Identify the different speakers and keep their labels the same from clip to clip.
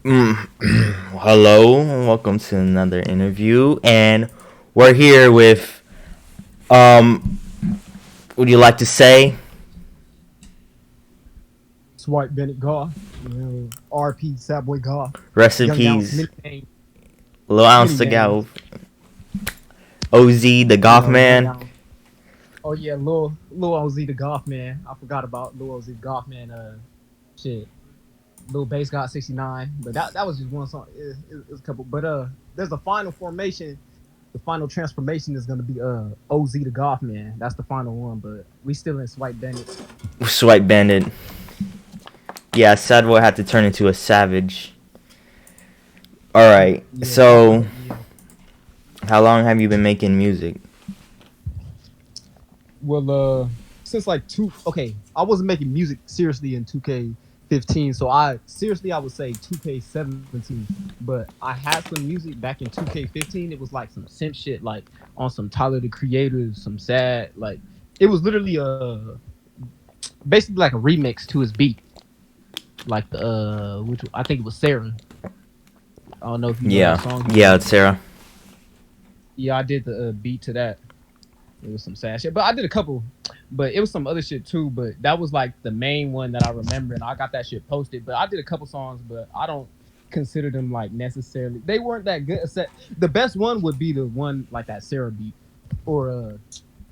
Speaker 1: Hello, and welcome to another interview, and we're here with, would you like to say?
Speaker 2: wipeBanditGøth, RP Sad Boy Goth.
Speaker 1: Rest in peace, Lil Ounce the Gal, OZ the Goth man.
Speaker 2: Oh yeah, Lil OZ the Goth man. I forgot about Lil OZ the Goth man. Shit, Lil Bass got 69, but that was just one song. It was a couple, but there's a final formation. The final transformation is gonna be OZ the Goth man. That's the final one, but we still in Swipe Bandit.
Speaker 1: Swipe Bandit. Yeah, Sad Boy had to turn into a savage. Alright,
Speaker 2: Yeah,
Speaker 1: so
Speaker 2: yeah.
Speaker 1: how long have you been making music?
Speaker 2: Well, since like I wasn't making music seriously in 2K15, so I would say 2K17, but I had some music back in 2K15. It was like some simp shit, like on some Tyler the Creator, some sad, like it was literally basically like a remix to his beat, like the which I think it was Sarah. I don't know if you know that song.
Speaker 1: Yeah, it's Sarah.
Speaker 2: Yeah, I did the beat to that. It was some sad shit, but I did a couple, but it was some other shit too. But that was like the main one that I remember, and I got that shit posted. But I did a couple songs, but I don't consider them like necessarily. They weren't that good. The best one would be the one like that Sarah beat, or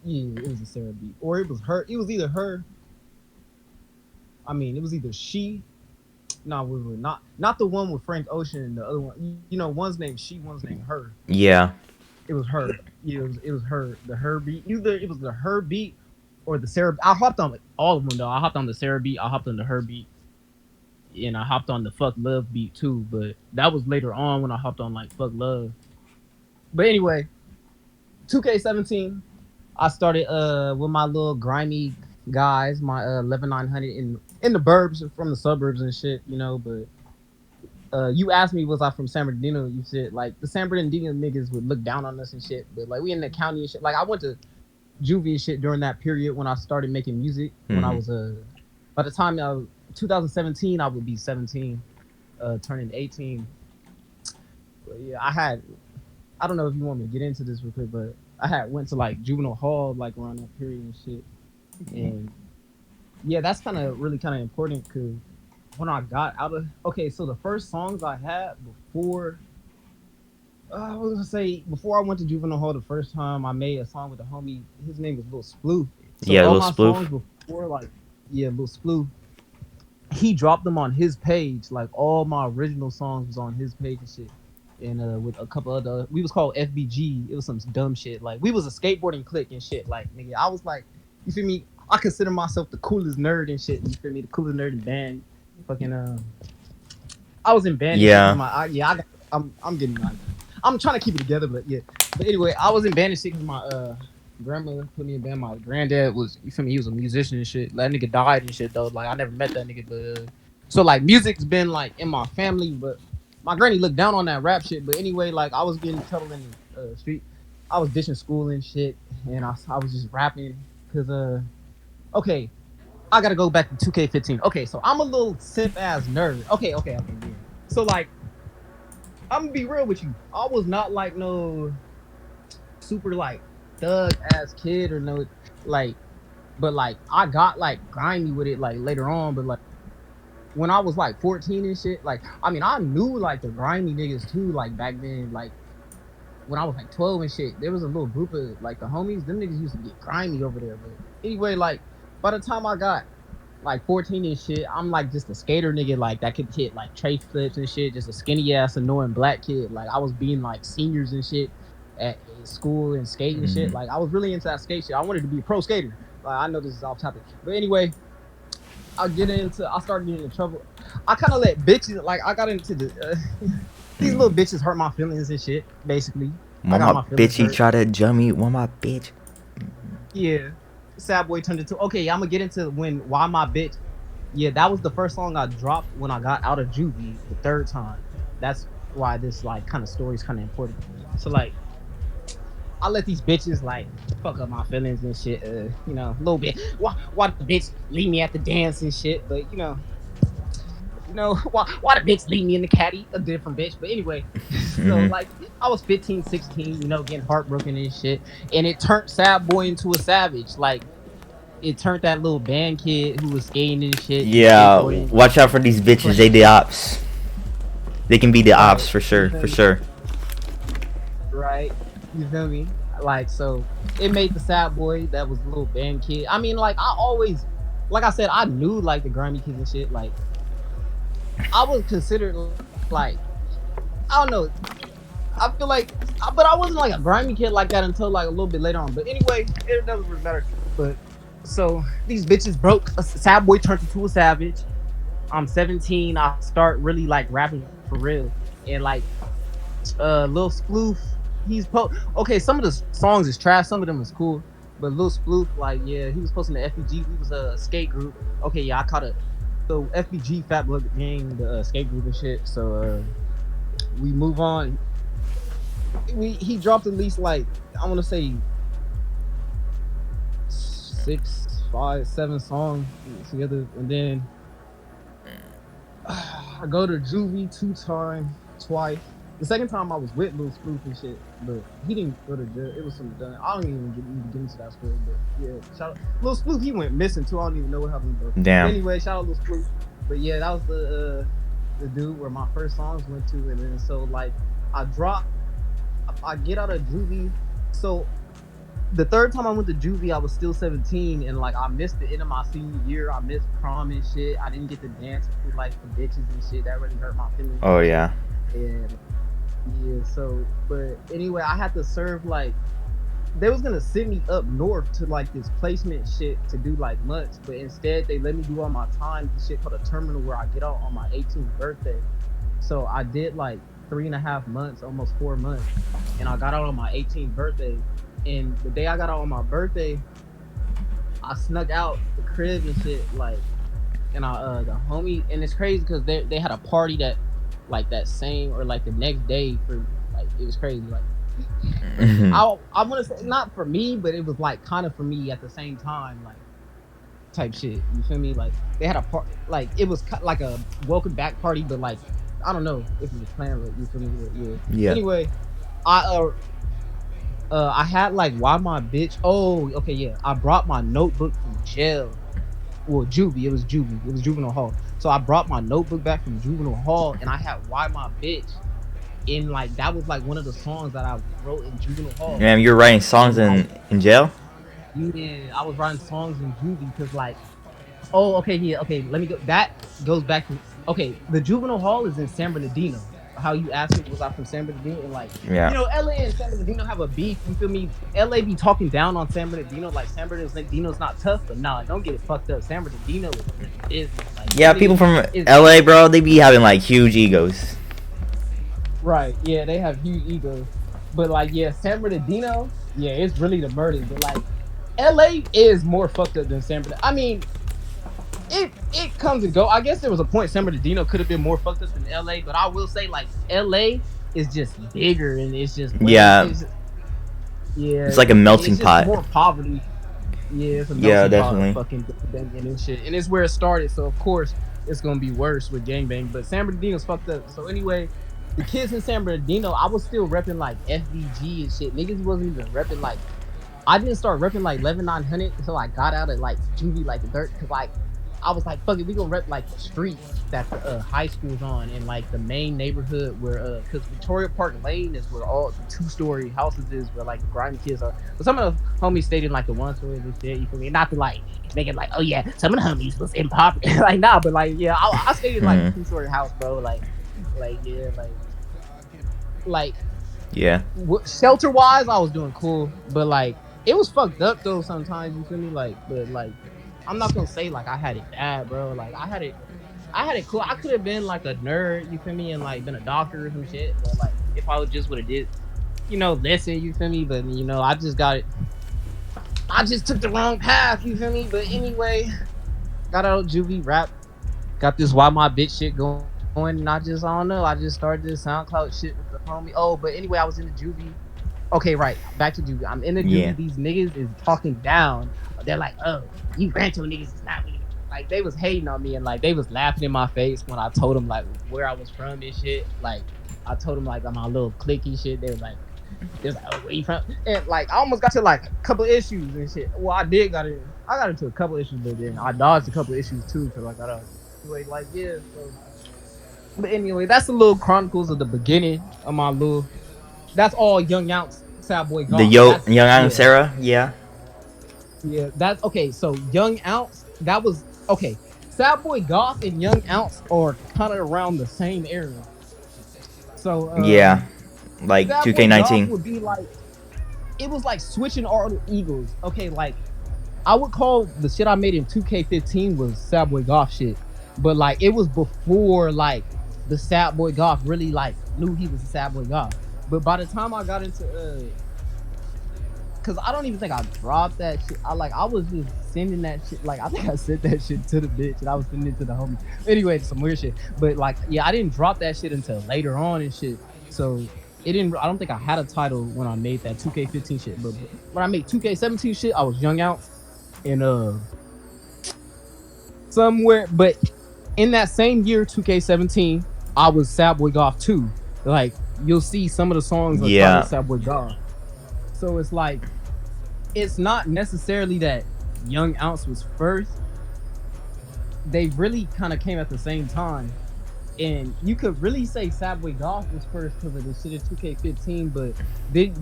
Speaker 2: yeah, it was a Sarah beat, or it was her. It was either her. I mean, it was either she. No, we were not the one with Frank Ocean and the other one. You know, one's named she, one's named her.
Speaker 1: Yeah.
Speaker 2: It was her. Yeah, it was her. The her beat. Either it was the her beat or the Sarah. I hopped on all of them though. I hopped on the Sarah beat. I hopped on the her beat, and I hopped on the Fuck Love beat too. But that was later on when I hopped on like Fuck Love. But anyway, 2K17. I started with my little grimy guys, my 11900 in the burbs, from the suburbs and shit, you know. But you asked me, was I from San Bernardino? You said like the San Bernardino niggas would look down on us and shit, but like we in the county and shit. Like I went to Juvy and shit during that period when I started making music. When I was by the time 2017, I would be 17, turning 18. But yeah, I don't know if you want me to get into this real quick, but I went to like juvenile hall like around that period and shit. And yeah, that's really important, because when I got out of so the first songs I had before I was gonna say before I went to juvenile hall the first time, I made a song with a homie. His name was Lil Sploof. So
Speaker 1: Yeah,
Speaker 2: all
Speaker 1: Lil
Speaker 2: my
Speaker 1: Sploof.
Speaker 2: songs before, like Lil Sploof, he dropped them on his page. Like all my original songs was on his page and shit. And with a couple other, we was called FBG. It was some dumb shit. Like we was a skateboarding clique and shit. Like nigga, I was like, you feel me? I consider myself the coolest nerd and shit. You feel me? The coolest nerd in band. Fucking I was in band.
Speaker 1: Yeah.
Speaker 2: I'm getting like, I'm trying to keep it together, but yeah. But anyway, I was in band and shit because my grandmother put me in band. My granddad was, you feel me? He was a musician and shit. That nigga died and shit though. Like I never met that nigga, but so like music's been like in my family, but my granny looked down on that rap shit. But anyway, like I was getting in trouble in the street. I was ditching school and shit, and I was just rapping because okay, I gotta go back to 2K15. Okay, so I'm a little simp ass nerd. Okay, yeah. So like, I'm gonna be real with you. I was not like no super like thug ass kid or no like, but like I got like grimy with it like later on. But like when I was like 14 and shit, like I mean I knew like the grimy niggas too. Like back then, like when I was like 12 and shit, there was a little group of like the homies. Them niggas used to get grimy over there. But anyway, like by the time I got like 14 and shit, I'm like just a skater nigga like that could hit like tray flips and shit, just a skinny ass annoying black kid. Like I was being like seniors and shit at school and skating and shit. Like I was really into that skate shit. I wanted to be a pro skater. Like I know this is off topic, but anyway, I started getting in trouble. I kind of let bitches, like I got into the these little bitches hurt my feelings and shit. Basically,
Speaker 1: When my bitchy try to jump me, when my bitch.
Speaker 2: Yeah. Sad Boy turned into, okay, I'm gonna get into why my bitch. Yeah, that was the first song I dropped when I got out of juvie the third time. That's why this like kind of story is kind of important. So like, I let these bitches like fuck up my feelings and shit. You know, a little bit. Why the bitch leave me at the dance and shit? But you know, You know, why the bitch leave me in the caddy? A different bitch. But anyway, so like I was 15, 16, you know, getting heartbroken and shit. And it turned Sad Boy into a savage. Like it turned that little band kid who was skating and shit.
Speaker 1: Yeah, watch out for these bitches. They the ops. They can be the ops for sure, for sure.
Speaker 2: Right. You feel me? Like, so it made the Sad Boy that was a little band kid. I mean, like, I always, like I said, I knew like the grimy kids and shit. Like, I was considered like, I don't know. I feel like, but I wasn't like a grimy kid like that until like a little bit later on. But anyway, it doesn't matter. But so these bitches broke. A Sad Boy turned into a savage. I'm 17. I start really like rapping for real, and like Lil Sploof. Okay. Some of the songs is trash. Some of them is cool. But Lil Sploof, like, yeah, he was posting the FBG. We was a skate group. Okay, yeah, I caught it. So FBG Fat Blood Gang, the skate group and shit. So we move on. He dropped at least like, I want to say 6, 5, 7 songs together, and then I go to Juvy twice. The second time I was with Lil Sploof and shit, but he didn't go to jail. It was some done. I don't even get into that story, but yeah, shout out Lil Sploof. He went missing too. I don't even know what happened, bro.
Speaker 1: Damn.
Speaker 2: Anyway, shout out Lil Sploof. But yeah, that was the dude where my first songs went to, and then so like I get out of Juvy. So the third time I went to Juvy, I was still 17, and like I missed the end of my senior year. I missed prom and shit. I didn't get to dance with like the bitches and shit. That really hurt my feelings.
Speaker 1: Oh yeah.
Speaker 2: And yeah, so but anyway, I had to serve like they was gonna send me up north to like this placement shit to do like months, but instead they let me do all my time this shit called a terminal where I get out on my 18th birthday. So I did like 3.5 months, almost 4 months, and I got out on my 18th birthday. And the day I got out on my birthday, I snuck out the crib and shit, like, and the homie, and it's crazy because they had a party that like that same or like the next day for like it was crazy like I want to say not for me, but it was like kind of for me at the same time, like type shit. You feel me? Like they had a part, like it was like a welcome back party, but like I don't know if it was planned. Like, you feel me? Yeah. Anyway, I had like why my bitch. Oh, okay, yeah. I brought my notebook from jail. Well, Juvy. It was Juvy. It was juvenile hall. So I brought my notebook back from juvenile hall, and I had "Why My Bitch" in like that was like one of the songs that I wrote in juvenile hall.
Speaker 1: Man, you're writing songs in jail?
Speaker 2: Yeah, I was writing songs in Juvy because like, oh, okay, yeah, okay. Let me go. That goes back to the juvenile hall is in San Bernardino. How you asked me was I from San Bernardino, and like,
Speaker 1: yeah,
Speaker 2: you know, LA and San Bernardino have a beef. You feel me? LA be talking down on San Bernardino, like San Bernardino's not tough, but nah, don't get it fucked up. San Bernardino is like,
Speaker 1: yeah, people from LA, bro, they be having like huge egos.
Speaker 2: Right? Yeah, they have huge egos, but like, yeah, San Bernardino, yeah, it's really the murder. But like, LA is more fucked up than San Bernardino. I mean, it comes and go. I guess there was a point San Bernardino could have been more fucked up than LA, but I will say like LA is just bigger and it's just
Speaker 1: it's like a melting pot.
Speaker 2: More poverty. Yeah, it's a melting
Speaker 1: definitely.
Speaker 2: Pot of fucking and shit. And it's where it started, so of course it's gonna be worse with gangbang. But San Bernardino's fucked up. So anyway, the kids in San Bernardino, I was still repping like FBG and shit. Niggas wasn't even repping like. I didn't start repping like 11900 until I got out of like Juvy, like the dirt, cause like. I was like, fuck it, we gonna rep like the streets that the high school's on, and like the main neighborhood where, cause Victoria Park Lane is where all the 2-story houses is, where like the grimy kids are. But some of the homies stayed in like the 1-story and shit, you feel me? Not to like make it like, oh yeah, some of the homies was impoverished. Like, nah, but like, yeah, I stayed in like a 2-story house, bro. Like, yeah. Shelter wise, I was doing cool, but like, it was fucked up though sometimes, you feel me? Like, but like, I'm not gonna say like I had it bad, bro. Like I had it cool. I could have been like a nerd, you feel me, and like been a doctor or some shit. But like if I just would have did, you know, listen, you feel me. But you know, I just took the wrong path, you feel me. But anyway, got out of Juvy, rap, got this Why My Bitch shit going, and I don't know. I just started this SoundCloud shit with the homie. Oh, but anyway, I was in the Juvy. Okay, right, back to Juvy. I'm in the Juvy. These niggas is talking down. They're like, oh, you rancho niggas is not really. like they was hating on me and like they was laughing in my face when I told them like where I was from and shit. Like I told them like on my little clicky shit. They was like, oh, where you from? And like I almost got to like a couple issues and shit. Well, I got into a couple issues, but then I dodged a couple issues too. Cause like I got like yeah. So. But anyway, that's the little chronicles of the beginning of my little. That's all Young Ounce SAIBOT Goth.
Speaker 1: The Young Ounce era, yeah.
Speaker 2: Yeah, that's okay. So Young Ounce, that was okay. SAIBOT Goth and Young Ounce are kind of around the same era. So
Speaker 1: yeah, like 2K19
Speaker 2: would be like, it was like switching all the Eagles. Okay, like I would call the shit I made in 2K15 was SAIBOT Goth shit, but like it was before like the SAIBOT Goth really like knew he was a SAIBOT Goth. But by the time I got into cause I don't even think I dropped that shit. I was just sending that shit. Like I think I sent that shit to the bitch and I was sending it to the homie. Anyway, some weird shit. But like, yeah, I didn't drop that shit until later on and shit. So I don't think I had a title when I made that 2K15 shit. But when I made 2K17 shit, I was Young Ounce and somewhere. But in that same year, 2K17, I was SAIBOT Goth too. Like you'll see some of the songs like SAIBOT Goth. So it's like, it's not necessarily that Young Ounce was first. They really kind of came at the same time. And you could really say SAIBOT Goth was first because of the shit in 2K15,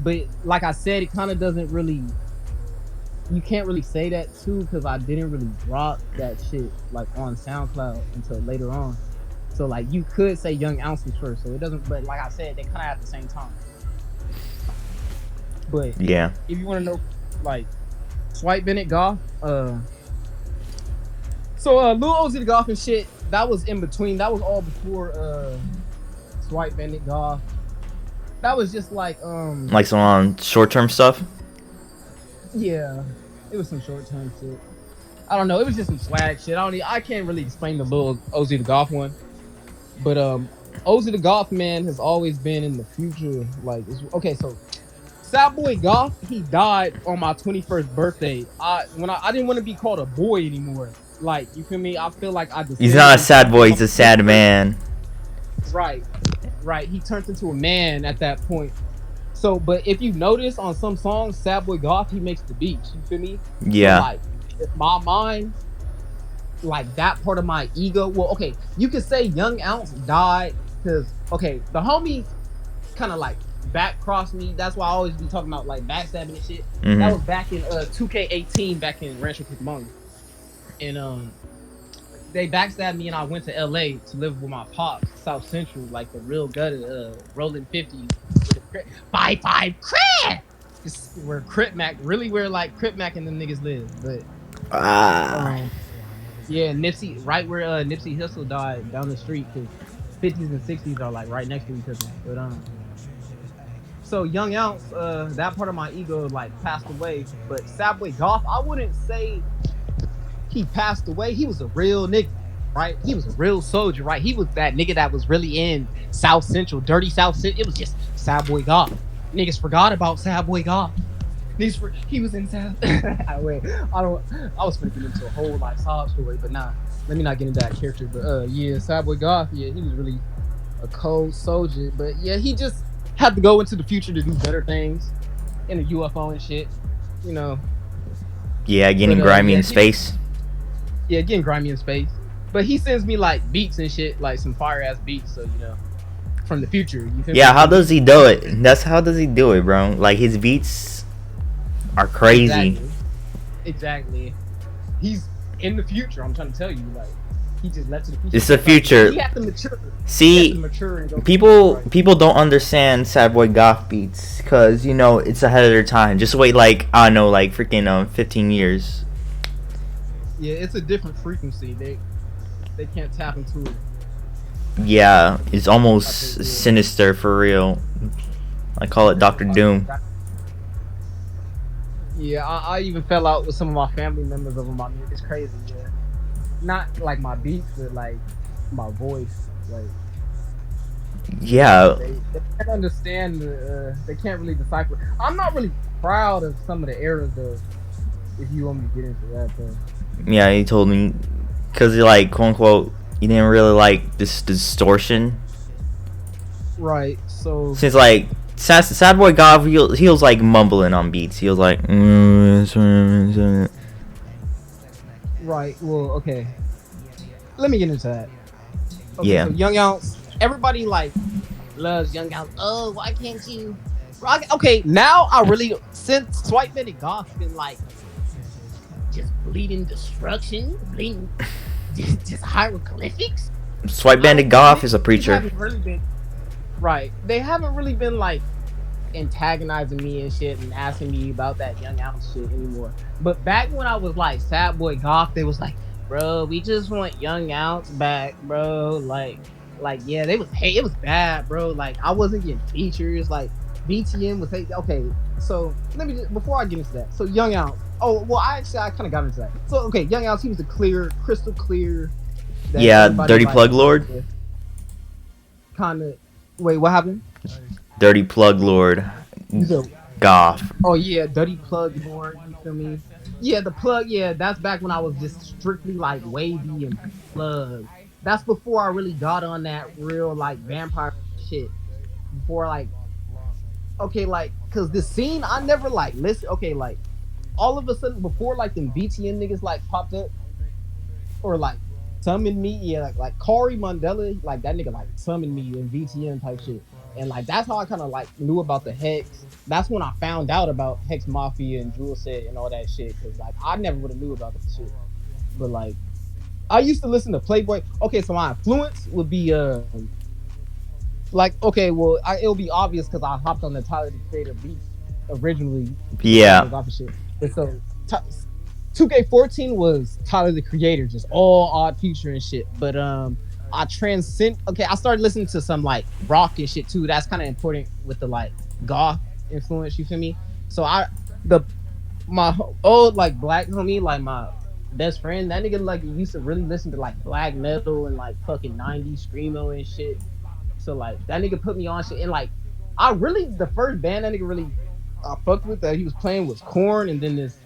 Speaker 2: but like I said, it kind of doesn't really, you can't really say that too because I didn't really drop that shit like on SoundCloud until later on. So like you could say Young Ounce was first, so it doesn't, but like I said, they kind of at the same time. But
Speaker 1: yeah,
Speaker 2: if you want to know, like, wipeBanditGøth, so Lil Uzi the Goth and shit, that was in between. That was all before wipeBanditGøth. That was just like
Speaker 1: some short-term stuff.
Speaker 2: Yeah, it was some short-term shit. I don't know. It was just some swag shit. I can't really explain the Lil Uzi the Goth one, but Uzi the Goth man has always been in the future. Like, okay, so. SAIBOT Goth, he died on my 21st birthday. I didn't want to be called a boy anymore. Like, you feel me? I feel like
Speaker 1: he's not a sad boy, he's a sad man.
Speaker 2: Right. He turned into a man at that point. So, but if you notice on some songs, SAIBOT Goth, he makes the beats. You feel me?
Speaker 1: Yeah.
Speaker 2: So, like, if my mind, like that part of my ego. Well, okay, you could say Young Ounce died because, okay, the homie kind of like back crossed me. That's why I always be talking about like backstabbing and shit.
Speaker 1: Mm-hmm.
Speaker 2: That was back in 2K18, back in Rancho Cucamonga, and they backstabbed me and I went to LA to live with my pops, South Central, like the real gutted rolling 50s with a crit, 5-5 crit. Just where Crip Mac, really where like Crip Mac and them niggas live, but yeah, Nipsey, right where Nipsey Hussle died down the street, because 50s and 60s are like right next to each other. But so Young Ounce, that part of my ego like passed away. But SAIBOT Goth, I wouldn't say he passed away. He was a real nigga, right? He was a real soldier, right? He was that nigga that was really in South Central, dirty South Central. It was just SAIBOT Goth. Niggas forgot about SAIBOT Goth. He was in South. I was gonna get into a whole like sob story, but nah, let me not get into that character. But yeah, SAIBOT Goth, yeah, he was really a cold soldier. But yeah, he just had to go into the future to do better things in a UFO and shit, you know.
Speaker 1: Yeah, getting grimy in space.
Speaker 2: Yeah, getting grimy in space. But he sends me like beats and shit, like some fire ass beats, so you know, from the future. You feel me?
Speaker 1: How does he do it? How does he do it, bro? Like his beats are crazy.
Speaker 2: Exactly. He's in the future. I'm trying to tell you, like he just left to the future.
Speaker 1: It's the future.
Speaker 2: He had to mature.
Speaker 1: See, people don't understand SAIBOT Goth beats because you know it's ahead of their time. Just wait, like I don't know, like freaking 15 years.
Speaker 2: Yeah, it's a different frequency. They can't tap into it.
Speaker 1: Yeah, it's almost sinister for real. I call it Dr. Doom.
Speaker 2: Yeah, I even fell out with some of my family members over my music. It's crazy, yeah. Not like my beats, but like my voice. Like,
Speaker 1: yeah.
Speaker 2: They can't understand. They can't really decipher. I'm not really proud of some of the errors, though. If you want me to get into that, though.
Speaker 1: Yeah, he told me. Because you like, quote unquote, you didn't really like this distortion.
Speaker 2: Right. So
Speaker 1: Since like Sad Boy Goth, he was like mumbling on beats. He was like,
Speaker 2: right. Well, okay. Let me get into that. Okay,
Speaker 1: yeah.
Speaker 2: So Young Ounce, everybody like loves Young Ounce. Oh, why can't you? Okay, now I really, since wipeBanditGøth been like just bleeding destruction, bleeding just hieroglyphics.
Speaker 1: wipeBanditGøth is a preacher.
Speaker 2: Right. They haven't really been like antagonizing me and shit and asking me about that Young Ounce shit anymore. But back when I was like Sad Boy Goth, they was like, bro, we just want Young Ounce back, bro. Like yeah, they was it was bad, bro. Like I wasn't getting features. Like BTM was okay. So let me just, before I get into that. So Young Ounce. Oh well, I kind of got into that. So okay, Young Ounce, he was crystal clear.
Speaker 1: Yeah, Dirty Plug Lord.
Speaker 2: Kind of. Wait, what happened?
Speaker 1: Dirty Plug Lord. Goth.
Speaker 2: Oh yeah, Dirty Plug Lord. You feel me? Yeah, the plug. Yeah, that's back when I was just strictly like wavy and plug. That's before I really got on that real like vampire shit. Before like, okay, like, cause the scene I never like listen. Okay, like, all of a sudden before like them BTN niggas like popped up, or like summoned me, yeah, like Corey Mandela, like that nigga like summoned me in VTN type shit, and like that's how I kind of like knew about the Hex. That's when I found out about Hex Mafia and Jewel Set and all that shit, cause like I never would have knew about this shit. But like I used to listen to Playboy. Okay, so my influence would be like, okay, well it'll be obvious because I hopped on the Tyler the Creator beats originally.
Speaker 1: Yeah.
Speaker 2: And so 2K14 was Tyler the Creator, just all odd future and shit. But I started listening to some like rock and shit too. That's kind of important with the like goth influence, you feel me? So my old like black homie, like my best friend, that nigga like used to really listen to like black metal and like fucking 90s screamo and shit. So like that nigga put me on shit, and like the first band that nigga really I fucked with that he was playing was Korn, and then this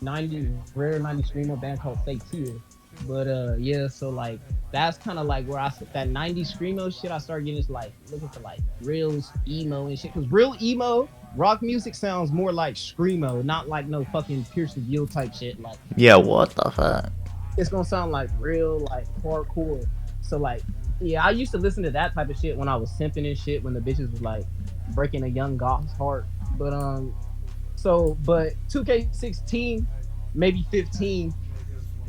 Speaker 2: 90s rare 90s screamo band called Fake Tears. But yeah, so like that's kind of like where that 90s screamo shit I started getting into like looking for like real emo and shit, because real emo rock music sounds more like screamo, not like no fucking Pierce the Veil type shit. Like,
Speaker 1: yeah, what the fuck?
Speaker 2: It's gonna sound like real like hardcore. So like yeah, I used to listen to that type of shit when I was simping and shit, when the bitches was like breaking a young goth's heart. But but 2K16, maybe 15,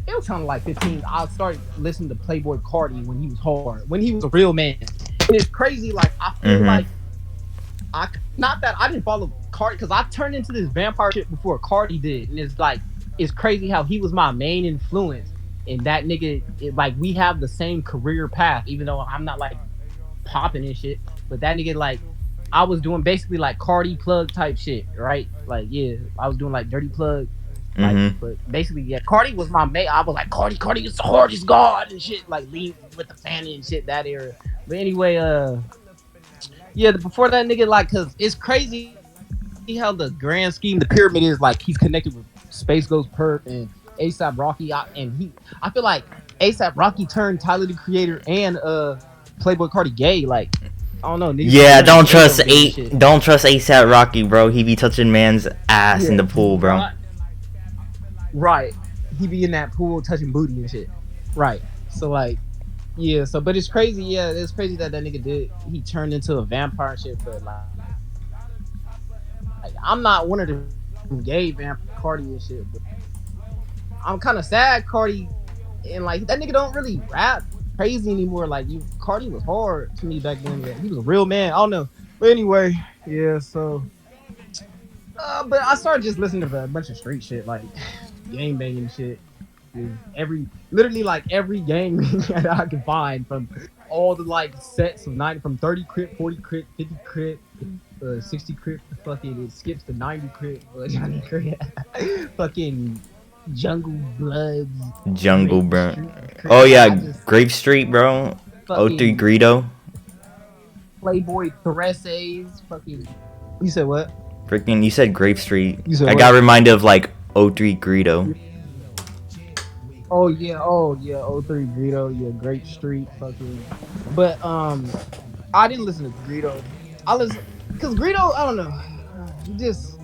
Speaker 2: it was kind of like 15. I started listening to Playboy Cardi when he was hard, when he was a real man. And it's crazy, like I feel like not that I didn't follow Cardi, because I turned into this vampire shit before Cardi did, and it's like it's crazy how he was my main influence, and that nigga, like we have the same career path, even though I'm not like popping and shit, but that nigga like. I was doing basically like Cardi plug type shit, right? Like, yeah, I was doing like Dirty Plug. Like, but basically, yeah, Cardi was my mate. I was like, Cardi is the hardest god and shit. Like, leave with the family and shit, that era. But anyway, yeah, before that nigga, like, cause it's crazy how the grand scheme, the pyramid is like he's connected with Space Ghost Perp and ASAP Rocky. I feel like ASAP Rocky turned Tyler the Creator and Playboy Cardi gay, like. I don't know.
Speaker 1: Yeah, don't trust ASAP Rocky, bro. He be touching man's ass in the pool, bro.
Speaker 2: Right. He be in that pool touching booty and shit. Right. So like, yeah. So, but it's crazy. Yeah, it's crazy that nigga he turned into a vampire and shit. But like I'm not one of the gay vampire Cardi and shit. But I'm kind of sad Cardi, and like that nigga don't really rap crazy anymore. Like Cardi was hard to me back then. Yeah. He was a real man. I don't know. But anyway, yeah, so but I started just listening to a bunch of street shit, like gang banging shit. Literally like every gang that I can find, from all the like sets of 90, from 30 crit, 40 crit, 50 crit, 60 crit, fucking it skips to 90 crit, Johnny crit, fucking Jungle Bloods.
Speaker 1: Jungle, bro. Oh yeah, Grape Street, bro. 03 Greedo.
Speaker 2: Playboy Thereses. Fucking. You said what?
Speaker 1: Freaking, you said Grape Street.
Speaker 2: You said
Speaker 1: I
Speaker 2: what?
Speaker 1: got reminded of like 03 Greedo.
Speaker 2: Oh yeah, '03 Greedo, yeah, Grape Street, fucking. But I didn't listen to Greedo. I listen because Greedo, I don't know, he just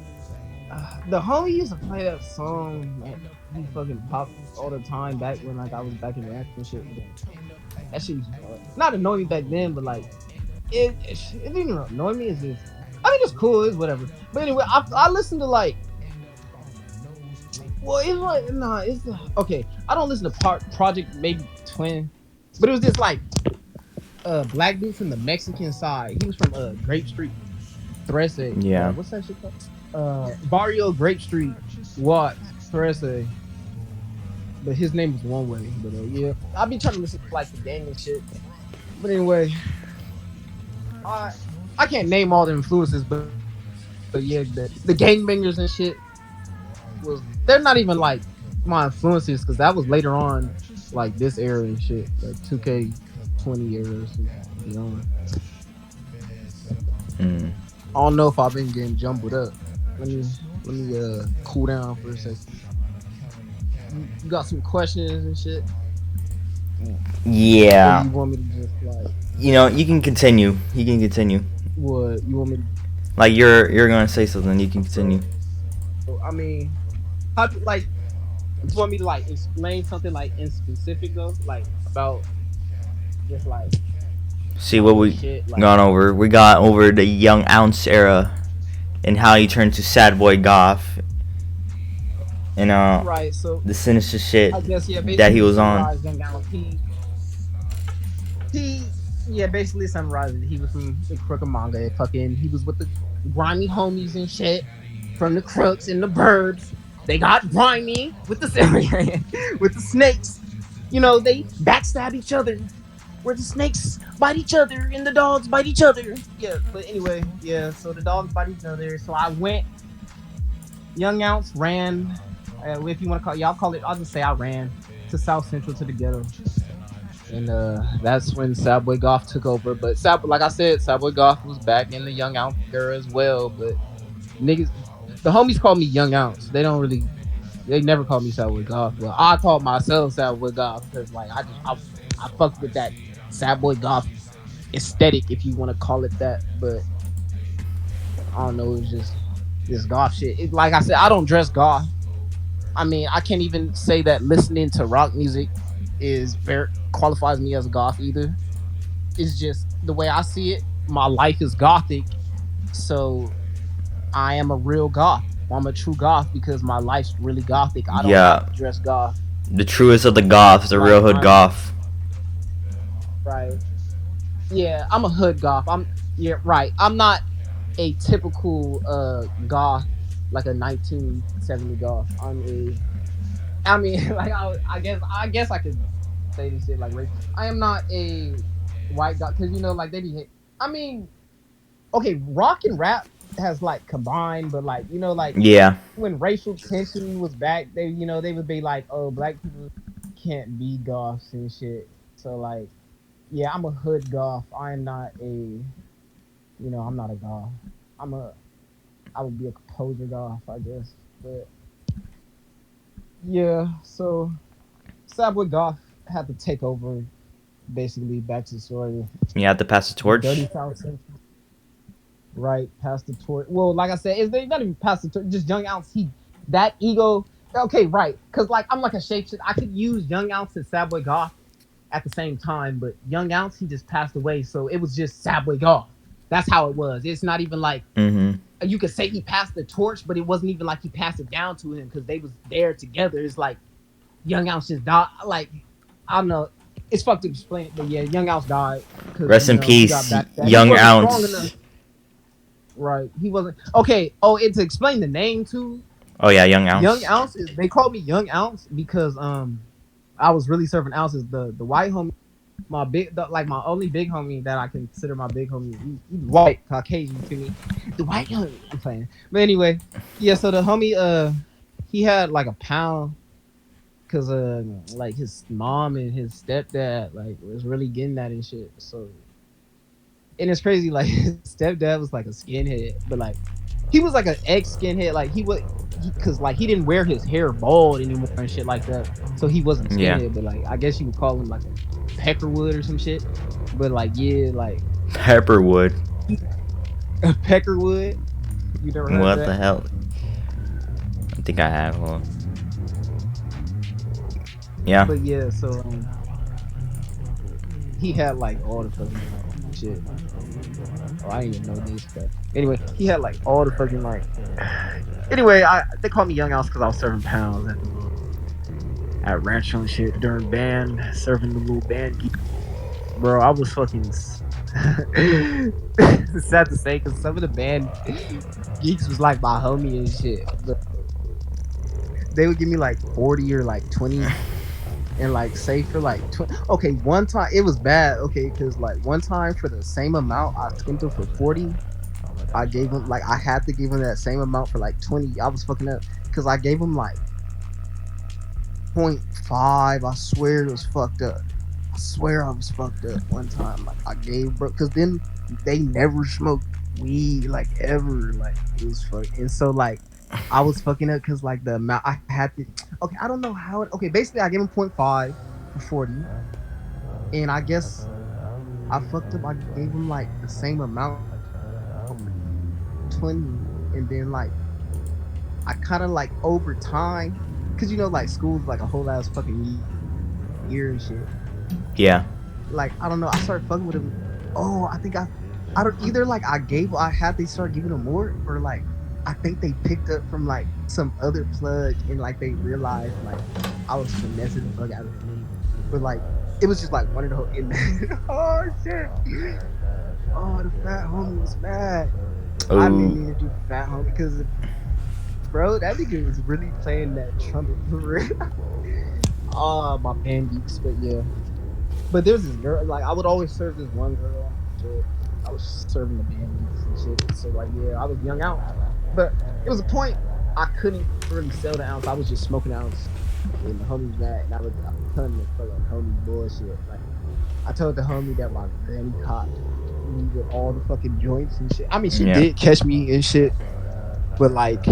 Speaker 2: the homie used to play that song that he fucking popped all the time back when like I was back in rap and shit. That shit used to not annoy me back then, but like it didn't even annoy me. It's just I mean it's cool, it's whatever. But anyway, I listened to like. Well, it's like it's okay. I don't listen to Project Maybe Twin, but it was just like black dude from the Mexican side. He was from Grape Street, Threse.
Speaker 1: Yeah.
Speaker 2: What's that shit called? Barrio Grape Street, Watts, Threse. But his name was One Way. But yeah, I be trying to listen to like the gang and shit. But anyway, I can't name all the influences, but yeah, the gangbangers and shit was they're not even like my influences because that was later on, like this era and shit, like 2K20 era, you know. I don't know if I've been getting jumbled up. Let me cool down for a second. You got some questions and shit?
Speaker 1: Yeah.
Speaker 2: Or you want me to just like?
Speaker 1: You know, you can continue. You can continue.
Speaker 2: What you want me to?
Speaker 1: Like you're gonna say something. You can continue.
Speaker 2: I mean, how like? You want me to like explain something like in specific though, like about just like.
Speaker 1: See what we
Speaker 2: shit, like,
Speaker 1: gone over. We got over the Young Ounce era and how he turned to Sad Boy Goth and
Speaker 2: right, so
Speaker 1: the sinister shit
Speaker 2: I guess, yeah,
Speaker 1: that he was on.
Speaker 2: He basically summarized it. He was from the Crook of Manga. Fucking, he was with the grimy homies and shit from the Crooks and the Burbs. They got grimy with the with the snakes. You know, they backstab each other. Where the snakes bite each other and the dogs bite each other. Yeah, but anyway, yeah, so the dogs bite each other. So I went, Young Ounce ran, if you want to call it, y'all call it, I'll just say I ran to South Central to the ghetto. And that's when Sad Boy Gøth took over. But like I said, Sad Boy Gøth was back in the Young Ounce era as well. But niggas, the homies call me Young Ounce. They never call me Sad Boy Gøth. Well, I call myself Sad Boy Gøth because like I fucked with that Sad Boy Gøth aesthetic, if you want to call it that. But I don't know, it was just this goth shit. Like I said, I don't dress goth. I mean, I can't even say that listening to rock music qualifies me as a goth either. It's just the way I see it. My life is gothic, so I am a real goth. I'm a true goth because my life's really gothic. I don't dress goth.
Speaker 1: The truest of the goths, the real hood goth.
Speaker 2: Right. Yeah, I'm a hood goth. I'm not a typical goth, like a 1970 goth. I guess I could say this shit like race. I am not a white goth because you know like they be. I mean, okay, rock and rap has like combined, but like you know like when racial tension was back, they would be like, oh, black people can't be goths and shit. So like. Yeah, I'm a hood goth. I am not I'm not a goth. I would be a composer goth, I guess. But yeah, so Sad Boy Gøth had to take over, basically, back to the story.
Speaker 1: You have to pass the torch.
Speaker 2: Dirty South Central. Right, pass the torch. Well, like I said, they not even pass the torch. Just Young Ounce. That ego. Okay, right. Cause like I'm like a shapeshifter. I could use Young Ounce and Sad Boy Gøth at the same time, but Young Ounce, he just passed away, so it was just Sad Boy Gøth. That's how it was. It's not even like you could say he passed the torch, but it wasn't even like he passed it down to him because they was there together. It's like Young Ounce just died. Like I don't know, it's fucked to explain it, but yeah, Young Ounce died.
Speaker 1: Rest in peace, Young Ounce.
Speaker 2: Right, he wasn't okay. Oh, and to explain the name too.
Speaker 1: Oh yeah, Young Ounce.
Speaker 2: Young Ounce they called me Young Ounce because I was really serving ounces. The white homie, my only big homie that I consider my big homie. He's white, Caucasian to me. The white homie. I'm playing. But anyway, yeah. So the homie, he had like a pound, cause like his mom and his stepdad like was really getting that and shit. So, and it's crazy. Like his stepdad was like a skinhead, but like he was like an ex skinhead. Like he was, cause like he didn't wear his hair bald anymore and shit like that. So he wasn't skinhead,
Speaker 1: Yeah.
Speaker 2: but like I guess you would call him like a Peckerwood or some shit. But like yeah, like
Speaker 1: Pepperwood.
Speaker 2: Peckerwood. You never heard
Speaker 1: What
Speaker 2: of that?
Speaker 1: the hell? I think I have one. Yeah.
Speaker 2: But yeah, so he had like all the fucking shit. Oh, I didn't even know this, but anyway, he had like all the fucking like. Anyway, they called me Young Ounce because I was serving pounds at Rancho and shit during band, serving the little band people. Bro, I was fucking. It's sad to say because some of the band geeks was like my homie and shit, but they would give me like 40 or like 20. And like say for like okay, one time it was bad, okay, because like one time for the same amount I skimped them for 40. I gave them like I had to give them that same amount for like 20. I was fucking up because I gave them like 0.5. I swear it was fucked up. I swear I was fucked up one time. Like I gave bro, because then they never smoked weed like ever. Like it was fucking, and so like I was fucking up because like the amount I had to. Okay, I don't know how it. Okay, basically I gave him 0.5 for 40, and I guess I fucked up. I gave him like the same amount, 20, and then like I kind of like over time, cause you know like school's like a whole ass fucking year and shit.
Speaker 1: Yeah.
Speaker 2: Like I don't know. I started fucking with him. Oh, I think I don't either. Like I had to start giving him more, or like. I think they picked up from like some other plug and like they realized like I was finessing the fuck out of me, but like it was just like one of the whole. Oh shit! Oh, the fat homie was mad.
Speaker 1: Ooh.
Speaker 2: I didn't need to do fat homie because, bro, that nigga was really playing that trumpet for real. Oh, my band geeks, but yeah. But there was this girl. Like I would always serve this one girl. Shit. I was serving the band geeks and shit. So like yeah, I was young out. But it was a point I couldn't really sell the ounce. I was just smoking the ounce, and the homie's mad, and I was telling the fucking homie bullshit. Like I told the homie that my granny caught me with all the fucking joints and shit. I mean, she did catch me and shit, but like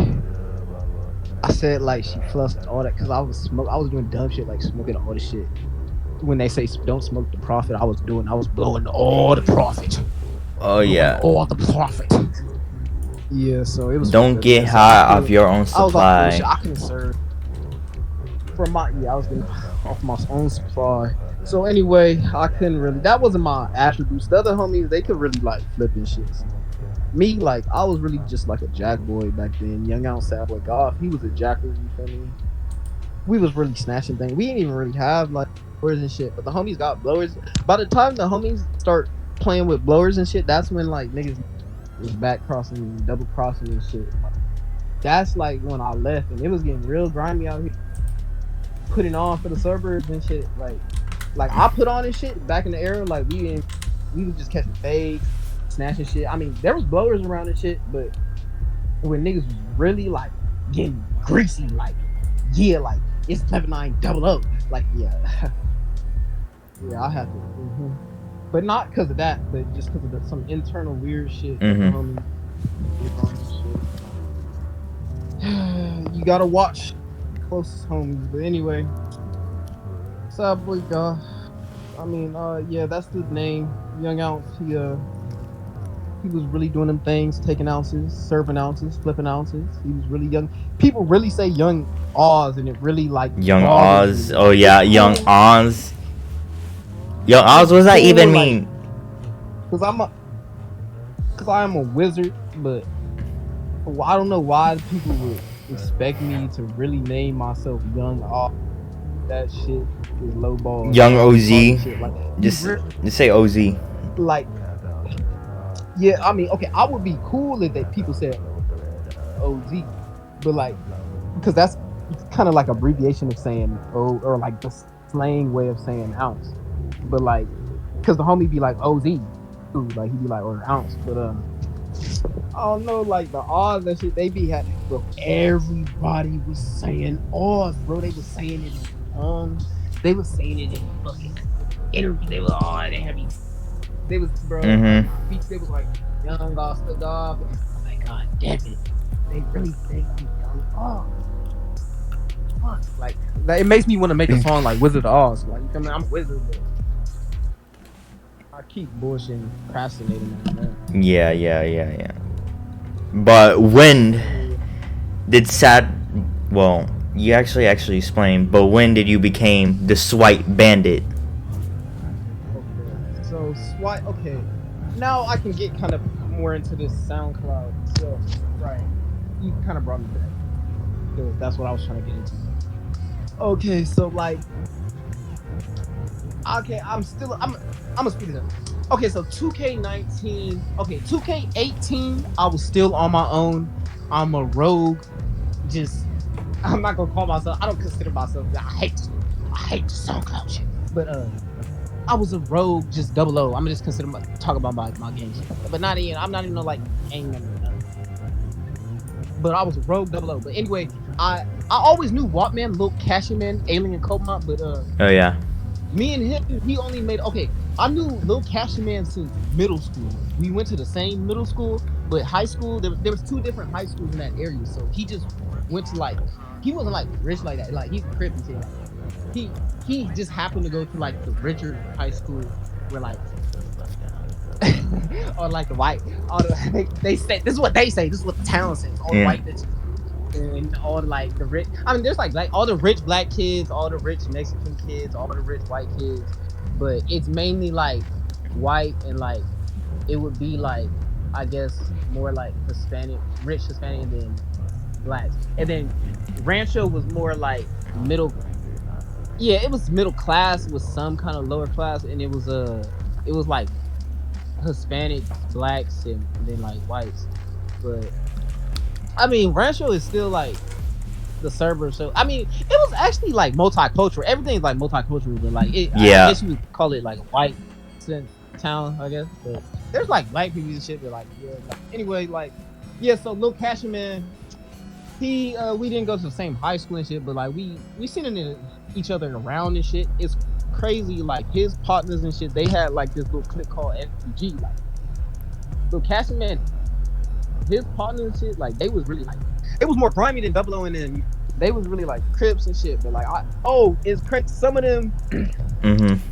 Speaker 2: I said, like she flustered all that because I was doing dumb shit like smoking all the shit. When they say don't smoke the profit, I was blowing all the profit.
Speaker 1: Oh yeah.
Speaker 2: All the profit. Yeah, so it was.
Speaker 1: Don't get high off your own supply.
Speaker 2: I couldn't serve. From my I was getting off my own supply. So anyway, I couldn't really. That wasn't my attributes. The other homies, they could really like flip and shit. Me, like I was really just like a jack boy back then. Young out sad boy Goth. He was a jacker. You feel me? We was really snatching things. We didn't even really have like blowers and shit. But the homies got blowers. By the time the homies start playing with blowers and shit, that's when like niggas was back crossing and double crossing and shit. That's like when I left and it was getting real grimy out here. Putting on for the suburbs and shit. Like I put on and shit back in the era. Like we was just catching fades, snatching shit. I mean, there was blowers around and shit, but when niggas was really like getting greasy, like yeah, like it's 7900. Like yeah, yeah, I had to. Mm-hmm. But not because of that, but just because of some internal weird shit.
Speaker 1: Mm-hmm.
Speaker 2: You gotta watch closest homies. But anyway, SAIBOT Gøth. I mean, yeah, that's the name. Young Ounce. He was really doing them things, taking ounces, serving ounces, flipping ounces. He was really young. People really say Young Oz, and it really like
Speaker 1: Young Oz. Oh yeah, Young Oz. Yo, Oz, what does that even mean?
Speaker 2: Cause I am a wizard, but I don't know why people would expect me to really name myself Young Oz. That shit is low ball.
Speaker 1: Young OZ.
Speaker 2: Like,
Speaker 1: just say OZ.
Speaker 2: Like, yeah, I mean, okay, I would be cool if people said OZ, but like, because that's kind of like abbreviation of saying O, or like the slang way of saying ounce. But like, cause the homie be like OZ, like he'd be like or ounce. But I don't know, like the Oz and shit, they be having, bro. Everybody was saying Oz, bro. They was saying it in they was saying it in fucking interview. They was they was bro.
Speaker 1: Mm-hmm.
Speaker 2: They was like Young Oz, the Goth. Like God damn it. They really think I'm young. Oh. Fuck. Like it makes me want to make a song like Wizard of Oz. Like, you feel me? I'm a wizard, but I keep bullshitting, procrastinating on that.
Speaker 1: Yeah. But when did well, you actually explained, but when did you became the Swipe Bandit?
Speaker 2: Okay. So Swipe, okay. Now I can get kind of more into this SoundCloud stuff. Right. You kind of brought me back. Because that's what I was trying to get into. Okay, so like, okay, I'm gonna speed it up. Okay, so 2K19, okay, 2K18, I was still on my own. I'm a rogue. I'm not gonna call myself, I don't consider myself, I hate the SoundCloud shit. But I was a rogue, just 00. I'm just talk about my games. But I'm not even like gang member. But I was a rogue 00. But anyway, I always knew Walkman, Lil Kashin Man, Alien Cobalt, but
Speaker 1: oh yeah.
Speaker 2: Me and him, he only made, okay, I knew Lil Kashin Man since middle school. We went to the same middle school, but high school, there was 2 different high schools in that area. So he just went to like, he wasn't like rich like that. Like he's a crip and shit. Like, he just happened to go to like the richer high school where like, or like the white, all the, they say, this is what they say, this is what the town says, all the white bitches. And all like the rich, I mean, there's like all the rich black kids, all the rich Mexican kids, all the rich white kids, but it's mainly like white and like it would be like, I guess more like Hispanic, rich Hispanic, and then blacks, and then Rancho was more like middle. Yeah, it was middle class with some kind of lower class, and it was like Hispanic, blacks, and then like whites, but. I mean, Rancho is still like the suburbs, so I mean, it was actually like multicultural. Everything's like multicultural, but like, I guess you would call it like a white town, I guess. But there's like black people and shit, but like, yeah. Like, anyway, like, yeah. So Lil Kashin Man, we didn't go to the same high school and shit, but like we seen each other around and shit. It's crazy. Like his partners and shit, they had like this little clique called FBG. Like Lil Kashin Man. His partners and shit, like they was really like, it was more grimy than 00, and then they was really like Crips and shit. But like, it's crazy. Some of them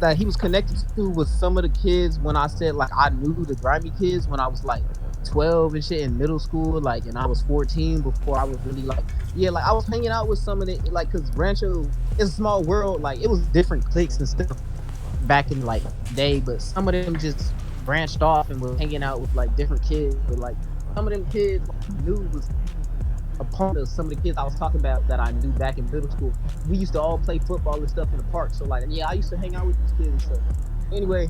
Speaker 2: that he was connected to was some of the kids when I said like I knew the grimy kids when I was like 12 and shit in middle school, like, and I was 14 before I was really like, yeah, like I was hanging out with some of the, like, cause Rancho is a small world, like it was different cliques and stuff back in like day, but some of them just branched off and were hanging out with like different kids, but like. Some of them kids I knew was a part of some of the kids I was talking about that I knew back in middle school. We used to all play football and stuff in the park. So like, yeah, I used to hang out with these kids and stuff. Anyway,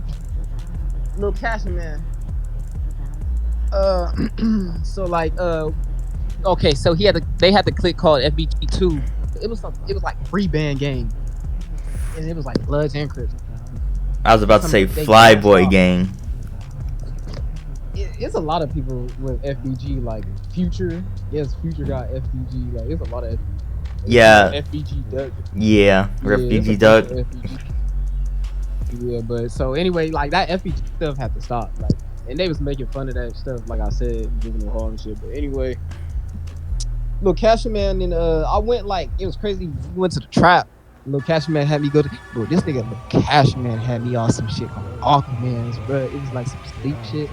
Speaker 2: Lil Kashin Man. So like, okay, so they had the clique called FBG2. It was like free band game, and it was like Bloods and Crips.
Speaker 1: I was about to say Flyboy gang.
Speaker 2: It's a lot of people with FBG, like Future. Yes, Future got FBG. Like it's a lot of FBG Duck.
Speaker 1: Yeah, FBG Duck.
Speaker 2: Yeah, but so anyway, like that FBG stuff had to stop. Like, and they was making fun of that stuff. Like I said, Juvenile Hall and shit. But anyway, Lil Kashin Man, and I went like it was crazy. We went to the trap. Lil Kashin Man had me go to, bro. This nigga Lil Kashin Man had me on some shit called Aquamans, bro. It was like some sleep shit.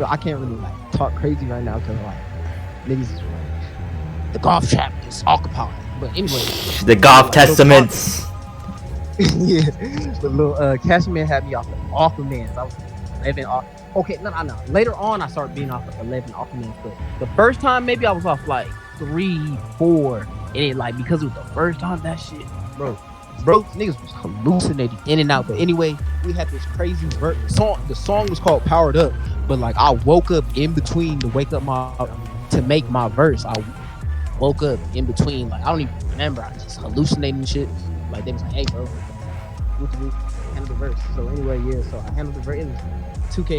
Speaker 2: I can't really like talk crazy right now because like niggas is the GothTrap is occupied. But anyway,
Speaker 1: the Goth Testaments.
Speaker 2: Yeah, the little Kashin Man had me off of Aquamans. I was 11 off. Okay, no. Later on, I started being off of 11 Aquamans. But the first time, maybe I was off like 3, 4, and it like because it was the first time that shit, bro, niggas was hallucinating in and out. But anyway, we had this crazy song. The song was called Powered Up. But like I woke up in between to make my verse. I woke up in between, like I don't even remember. I just hallucinating shit. Like they was like, "Hey, bro, what you do? Handle the verse." So anyway, yeah. So I handled the verse. It was 2K.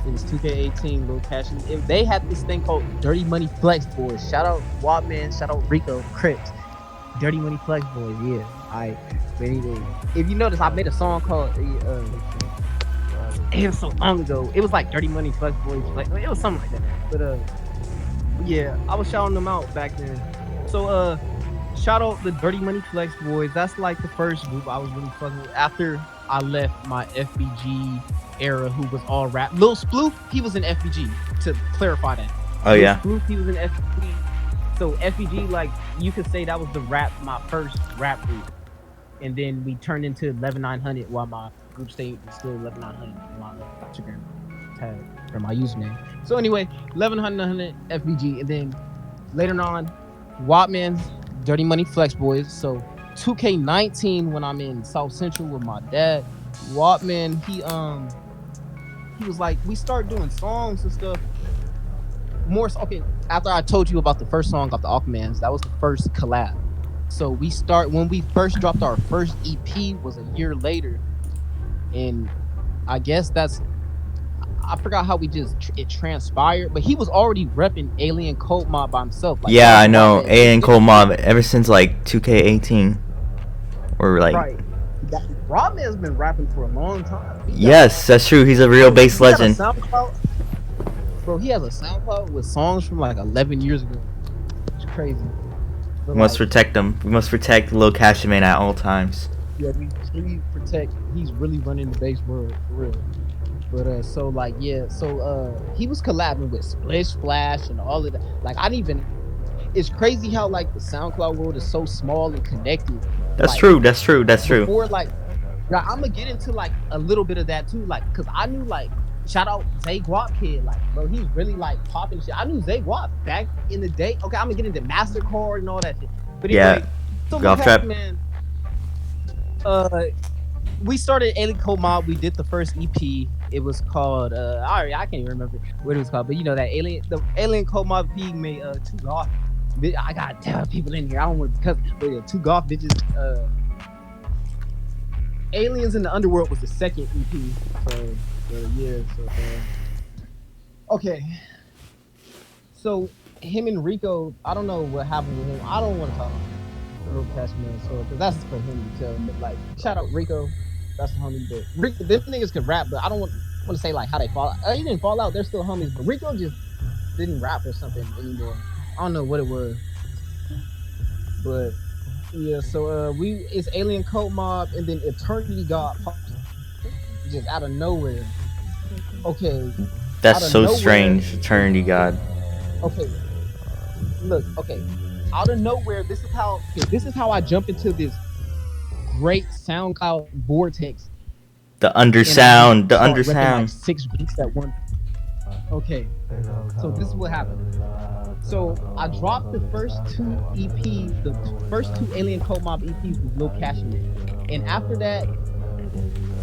Speaker 2: It was 2K18. Lil Kashin. They had this thing called Dirty Money Flex Boys. Shout out Wildman. Shout out Rico Crips. Dirty Money Flex Boys. Yeah. But anyway, if you notice, I made a song called it was so long ago. It was like Dirty Money Flex Boys. Like, it was something like that. But yeah, I was shouting them out back then. So shout out the Dirty Money Flex Boys. That's like the first group I was really fucking with. After I left my FBG era, who was all rap. Lil Sploof, he was in FBG. To clarify that.
Speaker 1: Oh yeah.
Speaker 2: Lil Sploof, he was in FBG. So FBG, like you could say that was my first rap group. And then we turned into 11900 while my group stayed still 11900 my Instagram tag or my username. So anyway, 11900 FBG, and then later on, Watman's Dirty Money Flex Boys. So 2K19 when I'm in South Central with my dad, Watman, he was like, we start doing songs and stuff. More okay. After I told you about the first song of the Alchemans, that was the first collab. So when we first dropped our first EP was a year later, and I guess I forgot how it transpired, but he was already repping Alien Cult Mob by himself. Like,
Speaker 1: yeah, I know Alien Cult Mob ever since like 2K18, or like. Right.
Speaker 2: Rodman's been rapping for a long time.
Speaker 1: Yes, that's true. He's a real bass legend.
Speaker 2: Bro, he has a SoundCloud with songs from like 11 years ago. It's crazy.
Speaker 1: We must protect him. We must protect Lil Kashin Man at all times.
Speaker 2: Yeah, we really protect. He's really running the bass world for real. But so like yeah, so he was collabing with Splish Splash and all of that. Like I didn't even. It's crazy how like the SoundCloud world is so small and connected.
Speaker 1: That's
Speaker 2: like,
Speaker 1: true. That's true. That's true.
Speaker 2: Before like, I'm gonna get into like a little bit of that too. Like, cause I knew like. Shout out Zay Guap kid, like bro, he's really like popping shit. I knew Zay Guap back in the day. Okay, I'm gonna get into Mastercard and all that shit. But anyway, so
Speaker 1: GothTrap,
Speaker 2: man. We started Alien Cult Mob. We did the first EP. It was called I can't even remember what it was called, but you know that the Alien Cult Mob EP made two goth. I gotta tell people in here. I don't want to cuss, but yeah, two goth bitches. Aliens in the Underworld was the second EP. So. Yeah, okay. So him and Rico, I don't know what happened with him. I don't want to talk about Cashman, so because that's for him to tell. But like, shout out Rico, that's the homie. But Rico, them niggas can rap, but I don't want to say like how they fall out. He didn't fall out. They're still homies, but Rico just didn't rap or something anymore. I don't know what it was, but yeah. So it's Alien Cult Mob, and then Eternity God pops just out of nowhere. Okay.
Speaker 1: That's so strange, Eternity God.
Speaker 2: Okay. Look, okay. Out of nowhere, this is how I jump into this great SoundCloud vortex.
Speaker 1: The undersound.
Speaker 2: Like 6 beats at one. Okay. So this is what happened. So I dropped the first 2 EPs, the first 2 Alien Cult Mob EPs with Lil Kashin. And after that,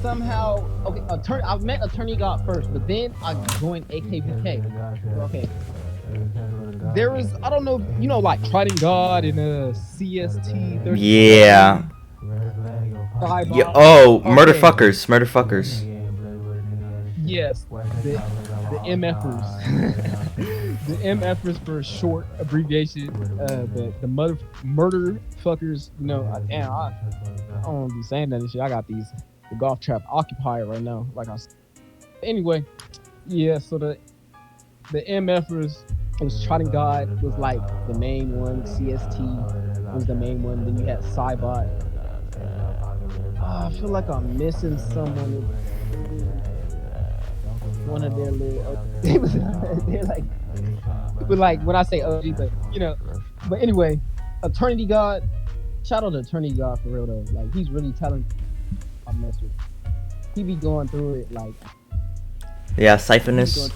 Speaker 2: somehow, okay, I met Attorney God first, but then I joined AKVK. Okay. There was, I don't know, you know, like Trident God and CST.
Speaker 1: Yeah. Yeah. Oh, okay. Murder fuckers. Yes,
Speaker 2: the MFERS. The MFERS for short abbreviation. The murder fuckers. You know, I don't want to be saying that and shit. I got the GothTrap occupied right now. Like I said. Anyway, yeah. So the MFERS was Trident God was like the main one. CST was the main one. Then you had SAIBOT. I feel like I'm missing someone. One of their little, they're like when I say OG, but you know. But anyway, Eternity God. Shout out to Eternity God for real though. Like he's really talented. I mess with. He be going through it like.
Speaker 1: Yeah, Siphonus.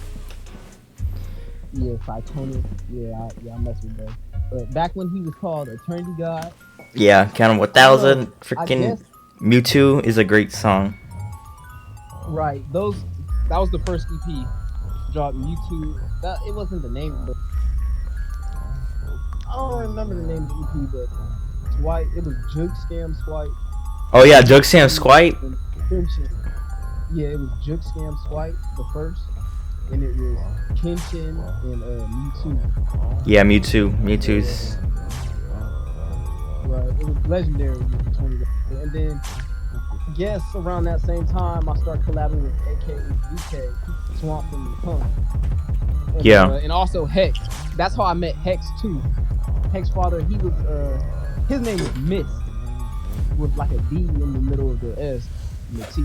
Speaker 2: Yeah, Siphonus. Yeah, I mess with that. But back when he was called Eternity God.
Speaker 1: Yeah, Count 'em 1,000. Freaking Mewtwo is a great song.
Speaker 2: Right, that was the first EP. Dropped Mewtwo. It wasn't the name, but I don't remember the name of the EP, but Swipe. It was Jug Scam Swipe.
Speaker 1: Oh yeah, Jug Scam Swipe.
Speaker 2: Yeah, it was Jug Scam Swipe, the first, and it was Kenshin and Mewtwo.
Speaker 1: Yeah, Mewtwo's.
Speaker 2: Right, it was legendary. And then guess around that same time, I started collabing with AKVK, Swamp and Punk. And,
Speaker 1: Yeah.
Speaker 2: And also Hex. That's how I met Hex too. Hex father, he was his name was Mist, with like a D in the middle of the S and the T.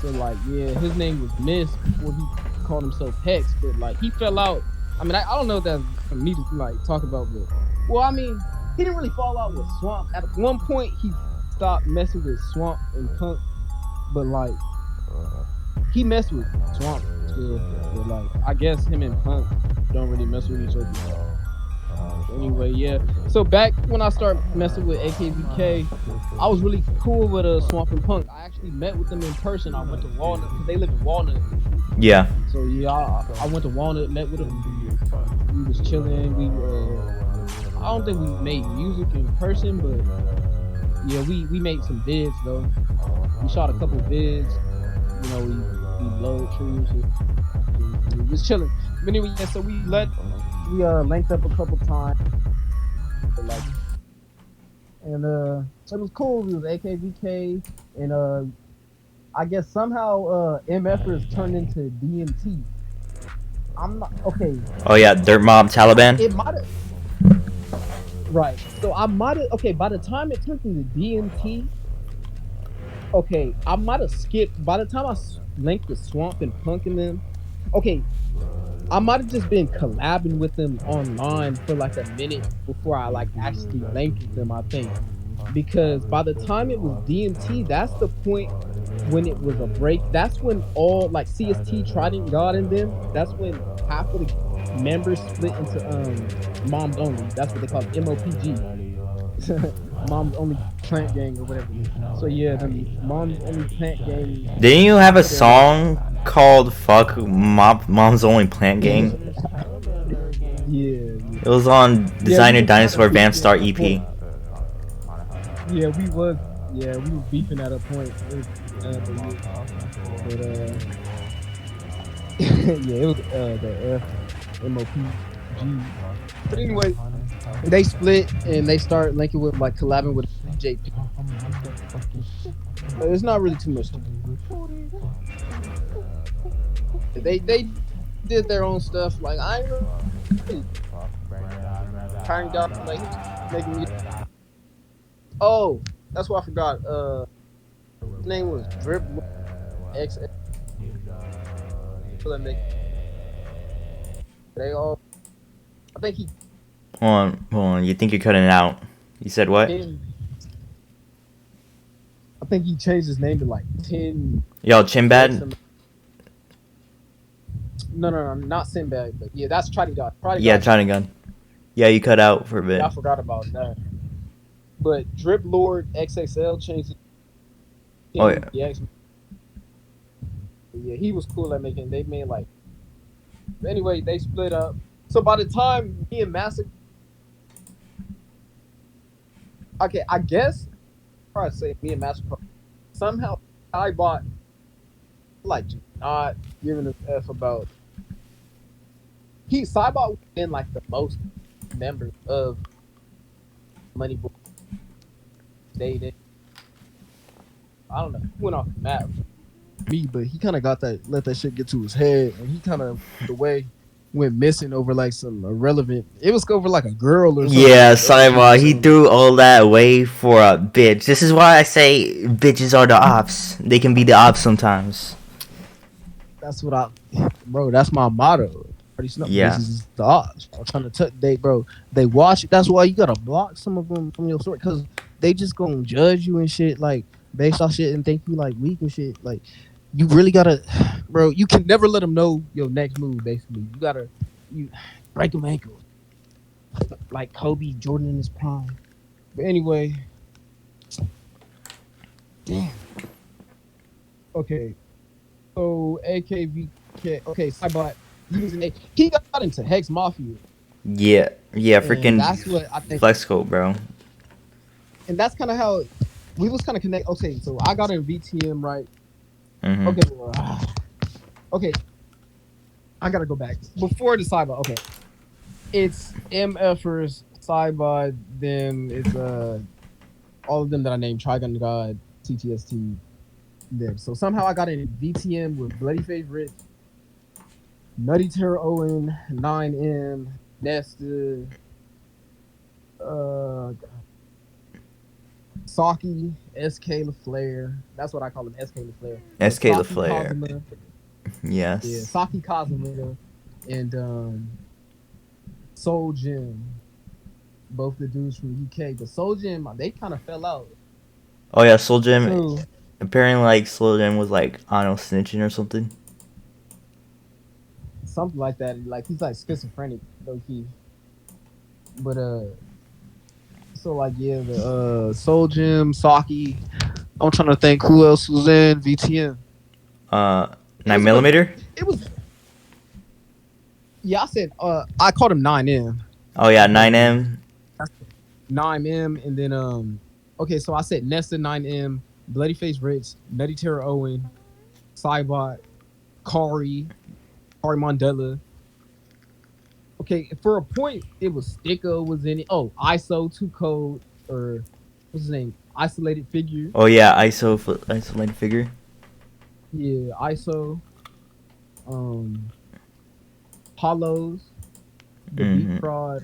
Speaker 2: So like, yeah, his name was Mist before he called himself Hex, but like he fell out. I mean, I don't know if that's for me to like talk about, but well, I mean, he didn't really fall out with Swamp. At one point, he stopped messing with Swamp and Punk, but like he messed with Swamp still. But like, I guess him and Punk don't really mess with each other. Anyway, yeah. So back when I started messing with AKVK, I was really cool with Swamp and Punk. I actually met with them in person. I went to Walnut because they live in Walnut.
Speaker 1: Yeah.
Speaker 2: So yeah, I went to Walnut, met with them. We was chilling. I don't think we made music in person, but yeah, we made some vids though. We shot a couple vids. You know, we blowed trees. We was chilling. But anyway, yeah. So we linked up a couple times. Like, and so it was cool. It was AKVK, and I guess somehow MFERS turned into DMT. I'm not okay.
Speaker 1: Oh yeah, Dirt Mob Taliban.
Speaker 2: It might have. Right. So I might have. Okay, by the time it turned into DMT, okay, I might have skipped. By the time I linked with Swamp and Punk and them, okay, I might have just been collabing with them online for like a minute before I like actually linked with them. I think because by the time it was DMT, that's the point when it was a break. That's when all like CST, Trident God, and them. That's when half of the members split into Moms Only. That's what they call it, MOPG. Moms Only Plant Gang or whatever. So yeah, the Moms Only Plant Gang.
Speaker 1: Didn't you have a song called "Fuck Mom's Only Plant Gang"?
Speaker 2: Yeah.
Speaker 1: It was on Designer Dinosaur Vamp Star EP.
Speaker 2: Yeah, we was beefing at a point. Yeah, it was the MOPG. But anyway, they split and they started linking with like collabing with JP. It's not really too much. They did their own stuff. Like I ain't really trying to like making me. Oh, that's what I forgot. His name was Drip X. They all. I think he.
Speaker 1: Hold on. You think you're cutting it out? You said what?
Speaker 2: I think he changed his name to like 10.
Speaker 1: Yo, Chimbad?
Speaker 2: No, not Sinbad, but yeah, that's Trident God.
Speaker 1: Yeah, Trident Gun. Yeah, you cut out for a bit.
Speaker 2: Yeah, I forgot about that. But Drip Lord XXL changed it.
Speaker 1: Oh yeah.
Speaker 2: Yeah, he was cool at making. They made like. Anyway, they split up. So by the time me and Master, okay, I guess I'd say me and Master somehow SAIBOT like not giving a f about. SAIBOT been like the most members of Money Boy. Dated. I don't know. He went off the map. Me, but he kind of let that shit get to his head, and he kind of the way went missing over like some irrelevant. It was over like a girl or something.
Speaker 1: Yeah, SAIBOT, he threw all that away for a bitch. This is why I say bitches are the ops. They can be the ops sometimes.
Speaker 2: That's what bro. That's my motto. Yeah, this is the ops. I'm trying to they watch it. That's why you gotta block some of them from your story because they just gonna judge you and shit like based off shit and think you like weak and shit like. You really gotta, bro. You can never let them know your next move. Basically, you break them ankles, like Kobe, Jordan in his prime. But anyway, damn. Okay, so AKVK. Okay, SAIBOT. He got into Hex Mafia.
Speaker 1: Yeah, freaking.
Speaker 2: That's what I think.
Speaker 1: Flexco, bro.
Speaker 2: And that's kind of how we was kind of connect. Okay, so I got in VTM, right?
Speaker 1: Mm-hmm.
Speaker 2: Okay. I gotta go back before the SAIBOT. Okay, it's MFERS, SAIBOT, then it's all of them that I named: Trigun God, TTST, Then so somehow I got in VTM with Bloody Face Rich, Nutty Terror Owen, 9M, Nesta, Saki, SK LaFlare. That's what I call him, SK LaFlare.
Speaker 1: SK
Speaker 2: Saki
Speaker 1: LaFlare.
Speaker 2: Cosima,
Speaker 1: Yes.
Speaker 2: yeah, Saki Cosima, and Soul Gym. Both the dudes from UK, but Soul Gym, they kind of fell out.
Speaker 1: Oh yeah, Soul Gym.
Speaker 2: So,
Speaker 1: Apparently, like Soul Gym was like, I don't know, snitching or something.
Speaker 2: something like that. Like he's like schizophrenic, low key. But so like yeah, the Soul Gym, Saki. I'm trying to think who else was in VTM.
Speaker 1: 9mm.
Speaker 2: It was yeah. I said I called him 9M.
Speaker 1: Oh yeah, 9M.
Speaker 2: 9M, and then okay, so I said Nesta, 9M, Bloody Face Rich, Nutty Terror Owen, SAIBOT, Kari Mandela. Okay, for a point, it was Sticko was in it. Oh, ISO, Too Cold, or what's his name? Isolated Figure.
Speaker 1: Oh yeah, isolated figure.
Speaker 2: Yeah, ISO. Hollows, the Beat Fraud.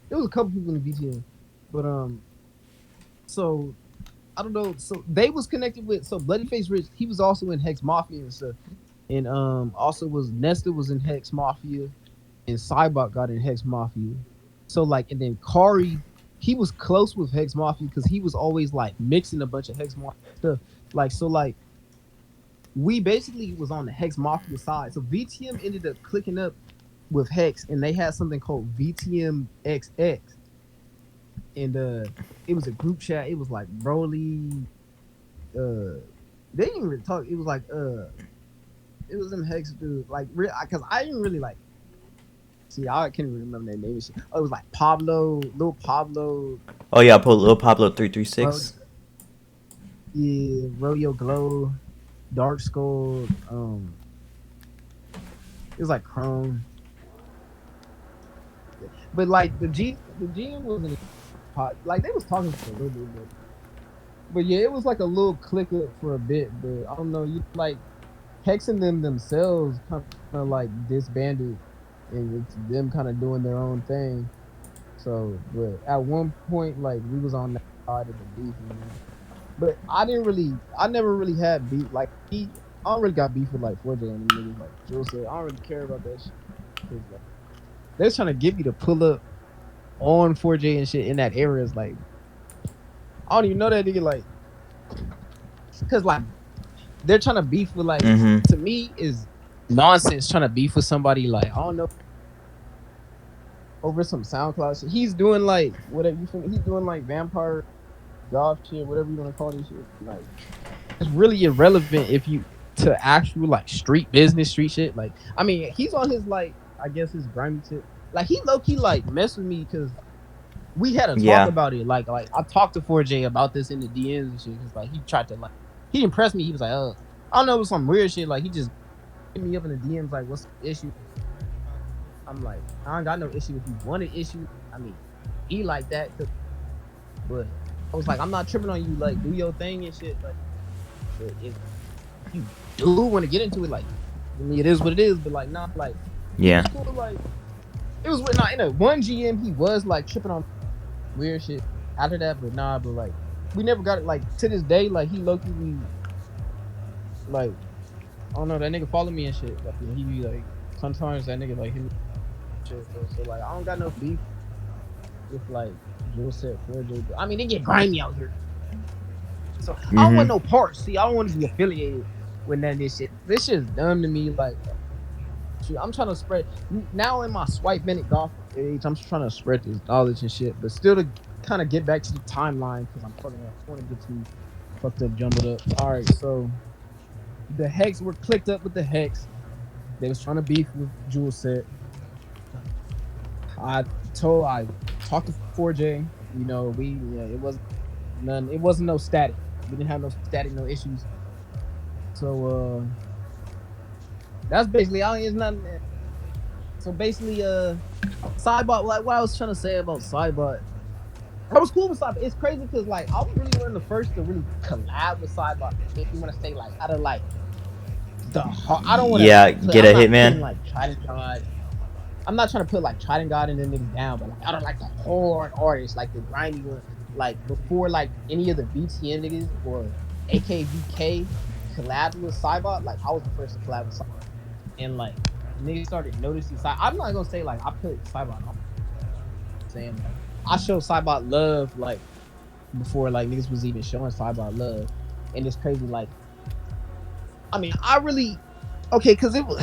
Speaker 2: There was a couple people in the VTM, but so I don't know. So they was connected with Bloody Face Rich. He was also in Hex Mafia and stuff, and also was Nesta was in Hex Mafia, and SAIBOT got in Hex Mafia. So like, and then Kari, he was close with Hex Mafia because he was always like mixing a bunch of Hex Mafia stuff. Like so like. We basically was on the Hex Mafia side. So VTM ended up clicking up with Hex, and they had something called VTM XX. And it was a group chat. It was like Broly. They didn't even really talk. It was like it was them Hex dude. Like real, because I didn't really like. See, I can't even remember their name and shit. Oh, it was like Pablo, Lil Pablo.
Speaker 1: Oh yeah, Lil Pablo 336.
Speaker 2: Yeah, Rodeo Glow. Dark Skull, it was like Chrome, but like the GM wasn't hot. Like they was talking for a little bit, but yeah, it was like a little click up for a bit. But I don't know, you like Hexing them themselves kind of like disbanded, and it's them kind of doing their own thing. So, but at one point, like we was on that side of the beef, man. But I never really had beef. Like, I don't really got beef with, like, 4J and them niggas. Like, Joe said, I don't really care about that shit. Like, they're trying to get me to pull up on 4J and shit in that area. It's like, I don't even know that nigga, like, because, like, they're trying to beef with, like, to me, is nonsense trying to beef with somebody, like, I don't know, over some SoundCloud shit. He's doing, like, whatever you feel. He's doing, like, vampire golf shit, whatever you want to call this shit. Like, it's really irrelevant if you to actual like street business, street shit. Like, I mean, he's on his like, I guess his grimy shit. Like, he low key like messed with me because we had a talk about it. Like I talked to 4J about this in the DMs and shit. Cause like he tried to like, he impressed me. He was like, I don't know, it was some weird shit. Like he just hit me up in the DMs like, what's the issue? I'm like, I don't got no issue. If you want an issue, I mean, he like that. But I was like, I'm not tripping on you. Like, do your thing and shit. Like, but if you do want to get into it, like, I mean, it is what it is. But like, not like,
Speaker 1: yeah.
Speaker 2: Cool, like, it was not in a one GM. He was like tripping on weird shit after that, but nah. But like, we never got it. Like to this day, like he low-key like, I don't know, that nigga follow me and shit. Like, he be like, sometimes that nigga like him shit. So like, I don't got no beef with like Joe said 4J. I mean, they get grimy out here. So I don't want no parts. See, I don't want to be affiliated with none of this shit. This shit's dumb to me. Like, I'm trying to spread now in my wipeBanditGøth golf age. I'm trying to spread this knowledge and shit, but still to kind of get back to the timeline because I'm fucking up. I want to get too fucked up, jumbled up. All right, so the Hex were clicked up with the Hex. They was trying to beef with Jewel Set. I talked to 4J. You know, it wasn't no static. We didn't have no static, no issues. So that's basically all. It's nothing. So basically, SAIBOT. Like what I was trying to say about SAIBOT I was cool with SAIBOT. It's crazy because like I was really one of the first to really collab with SAIBOT. If you want to say like out of like I don't want to
Speaker 1: Yeah,
Speaker 2: put.
Speaker 1: get
Speaker 2: I'm
Speaker 1: a
Speaker 2: not putting
Speaker 1: hitman.
Speaker 2: like Trident God. I'm not trying to put like Trident God and then niggas down, but like I don't like the hard artists, like the grindy one. Like before, like any of the BTN niggas or AKVK collabed with SAIBOT, like I was the first to collab with SAIBOT, and like niggas started noticing. I'm not gonna say like I put SAIBOT on. I'm saying like I showed SAIBOT love like before like niggas was even showing SAIBOT love, and it's crazy. Like I mean, I really okay because it was.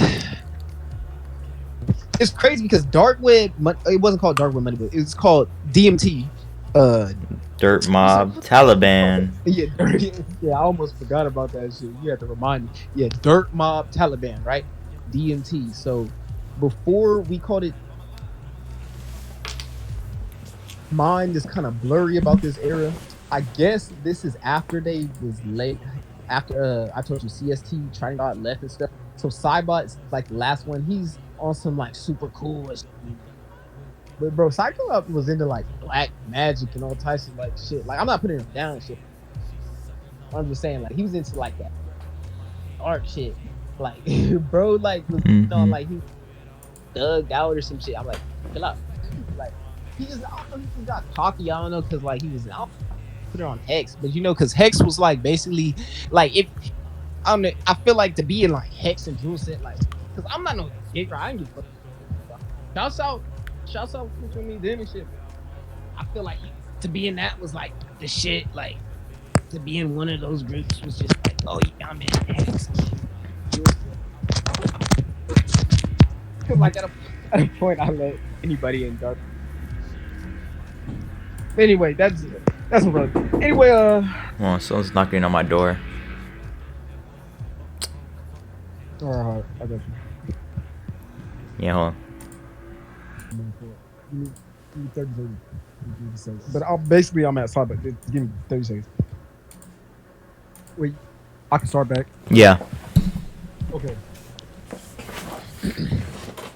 Speaker 2: It's crazy because Dark Web, it wasn't called Dark Web Money, but it's called DMT.
Speaker 1: Dirt
Speaker 2: You said,
Speaker 1: Mob,
Speaker 2: what
Speaker 1: Taliban.
Speaker 2: yeah, yeah, I almost forgot about that shit. You have to remind me. Yeah, Dirt Mob Taliban, right? DMT. So before we called it, mind is kind of blurry about this era. I guess this is after they was late. After I told you CST Trident God left and stuff. So SAIBOT is like the last one. He's on some like super cool. But bro, Cyclops was into like black magic and all types of like shit. Like I'm not putting him down and shit. I'm just saying like he was into like that dark shit. Like bro, like was on like he thugged out or some shit. I'm like, chill out. Like he just I don't know, he just got cocky. I don't know because like he was out put it on Hex, but you know because Hex was like basically like if I don't know, I feel like to be in like Hex and Jewel set like because I'm not no gay guy. I ain't give a fuck. Shouts out for me then and shit. I feel like to be in that was like the shit. Like to be in one of those groups was just like, oh yeah, I'm in Hex. Cause like at a point I let anybody in dark. Anyway, that's what. Anyway,
Speaker 1: Well, someone's knocking on my door.
Speaker 2: alright, I got you.
Speaker 1: Yeah, hold on.
Speaker 2: Give me 30 seconds. But I'm at SAIBOT. Give me 30 seconds. Wait, I can start back.
Speaker 1: Yeah.
Speaker 2: Okay.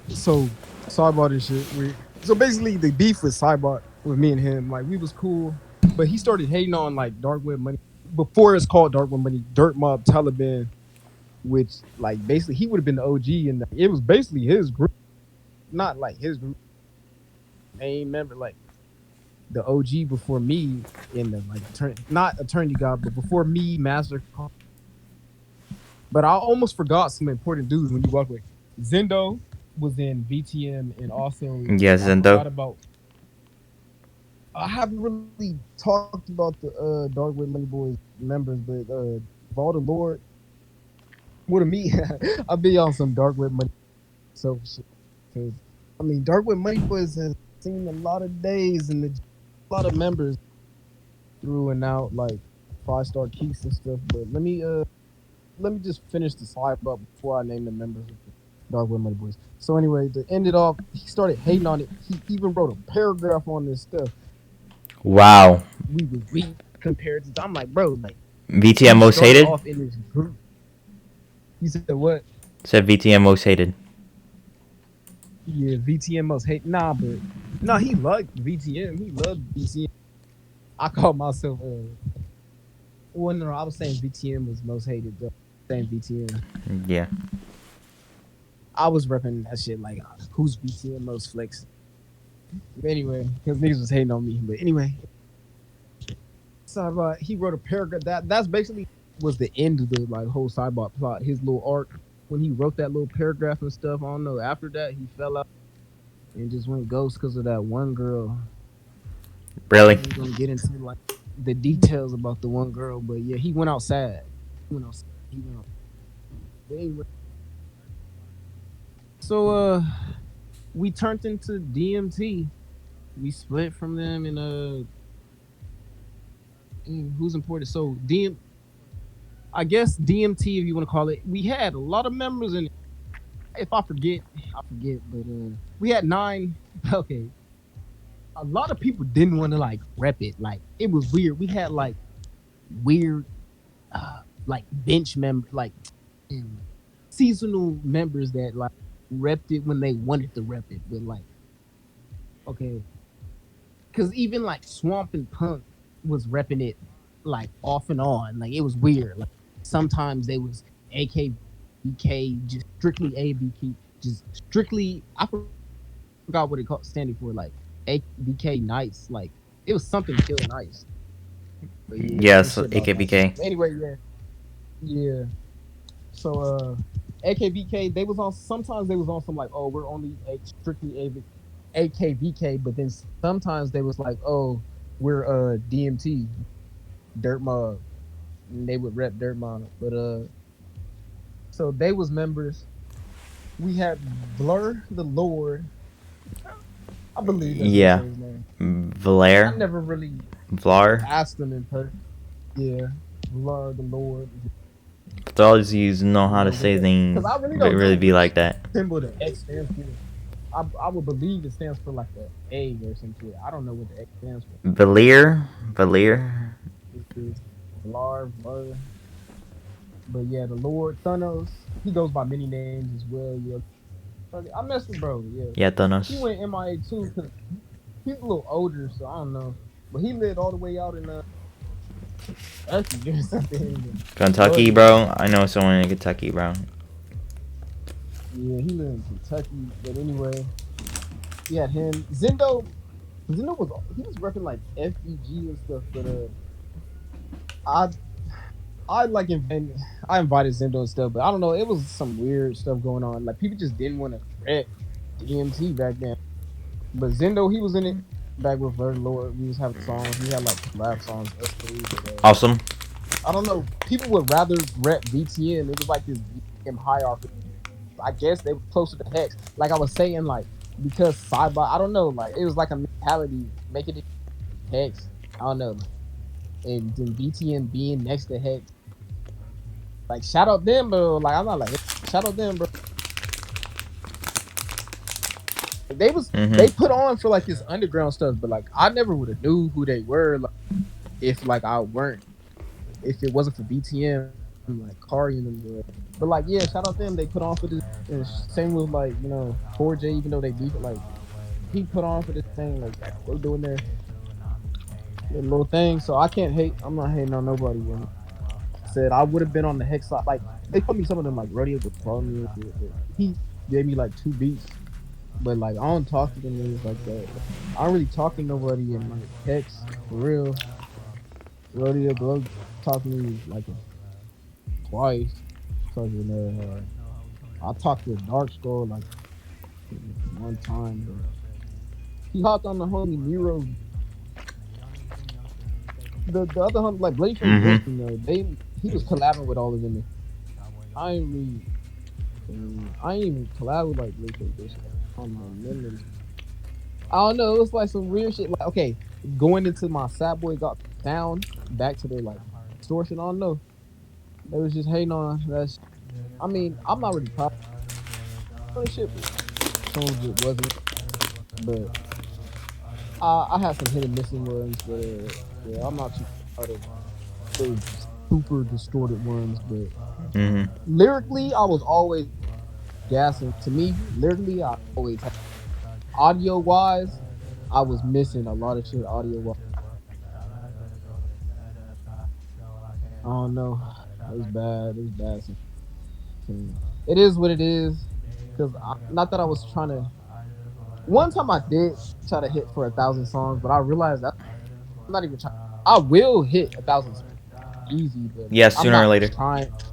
Speaker 2: So SAIBOT and shit. So basically the beef with SAIBOT with me and him, like we was cool, but he started hating on like Dark Web Money before it's called Dark Web Money, Dirt Mob Taliban, which like basically he would have been the OG and it was basically his group, not like his group. Main member like the OG before me in the like not Attorney God, but before me, Mastercard. But I almost forgot some important dudes when you walk away. Zendo was in VTM and also
Speaker 1: Yeah, Zendo.
Speaker 2: I haven't really talked about the Dark Web Money Boys members, but Valda Lord. What to me, I'll be on some Dark Web Money so shit. Cause I mean Dark Web Money Boys has seen a lot of days and a lot of members through and out like 5-star keys and stuff. But let me just finish the slide up before I name the members of the Dark Web Money Boys. So anyway, to end it off, he started hating on it. He even wrote a paragraph on this stuff.
Speaker 1: Wow.
Speaker 2: We would read compared to. I'm like, bro, like
Speaker 1: VTM most hated.
Speaker 2: Off in this group. He said what?
Speaker 1: Said VTM most hated.
Speaker 2: Yeah, VTM most hate. Nah, he liked VTM. He loved VTM. I call myself. Well, no, I was saying VTM was most hated. Though. Saying VTM.
Speaker 1: Yeah.
Speaker 2: I was repping that shit like, who's VTM most flex? Anyway, because niggas was hating on me. But anyway, so he wrote a paragraph. That's basically was the end of the like whole SAIBOT plot. His little arc when he wrote that little paragraph and stuff. I don't know. After that, he fell out and just went ghost because of that one girl.
Speaker 1: Really?
Speaker 2: I'm gonna get into like the details about the one girl, but yeah, he went out sad. He went out. But anyway, so we turned into DMT. We split from them and who's important? So I guess DMT, if you want to call it. We had a lot of members in it. If I forget, but we had 9. Okay. A lot of people didn't want to like rep it. Like it was weird. We had like weird like bench members, like seasonal members that like repped it when they wanted to rep it. But like, okay, Cause even like Swamp and Punk was repping it like off and on. Like it was weird. Like sometimes they was AKVK, just strictly ABK, just strictly. I forgot what it called standing for. Like AKVK Nights. Like it was something Kill Nights. But yeah,
Speaker 1: Yes,
Speaker 2: some shit about that.
Speaker 1: AKVK.
Speaker 2: Anyway, yeah. So AKVK, they was on. Sometimes they was on some like, oh, we're only strictly AKVK, but then sometimes they was like, oh, we're DMT, Dirt Mob, and they would rep Dirt Mob. But so they was members. We had Blur the Lord. I believe that's
Speaker 1: Yeah.
Speaker 2: his name. I
Speaker 1: Valer.
Speaker 2: never really
Speaker 1: Vlar.
Speaker 2: asked him in person. Yeah, Blur the Lord.
Speaker 1: But all these you know how to say things.
Speaker 2: Because I really
Speaker 1: It
Speaker 2: don't
Speaker 1: really
Speaker 2: know
Speaker 1: be like that.
Speaker 2: symbol the X stands for. I would believe it stands for like the A or something. I don't know what the X stands for.
Speaker 1: Valir.
Speaker 2: It's Blar. But yeah, the Lord Thanos. He goes by many names as well. Yeah, I messed with bro. Yeah.
Speaker 1: Yeah, Thanos.
Speaker 2: He went MIA too because he's a little older, so I don't know. But he lived all the way out in Kentucky or something.
Speaker 1: Kentucky, bro. I know someone in Kentucky, bro.
Speaker 2: Yeah, he lived in Kentucky. But anyway, he had him. Zendo was repping like FEG and stuff, but I invited Zendo and stuff, but I don't know, it was some weird stuff going on. Like people just didn't want to rep DMT back then. But Zendo, he was in it back with Lord Lord. We was having songs. We had like rap songs.
Speaker 1: Awesome.
Speaker 2: I don't know. People would rather rep BTM. It was like this BTM hierarchy. I guess they were closer to Hex. Like I was saying, like because SAIBOT, I don't know. Like it was like a mentality making it Hex. I don't know. And then BTM being next to Hex. Like shout out them, bro. Like I'm not like shout out them, bro. They put on for like this underground stuff, but like I never would have knew who they were, like, if like if it wasn't for BTM, like Kari and them. But like yeah, shout out them. They put on for this. And same with like 4J, even though they beat it, like he put on for this thing. Like they doing their little thing. So I can't hate. I'm not hating on nobody. When said I would have been on the Hex side. Like they put me some of them like Rodeo would call me. He gave me like 2 beats. But like I don't talk to them niggas like that. I don't really talk to nobody in like Hex for real. Rodeo Glow talked to me like twice. Cause I talked to Dark Skull like one time. But he hopped on the homie Nero. The other homie like Blake from he was collabing with all of them. I ain't even collab with like Blake from I don't know. It was like some weird shit. Like, okay, going into my Sad Boy got down back to their like distortion. I don't know. They was just hating on that. I mean, I'm not really proud of the shit. Some of it wasn't, but I had some hit and missing ones. But yeah, I'm not too proud of those super distorted ones. But lyrically, I was always gassing. To me, lyrically, I always had. Audio wise, I was missing a lot of shit audio wise. I don't know. It was bad. It is what it is. Cause not that I was trying to. One time I did try to hit for 1,000 songs, but I realized that I'm not even trying. I will hit 1,000 songs easy, but
Speaker 1: yeah, sooner or later.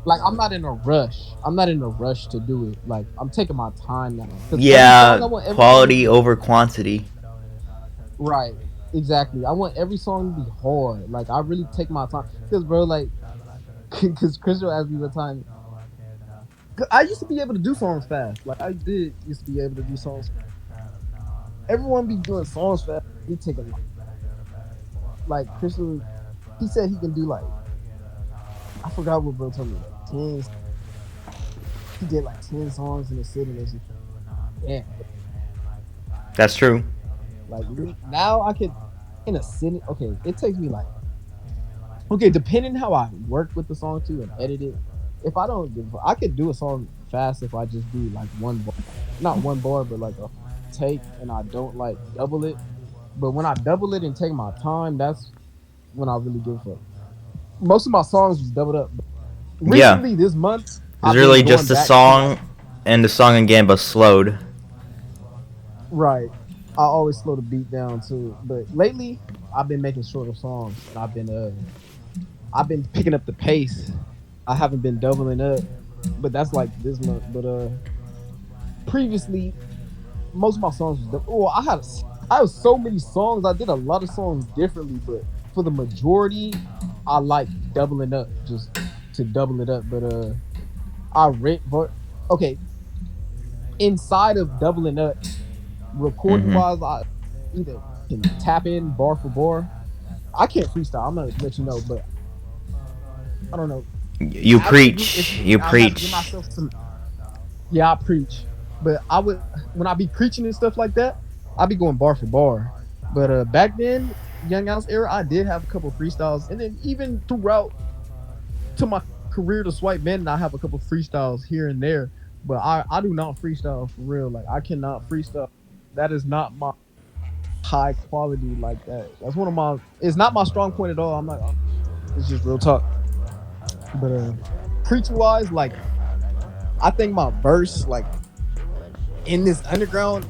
Speaker 2: Like I'm not in a rush. I'm not in a rush to do it. Like I'm taking my time now.
Speaker 1: Yeah, quality over quantity.
Speaker 2: Right, exactly. I want every song to be hard. Like I really take my time. Cause bro, like, cause Christo asked me one time. I used to be able to do songs fast. Like I used to be able to do songs. Everyone be doing songs fast. He take a lot. Like Christo, he said he can do like. I forgot what bro told me. Like 10. He did like 10 songs in a sitting. Yeah.
Speaker 1: That's true.
Speaker 2: Like now I could in a sitting. Okay, it takes me like. Okay, depending how I work with the song too and edit it. If I don't, I could do a song fast if I just do like one bar, not one bar, but like a take, and I don't like double it. But when I double it and take my time, that's when I really give a fuck. Most of my songs was doubled up. Recently, this month,
Speaker 1: it's really just the song and the song again, but slowed.
Speaker 2: Right. I always slow the beat down too. But lately, I've been making shorter songs, and I've been picking up the pace. I haven't been doubling up, but that's like this month. But previously, most of my songs was double. I have so many songs. I did a lot of songs differently, but for the majority, I like doubling up just to double it up. But okay. Inside of doubling up, recording wise, I either can tap in bar for bar. I can't freestyle. I'm gonna let you know, but I don't know.
Speaker 1: You preach. You preach.
Speaker 2: Yeah, I preach. But when I be preaching and stuff like that, I be going bar for bar. But back then, Young House era, I did have a couple freestyles, and then even throughout to my career to Swipe Bandit, I have a couple freestyles here and there. But I do not freestyle for real. Like, I cannot freestyle. That is not my high quality like that. That's one of my. It's not my strong point at all. It's just real talk. But preaching wise, like, I think my verse, like, in this underground,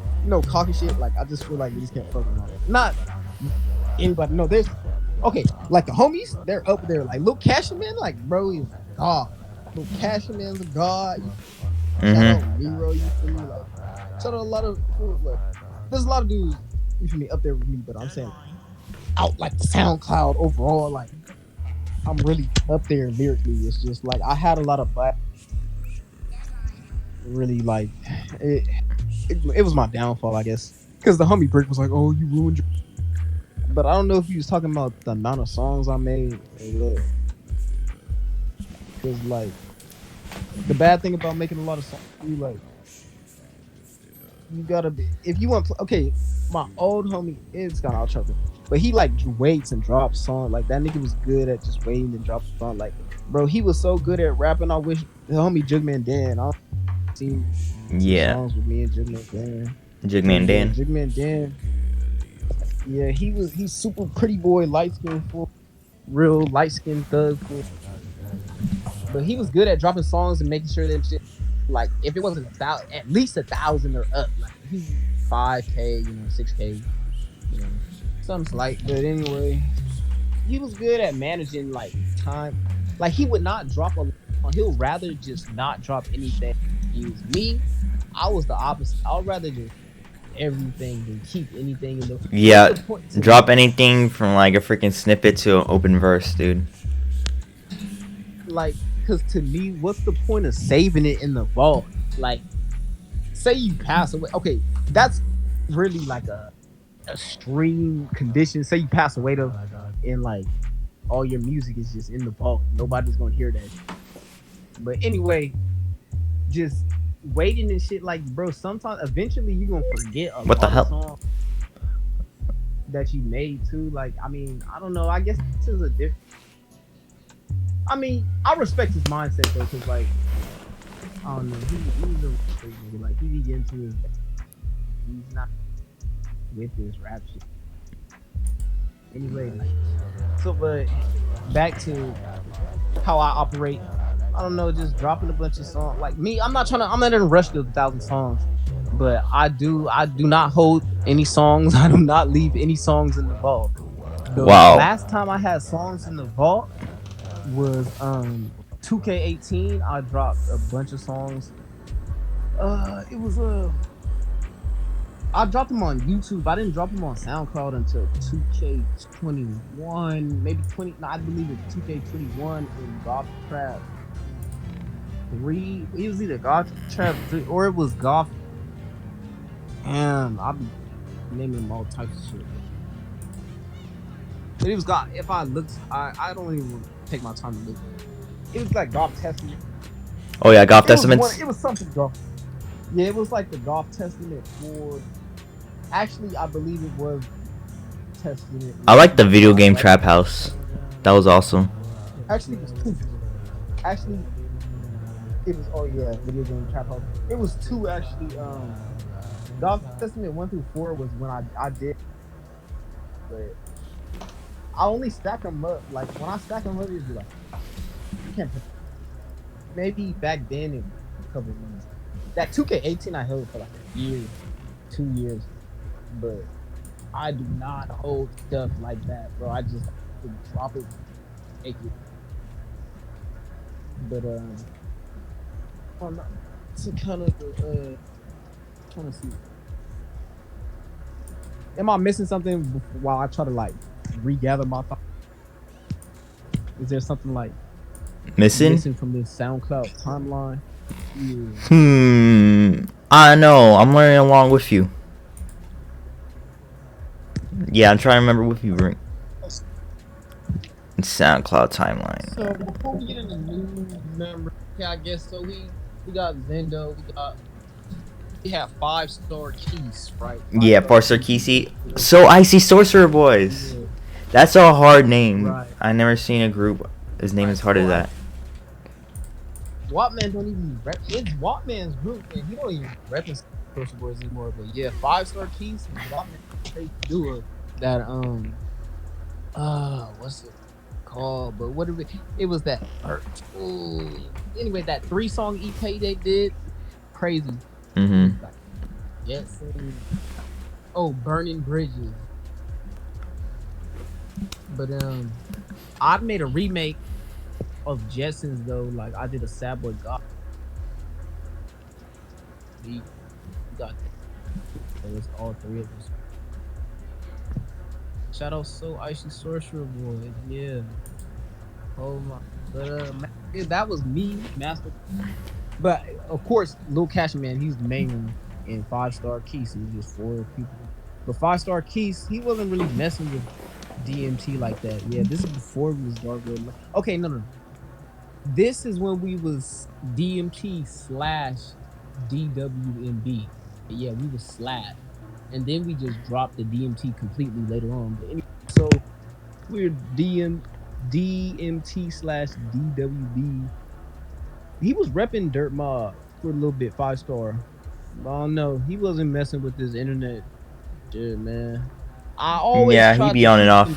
Speaker 2: cocky shit, like, I just feel like we just can't fuck with it. Not anybody. No, there's like the homies, they're up there. Like Lil Kashin, man, like, bro, he's a god. Lil Kashin, man's a god. Shout out Miro, you feel me? Like, shout out a lot of, like, there's a lot of dudes, you feel me, up there with me, but I'm saying out like the SoundCloud overall, like, I'm really up there lyrically. It's just like I had a lot of black. Really, like, it was my downfall, I guess, because the homie Brick was like, "Oh, you ruined your." But I don't know if he was talking about the amount of songs I made. Because, like, the bad thing about making a lot of songs, you gotta be, if you want. Okay, my old homie is kind of out trouble, but he like waits and drops songs. Like, that nigga was good at just waiting and dropping songs. Like, bro, he was so good at rapping. I wish the homie Jugman Dan. Seen songs with me and Jugman Dan. Jugman Dan. Yeah, he's super pretty boy, light skin, real light skin thug. But he was good at dropping songs and making sure that shit, like, if it wasn't at least 1,000 or up, like, he's 5K, 6K, something slight. But anyway, he was good at managing, like, time. Like, he would not drop he'll rather just not drop anything. Me, I was the opposite. I would rather just everything than keep anything in the
Speaker 1: drop anything from like a freaking snippet to an open verse, dude.
Speaker 2: Like, because to me, what's the point of saving it in the vault? Like, say you pass away, okay, that's really like a extreme condition. Say you pass away though, and like all your music is just in the vault, nobody's gonna hear that. But anyway, just waiting and shit, like, bro, sometimes eventually you're gonna forget a lot of songs that you made too. Like, I mean, I don't know, I guess this is a different, I mean, I respect his mindset though, because, like, I don't know, he's a like, he be into his, he's not with this rap shit anyway. Like, so, but back to how I operate. I don't know, just dropping a bunch of songs. Like me, I'm not in a rush to 1,000 songs, but I do not hold any songs. I do not leave any songs in the vault. The last time I had songs in the vault was 2K18. I dropped a bunch of songs. It was I dropped them on YouTube. I didn't drop them on SoundCloud until 2K21, maybe 20. No, I believe it's 2K21 in GothTrap 3. It was either GothTrap 3 or it was Goth. I'll be naming them all types of shit. But it was Goth. If I looked, I don't even take my time to look. It was like Goth Testaments.
Speaker 1: Oh yeah, Goth Testaments.
Speaker 2: It was something Goth. Yeah, it was like the Goth Testament for. Actually, I believe it was Testament.
Speaker 1: I like the video game Trap House. That was awesome.
Speaker 2: Actually, it was two. Actually, it was, oh yeah, video game Trap House. It was two actually. Goth Testament 1 through 4 was when I did but I only stack them up. Like when I stack them up, it'd be like you can't. Maybe back then in a couple of months. That 2K18 I held for like a year, 2 years, but I do not hold stuff like that, bro. I just drop it, take it. But to kind of trying to see. Am I missing something while I try to like regather my thoughts? Is there something like missing from this SoundCloud timeline? Yeah.
Speaker 1: I know. I'm learning along with you. Yeah, I'm trying to remember what you bring. SoundCloud timeline.
Speaker 2: So before we get into new memory, I guess so. We got Zendo. We have 5-star keys, right?
Speaker 1: Yeah, 5-star keys. So Icy Sorcerer Boys. Yeah. That's a hard name. Right. I never seen a group. His name is hard as that.
Speaker 2: Wattman don't even rep. It's Wattman's group, and he don't even rep Sorcerer Boys anymore. But yeah, 5-star keys. Wattman duo that what's it called? But what it was that. Anyway, that 3-song EP they did, crazy.
Speaker 1: Mm-hmm.
Speaker 2: Yes. Oh, Burning Bridges. But I made a remake of Jetsons though. Like I did a SAIBOT God. We got so it's all 3 of us. Shout out So Icy Sorcerer Boy. Yeah. Oh my. But that was me, Master. But of course, Lil Kashin, man, he's the main one in 5-star Keys. He was just 4 people. But 5-star Keys, he wasn't really messing with DMT like that. Yeah, this is before we was dark red. Okay, no. This is when we was DMT / DWMB. Yeah, we was slash. And then we just dropped the DMT completely later on. But anyway, so we're DMT / DWB. He was repping Dirt Mobb for a little bit, 5-star. I don't know. He wasn't messing with this internet shit, man. I always
Speaker 1: he be on and off.
Speaker 2: I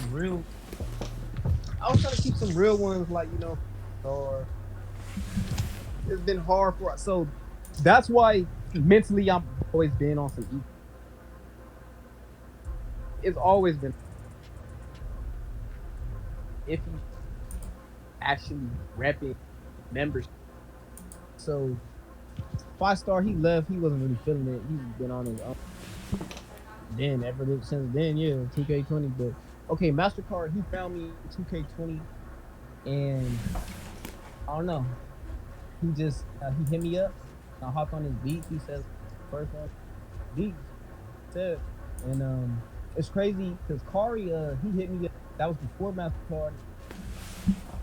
Speaker 2: was trying to keep some real ones, like, you know, or it's been hard for us. So that's why mentally I've always been on some. It's always been if you actually repping members. So 5-star, he left. He wasn't really feeling it. He's been on his own. Then ever since then, yeah, 2K20. But okay, Mastercard, he found me 2K20, and I don't know. He just he hit me up. I hopped on his beat. He says first one beat said, and it's crazy because Kari he hit me up. That was before Mastercard.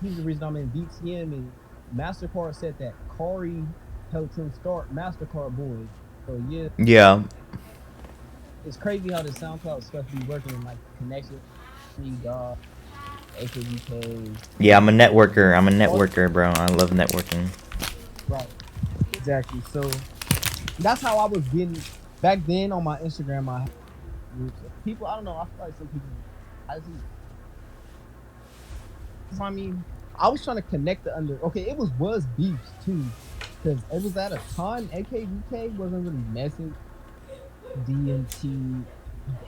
Speaker 2: He's the reason I'm in BTM, and Mastercard said that Kari helped him start Mastercardboyz. So yeah.
Speaker 1: Yeah.
Speaker 2: It's crazy how the SoundCloud stuff be working in like connection. God, AKVK.
Speaker 1: Yeah, I'm a networker, bro. I love networking.
Speaker 2: Right. Exactly. So that's how I was getting back then on my Instagram. I people, I don't know. I feel like some people. I mean, I was trying to connect the under. Okay, it was beefs too, because it was at a time AKVK wasn't really messing. DMT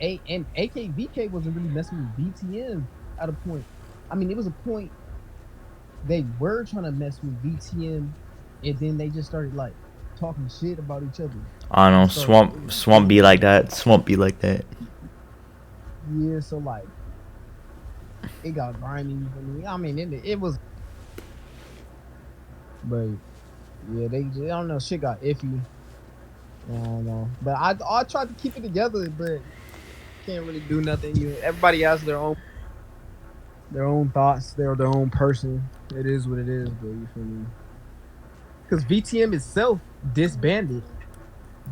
Speaker 2: and AKVK wasn't really messing with BTM at a point. I mean, it was a point they were trying to mess with BTM, and then they just started like talking shit about each other.
Speaker 1: I don't know, swamp be like that. Swamp be like that.
Speaker 2: Yeah, so like it got grimy for me. I mean, it was, but yeah, I don't know, shit got iffy. I don't know, but I tried to keep it together, but can't really do nothing. Everybody has their own thoughts. They're their own person. It is what it is, bro. You feel me? Because VTM itself disbanded.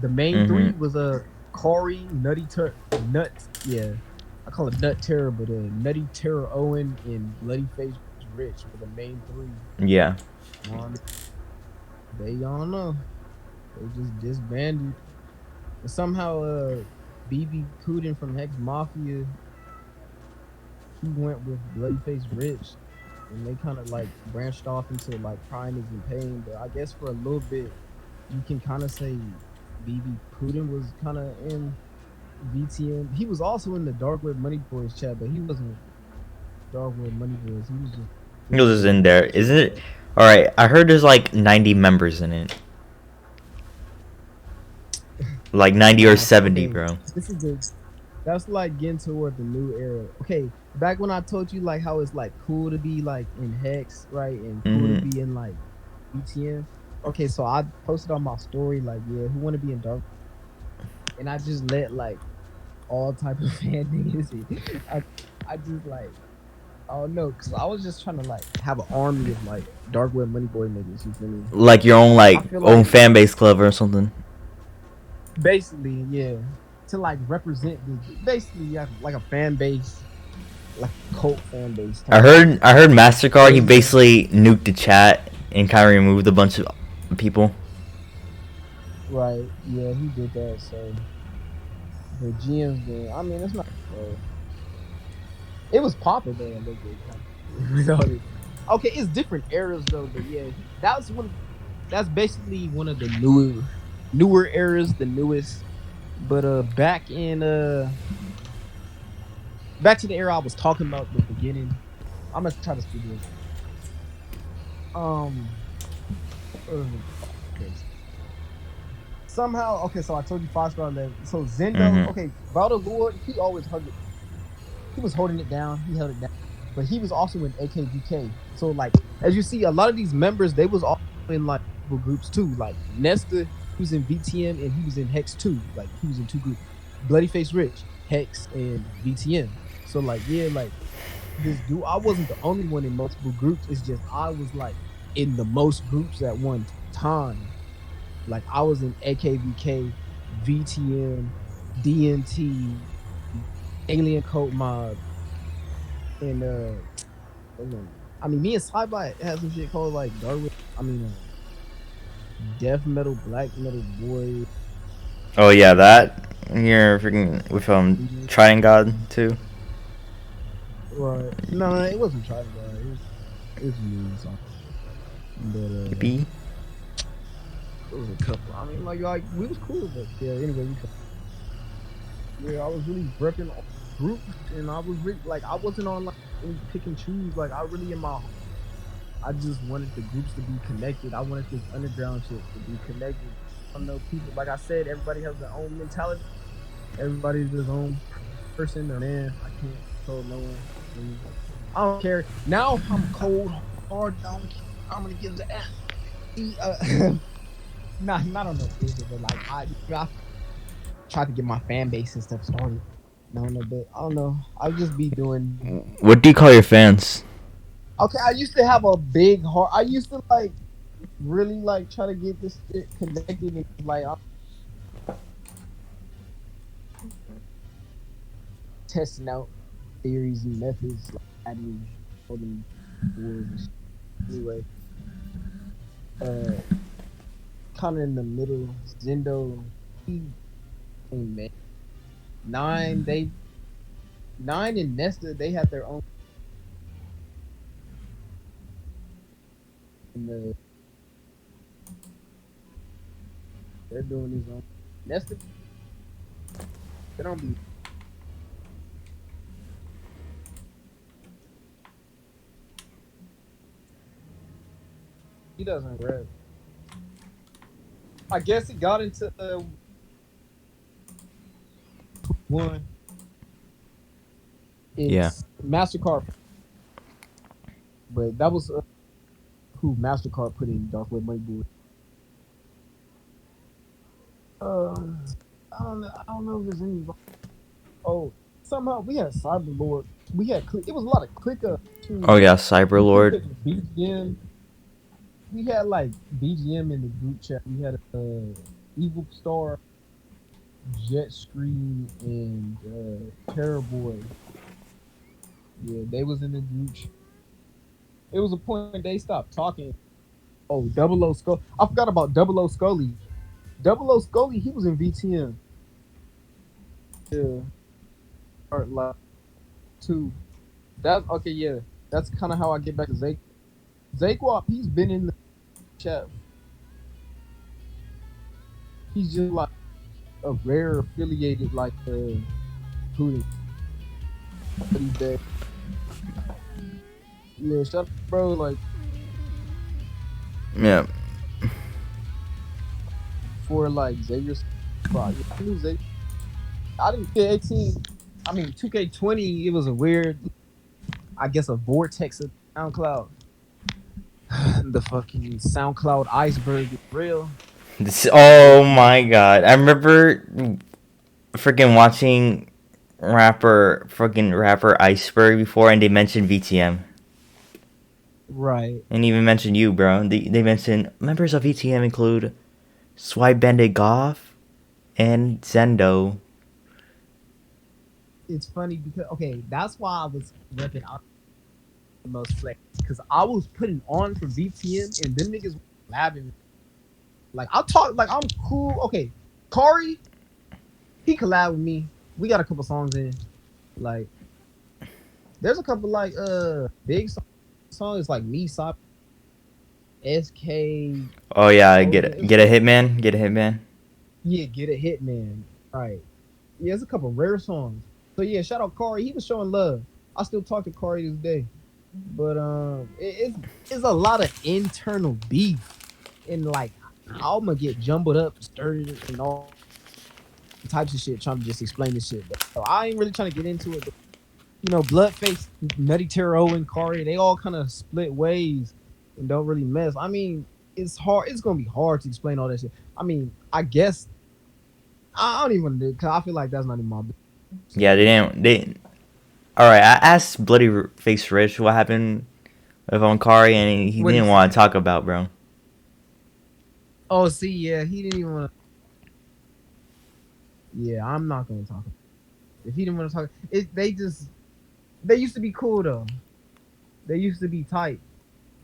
Speaker 2: The main 3 was Kari, Nut. Yeah, I call it Nut Terror, but Nutty Terror Owen and Bloody Face Rich were the main 3.
Speaker 1: Yeah.
Speaker 2: They don't know. They just disbanded. And somehow BB Kuden from Hex Mafia he went with Bloody Rich, and they kind of like branched off into like Kindness and Pain. But I guess for a little bit, you can kind of say BB Putin was kind of in VTM. He was also in the Dark Web Money Boys chat, but he wasn't Dark Web Money Boys. He was just.
Speaker 1: He was in there. Is it? All right. I heard there's like 90 members in it. Like 90 or 70,
Speaker 2: okay.
Speaker 1: bro.
Speaker 2: This is that's like getting toward the new era. Okay, back when I told you like how it's like cool to be like in Hex, right, and cool to be in like VTM. Okay, so I posted on my story like, yeah, who want to be in Dark? And I just let like all type of fan niggas. I just like, I don't know, cause I was just trying to like have an army of like Dark Web Money Boy niggas. You feel me?
Speaker 1: Like your own own fan base club or something.
Speaker 2: Basically, yeah. To like represent basically yeah, like a fan base, like a cult fan base.
Speaker 1: I heard Mastercard, he basically nuked the chat and kind of removed a bunch of people.
Speaker 2: Right. Yeah, he did that. So the GM's game, I mean, it's not. It was popping though. A little bit. Okay, it's different eras though, but yeah, that's one. That's basically one of the newer eras, the newest. But back in back to the era I was talking about at the beginning. I'm gonna try to speak this. Somehow, okay, so I told you 5-star level. So Zendo, okay, Valdo Lord, he always hugged it. He was holding it down. He held it down, but he was also in AKVK. So like, as you see, a lot of these members, they was all in like groups too. Like Nesta, he was in VTM and he was in Hex 2. Like he was in 2 groups. Bloodyface Rich, Hex, and VTM. So like, yeah, like this dude, I wasn't the only one in multiple groups. It's just I was like in the most groups at one time. Like I was in AKVK, VTM, DMT, Alien Cult Mob, and I mean, me and SAIBOT had some shit called like Darwin. I mean, Death Metal, Black Metal Boy.
Speaker 1: Oh yeah, that here freaking with Trying God too.
Speaker 2: Right? No, it wasn't Trying God. It was me and something. But
Speaker 1: Yippee.
Speaker 2: it was a couple. I mean, like we was cool, but yeah. Anyway, yeah, I was really repping group, and I was really like I wasn't on like pick and choose. Like I really I just wanted the groups to be connected. I wanted this underground shit to be connected. I know people, like I said, everybody has their own mentality. Everybody's their own person or man. I can't control no one. I don't care. Now I'm cold, hard. I'm gonna give the ass. Nah, I don't know, but like I tried to get my fan base and stuff started. No, but I don't know. I'll just be doing.
Speaker 1: What do you call your fans?
Speaker 2: Okay, I used to have a big heart. I used to like really like try to get this shit connected and like testing out theories and methods, like adding holding boards. Anyway, kind of in the middle, Zendo, man. Nine and Nesta, they had their own. They're doing his own. Nesta, they don't be. He doesn't rap. I guess he got into one. It's Mastercard, but that was who Mastercard put in Dark Web Money Boy. I don't know if there's any. Oh, somehow we had Cyberlord. We had it was a lot of clicker too.
Speaker 1: Oh yeah, Cyberlord.
Speaker 2: BGM. We had like BGM in the group chat. We had Evil Star, Jet Screen, and Terrorboy. Yeah, they was in the group chat. It was a point they stopped talking. Oh, Double O Scully. I forgot about Double O Scully. Double O Scully, he was in VTM. Yeah. Or like 2. That's okay. Yeah, that's kind of how I get back to Zake. Zakewap, he's been in the chat. He's just like a rare affiliated like Hootie. But he's dead. Yeah, shut up, bro. Like
Speaker 1: Yeah.
Speaker 2: for like Xavier's spot. I knew Xavier. I didn't get 18. I mean 2K20. It was a weird, I guess, a vortex of SoundCloud. The fucking SoundCloud iceberg is real.
Speaker 1: Oh my god. I remember freaking watching rapper Iceberg before, and they mentioned VTM.
Speaker 2: Right.
Speaker 1: And even mentioned you, bro. They mentioned members of VTM include wipeBanditGøth and Zendo.
Speaker 2: It's funny because okay, that's why I was repping out the most flex, because I was putting on for VTM and them niggas labbing. Like I'll talk like I'm cool. Okay, Kari, he collabed with me. We got a couple songs in. Like there's a couple like big songs like me, SAIBOT, SK.
Speaker 1: Oh yeah, get a hitman. Get a hitman.
Speaker 2: Yeah, get a hitman. Right. Yeah, there's a couple rare songs. So yeah, shout out Kari. He was showing love. I still talk to Kari this day. But it's a lot of internal beef, and like I'm gonna get jumbled up, stirred, and all types of shit trying to just explain this shit. So I ain't really trying to get into it. But, you know, Bloodface, NuttyTearz, and Kari, they all kind of split ways and don't really mess. I mean, it's hard. It's gonna be hard to explain all that shit. I mean, I guess I don't even want to do it because I feel like that's not even my business.
Speaker 1: Yeah, they didn't. All right, I asked Bloody Face Rich what happened with Kari, and he didn't want to talk about, bro.
Speaker 2: Oh, see, yeah, he didn't even want to. Yeah, I'm not gonna talk. If he didn't want to talk, they used to be cool though. They used to be tight.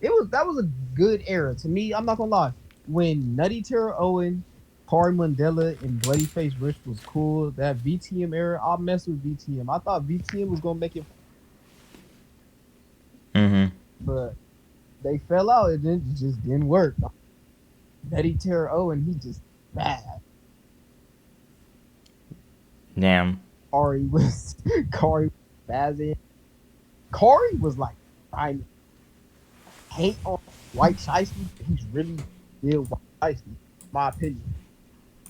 Speaker 2: That was a good era to me. I'm not gonna lie. When NuttyTearz, Kari Mandela, and Bloody Face Rich was cool. That VTM era, I messed with VTM. I thought VTM was gonna make it, but they fell out. It just didn't work. NuttyTearz, he just bad.
Speaker 1: Damn.
Speaker 2: Kari was bad. Kari was like I hate on White Shiesty. He's really real White Shiesty, my opinion.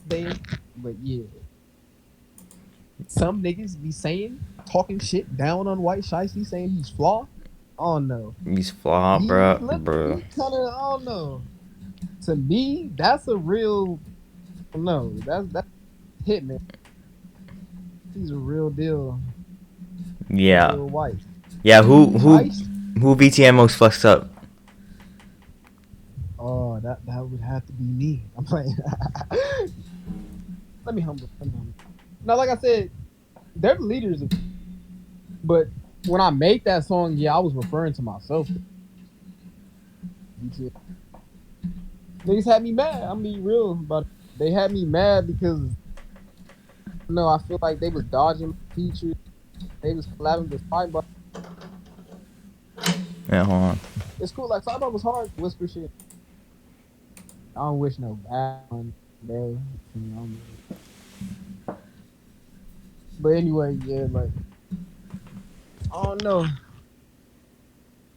Speaker 2: But yeah, some niggas be talking shit down on White Shiesty, saying he's flawed. Oh no,
Speaker 1: He's flawed, bro.
Speaker 2: Kinda, I don't know. To me, that's a real. No, that's Hitman. He's a real deal.
Speaker 1: Yeah.
Speaker 2: Real white.
Speaker 1: Yeah. Who VTM most flexed up?
Speaker 2: Oh, that would have to be me. I'm playing. Let me humble. Now, like I said, they're the leaders. But when I made that song, yeah, I was referring to myself. Niggas had me mad. I'm being real about it. They had me mad because no, I feel like they was dodging features. They was collabing with SAIBOT.
Speaker 1: Yeah, hold on.
Speaker 2: It's cool. Like SAIBOT was hard. Whisper shit. I don't wish no bad on, bro. But anyway, yeah, like I don't know.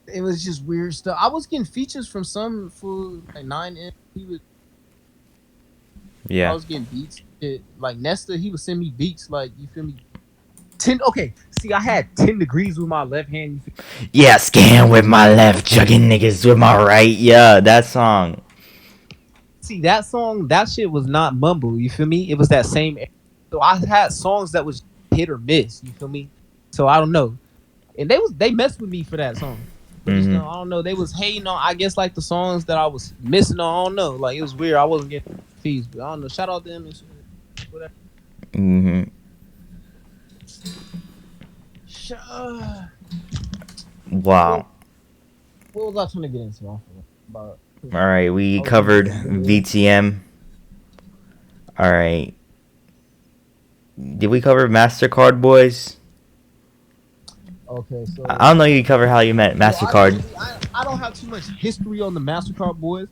Speaker 2: It was just weird stuff. I was getting features from some fool like 9M.
Speaker 1: Yeah.
Speaker 2: I was getting beats. Like Nesta, he would send me beats. Like you feel me? 10. Okay, see, I had 10 degrees with my left hand.
Speaker 1: Yeah, scan with my left, jugging niggas with my right. Yeah, that song.
Speaker 2: See, that song, that shit was not mumble. You feel me? It was that same. So I had songs that was hit or miss. You feel me? So I don't know. And they messed with me for that song. But just, I don't know. They was hating on, I guess, like the songs that I was missing on. I don't know. Like it was weird. I wasn't getting fees, but I don't know. Shout out to them and shit. Whatever.
Speaker 1: Wow.
Speaker 2: What was I trying to get into? About.
Speaker 1: All right, we covered VTM. All right. Did we cover Mastercardboyz?
Speaker 2: Okay, so
Speaker 1: I don't know. You cover how you met Mastercard.
Speaker 2: I don't have too much history on the Mastercardboyz.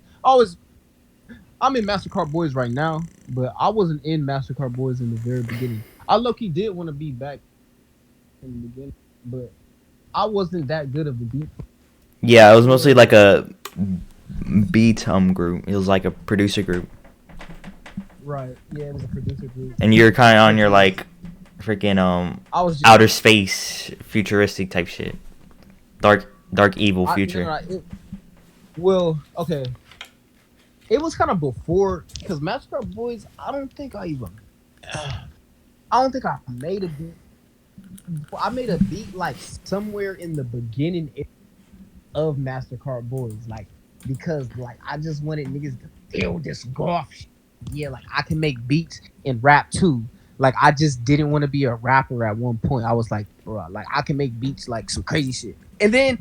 Speaker 2: I'm in Mastercardboyz right now, but I wasn't in Mastercardboyz in the very beginning. I low-key did want to be back in the beginning, but I wasn't that good of a beat.
Speaker 1: Yeah, it was mostly like a beat group. It was like a producer group.
Speaker 2: Right. Yeah, it was a producer group.
Speaker 1: And you're kind of on your like freaking
Speaker 2: I was just,
Speaker 1: outer space futuristic type shit. Dark evil future.
Speaker 2: Well, okay. It was kind of before, because Mastercardboyz, I don't think I made a beat. I made a beat like somewhere in the beginning of Mastercardboyz, like, because like I just wanted niggas to feel this goth shit. Yeah, like I can make beats and rap too. Like I just didn't want to be a rapper at one point. I was like, bro, like I can make beats like some crazy shit. And then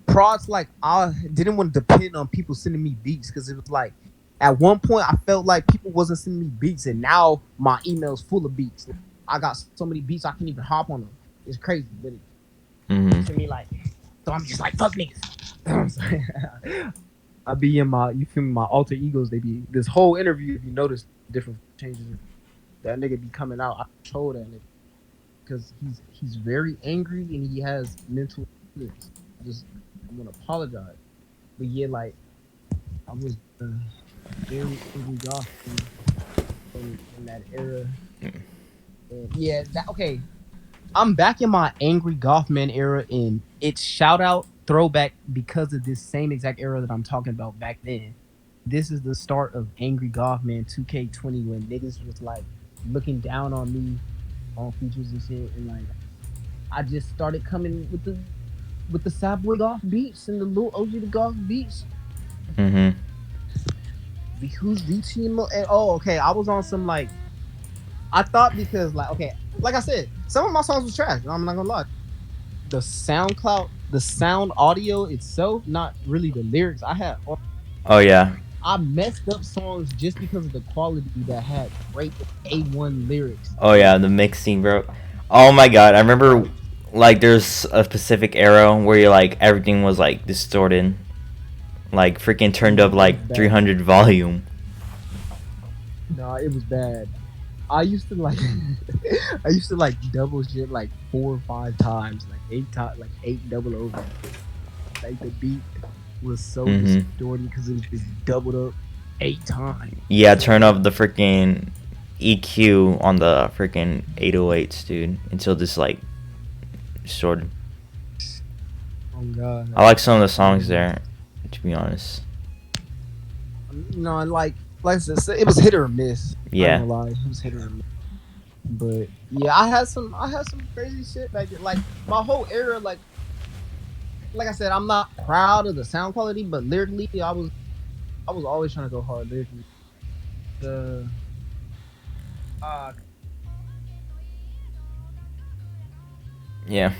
Speaker 2: prods, like I didn't want to depend on people sending me beats, because it was like at one point I felt like people wasn't sending me beats, and now my email's full of beats. I got so many beats I can't even hop on them. It's crazy, but to me, like, so I'm just like, fuck niggas. I be in my, you feel me, my alter egos. They be this whole interview. If you notice different changes, that nigga be coming out. I told that nigga because he's very angry and he has mental illness. I'm gonna apologize, but yeah, like I was very angry goth in that era. And yeah, okay. I'm back in my angry goth man era, and it's shout out throwback because of this same exact era that I'm talking about back then. This is the start of angry goth man 2K20, when niggas was like looking down on me on features and shit, and like I just started coming with the sad boy goth beats and the little OG the goth beats. Who's VTM? Oh, okay. I was on some like, I thought, because like, okay, like I said, some of my songs was trash. I'm not gonna lie. The SoundCloud, the sound audio itself, not really the lyrics.
Speaker 1: Oh yeah.
Speaker 2: I messed up songs just because of the quality that had great A1 lyrics.
Speaker 1: Oh yeah, the mixing, bro. Oh my god, I remember like there's a specific era where you like everything was like distorted, like freaking turned up like 300 volume.
Speaker 2: No, it was bad. I used to like double shit like 4 or 5 times, like 8 times, like 8 double over. Like the beat was so distorted because it was just doubled up 8 times.
Speaker 1: Yeah, turn up the freaking EQ on the freaking 808s, dude, until this like distorted.
Speaker 2: Oh god.
Speaker 1: I like some of the songs there, to be honest.
Speaker 2: No, like I said, it was hit or miss.
Speaker 1: Yeah.
Speaker 2: I'm not gonna lie, it was hit or miss. But yeah, I had some crazy shit back then. Like my whole era, like I said, I'm not proud of the sound quality, but lyrically, I was always trying to go hard lyrically.
Speaker 1: Yeah.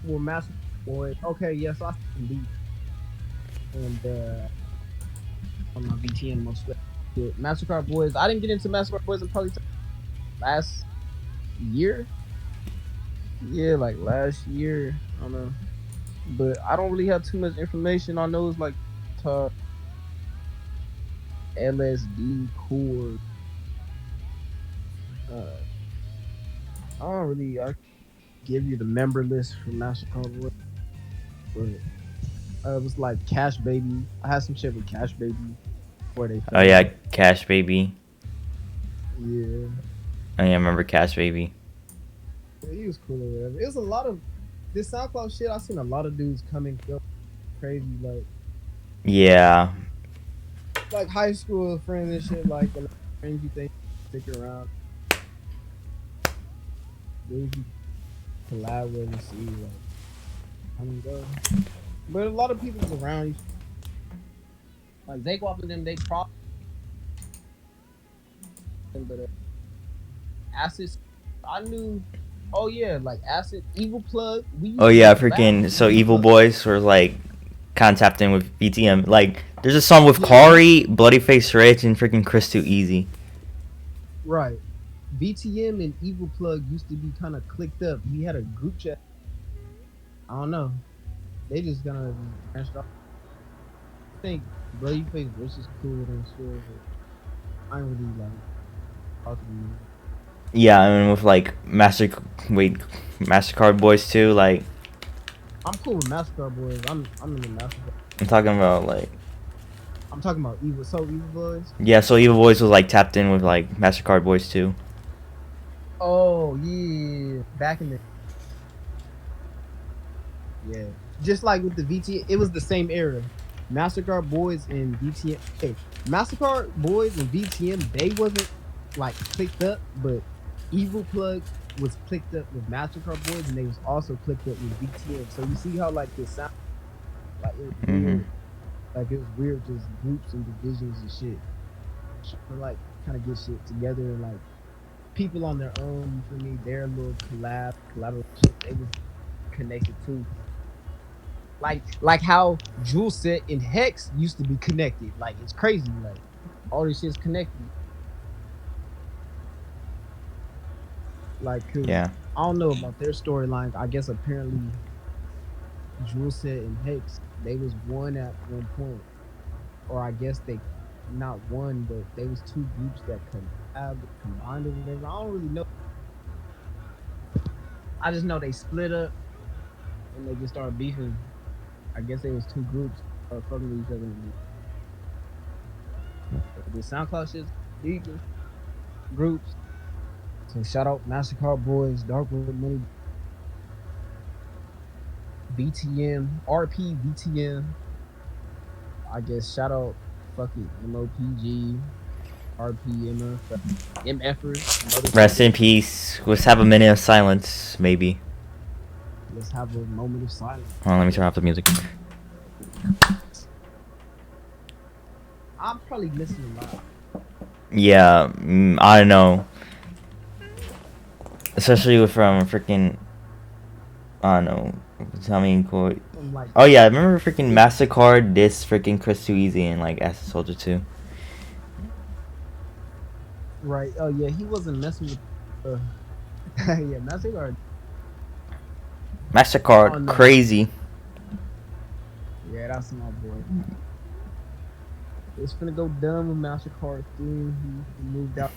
Speaker 2: Well, Master Boy. Okay, yes, I can beat. And on my VTN most Mastercardboyz. I didn't get into Mastercardboyz until probably last year. Yeah, like last year. I don't know, but I don't really have too much information. I know it's like LSD core. I don't really give you the member list for Mastercardboyz, but it was like Cash Baby. I had some shit with Cash Baby before they.
Speaker 1: Oh yeah, Cash Baby.
Speaker 2: Yeah.
Speaker 1: Oh yeah, I remember Cash Baby.
Speaker 2: Yeah, he was cool or whatever. It was a lot of this SoundCloud shit. I seen a lot of dudes coming up crazy, like.
Speaker 1: Yeah.
Speaker 2: Like high school friends and shit, like the friends you think stick around. Dudes you collab with and see, like, come and go. But a lot of people was around you. Like they go up with them, they prop. But Acid, I knew. Oh yeah, like Acid, Evil Plug.
Speaker 1: Oh yeah, freaking. So Evil Boys were like kind of tapped in with BTM. Like, there's a song with Kari, Bloody Face Rich, and freaking Christo Easy.
Speaker 2: Right. BTM and Evil Plug used to be kind of clicked up. We had a group chat. I don't know. They just kind of branched off. I think Bloody Face Rich is cool and shit. I ain't really like talking to you.
Speaker 1: Yeah, I mean with like Mastercardboyz too. Like,
Speaker 2: I'm cool with Mastercardboyz. I'm in the Mastercard.
Speaker 1: I'm talking about like.
Speaker 2: I'm talking about Evil. So Evil Boys.
Speaker 1: Yeah, so Evil Boys was like tapped in with like Mastercardboyz too.
Speaker 2: Oh yeah, back in the. Yeah, just like with the VT, it was the same era. Mastercardboyz and VTM. Hey, Mastercardboyz and VTM, they wasn't like clicked up, but Evil Plug was clicked up with Mastercardboyz, and they was also clicked up with VTM. So you see how like this sound, like it was weird, like it was weird, just groups and divisions and shit. But like kind of get shit together and like people on their own. For me, their little collaboration, they was connected too. Like how Jewel Set and Hex used to be connected. Like it's crazy. Like all this shit's connected. Like
Speaker 1: Yeah.
Speaker 2: I don't know about their storylines. I guess apparently Jewel Set and Hex, they was one at one point, or I guess they not one, but they was two groups that combined or whatever. I don't really know. I just know they split up and they just started beefing. I guess they was two groups fucking with each other. The SoundCloud shit's deeper groups. So shout out Mastercardboyz, Darkwood Money, BTM, RP, BTM. I guess shout out fucking MOPG, RP, MFERS.
Speaker 1: Rest in peace. Let's have a minute of silence, maybe.
Speaker 2: Let's have a moment of silence.
Speaker 1: Hold on, let me turn off the music.
Speaker 2: I'm probably missing a lot.
Speaker 1: Yeah, I don't know. Especially with freaking, I don't know. Tell me,
Speaker 2: Like,
Speaker 1: oh yeah, I remember freaking Mastercard this freaking Christo Easy and like Acid Soldier 2.
Speaker 2: right. Oh yeah, he wasn't messing with. Yeah,
Speaker 1: Mastercard
Speaker 2: Oh, no.
Speaker 1: crazy.
Speaker 2: Yeah, that's my boy. It's finna go done with Mastercard too. He moved out.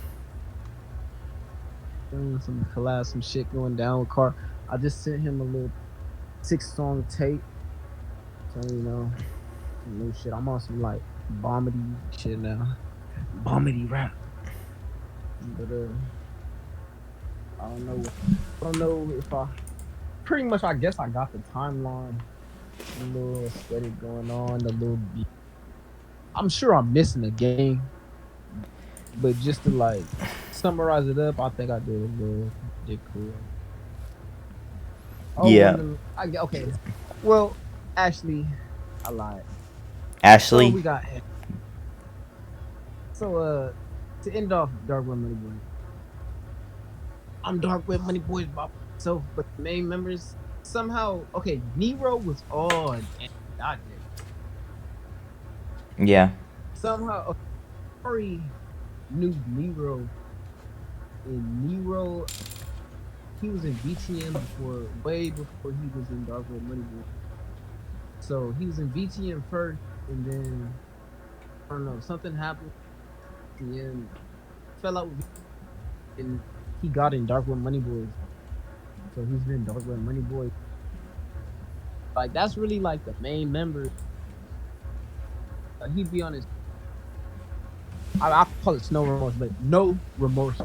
Speaker 2: Doing some collab, some shit going down with Car. I just sent him a little 6-song tape. So you know, some new shit. I'm on some like bombity shit now. Bombity rap. But I don't know if I pretty much I guess I got the timeline. A little aesthetic going on, a little beat. I'm sure I'm missing a game. But just to like summarize it up, I think I did cool. Oh,
Speaker 1: Yeah.
Speaker 2: Okay. Well, Ashley, I lied.
Speaker 1: Ashley.
Speaker 2: So we got. So to end off Darkwood Money Boy. I'm Darkwood Money Boy by myself, but the main members somehow Nero was on and I did.
Speaker 1: Yeah.
Speaker 2: Somehow Corey knew Nero, and Nero, he was in BTM way before he was in Darkwood Money Boy. So he was in BTM first, and then I don't know, something happened, and then fell out with, and he got in Darkwood Money Boy. So he's been Darkwood Money Boy. Like that's really like the main member. He'd be on his. I call it Snow Remorse, but no remorse.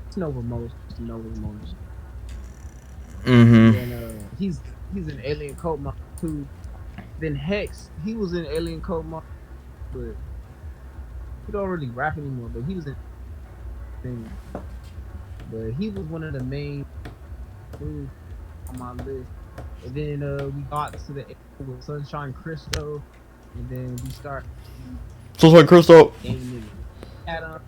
Speaker 2: It's no remorse. It's no remorse.
Speaker 1: Mm-hmm.
Speaker 2: And he's in Alien Cult Mob too. Then Hex, he was in Alien Cult Mob, but he don't really rap anymore. But he was in. But he was one of the main dudes on my list. And then we got to the end with Sunshine Christo, and then we start.
Speaker 1: Sunshine Christo.
Speaker 2: Adam.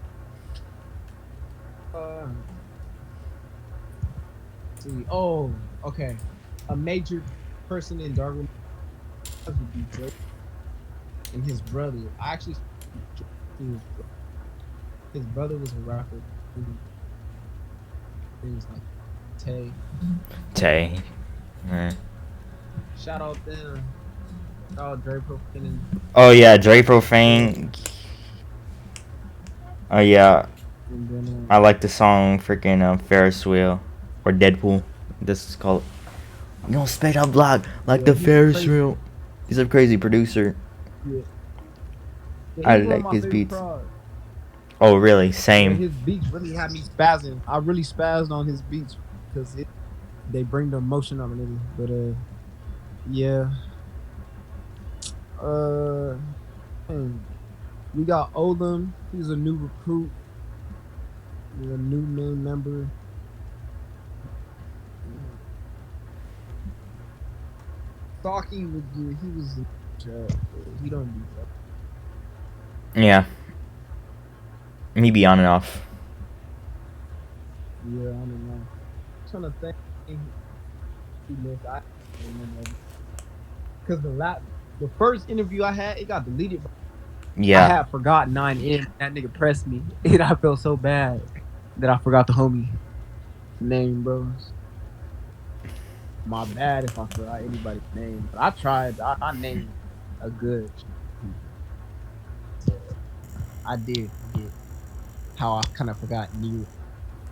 Speaker 2: See. Oh, okay. A major person in Darkwood. would be Drake and his brother. I actually, his brother was a rapper. He was like Tay.
Speaker 1: Tay.
Speaker 2: Shout out them. Shout out Dre Profane.
Speaker 1: Oh yeah, Dre Profane. Oh yeah,
Speaker 2: And then,
Speaker 1: I like the song freaking Ferris wheel or Deadpool. This is called. You don't spit up block like the Ferris
Speaker 2: crazy.
Speaker 1: wheel. He's a crazy producer.
Speaker 2: Yeah.
Speaker 1: I
Speaker 2: He's one of
Speaker 1: like
Speaker 2: my
Speaker 1: his
Speaker 2: favorite
Speaker 1: beats.
Speaker 2: prods.
Speaker 1: Oh really?
Speaker 2: And
Speaker 1: Same.
Speaker 2: his beats really had me spazzing. I really spazzed on his beats because they bring the emotion of it. But yeah. We got Oldham. He's a new recruit. He's a new member. Saki was good. He was he don't do that.
Speaker 1: Yeah. Me be on and off.
Speaker 2: Yeah, I don't know. I'm trying to think. He missed. I don't remember. Cause the first interview I had, it got deleted.
Speaker 1: Yeah.
Speaker 2: I had forgot 9M. That nigga pressed me, and I felt so bad that I forgot the homie name, bro. My bad if I forgot anybody's name, but I tried. I named a good. I did forget how I kind of forgot Nero.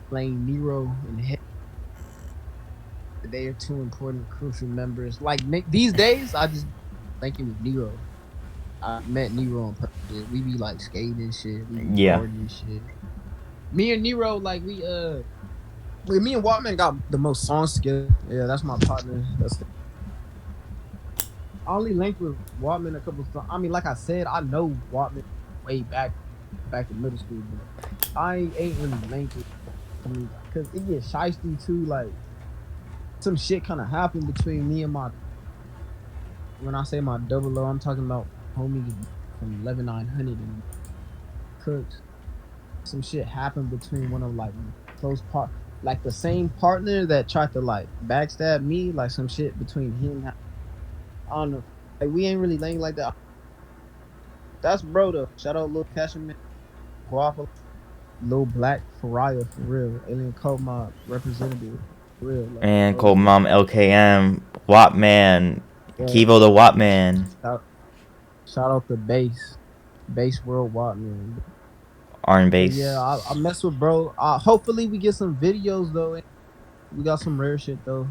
Speaker 2: Playing Nero and Hex. They are two important, crucial members. Like these days, I just think it was Nero. I met Nero on purpose. We be like skating and shit. We be
Speaker 1: Yeah.
Speaker 2: recording and shit. Me and Nero, like me and Waltman got the most songs together. Yeah, that's my partner. I only linked with Waltman a couple of songs. I mean, like I said, I know Waltman way back in middle school, but I ain't really linked with him because it gets shiesty too. Like some shit kind of happened between me and my. When I say my double O, I'm talking about homie from 11900 and Cooks. Some shit happened between one of like close like the same partner that tried to like backstab me. Like some shit between him. I don't know. Like we ain't really laying like that. That's bro though. Shout out Lil Kashin, Guapa, Lil Black Pariah for real. Alien Code Mob representative for real. Like,
Speaker 1: And Cold Mom LKM, Wattman,
Speaker 2: yeah.
Speaker 1: Kivo the Wattman,
Speaker 2: Shout out the Bass World Wattman.
Speaker 1: Arn Bass.
Speaker 2: Yeah, I mess with bro. Hopefully we get some videos though. We got some rare shit though.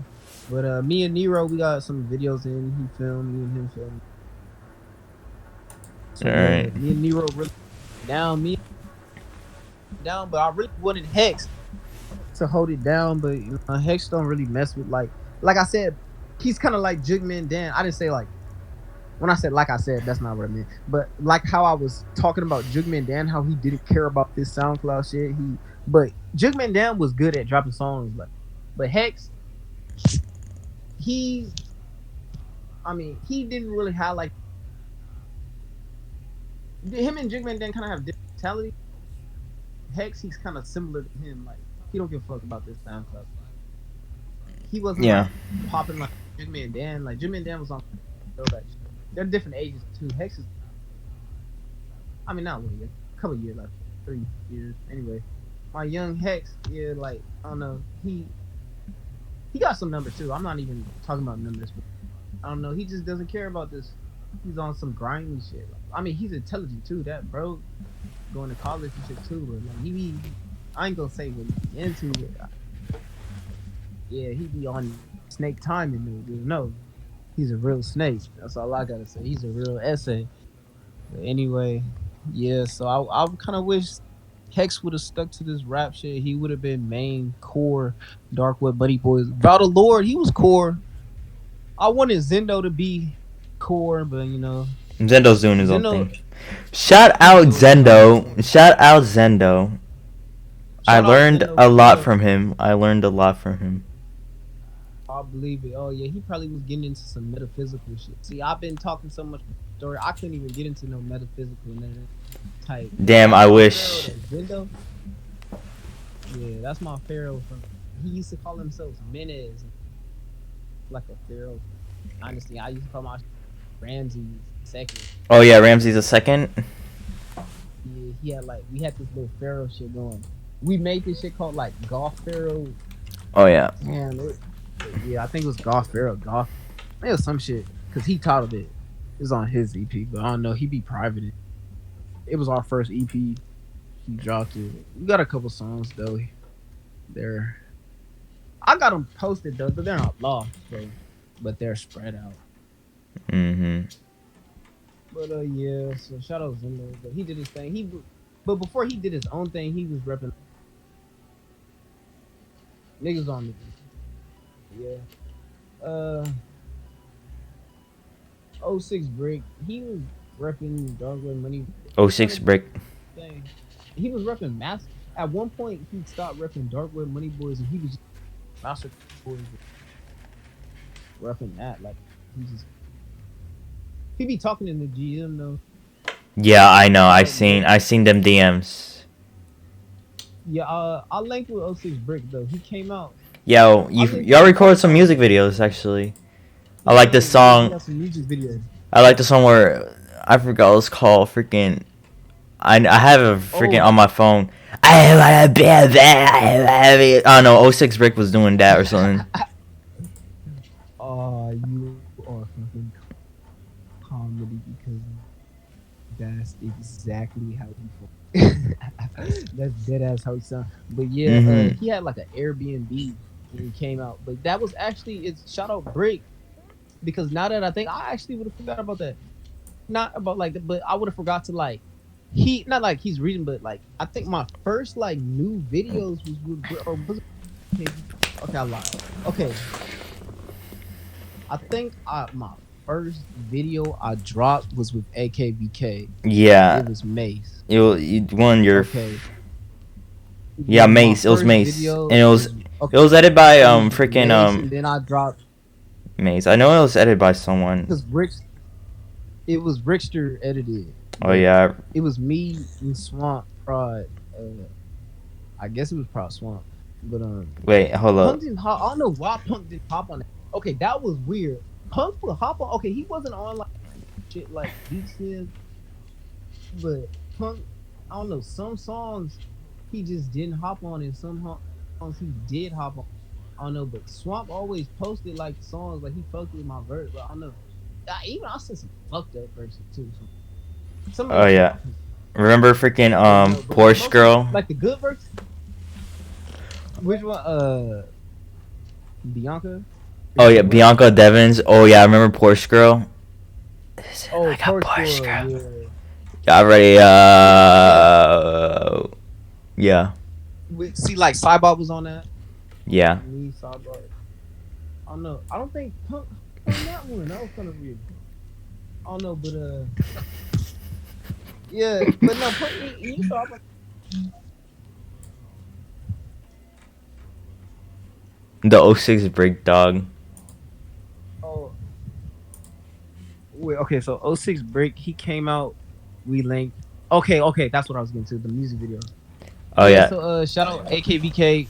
Speaker 2: But me and Nero, we got some videos in. He filmed, me and him filmed. So,
Speaker 1: Alright.
Speaker 2: me and Nero really down, but I really wanted Hex to hold it down. But you know, Hex don't really mess with like I said, he's kind of like Jugman Dan. I didn't say like when I said like I said, that's not what I meant. But like how I was talking about Jugman Dan, how he didn't care about this SoundCloud shit. But Jugman Dan was good at dropping songs, like, but Hex, he didn't really have like him and Jugman Dan kind of have different mentality. Hex, he's kind of similar to him. Like he don't give a fuck about this SoundCloud. He wasn't like, popping like Jugman Dan. Like Jugman Dan was on throwback shit. They're different ages too. Hex is, I mean, not 1 year, a couple of years, like 3 years. Anyway, my young Hex, yeah, like I don't know, he got some numbers too. I'm not even talking about numbers, but I don't know. He just doesn't care about this. He's on some grimy shit. I mean, he's intelligent too. That bro going to college and shit too. But like, I ain't gonna say what he into it. Yeah, he be on snake timing me. No, he's a real snake. That's all I gotta say. He's a real essay. But anyway, yeah. So I kind of wish Hex would have stuck to this rap shit. He would have been main core Darkwood Buddy Boys. About the Lord, he was core. I wanted Zendo to be core, but you know,
Speaker 1: Zendo's doing his own thing. Shout out Zendo. I learned a lot from him. I
Speaker 2: believe it. Oh yeah, he probably was getting into some metaphysical shit. See, I've been talking so much story, I couldn't even get into no metaphysical type.
Speaker 1: Damn, I wish.
Speaker 2: Zendo. Yeah, that's my pharaoh from. He used to call himself Menez, like a pharaoh. Honestly, I used to call my Ramsey's second.
Speaker 1: Oh yeah, Ramsey's a second.
Speaker 2: Yeah, he had like we had this little Pharaoh shit going. We made this shit called like Goth Pharaoh.
Speaker 1: Oh yeah.
Speaker 2: Yeah, I think it was Goth Pharaoh. Goth. It was some shit because he titled it. It was on his EP, but I don't know. He be private. It was our first EP. He dropped it. We got a couple songs though. They're I got them posted though, but they're not lost. So, but they're spread out. But yeah, so Shoutouts in there. But he did his thing. But before he did his own thing, he was repping niggas on the yeah. 06 Brick. He was repping Darkwood Money.
Speaker 1: 06 Brick.
Speaker 2: Thing. He was repping Master. At one point, he stopped repping Darkwood Money Boys, and he was Mastercardboyz. Repping that, like he be talking in the GM though.
Speaker 1: Yeah, I know. I seen them DMs.
Speaker 2: Yeah, I linked with 06 Brick though. He came out.
Speaker 1: Yo, y'all recorded some music videos actually. I like this song.
Speaker 2: Got some music videos.
Speaker 1: I like the song where I forgot what it's called. Freaking, I have it freaking on my phone. I wanna be a I don't know. 06 Brick was doing that or something.
Speaker 2: Oh, you are fucking comedy because that's exactly how he that's dead ass how he sound. But yeah, he had like an Airbnb when he came out. But that was actually shout out Brick because now that I think I actually would have forgot about that. Not about like but I would have forgot to like not like he's reading, but like I think my first like new videos was with or was okay, I lied. Okay. I think my first video I dropped was with AKVK.
Speaker 1: Yeah.
Speaker 2: It was Mace.
Speaker 1: You won your.
Speaker 2: Okay.
Speaker 1: Yeah, Mace. It was Mace, and it was edited by freaking
Speaker 2: and then I dropped
Speaker 1: Mace. I know it was edited by someone.
Speaker 2: It was Rickster edited.
Speaker 1: Oh yeah.
Speaker 2: It was me and Swamp Prod. I guess it was Prod Swamp, but
Speaker 1: Wait, hold up.
Speaker 2: Punk didn't hop. I don't know why Punk didn't hop on it. Okay, that was weird. Punk would hop on. Okay, he wasn't on like shit like Beats did, but Punk, I don't know. Some songs he just didn't hop on, and some songs he did hop on. I don't know, but Swamp always posted like songs like he fucked with my verse, but I don't know. I said some fucked up verses too.
Speaker 1: Oh yeah, remember freaking Porsche Girl?
Speaker 2: Like the good verse. Which one? Bianca.
Speaker 1: Oh yeah, Bianca Devins. Oh yeah, I remember Porsche Girl.
Speaker 2: Oh,
Speaker 1: I got Porsche Girl.
Speaker 2: Yeah.
Speaker 1: Y'all ready? Yeah.
Speaker 2: See, like SAIBOT was on that.
Speaker 1: Yeah.
Speaker 2: Me, SAIBOT. I don't know. I don't think Punk on that one. That was kind of weird. I don't know, but yeah, but no, Punk. You saw like.
Speaker 1: The 06 Brick Dog.
Speaker 2: Oh. Wait, okay, so 06 Brick, he came out, we linked. Okay, that's what I was getting to, the music video.
Speaker 1: Oh yeah.
Speaker 2: So shout out AKVK.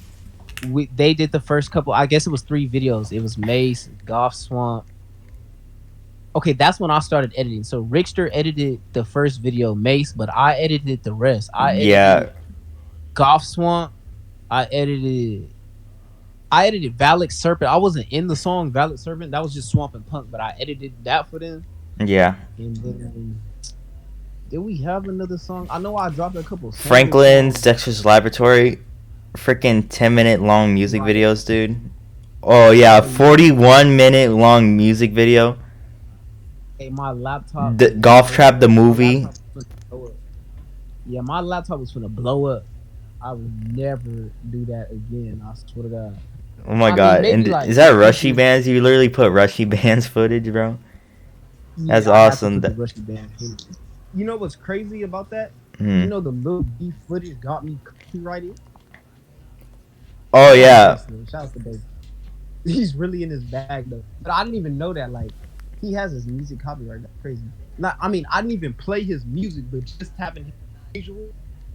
Speaker 2: They did the first couple, I guess it was 3 videos. It was Mace, GothSwamp. Okay, that's when I started editing. So Rickster edited the first video, Mace, but I edited the rest. I edited GothSwamp. I edited Valak Serpent. I wasn't in the song Valak Serpent. That was just Swamp and Punk, but I edited that for them.
Speaker 1: Yeah.
Speaker 2: And then did we have another song? I know I dropped a couple.
Speaker 1: Franklin's Dexter's Laboratory, freaking 10-minute long music videos, dude. Oh yeah, 41-minute long music video.
Speaker 2: Hey, my laptop.
Speaker 1: The GothTrap the movie.
Speaker 2: Yeah, my laptop was gonna blow up. I would never do that again. I swear to God.
Speaker 1: Oh my God! And like, is that Rushy Bands? You literally put Rushy Bands footage, bro. That's awesome.
Speaker 2: Rushy Bands footage. You know what's crazy about that?
Speaker 1: Mm.
Speaker 2: You know the little beef footage got me copyrighted.
Speaker 1: Oh yeah.
Speaker 2: Shout out to Dave. He's really in his bag though. But I didn't even know that. Like, he has his music copyright. That's crazy. I didn't even play his music, but just having his visual.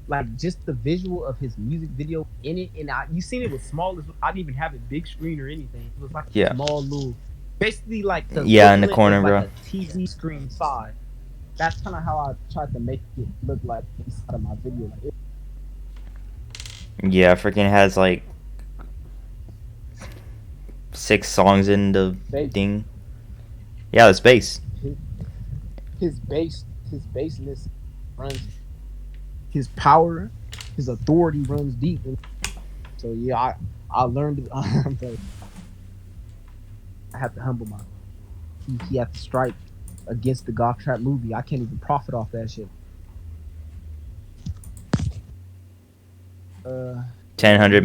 Speaker 2: Like, just the visual of his music video in it, and you seen it was small. I didn't even have it big screen or anything. It was like a small little basically like the
Speaker 1: Yeah, in the
Speaker 2: equivalent
Speaker 1: corner,
Speaker 2: of,
Speaker 1: bro.
Speaker 2: like, a TV screen side. That's kind of how I tried to make it look like inside of my video. Like,
Speaker 1: Yeah, freaking has like 6 songs in the
Speaker 2: bass.
Speaker 1: thing. Yeah, it's bass.
Speaker 2: His bassness runs, his power, his authority runs deep. So yeah, I learned. I have to humble my. He had to strike against the GothTrap movie. I can't even profit off that shit.
Speaker 1: 10,000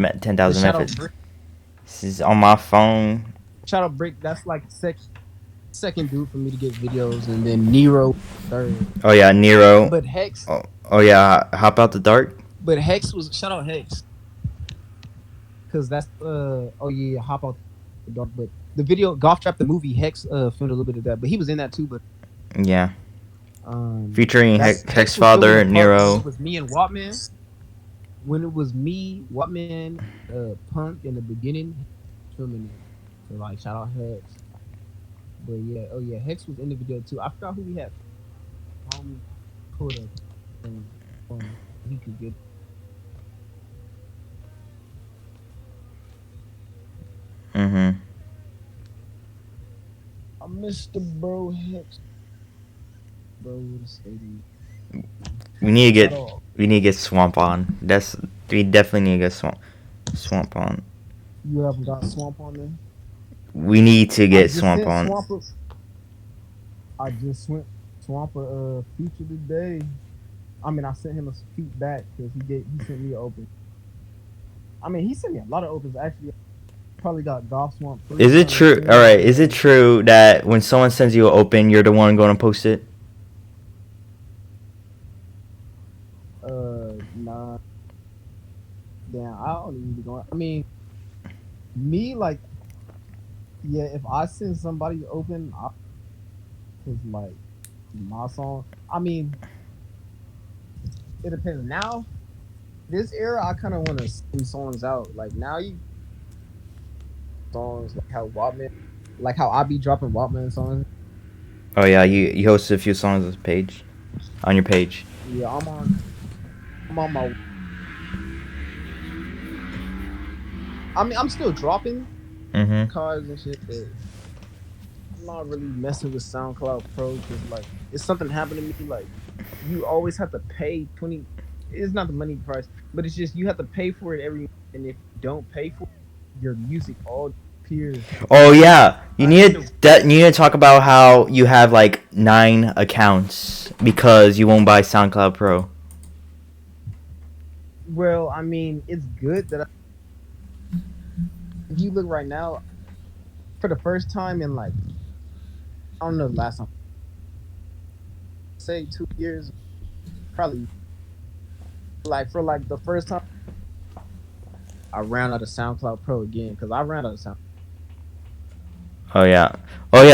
Speaker 1: methods. This is on my phone.
Speaker 2: Shadow Brick. That's like second dude for me to get videos, and then Nero third.
Speaker 1: Oh yeah, Nero.
Speaker 2: But Hex.
Speaker 1: Oh yeah, Hop Out the Dark.
Speaker 2: But Hex was shout out Hex. Cause that's oh yeah, Hop Out the Dark. But the video GothTrap the movie Hex filmed a little bit of that, but he was in that too. But
Speaker 1: yeah, featuring Hex Father, Nero.
Speaker 2: It was me and Wattman. When it was me, Wattman, Punk in the beginning, filming it. So like shout out Hex. But yeah, oh yeah, Hex was in the video too. I forgot who we had. Pulled up. He could get. I missed the bro Hex. Bro,
Speaker 1: we need to get Swamp on. We definitely need to get Swamp on.
Speaker 2: You haven't got Swamp on there?
Speaker 1: We need to get Swamp on.
Speaker 2: I just went Swamper feature today. I mean, I sent him a feedback because he sent me an open. I mean, he sent me a lot of opens actually. Probably got GothSwamp.
Speaker 1: Is it true? All right, is it true that when someone sends you an open, you're the one going to post it?
Speaker 2: Nah. Damn, I don't even be going. I mean, me like, yeah. If I send somebody open, cause like my song. I mean, it depends. Now, this era, I kind of want to send songs out. Like now, you songs like how Wattman, like how I be dropping Wattman songs.
Speaker 1: Oh yeah, you hosted a few songs on your page.
Speaker 2: Yeah, I'm on my. I mean, I'm still dropping cards and shit, but I'm not really messing with SoundCloud Pro because, like, if something happened to me, like, you always have to pay 20. It's not the money price, but it's just you have to pay for it every. And if you don't pay for it, your music all disappears.
Speaker 1: Oh yeah, you need to talk about how you have like 9 accounts because you won't buy SoundCloud Pro.
Speaker 2: Well, I mean, it's good that if you look right now, for the first time in like, I don't know the last time, say 2 years, probably, like for like the first time, I ran out of SoundCloud Pro again because I ran out of SoundCloud.
Speaker 1: Oh yeah.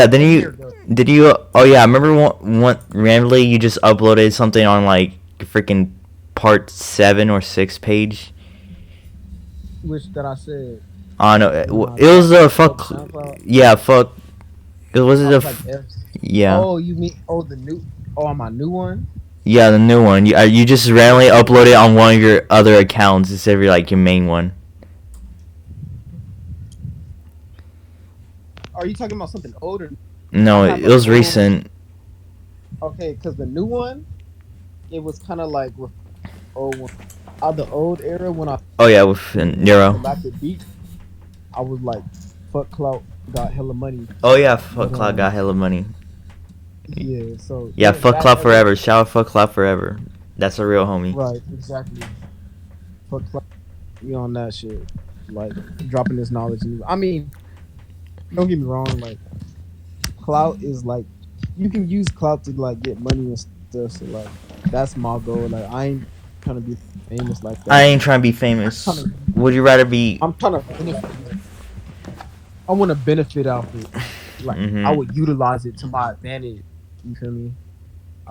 Speaker 1: Did you? Oh yeah. I remember one randomly you just uploaded something on like freaking part 7 or 6 page.
Speaker 2: Which that I said.
Speaker 1: Oh no, it was a fuck. SoundCloud? Yeah, fuck. It was yeah.
Speaker 2: Oh, you mean the new? Oh, on my new one.
Speaker 1: Yeah, the new one. You just randomly upload it on one of your other accounts instead of your main one.
Speaker 2: Are you talking about something older?
Speaker 1: No, it was recent.
Speaker 2: Okay, because the new one, it was kind of like the old era when I.
Speaker 1: Oh yeah, with Nero.
Speaker 2: Back the beat, I was like, "Fuck Clout got hella money."
Speaker 1: Oh yeah, fuck Clout got hella money.
Speaker 2: Yeah, so.
Speaker 1: Yeah, fuck Clout forever. Shout out fuck Clout forever. That's a real homie.
Speaker 2: Right, exactly. Fuck Clout, you on that shit, like dropping this knowledge. I mean. Don't get me wrong, like Clout is like you can use Clout to like get money and stuff. So like that's my goal. Like I ain't trying to be famous like that.
Speaker 1: I ain't trying to be famous. Would you rather be?
Speaker 2: I'm trying to benefit. I want to benefit out of it. Like I would utilize it to my advantage. You feel me?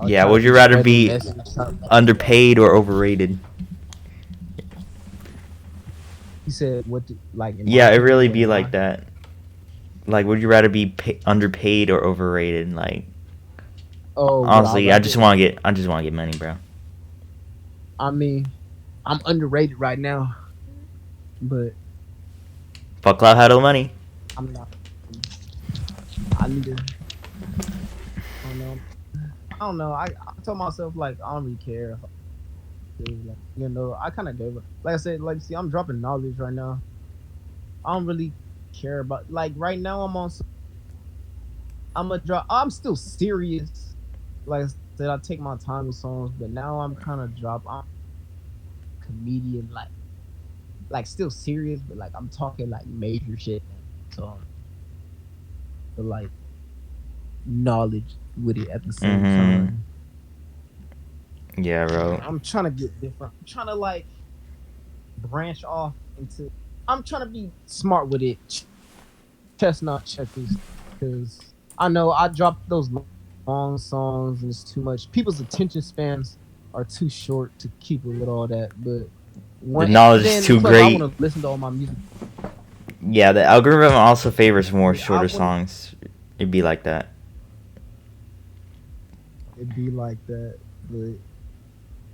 Speaker 1: Yeah. Would you rather be underpaid or overrated?
Speaker 2: You said what? Like
Speaker 1: yeah, it really be like that. like, would you rather be underpaid or overrated? Like,
Speaker 2: Oh,
Speaker 1: honestly, I just want to get money, bro.
Speaker 2: I mean, I'm underrated right now, but
Speaker 1: Fuck Cloud had all the money.
Speaker 2: I'm not. I need to. I don't know. I don't know. I told myself like I don't really care. Like, you know, I kind of gave up. Like I said, like see, I'm dropping knowledge right now. I don't really care about like right now. I'm gonna drop. I'm still serious. Like I said, I take my time with songs, but now I'm kind of I'm comedian like still serious, but like I'm talking like major shit. So, but like knowledge with it at the same time.
Speaker 1: Yeah, bro.
Speaker 2: I'm trying to get different. I'm trying to like branch off into. I'm trying to be smart with it. Chestnut checkers, because I know I dropped those long songs and it's too much. People's attention spans are too short to keep up with all that. But
Speaker 1: the knowledge is too great.
Speaker 2: I want to listen to all my music.
Speaker 1: Yeah, the algorithm also favors more shorter songs. It'd be like that.
Speaker 2: It'd be like that, but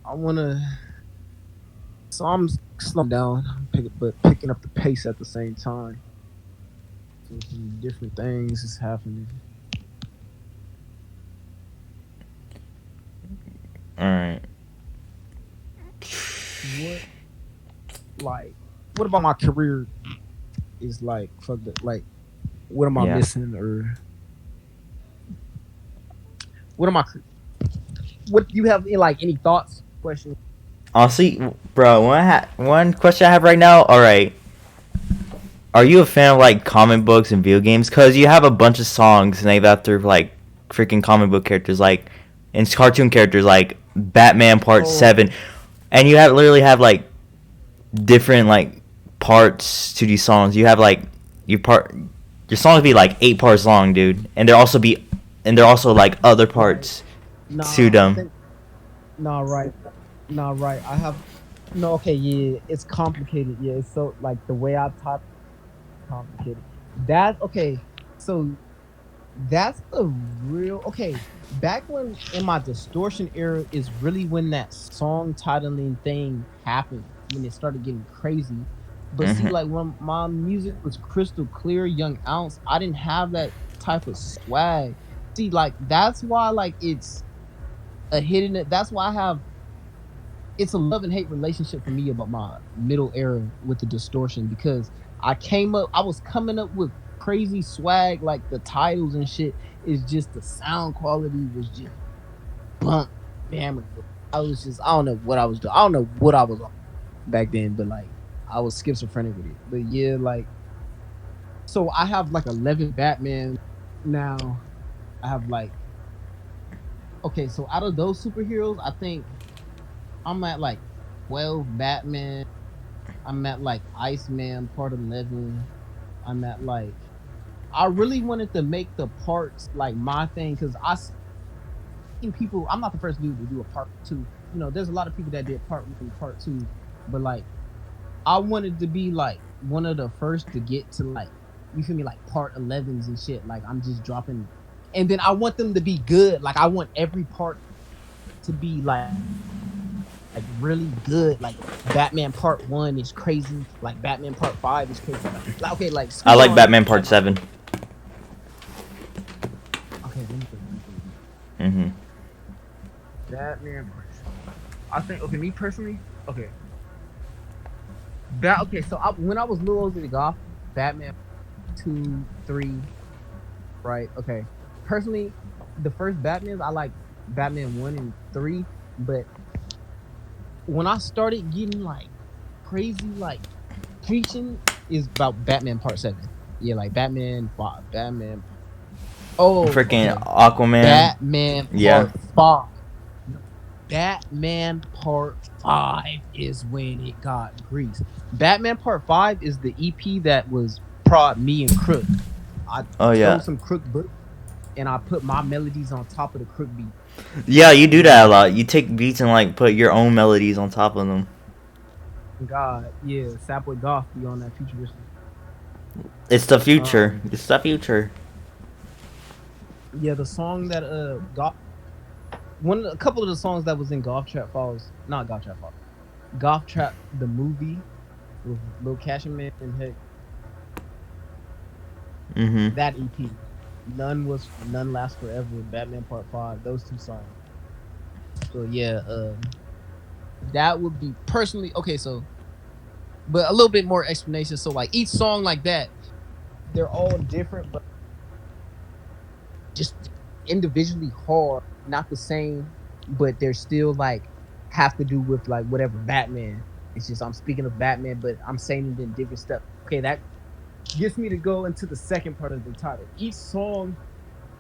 Speaker 2: I wanna. So I'm slowing down, but picking up the pace at the same time. So some different things is happening.
Speaker 1: All right.
Speaker 2: What about my career? Is like fuck that. Like, what am I missing or what am I? What do you have like any thoughts? Questions?
Speaker 1: Honestly, bro, one question I have right now. All right, are you a fan of like comic books and video games? Cause you have a bunch of songs named after like freaking comic book characters, like and cartoon characters, like Batman Part 7, and you literally have like different like parts to these songs. You have like your songs be like 8 parts long, dude, and there also like other parts to them.
Speaker 2: Right. I have okay, yeah, it's complicated. Yeah, it's so like the way I type complicated. That okay, so that's the real okay. Back when in my distortion era is really when that song titling thing happened, when it started getting crazy. But see, like when my music was crystal clear, Young Ounce, I didn't have that type of swag. See, like that's why like it's a hidden. That's why I have. It's a love and hate relationship for me about my middle era with the distortion, because I was coming up with crazy swag, like the titles and shit. Is just the sound quality was just bump, bam. I don't know what I was doing. I don't know what I was on back then, but like I was schizophrenic with it. But yeah, like so I have like 11 Batman now. I have like okay, so out of those superheroes, I think I'm at like 12 Batman. I'm at like Iceman Part 11. I'm at like I really wanted to make the parts like my thing, because people. I'm not the first dude to do a part 2. You know, there's a lot of people that did part 1 and part 2, but like I wanted to be like one of the first to get to like, you feel me, like part 11s and shit. Like I'm just dropping, and then I want them to be good. Like I want every part to be like really good. Like Batman Part 1 is crazy. Like Batman Part 5 is crazy. Like okay, like
Speaker 1: I like Batman Part 7.
Speaker 2: Okay, let me think. Batman. I think okay, me personally, okay. So when I was little older than Goth, Batman 2, 3, right? Okay. Personally, the first Batmans I like Batman 1 and 3, but when I started getting like crazy, like preaching is about Batman Part 7. Yeah, like Batman 5, Batman. Oh,
Speaker 1: freaking
Speaker 2: okay.
Speaker 1: Aquaman.
Speaker 2: Batman Part 5. Batman Part 5 is when it got greased. Batman Part 5 is the EP that was prod me and Crook. I told some Crook book and I put my melodies on top of the Crook beat.
Speaker 1: Yeah, you do that a lot. You take beats and like put your own melodies on top of them.
Speaker 2: God, yeah, SAIBOT Goth be on that futuristic.
Speaker 1: It's the future. It's the future.
Speaker 2: Yeah, the song that got a couple of the songs that was in GothTrap Falls, not GothTrap Falls, GothTrap the movie with Lil Kashin and Heck. That EP, None Lasts Forever, Batman Part 5, those two songs. So yeah, that would be personally okay. So, but a little bit more explanation. So like each song like that, they're all different, but just individually hard, not the same, but they're still like have to do with like whatever Batman. It's just I'm speaking of Batman, but I'm saying it in different stuff. Okay, that gets me to go into the second part of the title. Each song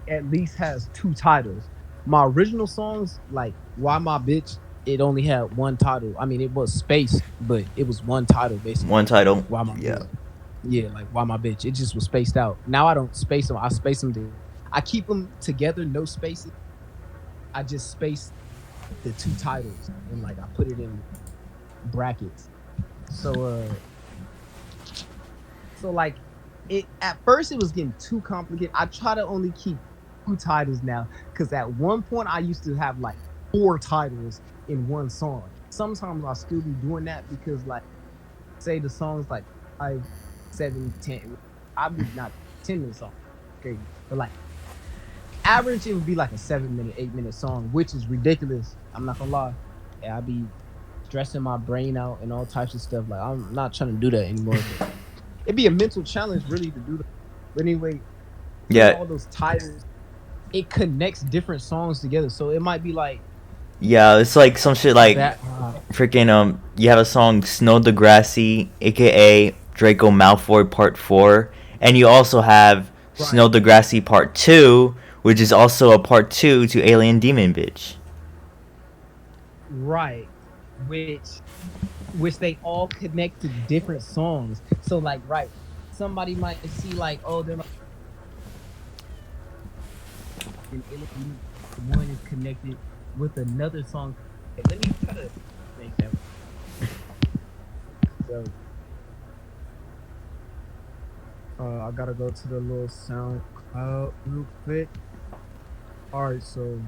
Speaker 2: at least has two titles. My original songs, like Why My Bitch, it only had one title. I mean, it was spaced, but it was one title basically.
Speaker 1: One title.
Speaker 2: Why My
Speaker 1: Yeah.
Speaker 2: Bitch. Yeah, like Why My Bitch. It just was spaced out. Now I don't space them. I space them. I keep them together, no spacing. I just space the two titles and like I put it in brackets. So like it at first it was getting too complicated. I try to only keep two titles now because at one point I used to have like 4 titles in one song. Sometimes I'll still be doing that because like say the song's like 5, 7, 10. I'll be not 10-minute song. Okay. But like average it would be like a 7-minute, 8-minute song, which is ridiculous. I'm not gonna lie. Yeah, I'll be stressing my brain out and all types of stuff. Like I'm not trying to do that anymore. It'd be a mental challenge really to do that. But anyway,
Speaker 1: yeah,
Speaker 2: all those titles, it connects different songs together. So it might be like
Speaker 1: it's like some shit like freaking you have a song Snow Degrassi, aka Draco Malfoy Part 4, and you also have Snow Degrassi Part 2, which is also a Part 2 to Alien Demon Bitch.
Speaker 2: Right. Which they all connect to different songs. So like somebody might see like, oh, they're like one is connected with another song. Okay, let me try to make that. So I gotta go to the little SoundCloud real quick. Alright, so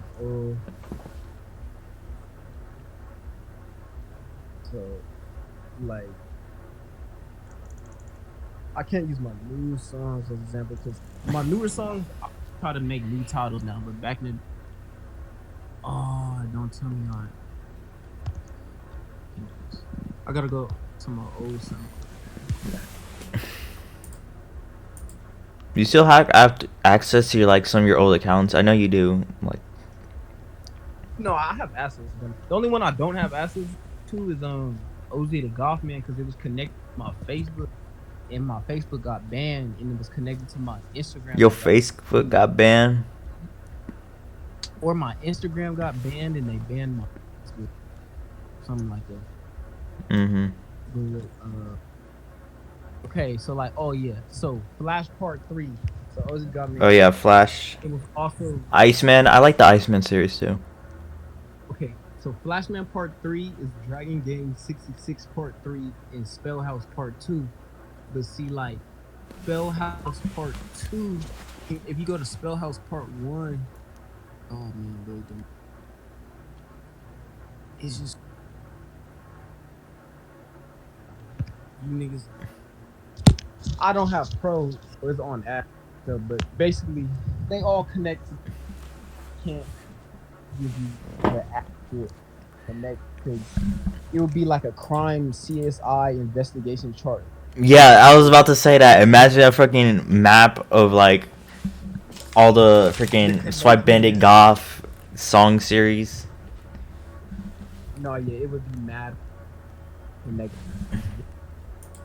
Speaker 2: like I can't use my new songs as an example because my newer songs I try to make new titles now, but back then don't tell me on I gotta go to my old song.
Speaker 1: You still have access to your, like some of your old accounts? I know you do. Like,
Speaker 2: no, I have access. The only one I don't have access to is OZ the Goth Man because it was connected to my Facebook, and my Facebook got banned, and it was connected to my Instagram.
Speaker 1: Your Facebook got banned,
Speaker 2: or my Instagram got banned, and they banned my Facebook, something like that. Okay, so like, so Flash Part 3. So OZ got me.
Speaker 1: Oh yeah, Flash.
Speaker 2: It was also
Speaker 1: Iceman. I like the Iceman series too.
Speaker 2: Okay, so Flashman Part 3 is Dragon Game 66 Part 3 and Spellhouse Part 2. But see, like, Spellhouse Part 2, if you go to Spellhouse Part 1, oh man, it's just, you niggas, I don't have Pro, so it's on app, so, but basically, they all connect. Can't give you the actual connect because it would be like a crime CSI investigation chart.
Speaker 1: Yeah, I was about to say that. Imagine a freaking map of like all the freaking wipeBanditGøth song series.
Speaker 2: No, yeah, it would be mad.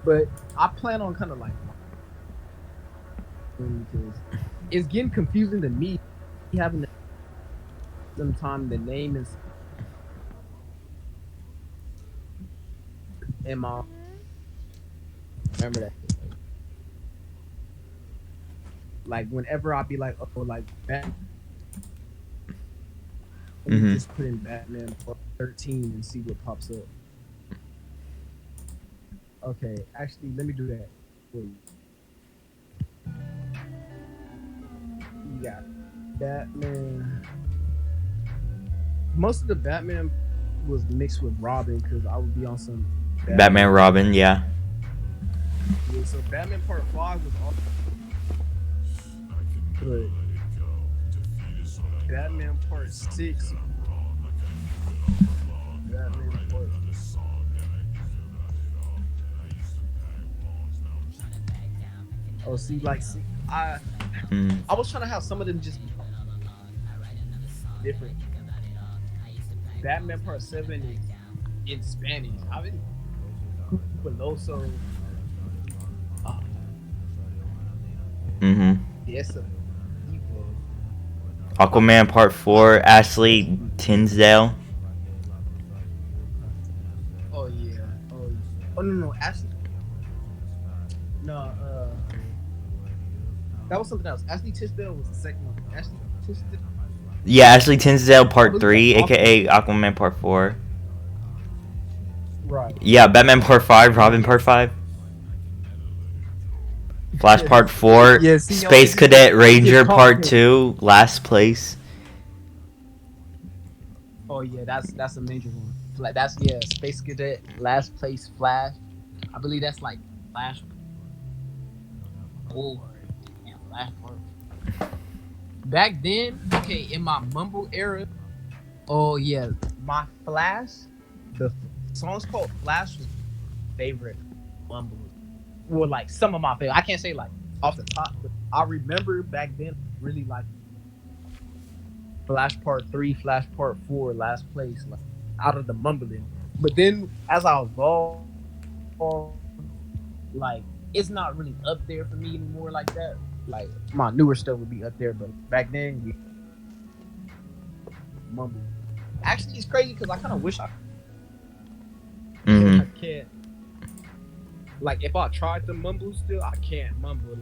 Speaker 2: But I plan on kind of like because it's getting confusing to me having sometimes the name is Emma. Remember that? Like whenever I be like, oh, like Batman. Let me just put in Batman 13 and see what pops up. Okay, actually, let me do that for you. got Batman. Most of the Batman was mixed with Robin because I would be on some
Speaker 1: Batman Robin, yeah.
Speaker 2: Yeah, so Batman Part 5 was all. But Batman Part 6. Batman Part. Oh, see, like, I was trying to have some of them just different. Batman Part 7 is in Spanish. I mean, Peloso. Yes,
Speaker 1: Aquaman Part 4, Ashley Tisdale.
Speaker 2: Oh yeah. Oh no, Ashley. No, that was something else. Ashley Tisdale was the second one. Ashley Tisdale.
Speaker 1: Yeah, Ashley Tisdale Part 3, aka Aquaman Part 4.
Speaker 2: Right.
Speaker 1: Yeah, Batman Part 5, Robin Part 5. Flash Part 4,
Speaker 2: Yeah, see,
Speaker 1: Space Cadet Ranger Part 2, Last Place.
Speaker 2: Oh yeah, that's a major one. Like that's Space Cadet, Last Place, Flash. I believe that's like Flash. Oh, yeah, Flash Part. Back then, okay, in my Mumble era. Oh yeah, my Flash. The songs called Flash was my favorite Mumble. Well, like some of my favorite. I can't say like off the top, but I remember back then really like Flash Part 3, Flash Part 4, Last Place, like out of the mumbling. But then as I evolved, like it's not really up there for me anymore like that. Like my newer stuff would be up there, but back then, yeah. Mumble. Actually, it's crazy because I kind of wish I can't. Like if I tried to mumble still, I can't mumble.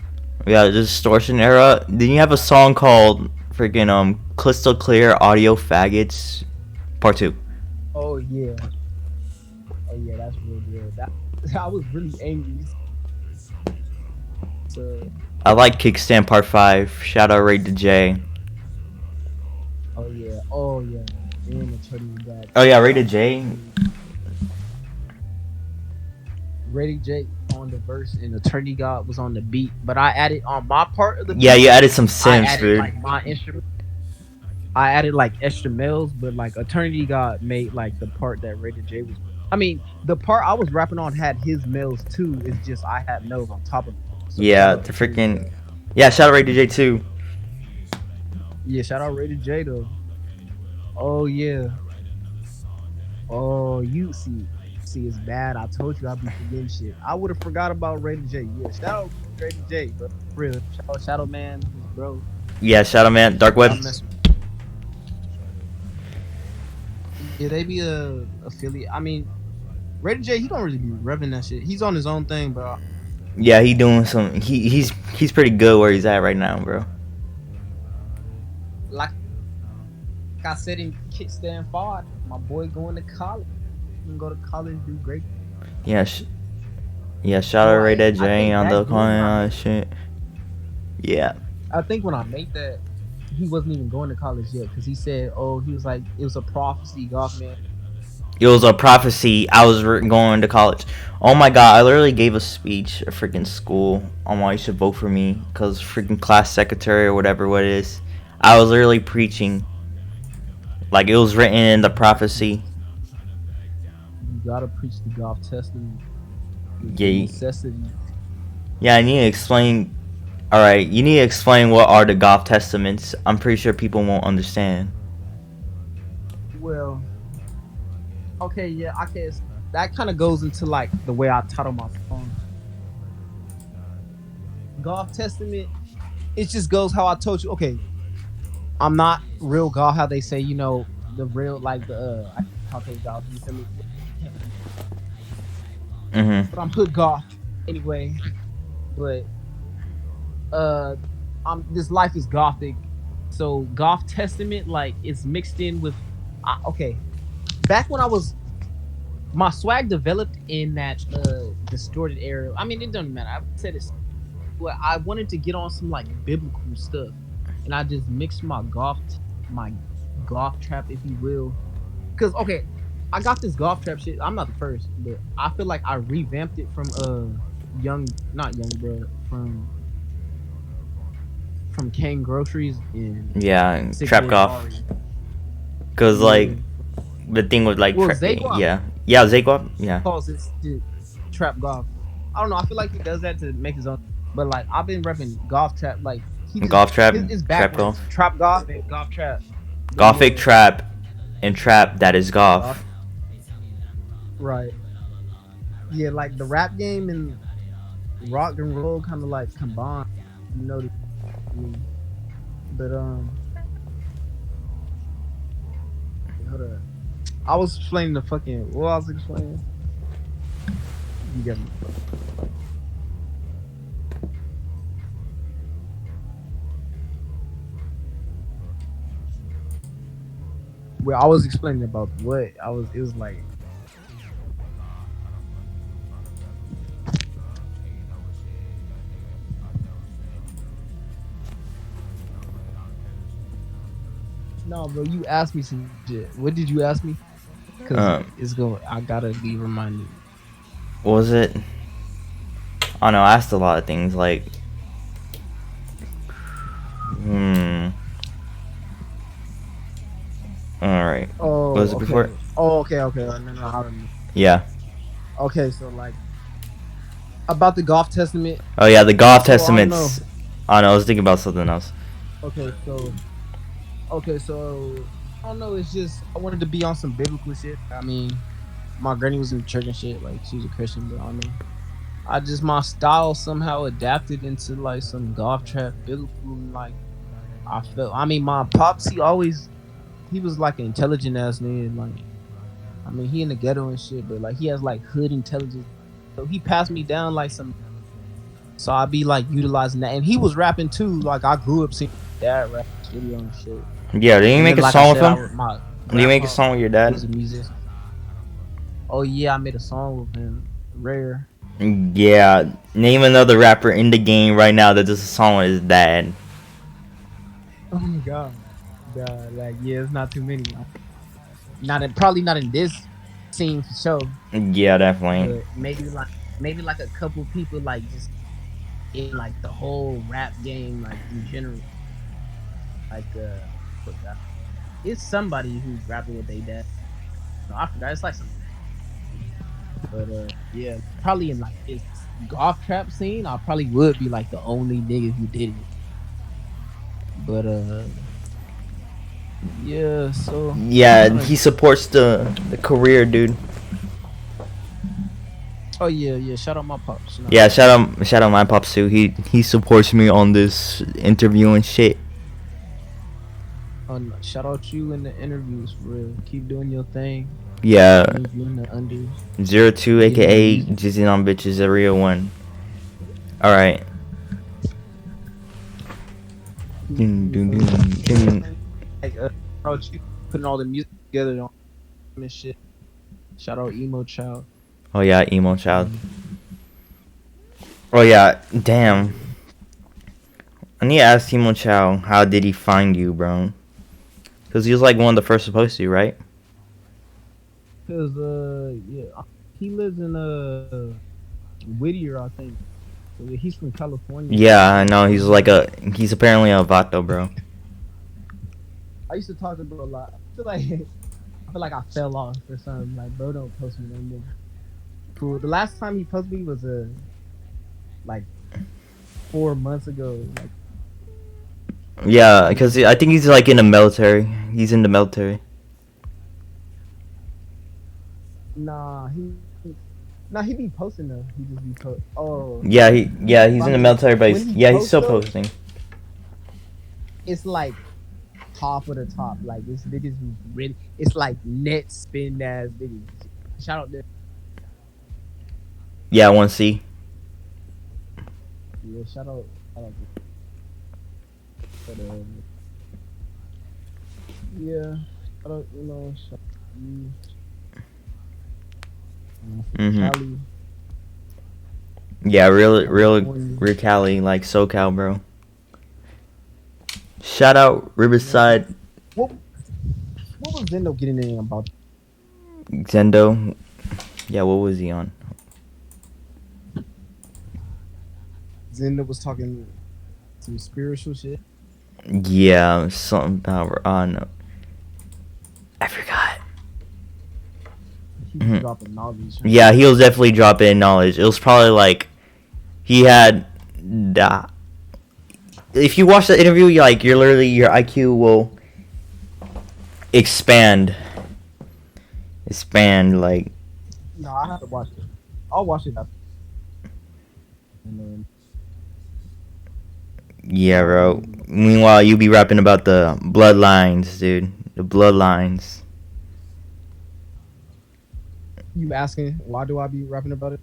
Speaker 1: Yeah, the distortion era. Then you have a song called freaking Crystal Clear Audio Faggots Part 2.
Speaker 2: Oh yeah. Oh yeah, that's real good. That I was really angry. So
Speaker 1: I like Kickstand Part 5. Shout out Ray to J.
Speaker 2: Oh yeah. Oh yeah. And the back.
Speaker 1: Oh yeah, Ray to J.
Speaker 2: Ready Jake on the verse and Attorney God was on the beat, but I added on my part of the beat.
Speaker 1: Yeah, you added some synths, dude.
Speaker 2: Like my instrument. I added like extra males, but like Attorney God made like the part that Ready J was. I mean, the part I was rapping on had his males too. It's just I had males on top of it. So
Speaker 1: yeah, the freaking. Yeah, shout out Ray to J too.
Speaker 2: Yeah, shout out Ray to J though. Oh yeah. Oh, you see, it's bad. I told you I'd be forgetting shit. I would have forgot about Ray to J. Yeah, shout out Ray to J, bro. For real. Shout out Shadow Man, bro.
Speaker 1: Yeah, Shadow Man, Dark Web.
Speaker 2: Yeah, they be a affiliate. I mean, Ray to J, he don't really be repping that shit. He's on his own thing, bro.
Speaker 1: Yeah, he doing some. He's pretty good where he's at right now, bro.
Speaker 2: Like I said in Kickstand 5, my boy going to college. He can go to college, do great.
Speaker 1: Yeah, shout out Ray to J on the calling and all that shit. Yeah.
Speaker 2: I think when I made that, he wasn't even going to college yet because he said, "Oh, he was like, it was a prophecy, Goth man."
Speaker 1: It was a prophecy. I was going to college. Oh my god, I literally gave a speech at freaking school on why you should vote for me because freaking class secretary or whatever what it is. I was literally preaching. Like it was written in the prophecy.
Speaker 2: You gotta preach the Goth Testament.
Speaker 1: Yeah.
Speaker 2: Necessity.
Speaker 1: Yeah, I need to explain. Alright, you need to explain what are the Goth Testaments. I'm pretty sure people won't understand.
Speaker 2: Well, okay, yeah, I guess that kind of goes into like the way I title my song. Goth Testament, it just goes how I told you. Okay, I'm not real Goth, how they say, you know, the real, like the, how they Goth, you feel me? But I'm hood Goth anyway. But, this life is Gothic. So Goth Testament, like, it's mixed in with, okay. Back when my swag developed in that distorted era. I mean, it doesn't matter. I said it. But I wanted to get on some like biblical stuff. and I just mixed my goth trap, if you will. Cause okay, I got this goth trap shit. I'm not the first, but I feel like I revamped it from not young bro, from Kane Groceries and
Speaker 1: Yeah,
Speaker 2: Six
Speaker 1: trap
Speaker 2: Days
Speaker 1: goth.
Speaker 2: Ari.
Speaker 1: Cause
Speaker 2: Yeah.
Speaker 1: like the thing with like
Speaker 2: Well, Zaguab
Speaker 1: yeah, Zaguab, yeah.
Speaker 2: calls this shit trap goth. I don't know. I feel like he does that to make his own. But like I've been repping goth trap. Like he just,
Speaker 1: Golf trap,
Speaker 2: It's
Speaker 1: trap
Speaker 2: backwards.
Speaker 1: goth,
Speaker 2: Trap goth and goth trap. But
Speaker 1: gothic
Speaker 2: yeah,
Speaker 1: trap, and trap that is goth.
Speaker 2: goth. Right. Yeah, like the rap game and rock and roll kind of like combined. You know. But hold up. I was explaining the fucking. What I was explaining. You got me. Well, I was explaining about what I was. It was like. No, bro, you asked me some shit. What did you ask me? Cause it's going. I gotta be reminded.
Speaker 1: What was it? Oh no, I asked a lot of things like. Alright.
Speaker 2: Oh,
Speaker 1: What was it
Speaker 2: okay.
Speaker 1: before?
Speaker 2: Oh, okay. No, I remember.
Speaker 1: Yeah.
Speaker 2: Okay, so like about the Goth Testament.
Speaker 1: Oh yeah, the Goth
Speaker 2: So, I don't
Speaker 1: Testaments. Oh no, I was thinking about something else.
Speaker 2: Okay, so I don't know. It's just I wanted to be on some biblical shit. I mean, my granny was in the church and shit. Like she was a Christian, but I don't know. I just my style somehow adapted into like some goth trap biblical. And, like I felt. I mean, my pops he was like an intelligent ass nigga. Like I mean, he in the ghetto and shit, but like he has like hood intelligence. So he passed me down like some. So I be like utilizing that, and he was rapping too. Like I grew up seeing dad rap studio and shit.
Speaker 1: Yeah, did you
Speaker 2: And
Speaker 1: make
Speaker 2: then,
Speaker 1: a
Speaker 2: like
Speaker 1: song
Speaker 2: I
Speaker 1: with
Speaker 2: said,
Speaker 1: him? Did you make a song with your
Speaker 2: He
Speaker 1: dad?
Speaker 2: was a musician. Oh yeah, I made a song with him. Rare.
Speaker 1: Yeah. Name another rapper in the game right now that does a song with his dad.
Speaker 2: Oh my god. Like yeah, it's not too many. Probably not in this scene for sure.
Speaker 1: Yeah, definitely.
Speaker 2: But maybe like a couple people like just in like the whole rap game like in general. Like forgot. It's somebody who's rapping with their dad. No, I forgot. It's like some. But yeah, probably in like this goth trap scene, I probably would be like the only nigga who did it. But yeah, so
Speaker 1: Yeah, he supports the career, dude.
Speaker 2: oh yeah, shout out my pops. No.
Speaker 1: Yeah, shout out my pops too. He supports me on this interview and shit.
Speaker 2: Oh, no, shout out you in the interviews for real. Keep doing your thing.
Speaker 1: Yeah.
Speaker 2: You in the unders.
Speaker 1: 02 aka Jizzing on Bitches Area 1. Alright.
Speaker 2: Like, bro, you putting all the music together on and shit. Shout out Emochaobankrollposse.
Speaker 1: Oh yeah, emo child. Oh yeah, damn. I need to ask Emochaobankrollposse, how did he find you, bro? Cause he was like one of the first supposed to, right?
Speaker 2: Cause yeah, he lives in Whittier, I think. So, yeah, he's from California.
Speaker 1: Yeah, I know. He's apparently a vato, bro.
Speaker 2: I used to talk to bro a lot. I feel like I fell off or something. Like bro, don't post me no more. Cool. The last time he posted me was like 4 months ago. Like
Speaker 1: Yeah, because I think he's like in the military. He's in the military.
Speaker 2: nah, he be posting though. He just be post. Oh.
Speaker 1: Yeah, he's in the military, but he's still
Speaker 2: though,
Speaker 1: posting.
Speaker 2: It's like top of the top. Like this niggas who's really. It's like net spin ass niggas. Shout out there.
Speaker 1: Yeah, I want to see.
Speaker 2: Yeah, shout out. But yeah, I don't, shout out you. Cali.
Speaker 1: Yeah, real Cali, like SoCal, bro. Shout out Riverside.
Speaker 2: What was Zendo getting in about?
Speaker 1: Zendo. Yeah, what was he on?
Speaker 2: Zendo was talking some spiritual shit.
Speaker 1: Yeah, something about no. I forgot.
Speaker 2: He was dropping knowledge.
Speaker 1: Yeah, he was definitely dropping knowledge. It was probably like he had if you watch the interview, like you're literally your IQ will expand like.
Speaker 2: No, I have to watch it. I'll watch it after. And then,
Speaker 1: yeah, bro. Meanwhile, you be rapping about the bloodlines, dude. The bloodlines.
Speaker 2: you asking why do I be rapping about it?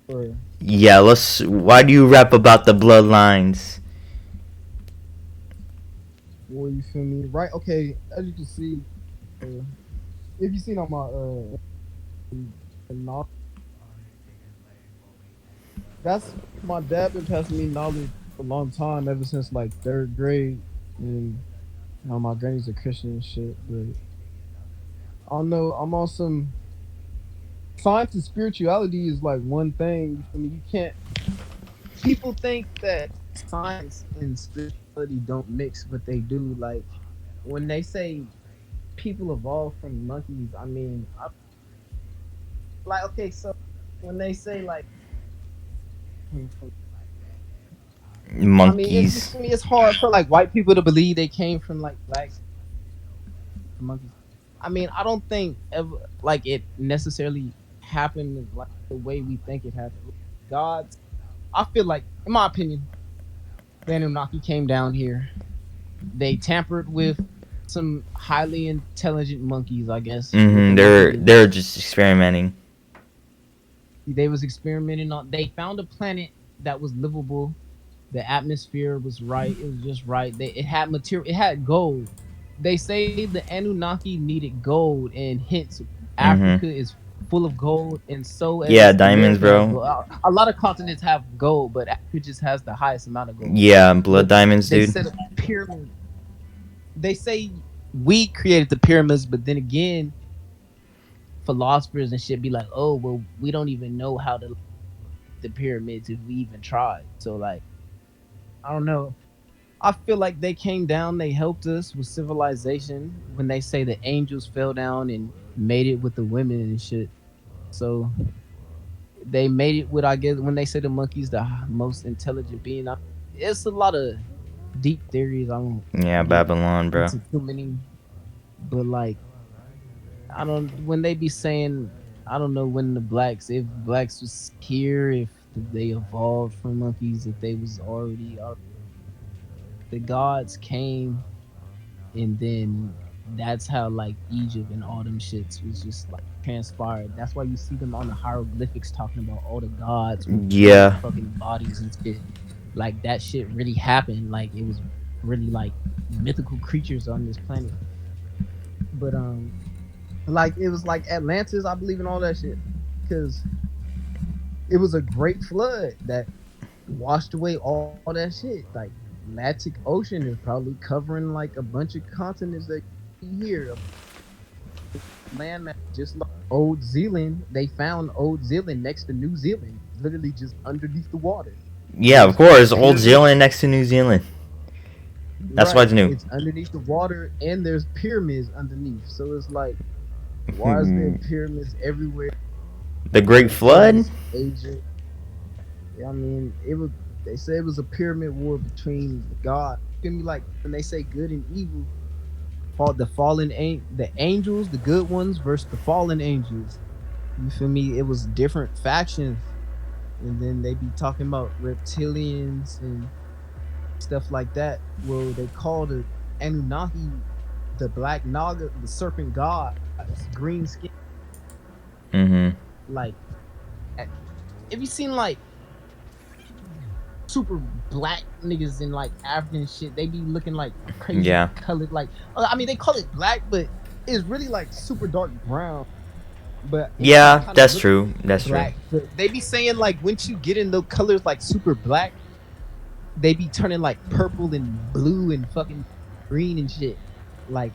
Speaker 2: Or
Speaker 1: Yeah, why do you rap about the bloodlines?
Speaker 2: or you feel me? Right? Okay, as you can see, if you seen on my that's my dad been passing me knowledge for a long time, ever since like 3rd grade, and my granny's a Christian and shit. But I don't know. I'm on some science and spirituality is like one thing. I mean, you can't. People think that science and spirituality don't mix, but they do. Like when they say people evolved from monkeys, I mean, like okay, so when they say like
Speaker 1: Monkeys.
Speaker 2: I mean, it's hard for like white people to believe they came from like black monkeys. I mean, I don't think ever like it necessarily happened like the way we think it happened. Gods, I feel like, in my opinion, the Anunnaki came down here. They tampered with some highly intelligent monkeys, I guess.
Speaker 1: They're just experimenting.
Speaker 2: They was experimenting on. They found a planet that was livable. The atmosphere was right. It was just right. It had material. It had gold. They say the Anunnaki needed gold, and hence Africa is full of gold, and so
Speaker 1: diamonds, bro.
Speaker 2: A lot of continents have gold, but Africa just has the highest amount of gold.
Speaker 1: Yeah, blood diamonds,
Speaker 2: they
Speaker 1: dude.
Speaker 2: Said a pyramid. They say we created the pyramids, but then again, philosophers and shit be like, oh well, we don't even know how to the pyramids if we even tried. So like, I don't know. I feel like they came down, they helped us with civilization when they say the angels fell down and made it with the women and shit. So they made it with, I guess, when they say the monkey's the most intelligent being. It's a lot of deep theories. I don't.
Speaker 1: Yeah, Babylon, bro.
Speaker 2: Too many, but like, I don't. When they be saying, I don't know when if blacks was here, if they evolved from monkeys, if they was already. The gods came, and then that's how like Egypt and all them shits was just like transpired. That's why you see them on the hieroglyphics talking about all the gods with fucking bodies and shit. Like that shit really happened. Like it was really like mythical creatures on this planet. But like it was like Atlantis, I believe in all that shit, because it was a great flood that washed away all that shit. Like Atlantic Ocean is probably covering like a bunch of continents that you hear. Land just like Old Zealand, they found Old Zealand next to New Zealand, literally just underneath the water.
Speaker 1: Yeah, of course, Old Zealand next to New Zealand. That's why it's new.
Speaker 2: It's underneath the water, and there's pyramids underneath. So it's like, why is there pyramids everywhere?
Speaker 1: The Great Flood?
Speaker 2: Asia. Yeah, I mean, it was. They say it was a pyramid war between God. Feel me? Like when they say good and evil, the angels, the good ones versus the fallen angels. You feel me? It was different factions, and then they be talking about reptilians and stuff like that. Well, they call the Anunnaki the Black Naga, the serpent god, green skin. Like, have you seen like super black niggas in like African shit? They be looking like crazy colored. Like, I mean, they call it black, but it's really like super dark brown. But
Speaker 1: yeah, that's true. That's
Speaker 2: black.
Speaker 1: true.
Speaker 2: But they be saying like once you get in those colors like super black, they be turning like purple and blue and fucking green and shit. Like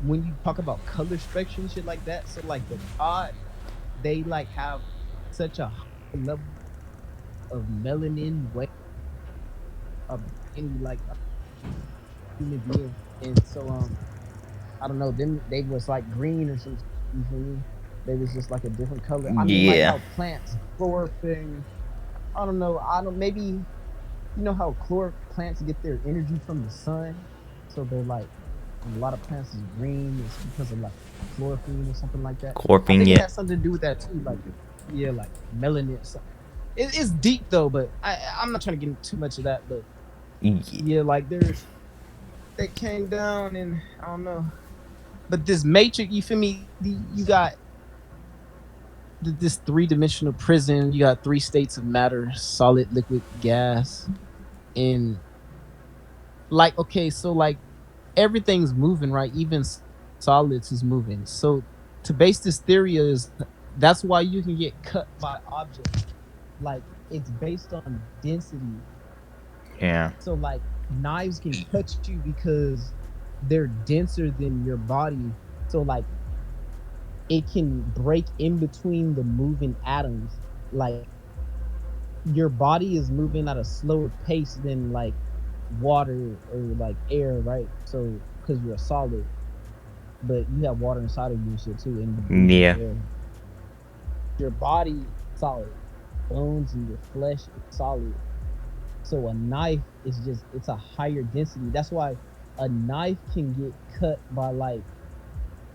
Speaker 2: when you talk about color spectrum and shit like that, so like the god, they like have such a high level of melanin way of any like human being, and so I don't know, them they was like green or something. You feel me? They was just like a different color. I mean, like how plants chlorophyll. I don't know. Maybe you know how plants get their energy from the sun, so they're like a lot of plants is green. It's because of like chlorophyll or something like that.
Speaker 1: Chlorophyll,
Speaker 2: it has something to do with that too. Like like melanin. It's deep though, but I'm not trying to get into too much of that. But yeah, like they came down and I don't know. But this matrix, you feel me? You got this three-dimensional prison. You got three states of matter: solid, liquid, gas. And like, okay, so like everything's moving, right? Even solids is moving. So to base this theory is that's why you can get cut by objects. Like it's based on density.
Speaker 1: Yeah.
Speaker 2: So like knives can cut you because they're denser than your body. So like it can break in between the moving atoms. Like your body is moving at a slower pace than like water or like air, right? So because you're a solid, but you have water inside of you and shit too. And air. Your body solid, bones and your flesh is solid. So a knife is just, it's a higher density. That's why a knife can get cut by like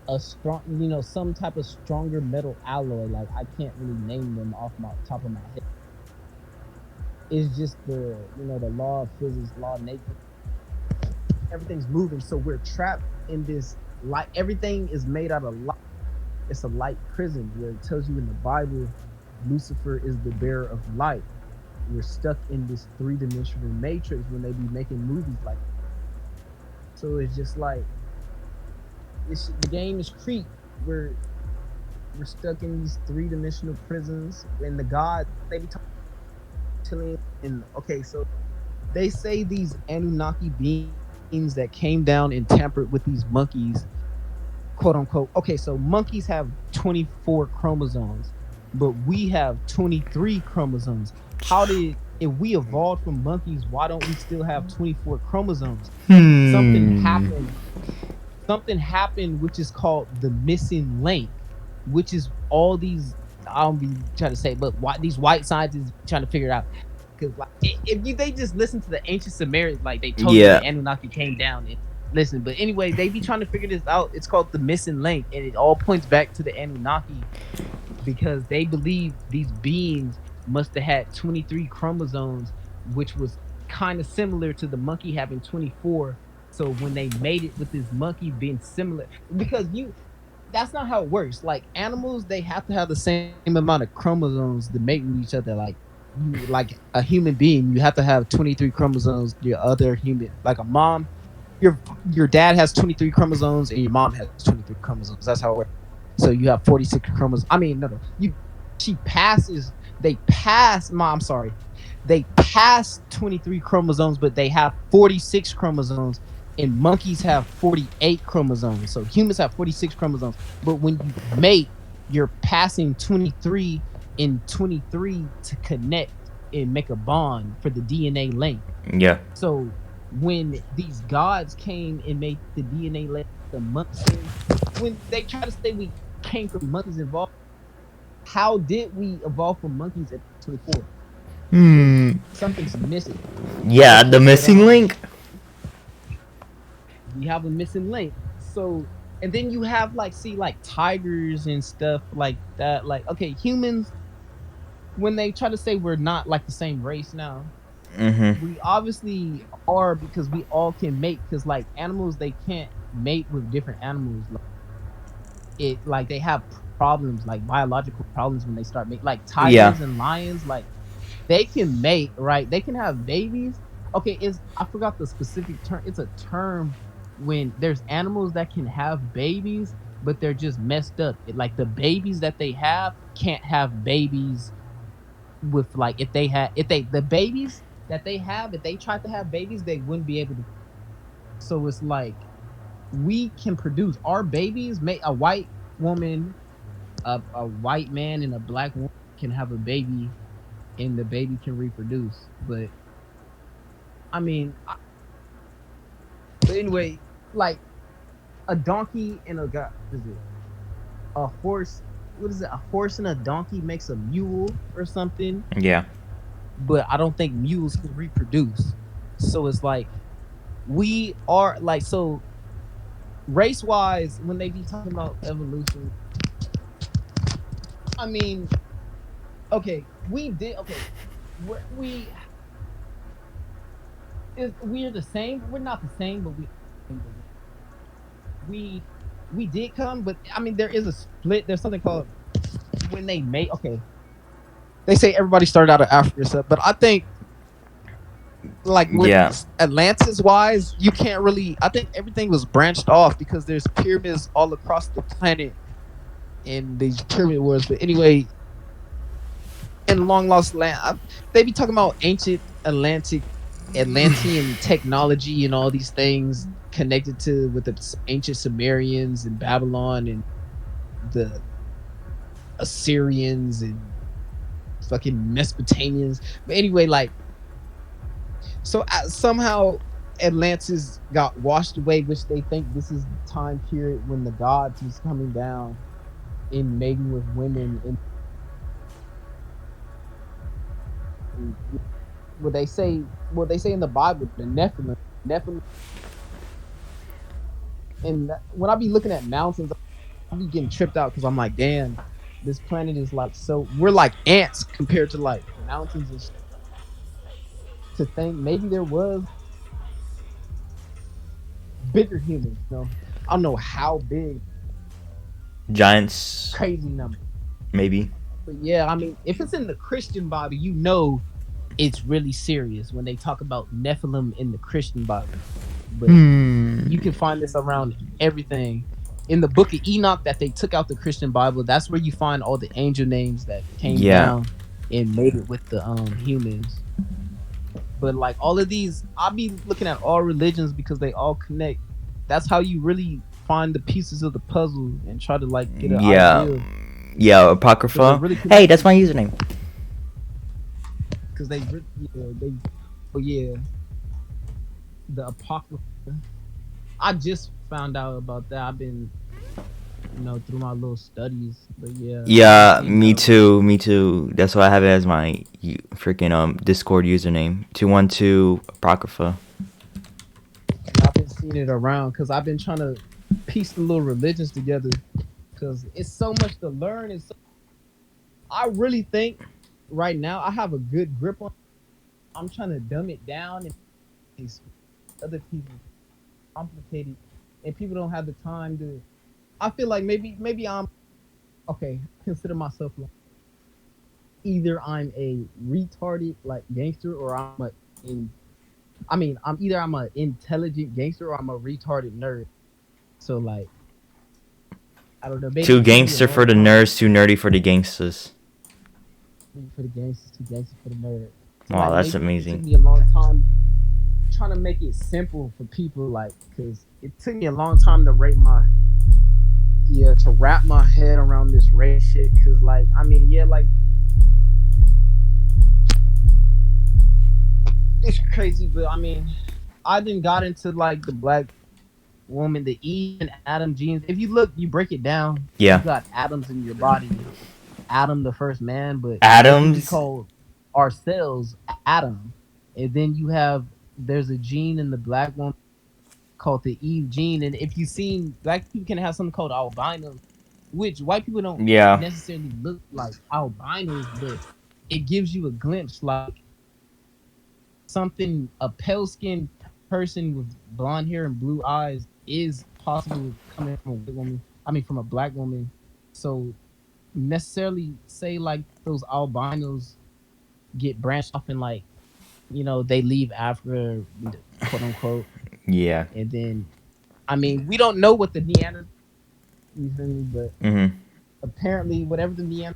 Speaker 2: a strong, you know, some type of stronger metal alloy. Like I can't really name them off my top of my head. It's just the, you know, the law of physics, law of nature. Everything's moving, so we're trapped in this light. Everything is made out of light. It's a light prison where it tells you in the Bible, Lucifer is the bearer of light. We're stuck in this three-dimensional matrix when they be making movies like that. So it's just like the game is creep. We're stuck in these three-dimensional prisons, and the gods, they be talking. And okay, so they say these Anunnaki beings that came down and tampered with these monkeys, quote unquote. Okay, so monkeys have 24 chromosomes, but we have 23 chromosomes. If we evolved from monkeys, why don't we still have 24 chromosomes? Something happened, which is called the missing link, which is all these, I don't be trying to say, but these white scientists trying to figure it out. Because like, they just listen to the ancient Sumerians, like they told you the Anunnaki came down and listen. But anyway, they be trying to figure this out. It's called the missing link, and it all points back to the Anunnaki because they believe these beings must have had 23 chromosomes, which was kind of similar to the monkey having 24. So when they made it with this monkey being similar, because that's not how it works. Like animals, they have to have the same amount of chromosomes to mate with each other. Like a human being, you have to have 23 chromosomes. Your other human, like a mom, your dad has 23 chromosomes and your mom has 23 chromosomes. That's how it works. So you have 46 chromosomes. I mean, no. They pass 23 chromosomes, but they have 46 chromosomes, and monkeys have 48 chromosomes. So humans have 46 chromosomes, but when you mate, you're passing 23 and 23 to connect and make a bond for the DNA link.
Speaker 1: Yeah.
Speaker 2: So when these gods came and made the DNA link, the monkeys, when they try to say we came from monkeys involved, how did we evolve from monkeys at 24? Something's missing.
Speaker 1: Yeah, the missing link.
Speaker 2: You have a missing link. So, and then you have like tigers and stuff like that. Like, okay, humans, when they try to say we're not like the same race now, we obviously are, because we all can mate. Because like animals, they can't mate with different animals. Like they have problems, like biological problems when they start making, like tigers and lions, like they can mate, right? They can have babies. Okay, I forgot the specific term. It's a term when there's animals that can have babies, but they're just messed up. Like the babies that they have can't have babies with, like, the babies that they have, if they tried to have babies, they wouldn't be able to. So it's like we can produce our babies. Make a white woman, a white man, and a black woman can have a baby, and the baby can reproduce. But I mean, but anyway, like a donkey and a god, what is it? A horse. What is it? A horse and a donkey makes a mule or something.
Speaker 1: Yeah.
Speaker 2: But I don't think mules can reproduce. So it's like we are like, so race wise, when they be talking about evolution, I mean, okay, we're the same. We're not the same, but we did come. But I mean, there is a split. There's something called when they mate. Okay, they say everybody started out of Africa or stuff, but I think like with Atlantis wise, you can't really. I think everything was branched off because there's pyramids all across the planet in these pyramid wars. But anyway, in long lost land, they be talking about ancient Atlantean technology and all these things connected to with the ancient Sumerians and Babylon and the Assyrians and fucking Mesopotamians. But anyway, like, so somehow Atlantis got washed away, which they think this is the time period when the gods was coming down and mating with women. And what they say in the Bible, the Nephilim. And when I be looking at mountains, I be getting tripped out because I'm like, damn, this planet is like, so we're like ants compared to like mountains and shit. To think maybe there was bigger humans, you know? I don't know how big.
Speaker 1: Giants.
Speaker 2: Crazy number.
Speaker 1: Maybe.
Speaker 2: But yeah, I mean, if it's in the Christian Bible, you know it's really serious when they talk about Nephilim in the Christian Bible. But you can find this around everything. In the book of Enoch that they took out the Christian Bible, that's where you find all the angel names that came down and made it with the humans. But like all of these, I'll be looking at all religions because they all connect. That's how you really find the pieces of the puzzle and try to like get an idea.
Speaker 1: Yeah, Apocrypha. Really hey, that's my username.
Speaker 2: Because the Apocrypha. I just found out about that. I've been, through my little studies. But
Speaker 1: yeah, me too. That's why I have it as my freaking Discord username, 212 Apocrypha.
Speaker 2: I've been seeing it around because I've been trying to piece the little religions together because it's so much to learn. I really think right now I have a good grip on it. I'm trying to dumb it down and these other people complicated and people don't have the time to. I feel like maybe I'm okay. Consider myself like either I'm a retarded like gangster or I'm either I'm an intelligent gangster or I'm a retarded nerd. So like I don't know.
Speaker 1: Too gangster for the nerds, too nerdy for the gangsters.
Speaker 2: For the gangsters, too gangster for the nerds. So
Speaker 1: wow,
Speaker 2: like,
Speaker 1: that's amazing.
Speaker 2: It took me a long time trying to make it simple for people, like, because it took me a long time to wrap my head around this race shit. Because like, I mean, like it's crazy, but I mean, I then got into like the black woman, the Eve and Adam genes. If you look, you break it down.
Speaker 1: Yeah,
Speaker 2: you got atoms in your body. Adam, the first man, but
Speaker 1: atoms. We
Speaker 2: call our cells Adam, and then there's a gene in the black woman called the Eve gene, and if you've seen, black people can have something called albino, which white people don't necessarily look like albinos, but it gives you a glimpse like something a pale skinned person with blonde hair and blue eyes is possible coming from a white woman. I mean, from a black woman. So necessarily say like those albinos get branched off and like, they leave Africa, quote unquote.
Speaker 1: Yeah.
Speaker 2: And then, I mean, we don't know what the Neanderthals, but apparently whatever the Neanderthals.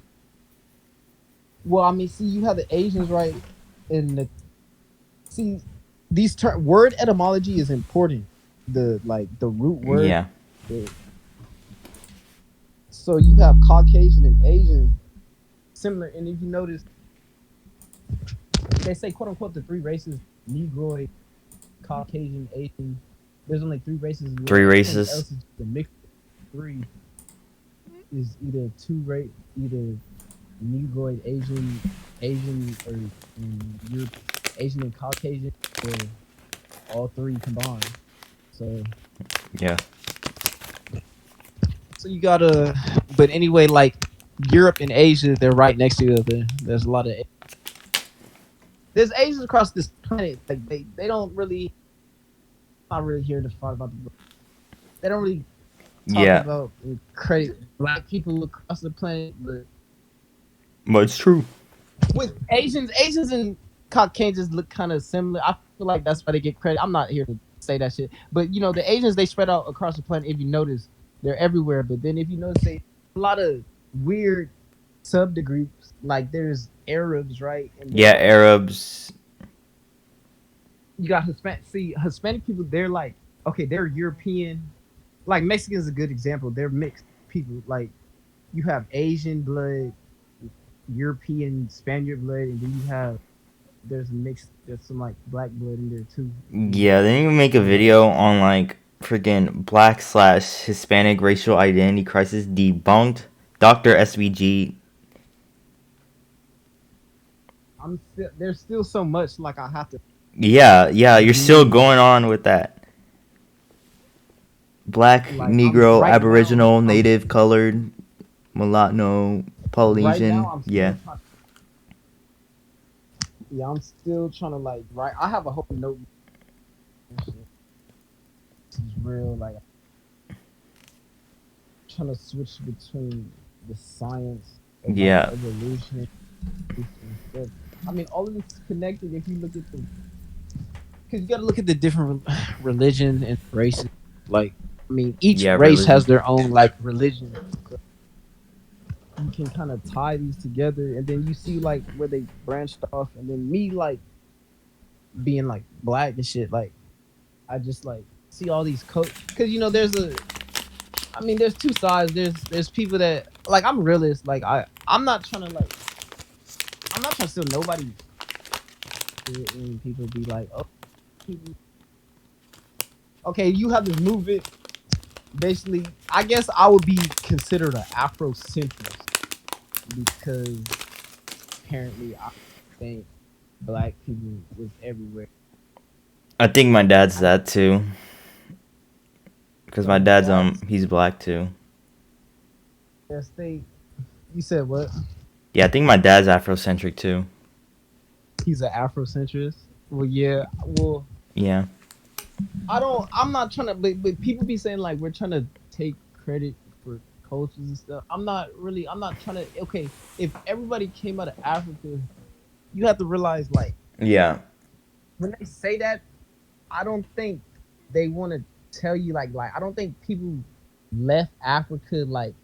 Speaker 2: Well, I mean, see, you have the Asians, right? These word etymology is important the root word.
Speaker 1: Yeah.
Speaker 2: So you have Caucasian and Asian similar, and if you notice, they say quote unquote the three races: Negroid, Caucasian, Asian. There's only three races.
Speaker 1: Three
Speaker 2: Everything
Speaker 1: races.
Speaker 2: else is the mix of three is either either Negroid, Asian or Europe, Asian and Caucasian, or all three combined. So
Speaker 1: Yeah.
Speaker 2: so you gotta, but anyway, like Europe and Asia, they're right next to each other. There's a lot of there's Asians across this planet. Like they don't really, not really here to fight about the. They don't really talk
Speaker 1: Yeah.
Speaker 2: about and credit black people across the planet, but
Speaker 1: it's true.
Speaker 2: with Asians and Caucasians look kind of similar. I feel like that's why they get credit. I'm not here to say that shit, but you know the Asians, they spread out across the planet. If you notice, they're everywhere. But then if you notice, they a lot of weird subgroups. Like there's Arabs, right? And
Speaker 1: Yeah, Arabs.
Speaker 2: you got Hispanic. See, Hispanic people, they're like, okay, they're European. Like Mexicans is a good example. They're mixed people. Like you have Asian blood, European, Spaniard blood, and then you have there's some like black blood in there too.
Speaker 1: Yeah, they even make a video on like freaking black/Hispanic racial identity crisis debunked. Dr. SVG.
Speaker 2: There's still so much like I have to.
Speaker 1: Yeah, you're still going on with that. Black,
Speaker 2: Like,
Speaker 1: Negro,
Speaker 2: right
Speaker 1: Aboriginal,
Speaker 2: now,
Speaker 1: Native, Colored, Mulatto, Polynesian.
Speaker 2: Right now,
Speaker 1: yeah.
Speaker 2: I'm still trying to like write. I have a whole note. This is real. Like trying to switch between the science of
Speaker 1: Yeah.
Speaker 2: evolution. I mean, all of this is connected. If you look at the, because you got to look at the different religion and races. Like, I mean, each race
Speaker 1: religion.
Speaker 2: has their own like religion. So you can kind of tie these together, and then you see like where they branched off, and then me like being like black and shit. Like, I just like see all these because you know there's two sides. There's people that like I'm realist. Like I'm not trying to steal nobody. And people be like, oh, okay, you have this movement. Basically, I guess I would be considered an Afrocentrist because apparently I think black people was everywhere.
Speaker 1: I think my dad's that too. Because my dad's he's black too.
Speaker 2: Yes, you said what?
Speaker 1: Yeah, I think my dad's Afrocentric too.
Speaker 2: He's an Afrocentrist. Well, yeah. Well,
Speaker 1: yeah.
Speaker 2: I'm not trying to, but people be saying like we're trying to take credit for cultures and stuff. I'm not trying to. Okay, if everybody came out of Africa, you have to realize like.
Speaker 1: Yeah.
Speaker 2: When they say that, I don't think they want to tell you like I don't think people left Africa like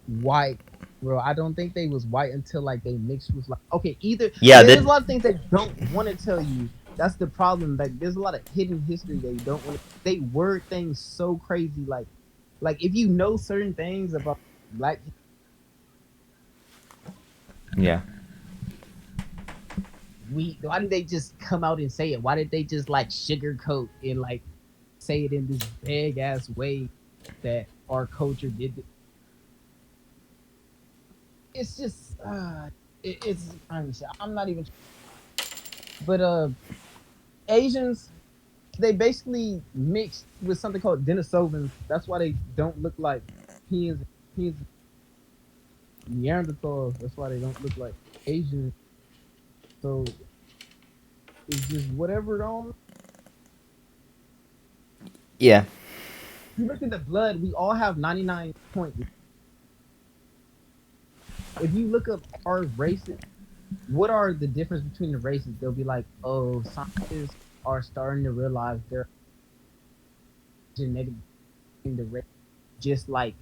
Speaker 2: white. Bro, I don't think they was white until like they mixed with like there's a lot of things they don't want to tell you. That's the problem. Like there's a lot of hidden history they don't want to. They word things so crazy. Like if you know certain things about black.
Speaker 1: Yeah.
Speaker 2: Why did they just come out and say it? Why did they just like sugarcoat and like say it in this big ass way that our culture did? It's just I'm not even. But Asians, they basically mixed with something called Denisovans. That's why they don't look like Neanderthals. That's why they don't look like Asians. So it's just whatever on.
Speaker 1: Yeah.
Speaker 2: You look at the blood, we all have 99 points. If you look up our races, what are the difference between the races? They'll be like, oh, scientists are starting to realize their genetic in the race, just like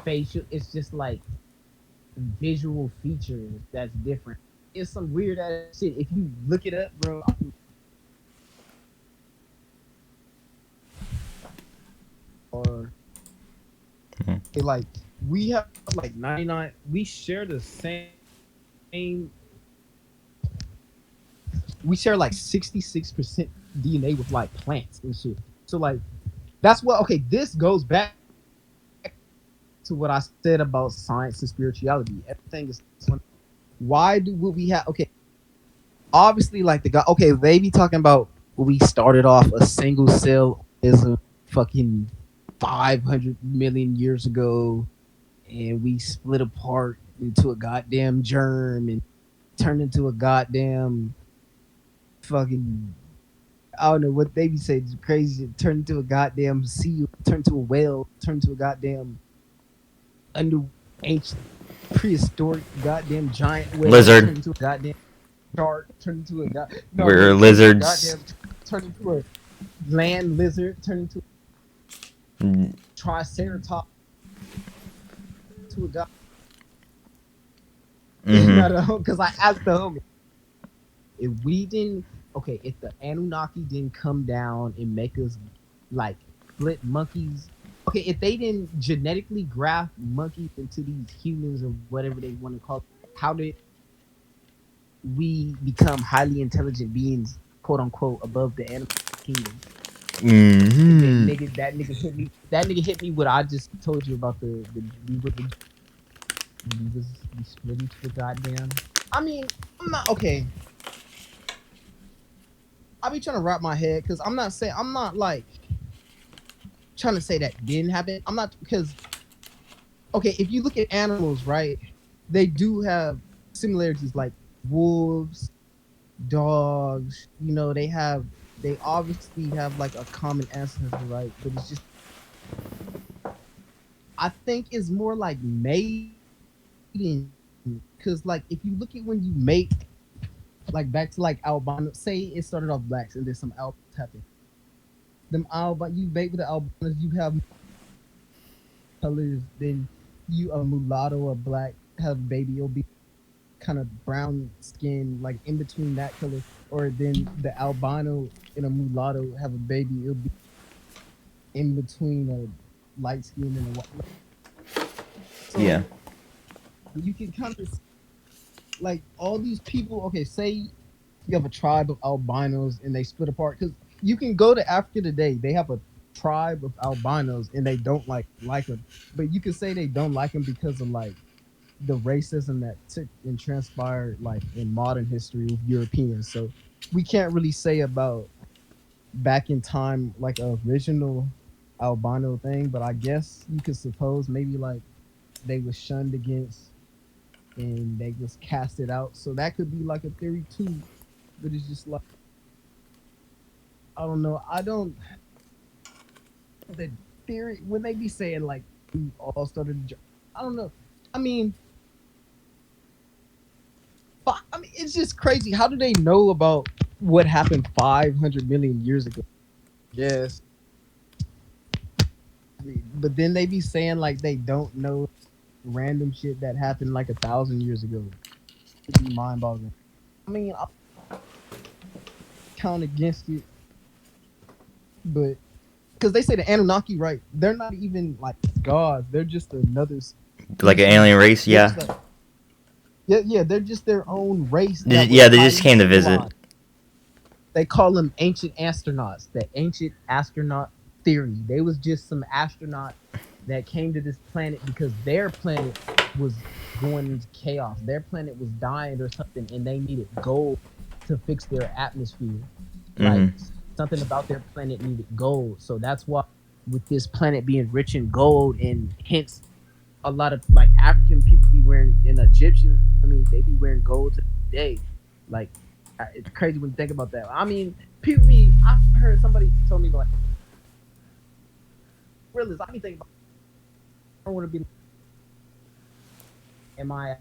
Speaker 2: facial. It's just like visual features that's different. It's some weird ass shit. If you look it up, bro. like we have like 99. We share the same. We share like 66% DNA with like plants and shit. So like that's what. Okay, this goes back to what I said about science and spirituality. Everything is. Why do what we have? Okay, obviously, like the guy. Okay, they be talking about we started off a single cell is a fucking 500 million years ago, and we split apart into a goddamn germ and turned into a goddamn fucking. I don't know what they be saying. It's crazy. It turned into a goddamn seal. Turned into a whale. Turned into a goddamn under ancient prehistoric goddamn giant whale.
Speaker 1: Lizard.
Speaker 2: Turned into a goddamn shark. Turned into a
Speaker 1: We're lizards.
Speaker 2: Goddamn, turned into a land lizard. Turned into a triceratops. To a god. Because I asked the homie, if we didn't, okay, if the Anunnaki didn't come down and make us like split monkeys, okay, if they didn't genetically graft monkeys into these humans or whatever they want to call it, how did we become highly intelligent beings, quote unquote, above the animal kingdom? That nigga hit me. That nigga hit me what I just told you about the we split into the goddamn. I mean, I'm not okay. I be trying to wrap my head because I'm not like trying to say that didn't happen. I'm not, because okay, if you look at animals, right, they do have similarities like wolves, dogs, you know, they obviously have like a common ancestor, right? But it's just, I think it's more like mating, because like if you look at when you mate, like back to like albino, say it started off blacks and then some albinos happen. Them albino, you mate with the albinos, you have colors, then you a mulatto or black have a baby, it'll be kind of brown skin, like in between that color, or then the albino and a mulatto have a baby, it'll be in between a light skin and a white. So,
Speaker 1: yeah.
Speaker 2: You can kind of like all these people. Okay, say you have a tribe of albinos and they split apart, because you can go to Africa today. They have a tribe of albinos and they don't like them, but you can say they don't like them because of like the racism that took and transpired like in modern history with Europeans. So we can't really say about back in time like a original albino thing, but I guess you could suppose maybe like they was shunned against and they was casted out. So that could be like a theory too. But it's just like, I don't know. The theory, when they be saying like we all started, I don't know. I mean, it's just crazy. How do they know about what happened 500 million years ago? Yes. But then they be saying like they don't know random shit that happened like 1,000 years ago. It'd be mind-boggling. I mean, I count against it, but because they say the Anunnaki, right? They're not even like gods. They're just another,
Speaker 1: like an alien race. Yeah.
Speaker 2: Yeah. They're just their own race.
Speaker 1: Yeah, they just came to visit.
Speaker 2: They call them ancient astronauts. The ancient astronaut theory. They was just some astronauts that came to this planet because their planet was going into chaos. Their planet was dying or something, and they needed gold to fix their atmosphere. Like something about their planet needed gold. So that's why with this planet being rich in gold, and hence a lot of like African people be wearing, and Egyptians, I mean, they be wearing gold today. Like, it's crazy when you think about that. I mean, I heard somebody told me like, realist, I be thinking about, I don't want to be, am I?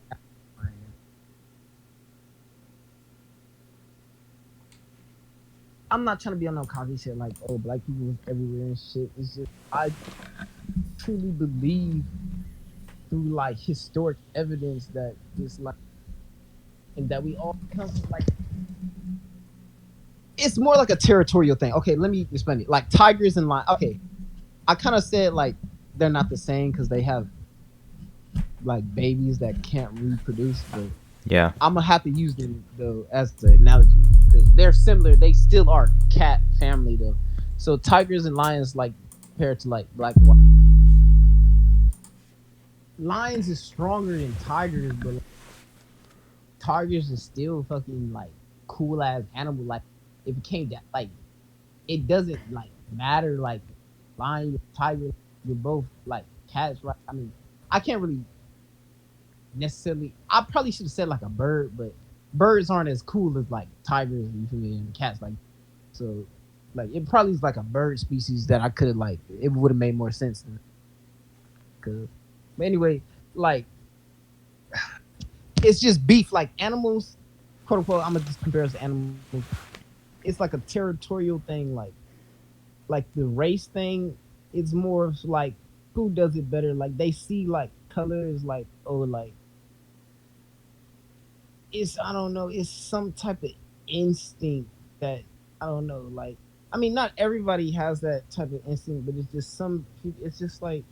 Speaker 2: I'm not trying to be on no Cosby shit like, oh, black people was everywhere and shit. It's just, I truly believe through like historic evidence that this like, and that we all come from like, it's more like a territorial thing. Okay, let me explain it. Like tigers and lions. Okay, I kind of said like they're not the same because they have like babies that can't reproduce. But
Speaker 1: Yeah.
Speaker 2: I'm gonna have to use them though as the analogy because they're similar. They still are cat family though. So tigers and lions like compared to like black and white. Lions is stronger than tigers, but like, tigers is still fucking like cool ass animal. Like if it came down, like it doesn't like matter. Like lion, tiger, you're both like cats, right? I mean, I can't really necessarily. I probably should have said like a bird, but birds aren't as cool as like tigers and, you feel me, and cats. Like so, like it probably is like a bird species that I could have like. It would have made more sense. Cause, but anyway, like it's just beef. Like animals, quote unquote. I'm gonna just compare us to animals. It's like a territorial thing. Like the race thing. It's more of like who does it better. Like they see like colors. Like oh like it's I don't know. It's some type of instinct that I don't know. Like I mean, not everybody has that type of instinct, but it's just some. It's just like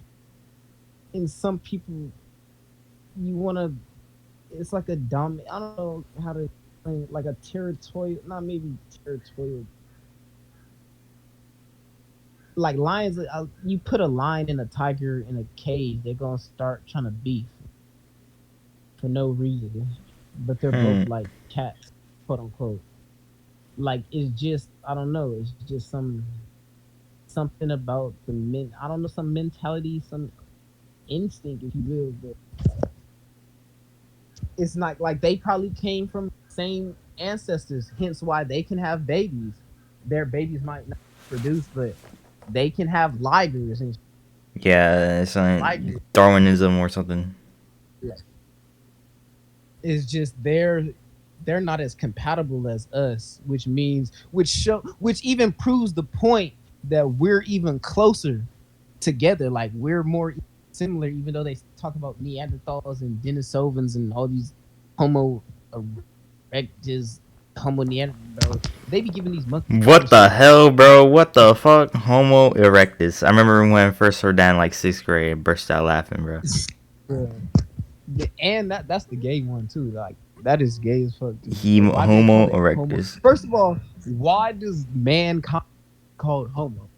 Speaker 2: in some people, you want to. It's like a dumb. I don't know how to explain it, like a territorial. Not maybe territorial. Like lions, you put a lion and a tiger in a cage, they're gonna start trying to beef for no reason. But they're both like cats, quote unquote. Like it's just I don't know. It's just something about the men. I don't know, some mentality, some instinct, if you will. But it's not like they probably came from the same ancestors. Hence why they can have babies. Their babies might not produce, but they can have ligers and
Speaker 1: Yeah, it's like Darwinism or something.
Speaker 2: yeah. It's just they're not as compatible as us, which means which even proves the point that we're even closer together. Like we're more similar, even though they talk about Neanderthals and Denisovans and all these Homo erectus, Homo neanderthals. They be giving these monkeys.
Speaker 1: What the hell, bro? What the fuck? Homo erectus. I remember when I first heard that in like 6th grade, I burst out laughing, bro.
Speaker 2: Yeah, and that's the gay one too. Like that is gay as fuck.
Speaker 1: Homo erectus.
Speaker 2: First of all, why does mankind called homo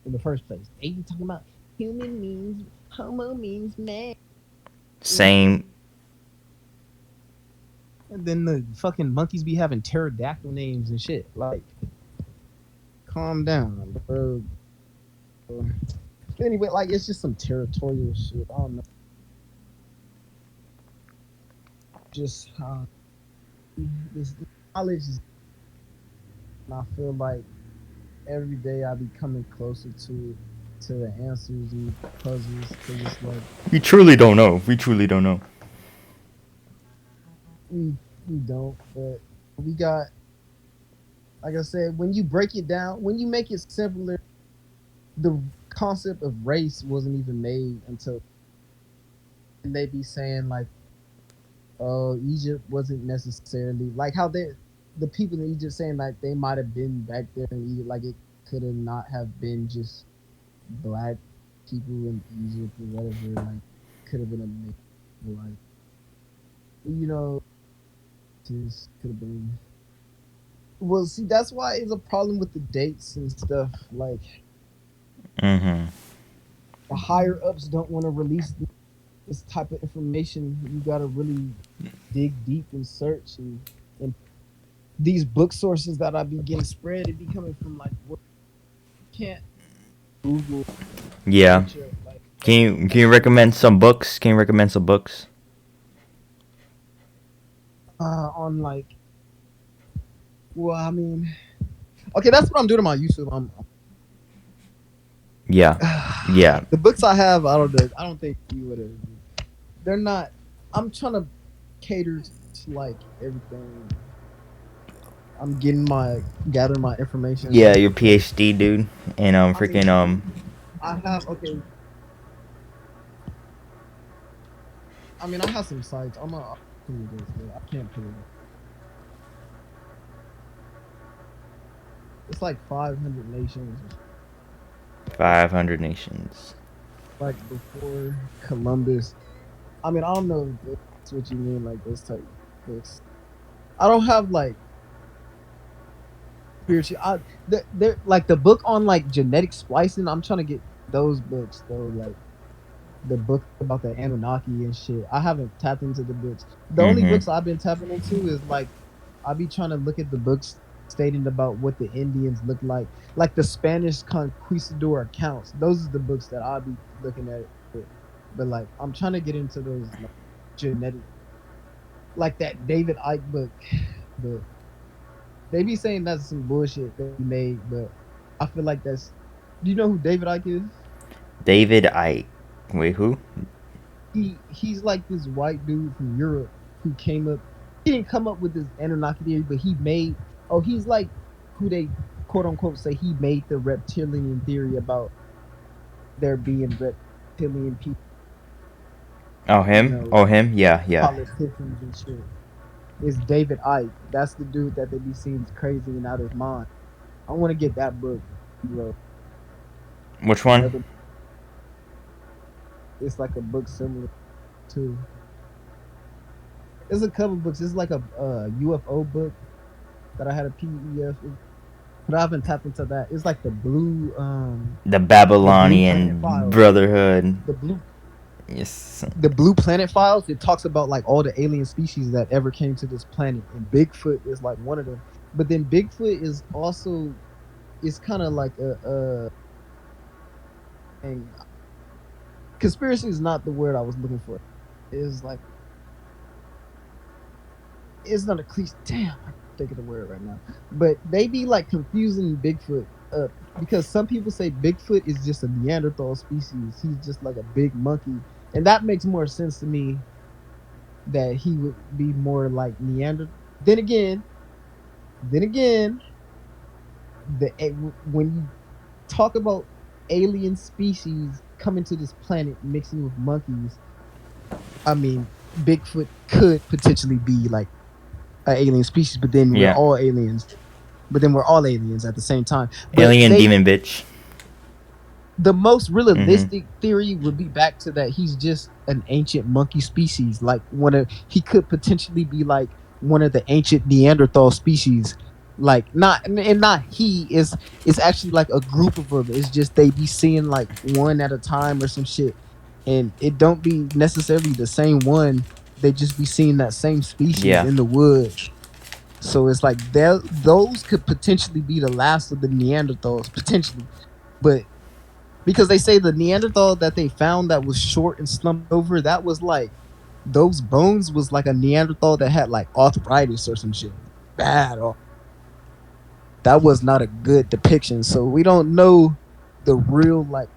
Speaker 2: in the first place? They be talking about human means homo means man.
Speaker 1: Same.
Speaker 2: And then the fucking monkeys be having pterodactyl names and shit. Like, calm down, bro. Anyway, like it's just some territorial shit. I don't know. Just this knowledge is, and I feel like every day I be coming closer to the answers and puzzles. Cause it's like
Speaker 1: We truly don't know. We truly don't know.
Speaker 2: we don't, but we got. Like I said, when you break it down, when you make it simpler, the concept of race wasn't even made until. And they be saying like, "Oh, Egypt wasn't necessarily like how the people in Egypt saying like they might have been back there in Egypt, like it could have not have been just black people in Egypt or whatever. Like, could have been a mix, like, you know, just could have been." Well, see, that's why it's a problem with the dates and stuff. Like, the higher ups don't want to release this type of information. You gotta really dig deep and search, and these book sources that I be getting spread, it be coming from like what you can't Google.
Speaker 1: Yeah.
Speaker 2: Like,
Speaker 1: Can you recommend some books? Can you recommend some books?
Speaker 2: On like, well, I mean, okay, that's what I'm doing on my YouTube.
Speaker 1: Yeah. Yeah.
Speaker 2: The books I have, I don't think you would have. They're not. I'm trying to cater to like everything. I'm gathering my information.
Speaker 1: Yeah, your PhD, dude, and freaking
Speaker 2: I have okay. I mean, I have some sites. I can't put it. It's like 500 nations.
Speaker 1: 500 nations.
Speaker 2: like before Columbus. I mean, I don't know if that's what you mean, like those type of books. I don't have like spiritual. They're like the book on like genetic splicing. I'm trying to get those books though, like the book about the Anunnaki and shit. I haven't tapped into the books. The only
Speaker 1: Mm-hmm.
Speaker 2: books I've been tapping into is like I'll be trying to look at the books stating about what the Indians look like the Spanish conquistador accounts. Those are the books that I'll be looking at. But like I'm trying to get into those like genetic, like that David Icke book. But they be saying that's some bullshit that he made, but I feel like that's. Do you know who David Icke is?
Speaker 1: David I. Wait, who?
Speaker 2: He's like this white dude from Europe who came up. He didn't come up with this Anunnaki theory, but he made. Oh, he's like who they quote unquote say he made the reptilian theory about there being reptilian people.
Speaker 1: Oh,
Speaker 2: You
Speaker 1: him?
Speaker 2: know,
Speaker 1: Oh, him? Yeah, yeah.
Speaker 2: politicians and shit. It's David Icke. That's the dude that they be seeing crazy and out of his mind. I want to get that book. He wrote.
Speaker 1: Which one?
Speaker 2: Another, it's like a book similar to. There's a couple books. It's like a UFO book that I had a PDF, but I haven't tapped into that. It's like
Speaker 1: The
Speaker 2: the Blue Planet
Speaker 1: Babylonian
Speaker 2: Files.
Speaker 1: Brotherhood.
Speaker 2: The blue
Speaker 1: Yes.
Speaker 2: the Blue Planet Files. It talks about like all the alien species that ever came to this planet, and Bigfoot is like one of them. But then Bigfoot is also it's kind of like and conspiracy is not the word I was looking for. It's like it's not a cliche. Damn, I can't think of the word right now. But they be like confusing Bigfoot up because some people say Bigfoot is just a Neanderthal species. He's just like a big monkey, and that makes more sense to me. That he would be more like Neanderthal. Then again, when you talk about alien species coming to this planet mixing with monkeys, I mean, Bigfoot could potentially be like an alien species, but then we're
Speaker 1: Yeah.
Speaker 2: all aliens. But then we're all aliens at the same time. But
Speaker 1: Alien demon bitch.
Speaker 2: the most
Speaker 1: Mm-hmm.
Speaker 2: realistic theory would be back to that he's just an ancient monkey species. Like he could potentially be like one of the ancient Neanderthal species. Like not he is it's actually like a group of them. It's just they be seeing like one at a time or some shit. And it don't be necessarily the same one. They just be seeing that same species
Speaker 1: Yeah.
Speaker 2: in the woods. So it's like those could potentially be the last of the Neanderthals, potentially. But because they say the Neanderthal that they found that was short and slumped over, that was like those bones was like a Neanderthal that had like arthritis or some shit. Bad. That was not a good depiction. So we don't know the real like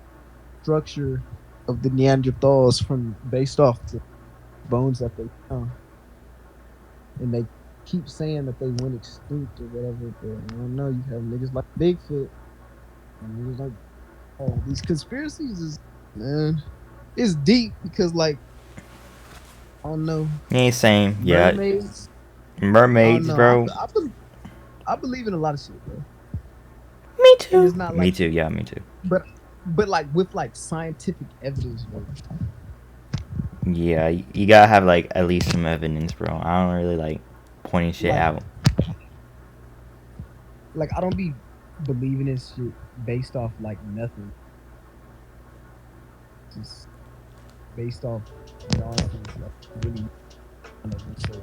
Speaker 2: structure of the Neanderthals from based off the bones that they found. And they keep saying that they went extinct or whatever, but I don't know. You have niggas like Bigfoot and niggas like these conspiracies is man, it's deep because like I don't know
Speaker 1: Yeah, same. Yeah.
Speaker 2: mermaids. I don't
Speaker 1: Mermaids,
Speaker 2: know.
Speaker 1: bro.
Speaker 2: I believe in a lot of shit, bro.
Speaker 1: Me
Speaker 2: And
Speaker 1: too.
Speaker 2: it's not
Speaker 1: Me
Speaker 2: like
Speaker 1: too. Yeah, me too.
Speaker 2: but like with like scientific evidence, bro.
Speaker 1: Yeah, you gotta have like at least some evidence, bro. I don't really like pointing shit
Speaker 2: Like
Speaker 1: out.
Speaker 2: like I don't be believing this shit based off like nothing. Just based off nonsense, like really research.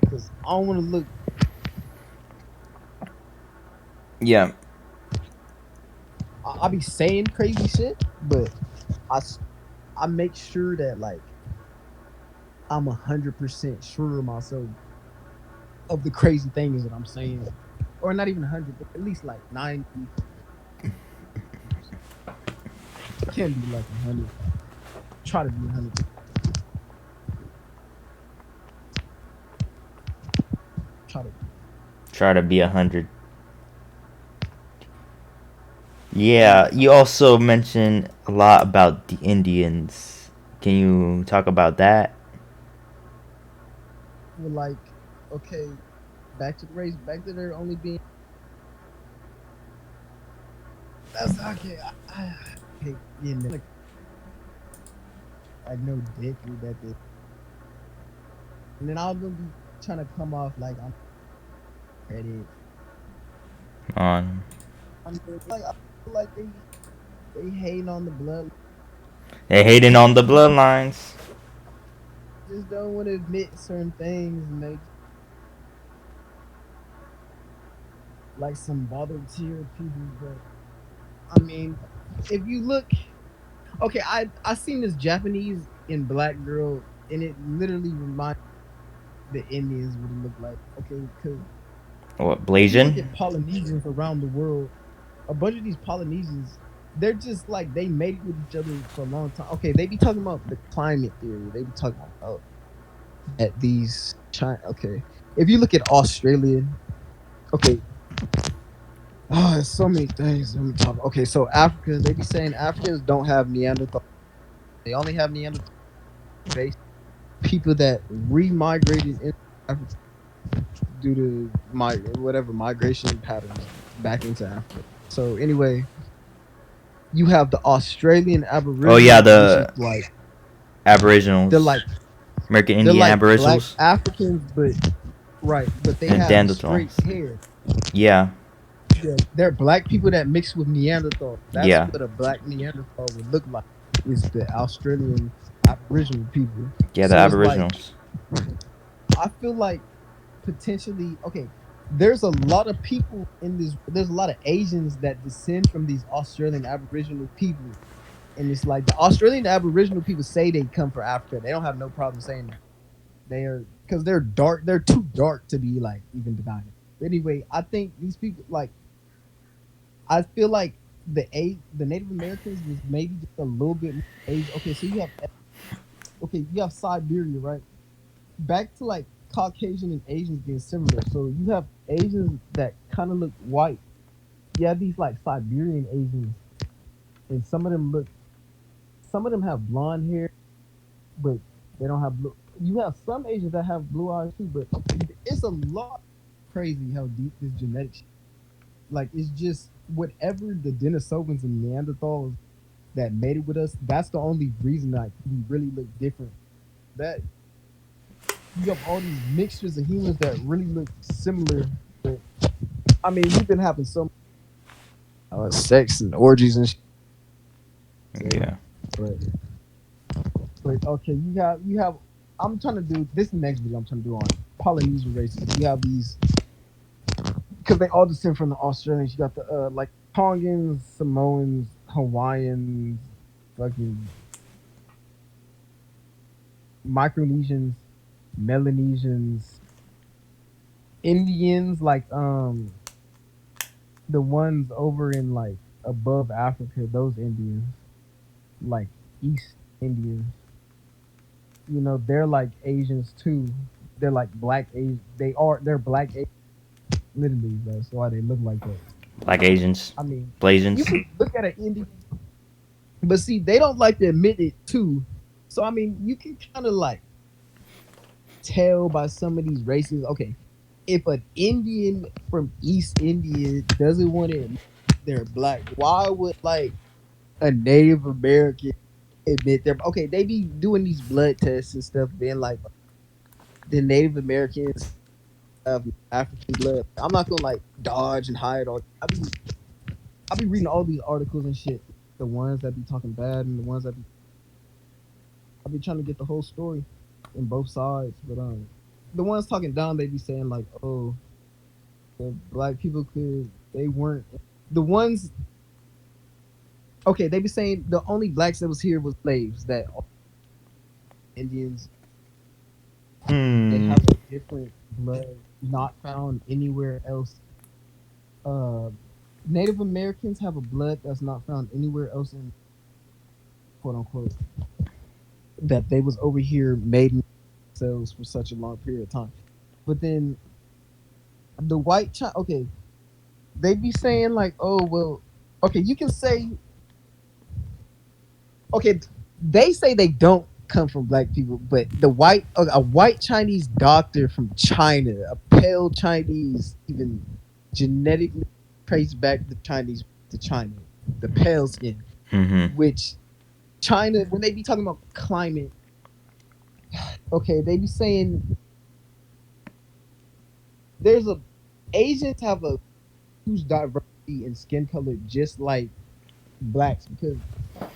Speaker 2: Because I don't want to look.
Speaker 1: Yeah.
Speaker 2: I be saying crazy shit, but I make sure that like I'm 100% sure of myself of the crazy things that I'm saying, or not even 100, but at least like 90. Can't be like 100. Try to be 100.
Speaker 1: Try to be 100. Yeah, you also mentioned a lot about the Indians. Can you talk about that?
Speaker 2: Well, like, okay, back to the race, back to there only being That's okay. I hate being like no dick or that thing. And then I'll be trying to come off like I'm credit.
Speaker 1: On.
Speaker 2: I'm just, like I feel like they hating on the blood.
Speaker 1: They hating on the bloodlines.
Speaker 2: Just don't want to admit certain things and they like some volunteer people. But I mean, if you look, okay, I seen this Japanese and black girl, and it literally reminds the Indians what it looked like. Okay, because
Speaker 1: What,
Speaker 2: if you look
Speaker 1: Blasian?
Speaker 2: at Polynesians around the world, a bunch of these Polynesians, they're just like they made with each other for a long time. Okay, they be talking about the climate theory. They be talking about at these China. Okay, if you look at Australia, okay. Oh, there's so many things. Let me talk. Okay, so Africa, they be saying Africans don't have Neanderthal. They only have Neanderthal based people that remigrated in Africa due to whatever migration patterns back into Africa. So anyway, you have the Australian Aboriginals,
Speaker 1: Oh yeah,
Speaker 2: which
Speaker 1: the
Speaker 2: is like
Speaker 1: Aboriginals.
Speaker 2: they're like
Speaker 1: American
Speaker 2: they're
Speaker 1: Indian
Speaker 2: like black
Speaker 1: Aboriginals.
Speaker 2: Africans, but right, but they
Speaker 1: And
Speaker 2: have straight
Speaker 1: Neanderthals.
Speaker 2: hair.
Speaker 1: Yeah.
Speaker 2: Yeah, they're black people that mix with Neanderthal. That's
Speaker 1: Yeah.
Speaker 2: what a black Neanderthal would look like. Is the Australian Aboriginal people.
Speaker 1: Yeah, the
Speaker 2: So it's like
Speaker 1: Aboriginals.
Speaker 2: I feel like potentially okay. There's a lot of people in this. There's a lot of Asians that descend from these Australian Aboriginal people, and it's like the Australian Aboriginal people say they come from Africa. They don't have no problem saying that. They are because they're dark. They're too dark to be like even denying it. But anyway, I think these people like I feel like the Native Americans was maybe just a little bit more Asian. Okay, so you have Siberia, right? Back to like Caucasian and Asians being similar. So you have Asians that kind of look white. You have these like Siberian Asians, and some of them have blonde hair, but they don't have blue. You have some Asians that have blue eyes too, but it's a lot crazy how deep this genetics. Like it's just whatever the Denisovans and Neanderthals that made it with us. That's the only reason that we really look different. That you have all these mixtures of humans that really look similar. But I mean, we've been having some sex and orgies and shit.
Speaker 1: Yeah.
Speaker 2: But okay, you have. I'm trying to do this next video. I'm trying to do on Polynesian races. You have these because they all descend from the Australians. You got the like Tongans, Samoans, Hawaiians, fucking Micronesians, Melanesians, Indians, like the ones over in like above Africa, those Indians, like East Indians. You know, they're like Asians too. They're like black Asian. They're black Asians. Literally, that's why they look like that.
Speaker 1: Black Asians.
Speaker 2: I mean,
Speaker 1: Blasians.
Speaker 2: you can look at an Indian, but see, they don't like to admit it too. So I mean, you can kind of like tell by some of these races. Okay, if an Indian from East India doesn't want to admit they're black, why would like a Native American admit they're okay? They be doing these blood tests and stuff, being like the Native Americans have African blood. I'm not gonna like dodge and hide all. I be reading all these articles and shit. The ones that be talking bad and the ones that I be trying to get the whole story in both sides. But the ones talking down, they be saying like, oh, the black people they weren't the ones. Okay, they be saying the only blacks that was here was slaves. That Indians they have a different blood not found anywhere else. Native Americans have a blood that's not found anywhere else in quote unquote that they was over here made themselves for such a long period of time. But then the white child, okay, they be saying like, oh well, okay, you can say, okay, they say they don't come from black people, but a white Chinese doctor from China, a pale Chinese, even genetically traced back the Chinese to China. the pale skin,
Speaker 1: Mm-hmm.
Speaker 2: which China, when they be talking about climate, okay, they be saying there's a Asians have a huge diversity in skin color, just like blacks, because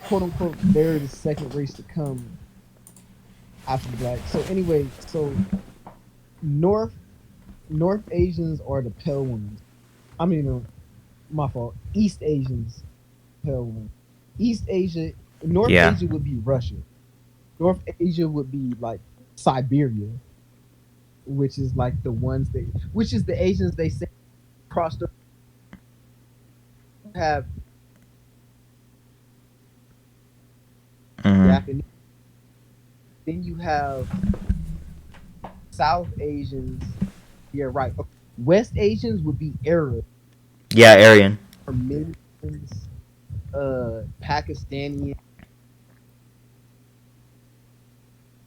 Speaker 2: quote unquote they're the second race to come after black. So anyway, so North North Asians are the pale ones. I mean, my fault. East Asians, pale ones. East Asia, North
Speaker 1: Yeah.
Speaker 2: Asia would be Russia. North Asia would be like Siberia, which is like the ones that, which is the Asians they say crossed over have
Speaker 1: Mm-hmm.
Speaker 2: Japanese. Then you have South Asians. Yeah, right. West Asians would be Arab,
Speaker 1: Yeah, Aryan.
Speaker 2: Armenians, Pakistani,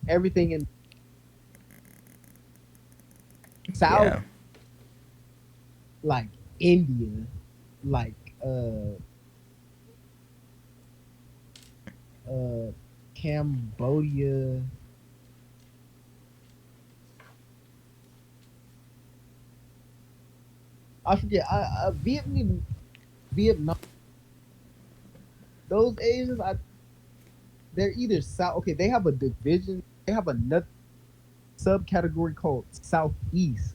Speaker 2: everything in South,
Speaker 1: Yeah.
Speaker 2: like India, like Cambodia. I forget. Vietnam. Those Asians, they're either South. Okay, they have a division. They have another subcategory called Southeast,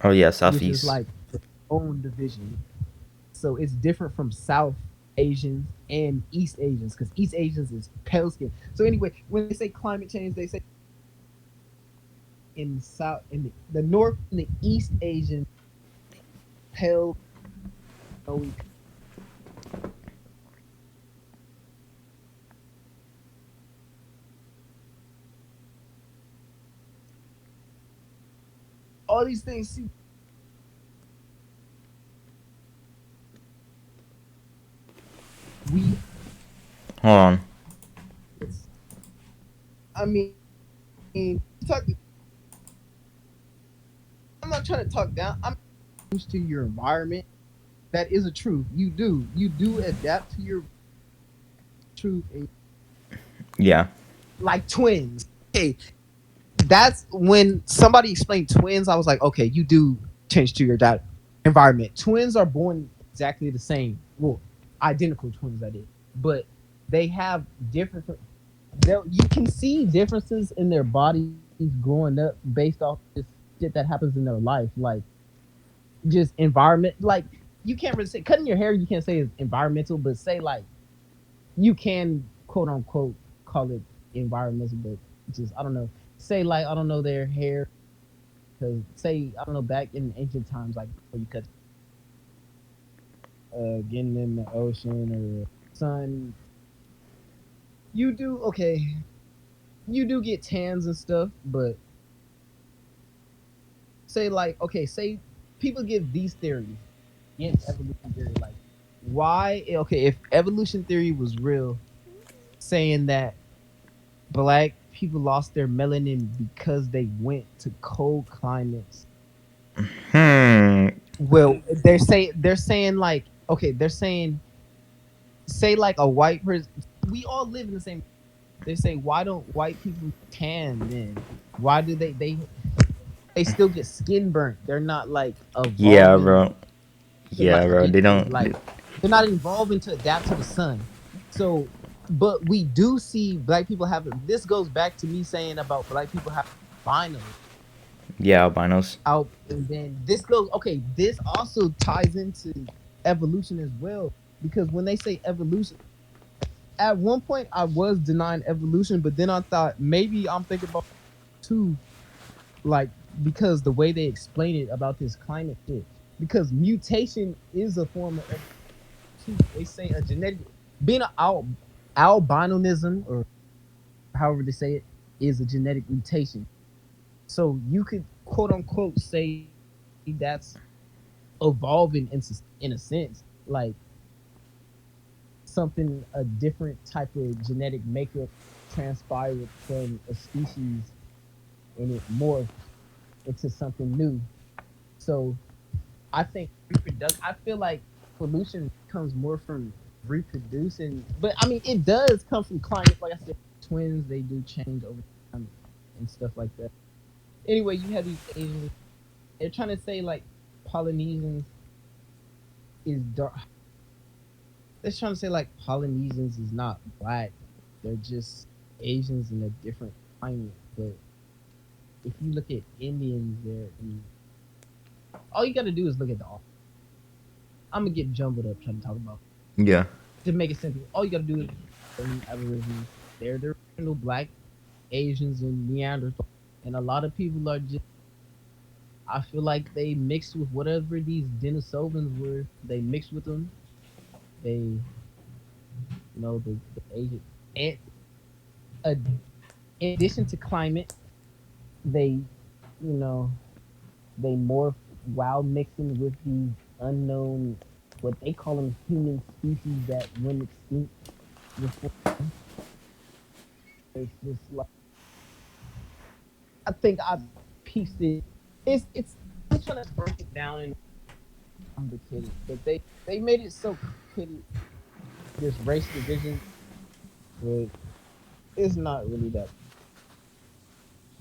Speaker 1: Oh yeah,
Speaker 2: which is
Speaker 1: Southeast.
Speaker 2: like its own division. So it's different from South Asians and East Asians, because East Asians is pale skin. So anyway, when they say climate change, they say in South, in the North and the East Asian pale snowy. All these things. See, we.
Speaker 1: Hold on.
Speaker 2: It's, I mean, talk. I'm not trying to talk down. I'm used to your environment. That is a truth. You do. You do adapt to your truth, and
Speaker 1: Yeah.
Speaker 2: like twins. Hey, that's when somebody explained twins. I was like, okay, you do change to your environment. Twins are born exactly the same. Well, identical twins, I did, but they have different. You can see differences in their bodies growing up based off this shit that happens in their life, like just environment. Like you can't really say cutting your hair. You can't say it's environmental, but say like you can quote unquote call it environmental, but just I don't know. Say like I don't know their hair, because say I don't know back in ancient times, like before you cut, getting in the ocean or sun, you do okay. You do get tans and stuff, but say like okay, say people give these theories against evolution theory, like why okay if evolution theory was real, saying that black people lost their melanin because they went to cold climates.
Speaker 1: Hmm.
Speaker 2: Well, they're saying like okay, they're saying say like a white person. We all live in the same. They say why don't white people tan then? Why do they still get skin burnt? They're not like
Speaker 1: Yeah,
Speaker 2: evolving
Speaker 1: bro.
Speaker 2: to
Speaker 1: Yeah,
Speaker 2: like
Speaker 1: bro.
Speaker 2: get
Speaker 1: They
Speaker 2: to
Speaker 1: don't.
Speaker 2: like they're not evolving to adapt to the sun. So, but we do see black people have this goes back to me saying about black people have vinyl
Speaker 1: Yeah, albinos.
Speaker 2: out, and then this goes okay. This also ties into evolution as well, because when they say evolution, at one point I was denying evolution, but then I thought maybe I'm thinking about too, like because the way they explain it about this climate shit, because mutation is a form of evolution. They say a genetic being albinonism, or however they say it, is a genetic mutation. So you could quote unquote say that's evolving in a sense, like something a different type of genetic makeup transpired from a species and it morphed into something new. So I think reproduction. I feel like pollution comes more from reproducing. But I mean, it does come from climate. Like I said, twins they do change over time and stuff like that. Anyway, you have these Asians. They're trying to say like Polynesians is dark. They're trying to say like Polynesians is not black. They're just Asians in a different climate. But if you look at Indians, all you got to do is look at the. I'm gonna get jumbled up trying to talk about.
Speaker 1: Yeah.
Speaker 2: To make it simple, all you got to do is Aborigines. They're the original black Asians and Neanderthals, and a lot of people are just. I feel like they mixed with whatever these Denisovans were. They mixed with them. They, the Asian. And in addition to climate, they, they morph while mixing with these unknown, what they call them human species that went extinct before. It's just like, I think I pieced it. It's. I'm trying to break it down in complicated, but they made it so complicated. This race division, but it's not really that.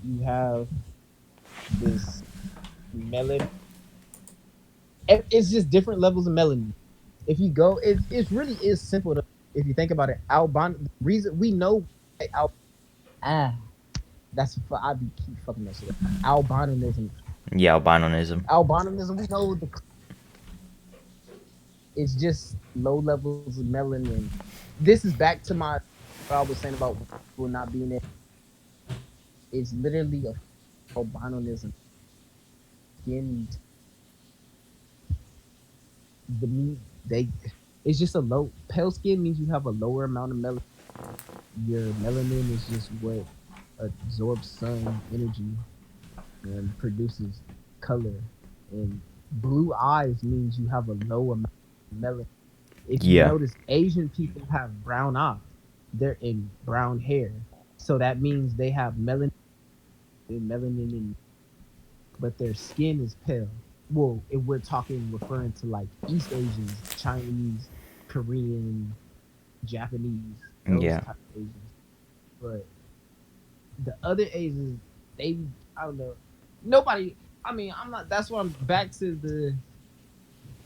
Speaker 2: You have this melanin. It's just different levels of melanin. If you go, it really is simple. If you think about it, albino. The reason we know, that's I be keep fucking that shit up. Albinism.
Speaker 1: Yeah, albinoism.
Speaker 2: Albinism. We know it's just low levels of melanin. This is back to what I was saying about people not being there. It's literally a albinism. Skin, it's just a low. Pale skin means you have a lower amount of melanin. Your melanin is just what absorbs sun energy and produces color. And blue eyes means you have a low amount of melanin. If you notice, Asian people have brown eyes. They're in brown hair. So that means they have melanin but their skin is pale. Well, if we're referring to like East Asians, Chinese, Korean, Japanese, those type of Asians. But the other Asians, I don't know. Nobody, I'm not, that's why I'm back to the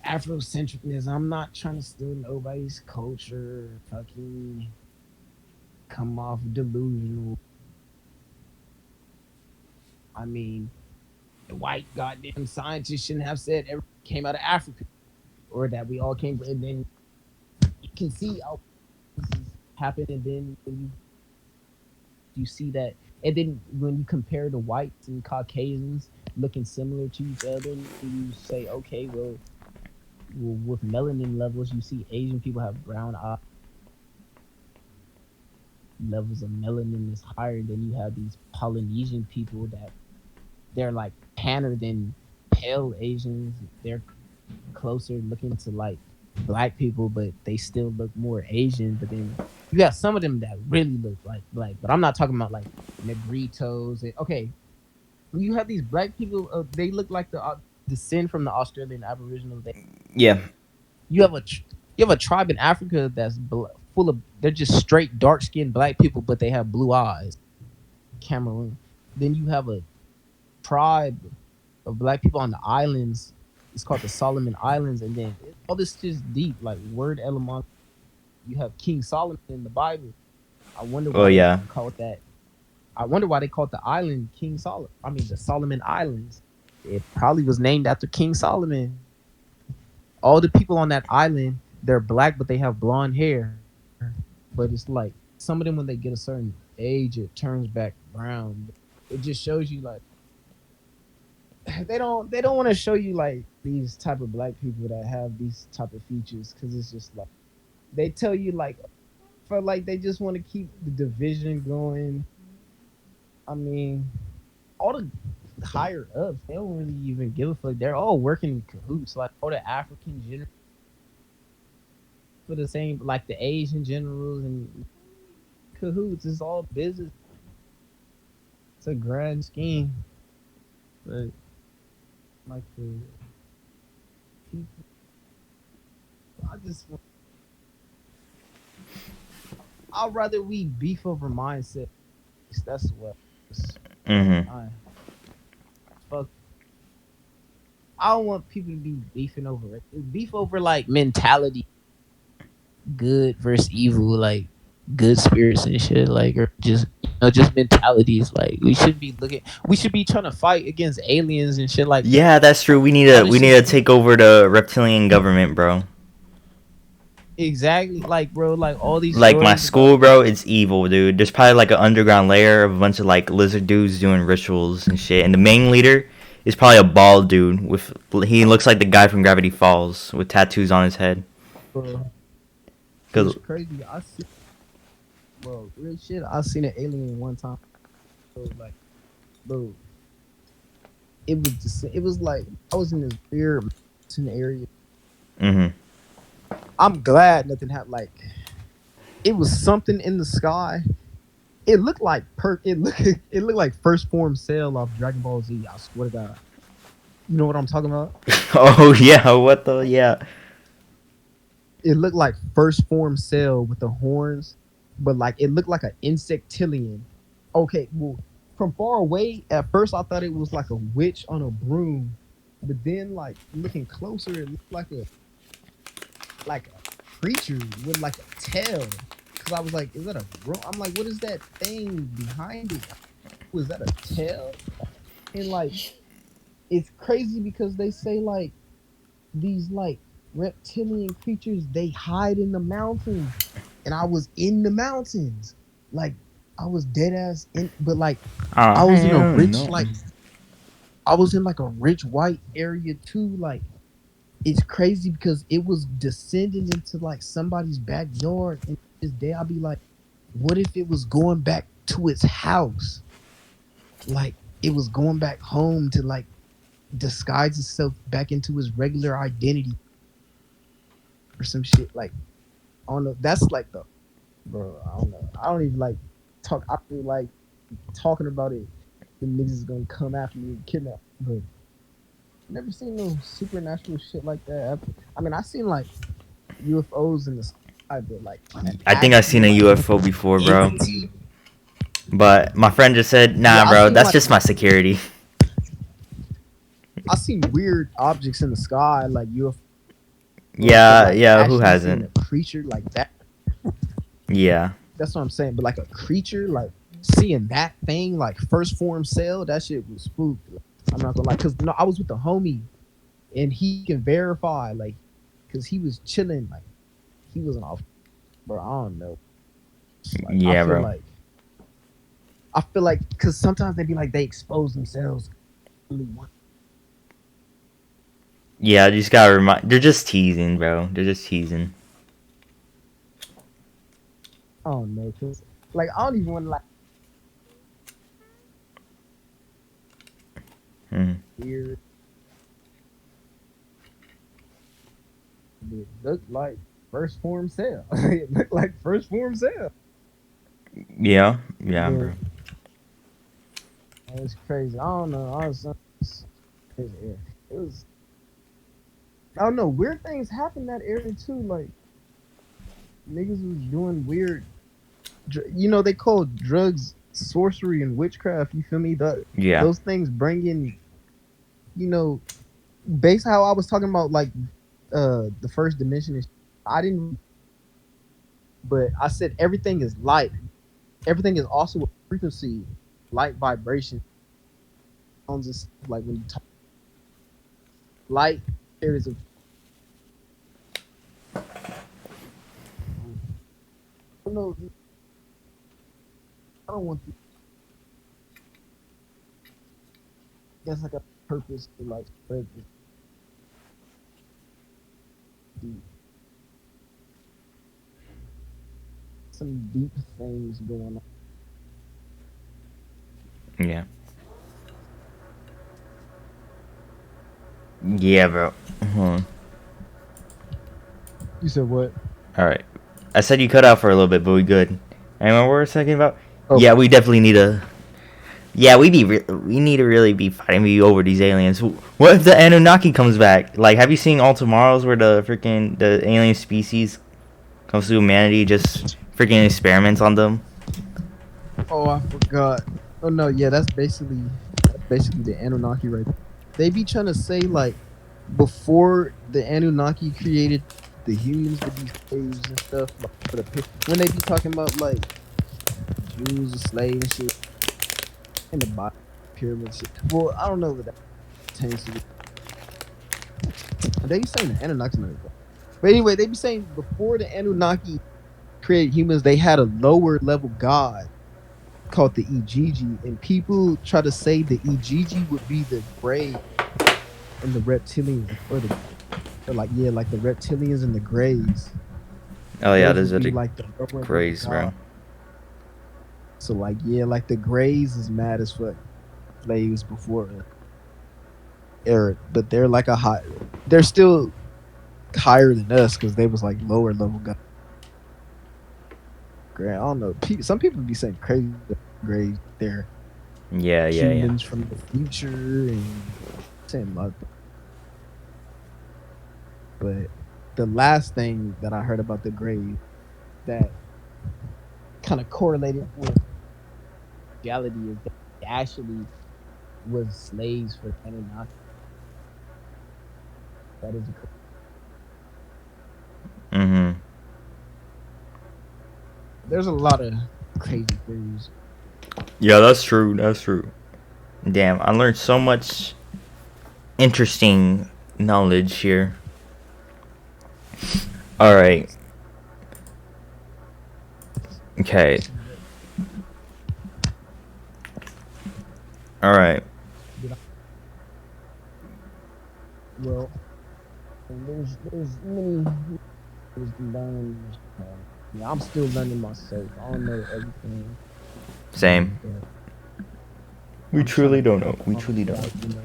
Speaker 2: Afrocentricness. I'm not trying to steal nobody's culture, fucking come off delusional. The white goddamn scientists shouldn't have said everything came out of Africa, or that we all came. And then you can see how this happened, and then when you see that, and then when you compare the whites and Caucasians looking similar to each other, you say, okay, well, with melanin levels, you see Asian people have brown eyes. Levels of melanin is higher than you have these Polynesian people that they're like tanner than pale Asians. They're closer looking to like black people, but they still look more Asian. But then you got some of them that really look like black. But I'm not talking about like Negritos. Okay, you have these black people. They look like the descend from the Australian Aboriginal. You have a tribe in Africa that's full of. They're just straight dark skinned black people, but they have blue eyes. Cameroon. Then you have a tribe of black people on the islands. It's called the Solomon Islands, and then all this just deep, like word element. You have King Solomon in the Bible. I wonder why they call it that. I wonder why they call it the island King Solomon. The Solomon Islands. It probably was named after King Solomon. All the people on that island, they're black, but they have blonde hair. But it's like some of them, when they get a certain age, it turns back brown. It just shows you like they don't want to show you like these type of black people that have these type of features, because it's just like they tell you like for like they just want to keep the division going. All the higher ups, they don't really even give a fuck. They're all working in cahoots, like all the African generals for the same, like the Asian generals and cahoots. It's all business. It's a grand scheme, but like the people, I just want I'd rather we beef over mindset. That's what.
Speaker 1: Mm-hmm.
Speaker 2: Fuck. I don't want people to be beefing over it. Beef over like mentality, good versus evil, like good spirits and shit, like or just just mentalities. Like we should be trying to fight against aliens and shit like that.
Speaker 1: Yeah, that's true. We need to take over the reptilian government, bro.
Speaker 2: Exactly, like bro, like all these
Speaker 1: like my school, bro, it's evil, dude. There's probably like an underground layer of a bunch of like lizard dudes doing rituals and shit, and the main leader is probably a bald dude with he looks like the guy from Gravity Falls with tattoos on his head.
Speaker 2: Bro, it's crazy. Real shit. I seen an alien one time. Like, bro, it was like I was in this weird mountain area.
Speaker 1: Mm-hmm.
Speaker 2: I'm glad nothing happened. Like, it was something in the sky. It looked like it looked like first form Cell off Dragon Ball Z. I swear to God. You know what I'm talking about?
Speaker 1: Oh yeah, what the yeah.
Speaker 2: It looked like first form Cell with the horns, but like it looked like an insectilian. Okay, well, from far away, at first I thought it was like a witch on a broom, but then like looking closer, it looked like a creature with like a tail. Cause I was like, is that a broom? I'm like, what is that thing behind it? Was that a tail? And like, it's crazy because they say like these like reptilian creatures, they hide in the mountains, and I was in the mountains, like I was dead ass in, but like I was in a rich like I was in like a rich white area too. Like it's crazy because it was descending into like somebody's backyard, and this day I'll be like, what if it was going back to its house? Like it was going back home to like disguise itself back into its regular identity or some shit. Like I don't know. That's like the bro. I don't know. I don't even like talk. I feel like talking about it, the niggas is gonna come after me and kidnap. But never seen no supernatural shit like that. I mean, I seen like UFOs in the sky, but like
Speaker 1: I think I've seen a UFO before, bro. But my friend just said, nah, yeah, bro, that's like, just my security.
Speaker 2: I seen weird objects in the sky, like UFO.
Speaker 1: Yeah, like, yeah, who hasn't?
Speaker 2: A creature like that.
Speaker 1: Yeah.
Speaker 2: That's what I'm saying. But like a creature, like seeing that thing, like first form Cell, that shit was spooked. I'm not gonna lie, cause no, I was with the homie, and he can verify, like, cause he was chilling, like, he wasn't off, bro. I don't know. Like,
Speaker 1: yeah, bro.
Speaker 2: I feel like, cause sometimes they be like they expose themselves.
Speaker 1: Yeah, you just gotta remind. They're just teasing, bro. They're just teasing.
Speaker 2: I don't know, cause like I don't even want to like. Weird. It looked like first form Cell. It looked like first form Cell.
Speaker 1: Yeah, bro.
Speaker 2: It was crazy. I don't know. It was. I don't know. Weird things happen in that area too. Like niggas was doing weird. You know they call drugs sorcery and witchcraft. You feel me?
Speaker 1: Yeah.
Speaker 2: Those things bring in. You know, based how I was talking about like the first dimension. I didn't. But I said everything is light. Everything is also a frequency, light vibration. Sounds just like when you talk. Light, there is a. I don't know. I don't want to. That's like a purpose to like spread this. Some deep things going
Speaker 1: on. Yeah. Yeah, bro.
Speaker 2: You said what?
Speaker 1: Alright. I said you cut out for a little bit, but we good. Anyone what we're talking about? Oh. Yeah, we definitely need a... Yeah, we need to really be fighting over these aliens. What if the Anunnaki comes back? Like, have you seen All Tomorrows where the alien species comes to humanity, just freaking experiments on them.
Speaker 2: Oh, I forgot. Oh no, yeah, that's basically the Anunnaki right there. They be trying to say like before the Anunnaki created the humans with these slaves and stuff, like, for the when they be talking about like Jews and slaves and shit in the bottom pyramid shit. Well, I don't know what that pertains to. They be saying the Anunnaki, but anyway, they be saying before the Anunnaki created humans, they had a lower level god called the Ijiji, and people try to say the Ijiji would be the Grey and the reptilians, or like the reptilians and the Greys.
Speaker 1: Oh yeah, those are
Speaker 2: would be
Speaker 1: the
Speaker 2: like the lower
Speaker 1: Greys,
Speaker 2: level
Speaker 1: bro.
Speaker 2: god. So like like the Greys is mad as fuck slaves before Eric, but they're like they're still higher than us because they was like lower level god. I don't know. Some people be saying crazy Greys. They're
Speaker 1: Yeah.
Speaker 2: humans from the future and saying a lot. But the last thing that I heard about the Greys that kind of correlated with reality is that they actually was slaves for Anunnaki. That is There's a lot of crazy theories.
Speaker 1: Yeah, that's true. That's true. Damn, I learned so much interesting knowledge here. All right. Okay. All right.
Speaker 2: Well, there's many things to learn. Yeah, I'm still learning myself. I don't know everything.
Speaker 1: Same. We truly don't know. We truly don't know.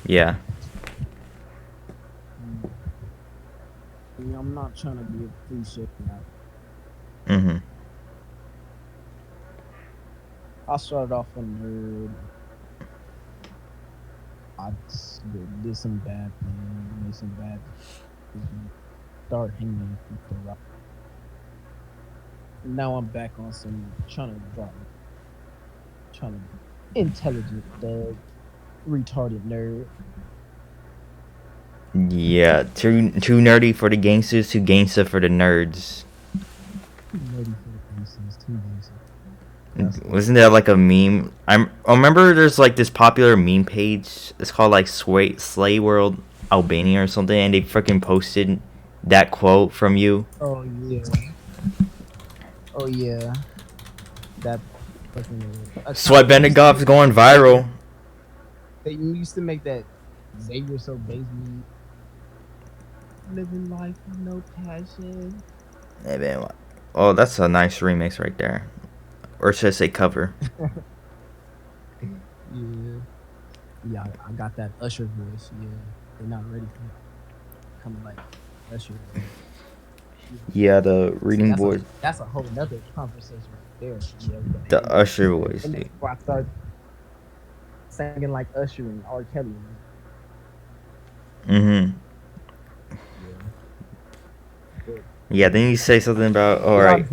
Speaker 1: Yeah.
Speaker 2: I'm not trying to be a cliche now. I started off a nerd. I did some bad things, made some bad decisions, started hanging with people. Now I'm back on some trying to intelligent thug, retarded nerd.
Speaker 1: Yeah, too nerdy for the gangsters, too gangster for the nerds.
Speaker 2: Too nerdy for the gangsters, too gangster.
Speaker 1: Wasn't that like a meme? I remember there's like this popular meme page. It's called like Slay World Albania or something, and they freaking posted that quote from you.
Speaker 2: Oh yeah. That fucking
Speaker 1: wipeBanditGøth's going viral.
Speaker 2: They used to make that Xavier so base me. Living life with no passion.
Speaker 1: Hey man, oh, that's a nice remix right there. Or should I say cover?
Speaker 2: Yeah, I got that Usher voice. Yeah, they're not ready for it. Coming like Usher.
Speaker 1: Yeah, the reading voice.
Speaker 2: That's a whole nother conversation there. Yeah,
Speaker 1: the Usher voice, dude.
Speaker 2: Before I start singing like Usher and R. Kelly.
Speaker 1: Yeah, then you say something about, alright.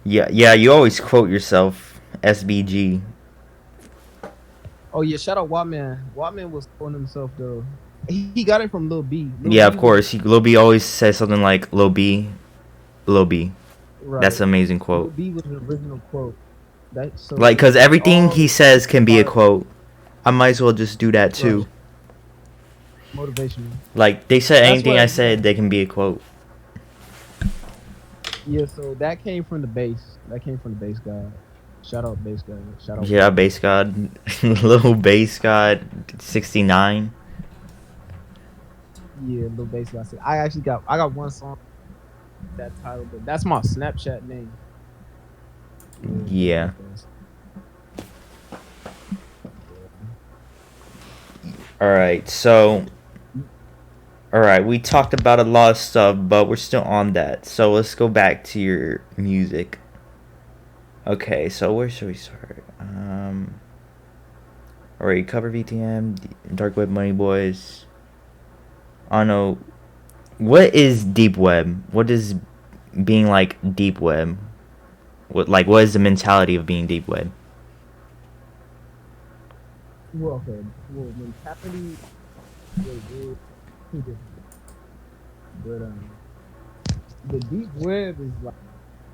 Speaker 1: Yeah, you always quote yourself, SBG.
Speaker 2: Oh yeah, shout out Watman. Watman was quoting himself though. He got it from Lil B.
Speaker 1: Of course. Lil B always says something like Lil B. Right. That's an amazing quote.
Speaker 2: Lil B was the original quote.
Speaker 1: Like, cause everything he says can be a quote. I might as well just do that too.
Speaker 2: Right. Motivational.
Speaker 1: Like, they said anything I said, they can be a quote.
Speaker 2: Yeah, so that came from the bass. That came from the bass god. Shout out bass god. Shout out.
Speaker 1: Yeah, bass god. Little bass god 69.
Speaker 2: Yeah, little bass god. I got one song that title, but that's my Snapchat name.
Speaker 1: Yeah. Alright, so we talked about a lot of stuff, but we're still on that. So let's go back to your music. Okay, so where should we start? Alright, cover VTM, Dark Web Money Boys. I don't know. What is deep web? What is being like deep web? What is the mentality of being deep web?
Speaker 2: Well, okay. Well, mentality is two different. But the deep web is like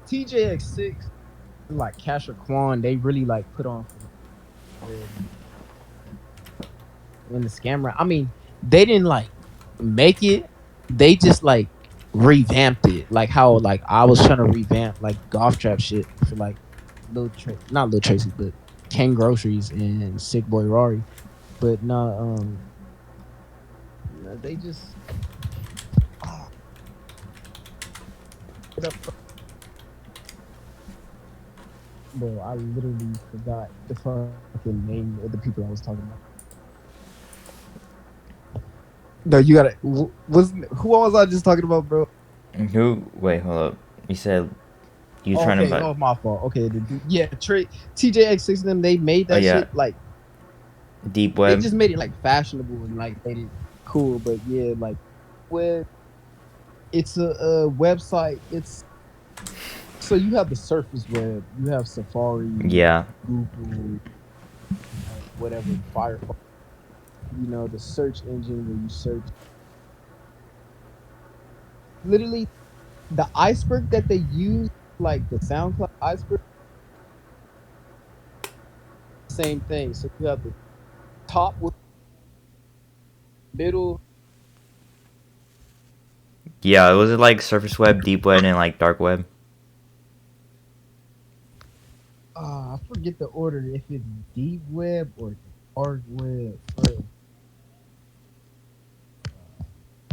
Speaker 2: TJX6 and like Casher Quan. They really like put on for in the scammer. I mean, they didn't like make it. They just like revamped it. Like how like I was trying to revamp like GothTrap shit for like not Lil Tracy, but Ken Groceries and Sick Boy Rory. But no, they just bro, I literally forgot the fucking name of the people I was talking about. No, you gotta. Who was I just talking about, bro?
Speaker 1: Who? Wait, hold up. You said you
Speaker 2: Oh,
Speaker 1: trying to
Speaker 2: okay,
Speaker 1: buy?
Speaker 2: oh my fault. Okay, yeah, TJX6 and them, they made
Speaker 1: Oh
Speaker 2: that
Speaker 1: yeah,
Speaker 2: shit like
Speaker 1: deep
Speaker 2: they
Speaker 1: web.
Speaker 2: just made it like fashionable and like made it cool. But yeah, like web, it's a website. It's so you have the surface web, you have Safari,
Speaker 1: Yeah.
Speaker 2: Google, whatever, Firefox. You know, the search engine where you search. Literally, the iceberg that they use, like the SoundCloud iceberg, same thing. So you have the top with middle.
Speaker 1: Yeah, was it like surface web, deep web, and like dark web?
Speaker 2: I forget the order. If it's deep web or dark web. Bro.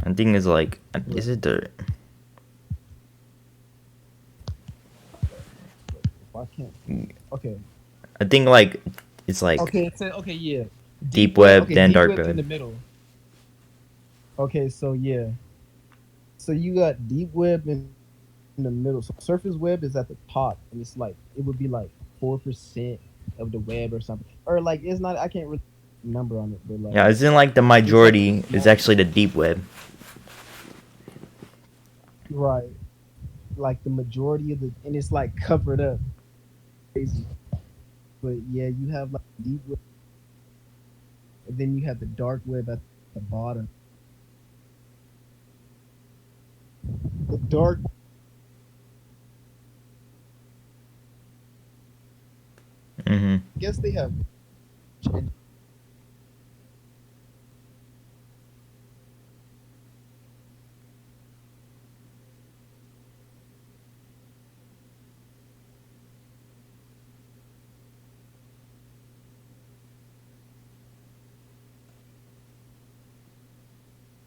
Speaker 1: I think it's like, is it the?
Speaker 2: If I can't. Okay.
Speaker 1: I think like it's like
Speaker 2: Okay. It said okay. Yeah.
Speaker 1: deep
Speaker 2: Deep web.
Speaker 1: web,
Speaker 2: Okay.
Speaker 1: then
Speaker 2: Deep
Speaker 1: dark
Speaker 2: web's in the
Speaker 1: web.
Speaker 2: middle. Okay. So yeah. So you got deep web in the middle. So surface web is at the top, and it's like it would be like 4% of the web or something, or like it's not. I can't really number on it, but like
Speaker 1: Yeah, it's in like the
Speaker 2: it's like
Speaker 1: majority is actually the deep web.
Speaker 2: right, like the majority of the, and it's like covered up, crazy. But yeah, you have like deep web, and then you have the dark web at the bottom. The dark,
Speaker 1: Mm-hmm.
Speaker 2: I guess they have.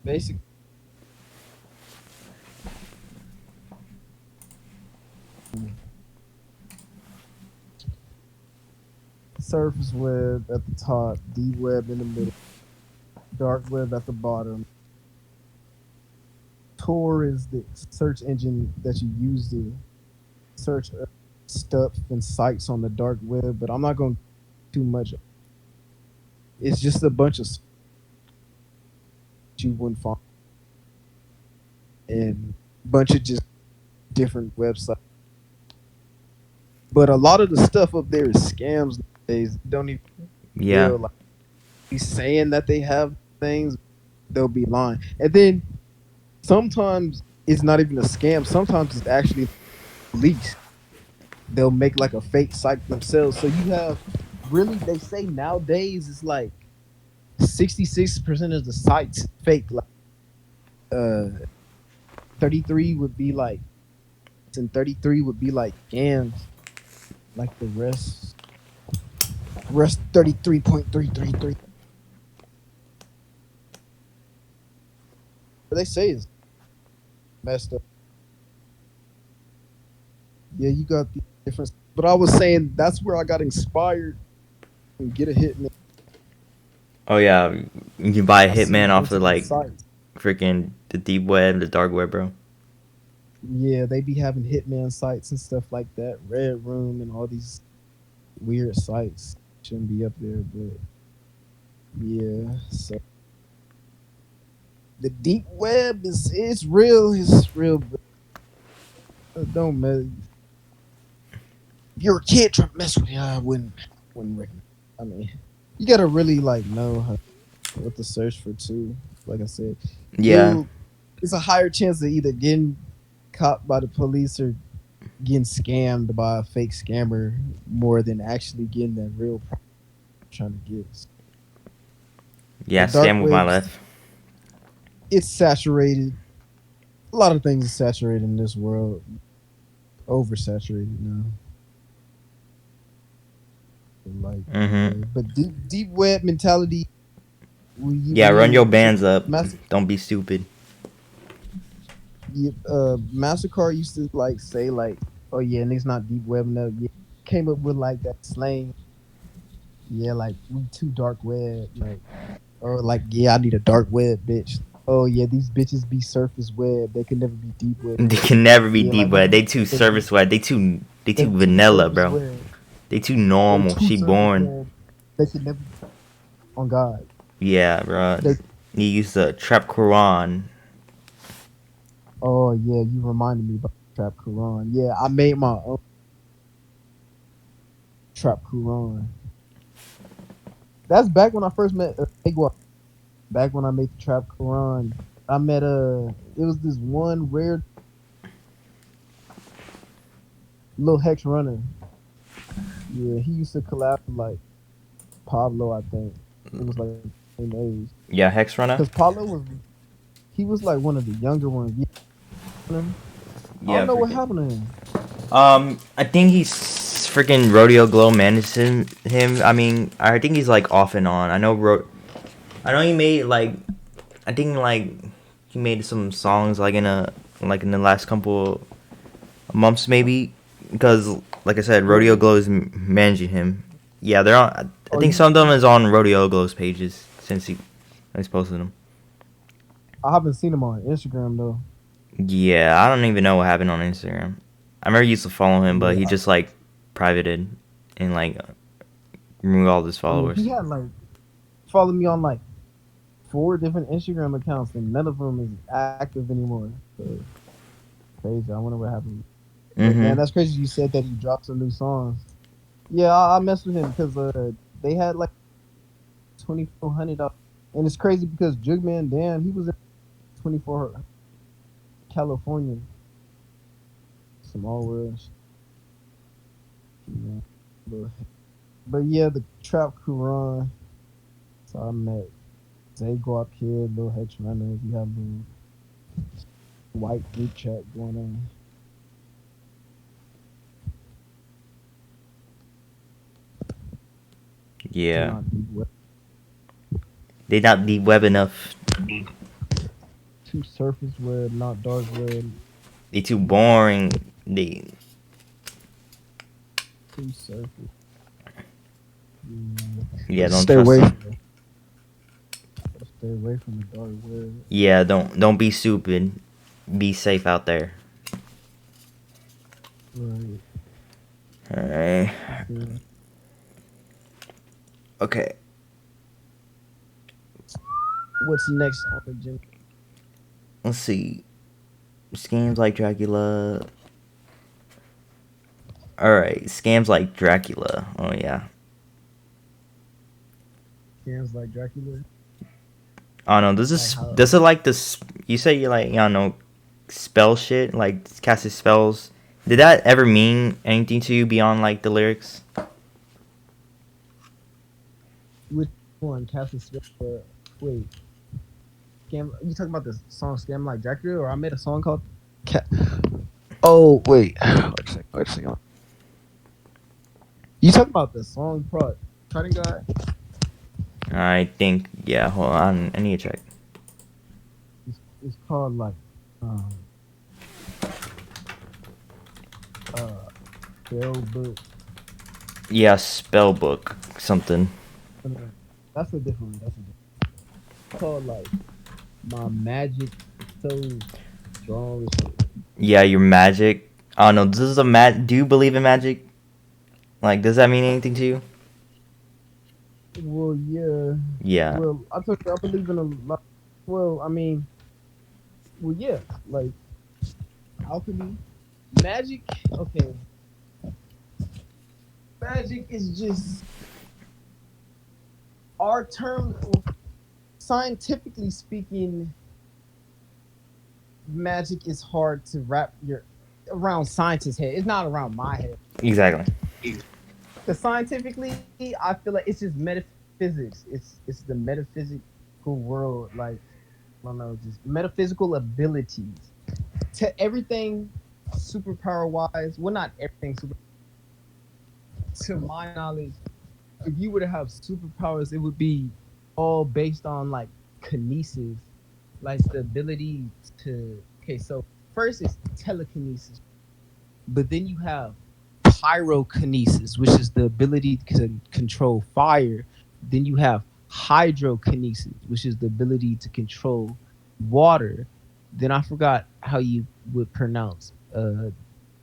Speaker 2: Basically, surface web at the top, deep web in the middle, dark web at the bottom. Tor is the search engine that you use to search stuff and sites on the dark web, but I'm not going too much. It's just a bunch of you wouldn't find and a bunch of just different websites. But a lot of the stuff up there is scams nowadays. Don't even
Speaker 1: Yeah.
Speaker 2: feel like he's saying that they have things, they'll be lying. And then sometimes it's not even a scam. Sometimes it's actually leaks. They'll make like a fake site themselves. So you have really, they say nowadays it's like 66% of the sites fake. Like 33 would be like, and 33 would be like scams. Like the rest 33.333. But they say it's messed up. Yeah, you got the difference. But I was saying that's where I got inspired and get a hitman.
Speaker 1: Oh yeah, you can buy a
Speaker 2: I seen a
Speaker 1: hitman off
Speaker 2: bunch
Speaker 1: of
Speaker 2: of these
Speaker 1: like
Speaker 2: sites.
Speaker 1: freaking the deep web, the dark web, bro.
Speaker 2: Yeah, they be having hitman sites and stuff like that. Red Room and all these weird sites shouldn't be up there, but yeah. So the deep web it's real. It's real. But it don't matter. If you're a kid trying to mess with it, I wouldn't recommend. I mean, you gotta really like know what to search for too. Like I said,
Speaker 1: Yeah.
Speaker 2: it's a higher chance of either getting caught by the police or getting scammed by a fake scammer more than actually getting that real trying to get.
Speaker 1: Yeah,
Speaker 2: The dark
Speaker 1: scam with my
Speaker 2: web's-
Speaker 1: left.
Speaker 2: It's saturated. A lot of things are saturated in this world. Oversaturated now. Like,
Speaker 1: Mhm.
Speaker 2: but deep web mentality.
Speaker 1: Yeah, run your bands up. Don't be stupid.
Speaker 2: Mastercard used to like say like, oh yeah, and it's not deep web enough. Yeah, came up with like that slang. Yeah, like we too dark web, like, or like yeah, I need a dark web, bitch. Oh yeah, these bitches be surface web. They can never be deep web.
Speaker 1: They can never be
Speaker 2: Yeah,
Speaker 1: deep
Speaker 2: like,
Speaker 1: web. They too service web. They too
Speaker 2: they
Speaker 1: vanilla,
Speaker 2: surface
Speaker 1: bro.
Speaker 2: web.
Speaker 1: They too
Speaker 2: They
Speaker 1: normal.
Speaker 2: too
Speaker 1: She
Speaker 2: surface
Speaker 1: born.
Speaker 2: web. They can never. On God.
Speaker 1: Yeah, bro.
Speaker 2: They,
Speaker 1: You use the trap Quran.
Speaker 2: oh yeah, you reminded me about Trap Quran. Yeah, I made my own Trap Quran. That's back when I first met Igua. Back when I made the Trap Quran, I met it was this one rare little hex runner. Yeah, he used to collab with like Pablo, I think. It was like the same age.
Speaker 1: Yeah, Hex Runner.
Speaker 2: Because Pablo was like one of the younger ones. Yeah. I don't know what happened to him.
Speaker 1: I think he's freaking Rodeo Glow managed him. I mean, I think he's like off and on. I know he made like, I think like he made some songs like in the last couple months maybe, because like I said, Rodeo Glow is managing him. Yeah, they're on. I think some of them is on Rodeo Glow's pages since he's posted them.
Speaker 2: I haven't seen him on Instagram though.
Speaker 1: Yeah, I don't even know what happened on Instagram. I remember he used to follow him, but he just like privated and like removed all his followers.
Speaker 2: He had like followed me on like 4 different Instagram accounts, and none of them is active anymore. So, crazy. I wonder what happened. Man, that's crazy. You said that he dropped some new songs. Yeah, I messed with him because they had like $2,400, and it's crazy because Jugman Dan, he was in 24 California. Small world. Yeah. But yeah, the Trap Quran. So I met Zaguap Kid, Lil Hex Runner. We have a little white group chat going on.
Speaker 1: Yeah. They not deep web enough.
Speaker 2: Too surface web, not dark web.
Speaker 1: They too boring. They
Speaker 2: too surface.
Speaker 1: Yeah, don't
Speaker 2: stay
Speaker 1: trust
Speaker 2: away.
Speaker 1: them.
Speaker 2: Stay away from the dark web.
Speaker 1: Yeah, don't be stupid. Be safe out there.
Speaker 2: Right.
Speaker 1: Alright.
Speaker 2: Yeah.
Speaker 1: Okay.
Speaker 2: What's next on the agenda?
Speaker 1: Let's see. Scams like Dracula. Alright, scams like Dracula. Oh yeah.
Speaker 2: Scams like Dracula.
Speaker 1: Oh no, this is like this. You say you like, I don't know, spell shit, like casting spells. Did that ever mean anything to you beyond like the lyrics?
Speaker 2: Which one? Casting spell? Wait. Scam? You talking about the song "Scam Like Dracula"? Or I made a song called Oh wait. Wait a second. You talking about the song Trident God?
Speaker 1: I think, yeah, hold on, I need to check.
Speaker 2: It's called like spell book.
Speaker 1: Yeah, spell book something.
Speaker 2: That's a different one. It's called like my magic so strong.
Speaker 1: Yeah, your magic. Oh no, this is do you believe in magic? Like, does that mean anything to you?
Speaker 2: Well, yeah.
Speaker 1: Yeah.
Speaker 2: Well, I believe in a lot. Well, I mean, Well, yeah, like alchemy, magic. Okay, magic is just our term. Scientifically speaking, magic is hard to wrap your around scientists' head. It's not around my head.
Speaker 1: Exactly.
Speaker 2: Because scientifically, I feel like it's just metaphysics. It's the metaphysical world. Like I don't know, just metaphysical abilities to everything superpower wise. Well, not everything super. To my knowledge, if you were to have superpowers, it would be all based on like kinesis, like the ability to. Okay, so first is telekinesis, but then you have pyrokinesis, which is the ability to control fire. Then you have hydrokinesis, which is the ability to control water. Then I forgot how you would pronounce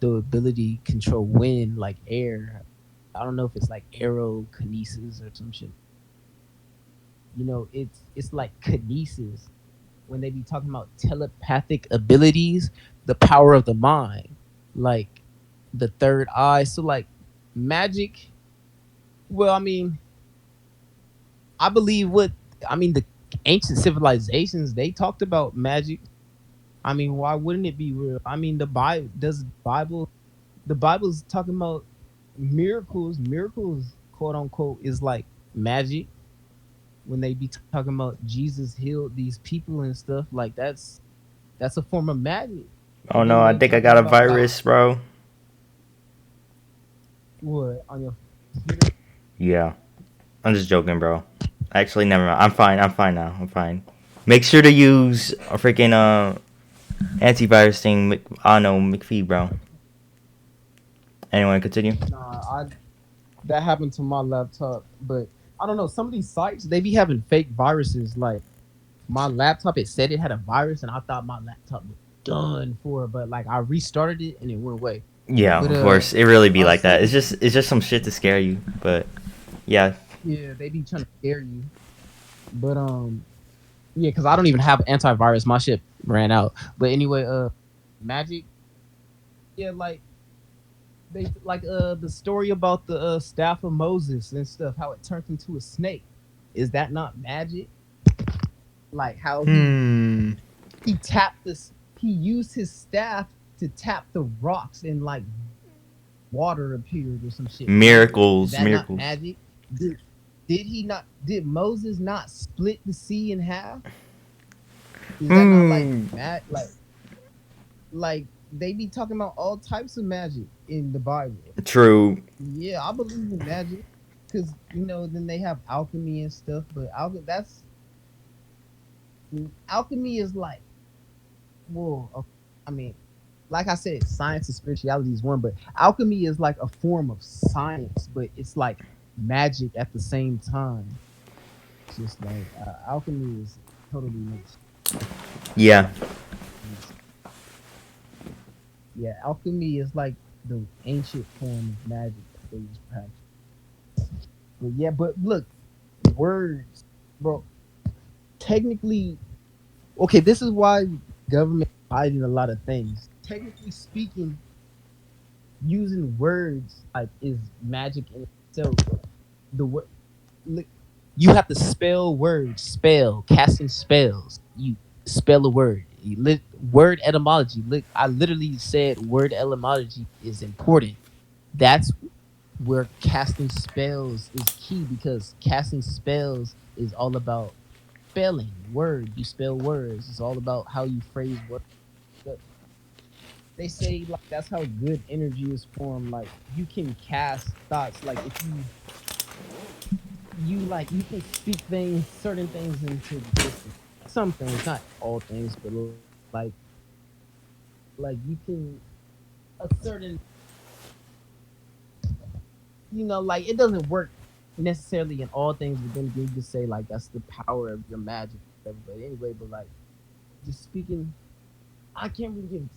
Speaker 2: the ability to control wind, like air. I don't know if it's like aerokinesis or some shit. You know, it's like kinesis when they be talking about telepathic abilities, the power of the mind, like the third eye. So like magic. Well, I mean, I believe what I mean the ancient civilizations they talked about magic. I mean, why wouldn't it be real? I mean, the Bible's talking about miracles. Miracles, quote unquote, is like magic when they be talking about Jesus healed these people and stuff. Like that's a form of magic.
Speaker 1: Oh
Speaker 2: Then
Speaker 1: no, I
Speaker 2: they
Speaker 1: think I
Speaker 2: talking
Speaker 1: got a
Speaker 2: about like
Speaker 1: virus, bro.
Speaker 2: what on your computer?
Speaker 1: Yeah. I'm just joking, bro. Actually, never mind. I'm fine. I'm fine now. I'm fine. Make sure to use a freaking antivirus thing. I don't know, McPhee, bro. Anyone continue?
Speaker 2: Nah, I that happened to my laptop, but I don't know. Some of these sites they be having fake viruses. Like my laptop, it said it had a virus, and I thought my laptop was done for. But like I restarted it and it went away.
Speaker 1: Yeah,
Speaker 2: But
Speaker 1: of course. It really be
Speaker 2: I
Speaker 1: like that.
Speaker 2: seen
Speaker 1: It's just some shit to scare you. But yeah.
Speaker 2: yeah, they be trying to scare you. But yeah, because I don't even have antivirus. My shit ran out. But anyway, Magic, yeah, like they like the story about the staff of Moses and stuff, how it turned into a snake. Is that not magic? Like how
Speaker 1: Hmm.
Speaker 2: he tapped this, he used his staff to tap the rocks and like water appeared or some shit. Is
Speaker 1: Miracles,
Speaker 2: that not
Speaker 1: miracles.
Speaker 2: magic? Did, did he not? Did Moses not split the sea in half? Is that not like
Speaker 1: Hmm.
Speaker 2: mad? Like they be talking about all types of magic in the Bible.
Speaker 1: True.
Speaker 2: Yeah, I believe in magic because you know then they have alchemy and stuff. But alchemy is like well, I mean, like I said, science and spirituality is one, but alchemy is like a form of science, but it's like magic at the same time. It's just like alchemy is totally makes
Speaker 1: Yeah.
Speaker 2: sense. Yeah, alchemy is like the ancient form of magic that they use practice. But yeah, but look, words, bro. Technically, okay, this is why government hiding a lot of things. Technically speaking, using words like is magic in itself. The word you have to spell words, spell casting spells. You spell a word. Word etymology. Look, I literally said word etymology is important. That's where casting spells is key because casting spells is all about spelling word. You spell words. It's all about how you phrase words. They say like that's how good energy is formed. Like you can cast thoughts. Like if you like you can speak things, certain things into existence. Some things, not all things, but like you can a certain like it doesn't work necessarily in all things, but then you just say like that's the power of your magic. But anyway, but like just speaking, I can't really give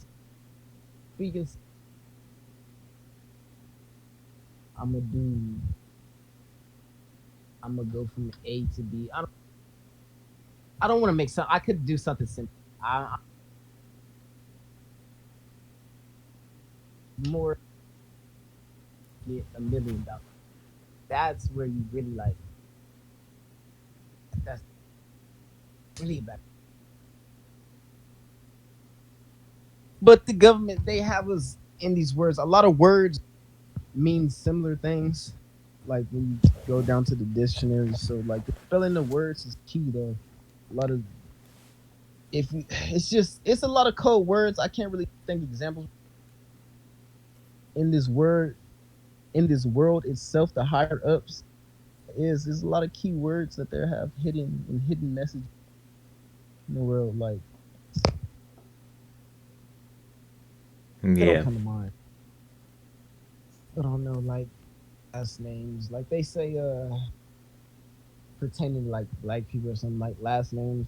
Speaker 2: speaking. I'm gonna do. I'm gonna go from A to B. I don't want to make some. I could do something simple. more get $1 million. That's where you really like. That's really bad. But the government, they have us in these words. A lot of words mean similar things. Like when you go down to the dictionary, so like the spelling the words is key though. A lot of if you, it's a lot of code words. I can't really think of examples in this word in this world itself. The higher ups is a lot of key words that they have hidden message in the world. Like they don't
Speaker 1: Yeah.
Speaker 2: come to mind. I don't know, like last names. Like they say, pertaining to like black people or something. Like last names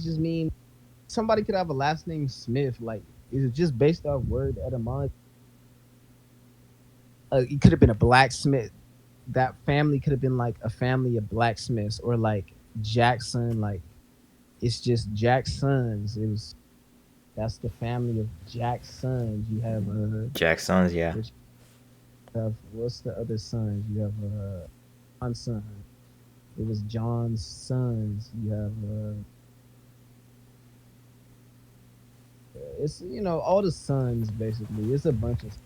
Speaker 2: just mean somebody could have a last name Smith. Like is it just based off word etymology? It could have been a blacksmith. That family could have been like a family of blacksmiths, or like Jackson. Like it's just Jacksons. It was that's the family of Jacksons. You have
Speaker 1: Jackson's, yeah.
Speaker 2: which have what's the other sons? You have John's son. It was John's sons. You have it's all the sons basically. It's a bunch of.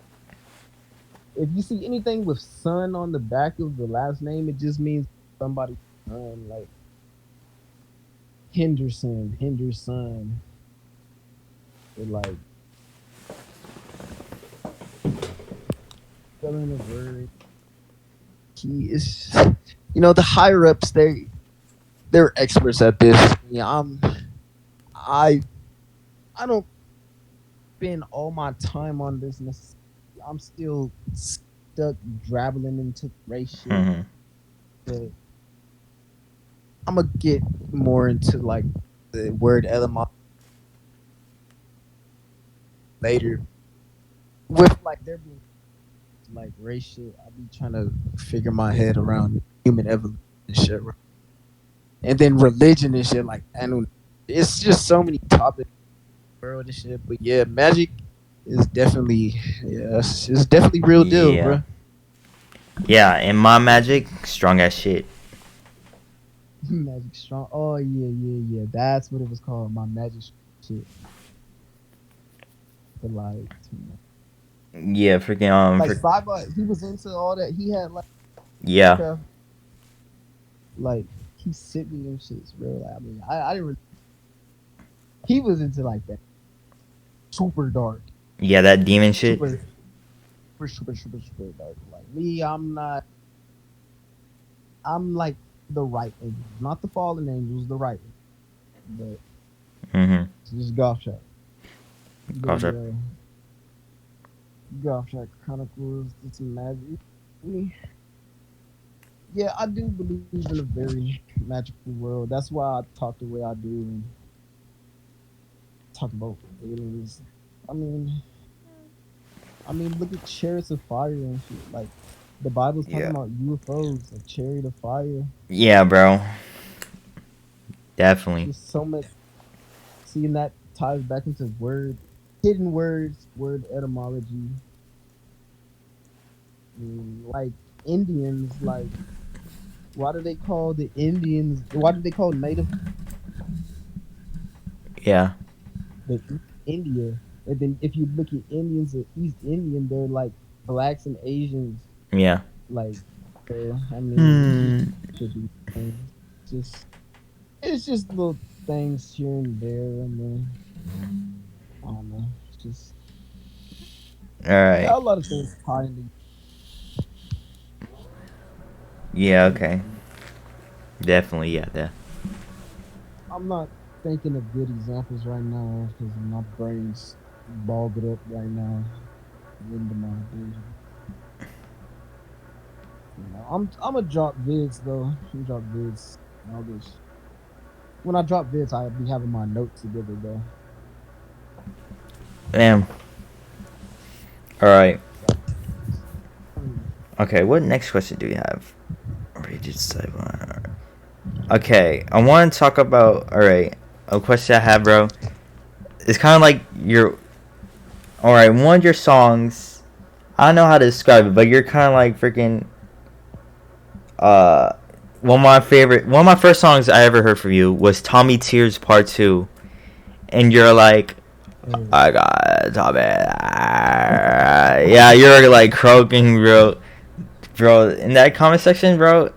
Speaker 2: If you see anything with son on the back of the last name, it just means somebody's son, like Henderson, or like spelling a word. He is, the higher ups. They're experts at this. Yeah, I don't spend all my time on this necessarily. I'm still stuck dabbling into race shit.
Speaker 1: Mm-hmm.
Speaker 2: But I'm gonna get more into like the word element later. With like there being like race shit, I be trying to figure my head around human evolution and shit, and then religion and shit. Like it's just so many topics, world and shit. But yeah, magic is definitely it's definitely real deal,
Speaker 1: Yeah.
Speaker 2: bro.
Speaker 1: Yeah, and my magic, strong as shit.
Speaker 2: Magic strong. Oh yeah. That's what it was called. My magic shit. But like,
Speaker 1: Yeah, freaking
Speaker 2: like SAIBOT, he was into all that. He had like,
Speaker 1: yeah.
Speaker 2: like he sent me them shits, bro. I mean, I didn't really. He was into like that super dark.
Speaker 1: Yeah, that demon shit.
Speaker 2: Super dark. Like me, I'm not. I'm like the right angels, not the fallen angels, the right. But just GothTrap.
Speaker 1: GothTrap.
Speaker 2: GothTrap Chronicles. It's magic. Yeah, I do believe in a very magical world. That's why I talk the way I do and talk about aliens. I mean, look at chariots of fire and shit. Like the Bible's talking about UFOs, a chariot of fire.
Speaker 1: Yeah, bro. Definitely.
Speaker 2: There's so much. Seeing that ties back into hidden words, word etymology. Like Indians, like why do they call the Indians? Why do they call Native?
Speaker 1: Yeah.
Speaker 2: India. And then if you look at Indians or East Indian, they're like blacks and Asians.
Speaker 1: Yeah.
Speaker 2: Like, I mean, it's just little things here and there, and then I don't know. It's just
Speaker 1: All right.
Speaker 2: a lot of things tied into.
Speaker 1: Yeah. Okay. Definitely. Yeah. That.
Speaker 2: I'm not thinking of good examples right now because my brain's bogged up right now into my vision. I'm gonna drop vids though. I'm gonna drop vids. All this. When I drop vids, I'll be having my notes together though.
Speaker 1: Damn. All right. Okay. What next question do we have? Okay. I want to talk about. All right. A question I have, bro. It's kind of like All right, one of your songs. I don't know how to describe it, but you're kind of like freaking. One of my first songs I ever heard from you was TommyTearz Part 2, and you're like, I got Tommy. Yeah, you're like croaking, bro. In that comment section, bro.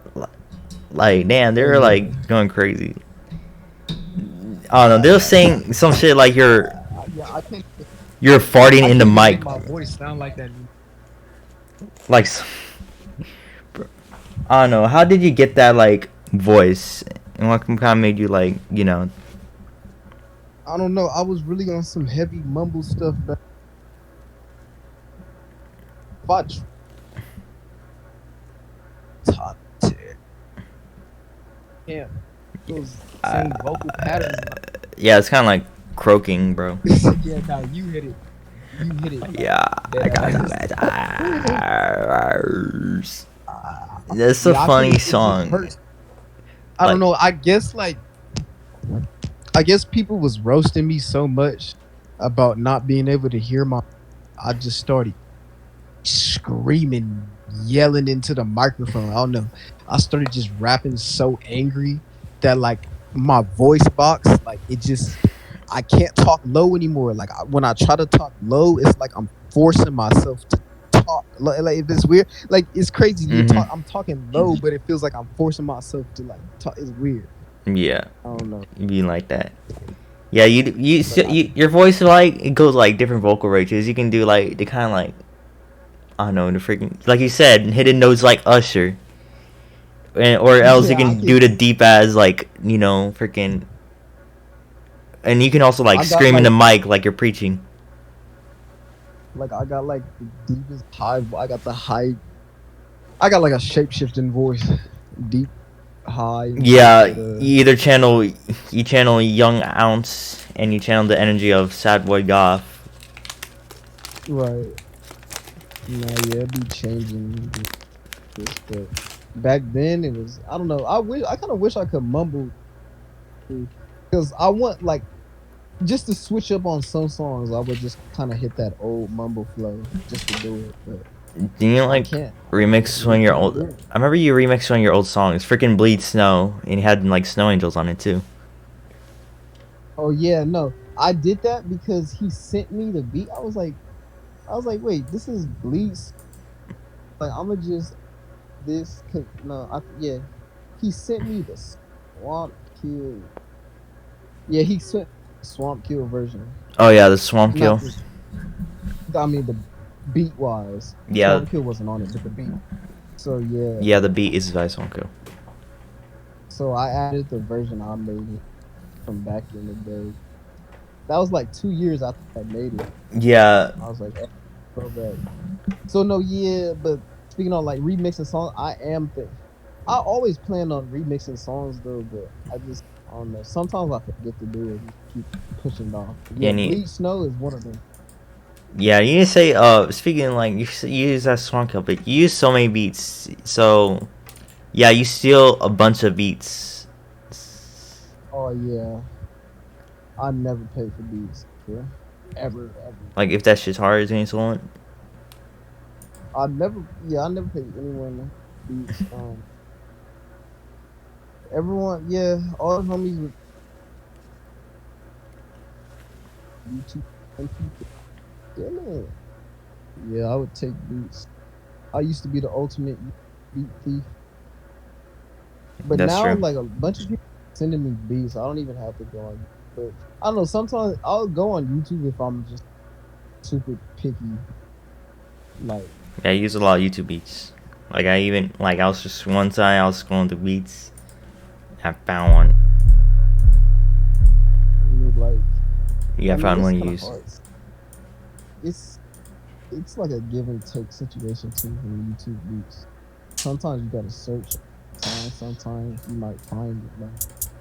Speaker 1: Like, damn, they were like going crazy. I don't know. They were saying some shit like you're farting in the mic.
Speaker 2: My voice sound like that.
Speaker 1: Like, I don't know. How did you get that like voice? And what kind of made you like, you know?
Speaker 2: I don't know. I was really on some heavy mumble stuff. But top 10. Yeah, those same vocal patterns.
Speaker 1: Yeah, it's kind of like croaking, bro.
Speaker 2: Yeah, nah, you hit it. You hit it.
Speaker 1: Yeah, I got it. That's a funny song.
Speaker 2: I don't know. I guess people was roasting me so much about not being able to hear my. I just started screaming, yelling into the microphone. I don't know. I started just rapping so angry that like my voice box, like it just, I can't talk low anymore. Like when I try to talk low, it's like I'm forcing myself to talk. Like if it's weird, like it's crazy. I'm talking low, but it feels like I'm forcing myself to like talk. It's weird.
Speaker 1: Yeah.
Speaker 2: I don't know.
Speaker 1: You being like that. Yeah, your voice like it goes like different vocal ranges. You can do like the kind of like, I don't know, the freaking, like you said, hidden notes like Usher. Or else you can do the deep as like, you know, freaking. And you can also like scream in the mic like you're preaching.
Speaker 2: Like I got like the deepest high. I got like a shape-shifting voice, deep, high.
Speaker 1: Yeah, you channel Young Ounce and you channel the energy of Sad Boy Goth.
Speaker 2: Right. No, yeah, it'd be changing. But back then it was, I don't know. I kind of wish I could mumble, because I want like just to switch up on some songs. I would just kind of hit that old mumble flow just to do it. But
Speaker 1: do you like remix one of your old? I remember you remixed one of your old songs, freaking Bleed Snow, and you had like Snow Angels on it too.
Speaker 2: Oh yeah, no, I did that because he sent me the beat. I was like, wait, this is Bleeds. Like I'ma just this. Yeah, he sent me the Swamp Kill. Yeah, he sent Swamp Kill version.
Speaker 1: Oh yeah, the Swamp Kill.
Speaker 2: I mean the beat wise.
Speaker 1: Yeah.
Speaker 2: Swamp Kill wasn't on it, but the beat. So yeah.
Speaker 1: Yeah, the beat is by Swamp Kill.
Speaker 2: So I added the version I made from back in the day. That was like 2 years after I made it.
Speaker 1: Yeah.
Speaker 2: I was like, go back. So no, yeah, but speaking on like remixing songs, I always plan on remixing songs though, but I don't know. Sometimes I forget to do it and keep pushing it off. Yeah, Bleed Snow is one of them.
Speaker 1: Yeah, you need to say, speaking like, you use that Swamp Kill, but you use so many beats, so, yeah, you steal a bunch of beats.
Speaker 2: Oh, yeah. I never pay for beats, yeah. Ever.
Speaker 1: Like, if that shit's hard, is any stolen?
Speaker 2: I never pay anyone beats, everyone, yeah, all the homies with YouTube and people. Yeah, I would take beats. I used to be the ultimate beat thief. But that's now, true. Like, a bunch of people sending me beats. I don't even have to go on. But I don't know, sometimes I'll go on YouTube if I'm just super picky. Like,
Speaker 1: yeah, I use a lot of YouTube beats. Like, I was just one time, I was scrolling through beats. I found one. I found one you use.
Speaker 2: It's like a give and take situation too when YouTube beats. Sometimes you gotta search. Sometimes you might find it like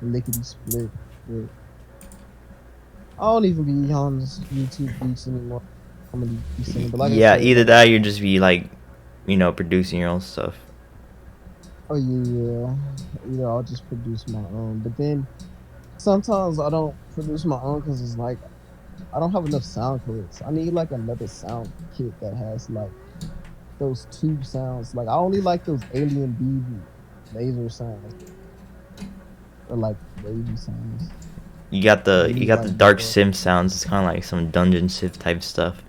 Speaker 2: lickety split. But I don't even be on YouTube beats anymore. I'm gonna be singing, but like
Speaker 1: yeah, either that or you just be like, you know, producing your own stuff.
Speaker 2: Oh yeah. Either I'll just produce my own, but then sometimes I don't produce my own because it's like I don't have enough sound clips. I need like another sound kit that has like those tube sounds. Like I only like those alien beam laser sounds or like wavy sounds.
Speaker 1: You got
Speaker 2: I
Speaker 1: the
Speaker 2: need
Speaker 1: dark
Speaker 2: more,
Speaker 1: sim sounds. It's kind of like some dungeon civ type stuff.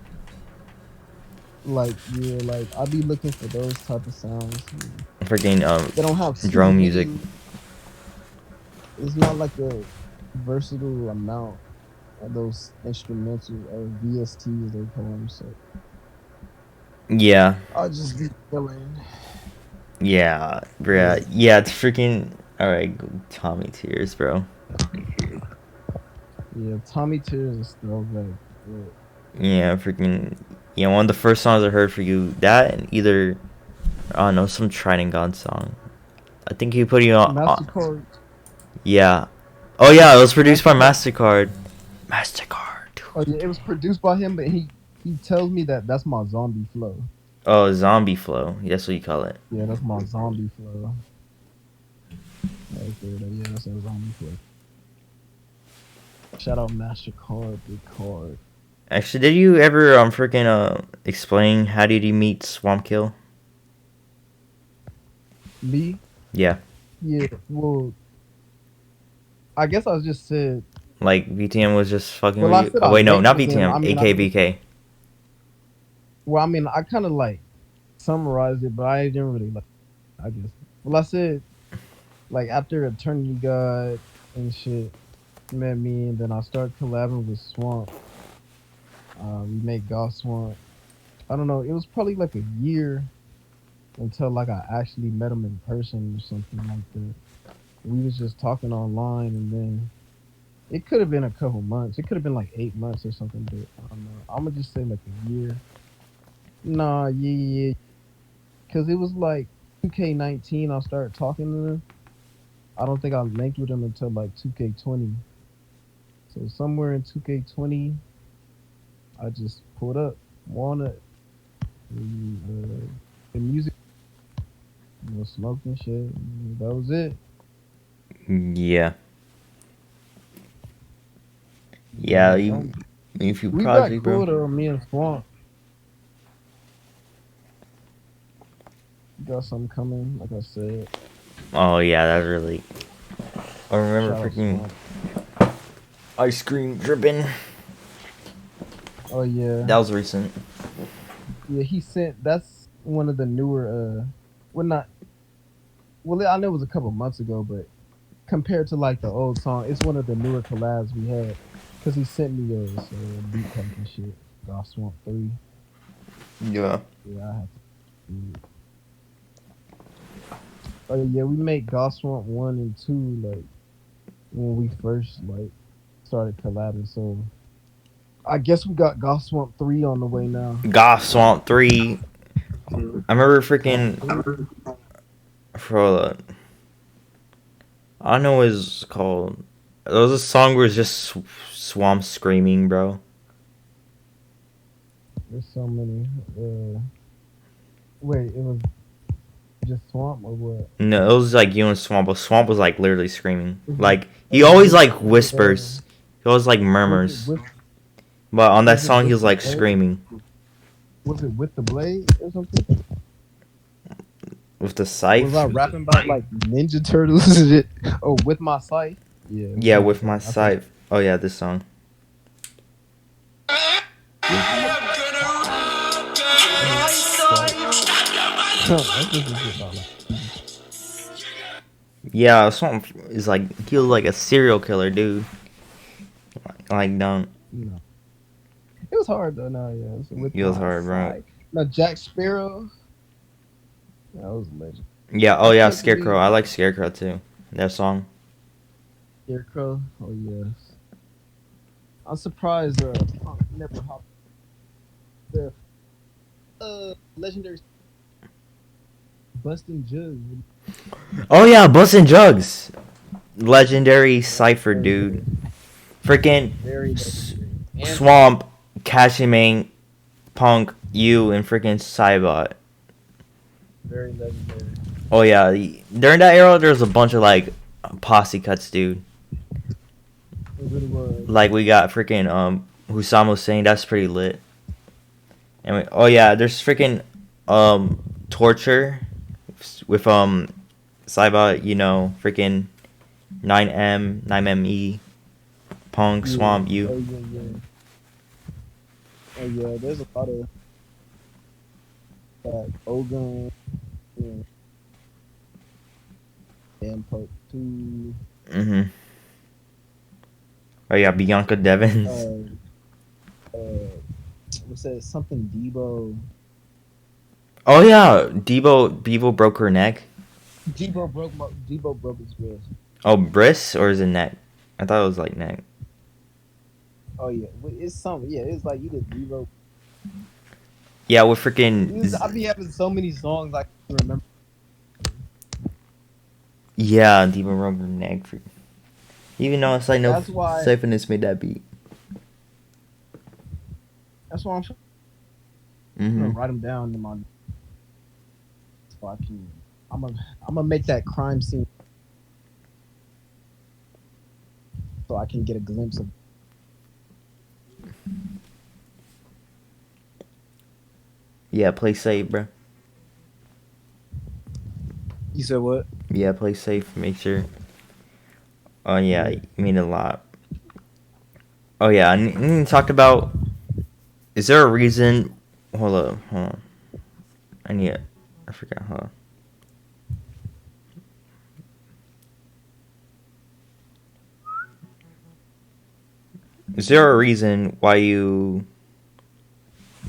Speaker 2: like yeah, like I be looking for those type of sounds.
Speaker 1: Freaking
Speaker 2: They don't have
Speaker 1: drone music.
Speaker 2: It's not like a versatile amount of those instrumental or VSTs they call them. So
Speaker 1: Yeah,
Speaker 2: I'll just be chilling.
Speaker 1: yeah, bro. Yeah, it's freaking. All right, TommyTearz, bro.
Speaker 2: Yeah, TommyTearz is throwback.
Speaker 1: Yeah, freaking. Yeah, one of the first songs I heard for you, that and either, I don't know, some Trident God song. I think he put you on.
Speaker 2: Mastercard.
Speaker 1: Yeah. Oh yeah, it was produced by Mastercard. Mastercard.
Speaker 2: Oh yeah, it was produced by him, but he tells me that that's my zombie flow.
Speaker 1: Oh, zombie flow. That's what you call it.
Speaker 2: Yeah, that's my zombie flow. Right there, yeah, that's a zombie flow. Shout out Mastercard, big card.
Speaker 1: Actually, did you ever freaking explain how did you meet Swamp Kill?
Speaker 2: Me?
Speaker 1: Yeah.
Speaker 2: Yeah, well, I guess I just said.
Speaker 1: Like VTM was just fucking
Speaker 2: Well,
Speaker 1: with you. Oh wait, no, not VTM.
Speaker 2: I mean,
Speaker 1: AKVK.
Speaker 2: Well, I mean, I kind of like summarized it, but I didn't really like. I guess. Well, I said like after Eternity God and shit met me, and then I started collabing with Swamp. We made GothSwamp. I don't know. It was probably like a year until like I actually met him in person or something like that. We was just talking online, and then it could have been a couple months. It could have been like 8 months or something. But I don't know. I'm gonna just say like a year. Nah, yeah. Cause it was like 2K19. I started talking to him. I don't think I linked with him until like 2K20. So somewhere in 2K20, I just pulled up, wanted the music, smoking shit. And that was it.
Speaker 1: Yeah. Yeah, if you
Speaker 2: we
Speaker 1: project,
Speaker 2: got
Speaker 1: bro.
Speaker 2: cool though, me and Swamp. Got something coming, like I said.
Speaker 1: Oh yeah, that's really. I remember
Speaker 2: Shout out
Speaker 1: freaking
Speaker 2: Swamp.
Speaker 1: ice cream dripping.
Speaker 2: Oh yeah.
Speaker 1: That was recent.
Speaker 2: Yeah, he sent. That's one of the newer. Well, not. Well, I know it was a couple months ago, but compared to like the old song, it's one of the newer collabs we had. Cause he sent me a beat pack and shit. GothSwamp 3.
Speaker 1: Yeah.
Speaker 2: Yeah, I have to. Oh yeah, we made GothSwamp 1 and 2 like when we first like started collabing. So I guess we got GothSwamp 3 on the way now.
Speaker 1: GothSwamp 3. I remember freaking for I don't know what it's called. There was a song where it's just swamp screaming, bro.
Speaker 2: There's so many. Wait, it was just Swamp or what?
Speaker 1: No, it was like you and Swamp, but Swamp was like literally screaming. Like he always like whispers. He always like murmurs. But on that song he was like screaming.
Speaker 2: Was it with the blade or something?
Speaker 1: With the scythe?
Speaker 2: Was I rapping about like Ninja Turtles and shit? Oh, with my scythe? Yeah.
Speaker 1: Yeah, with my scythe. Oh yeah, this song. Yeah, Swamp is like he was like a serial killer, dude. Like don't.
Speaker 2: No. It was hard though. No, yeah. So
Speaker 1: It was hard, bro.
Speaker 2: No, Jack Sparrow. That was a legend.
Speaker 1: Yeah. Oh yeah, Scarecrow. I like Scarecrow too. That song.
Speaker 2: Scarecrow. Oh yes. I'm surprised. Punk never hopped. The legendary Bustin' Jugs.
Speaker 1: Oh yeah, Bustin' Jugs. Legendary cipher, dude. Freaking Swamp, Kashin, Punk, you, and freaking SAIBOT.
Speaker 2: Very legendary.
Speaker 1: Oh yeah, during that era, there was a bunch of like posse cuts, dude.
Speaker 2: It really was.
Speaker 1: Like we got freaking Husam was saying, that's pretty lit. And oh yeah, there's freaking torture with SAIBOT, you know, freaking 9M, 9ME, Pong,
Speaker 2: Yeah.
Speaker 1: Swamp, you.
Speaker 2: Oh yeah, there's a lot of Ogun, and Part 2.
Speaker 1: Mm-hmm. Oh yeah, Bianca Devins.
Speaker 2: What's that? Something Debo.
Speaker 1: Oh yeah, Devo broke her neck.
Speaker 2: Debo broke his wrist.
Speaker 1: Oh, Briss, or is it neck? I thought it was like neck.
Speaker 2: Oh yeah, it's something. Yeah, it's like either Debo.
Speaker 1: Yeah, with freaking.
Speaker 2: I be having so many songs I can't remember.
Speaker 1: Yeah, Devo broke her neck. Even though it's like no
Speaker 2: That's why-
Speaker 1: Siphonus made that beat.
Speaker 2: That's why I'm trying
Speaker 1: Mm-hmm.
Speaker 2: to write them down in my. So I can. I'm gonna make that crime scene. So I can get a glimpse of.
Speaker 1: Yeah, play safe, bro.
Speaker 2: You said what?
Speaker 1: Yeah, play safe. Make sure. Oh yeah, you mean a lot. Oh yeah, and talked about. Is there a reason? Hold on. I forgot. Hold on. Is there a reason why you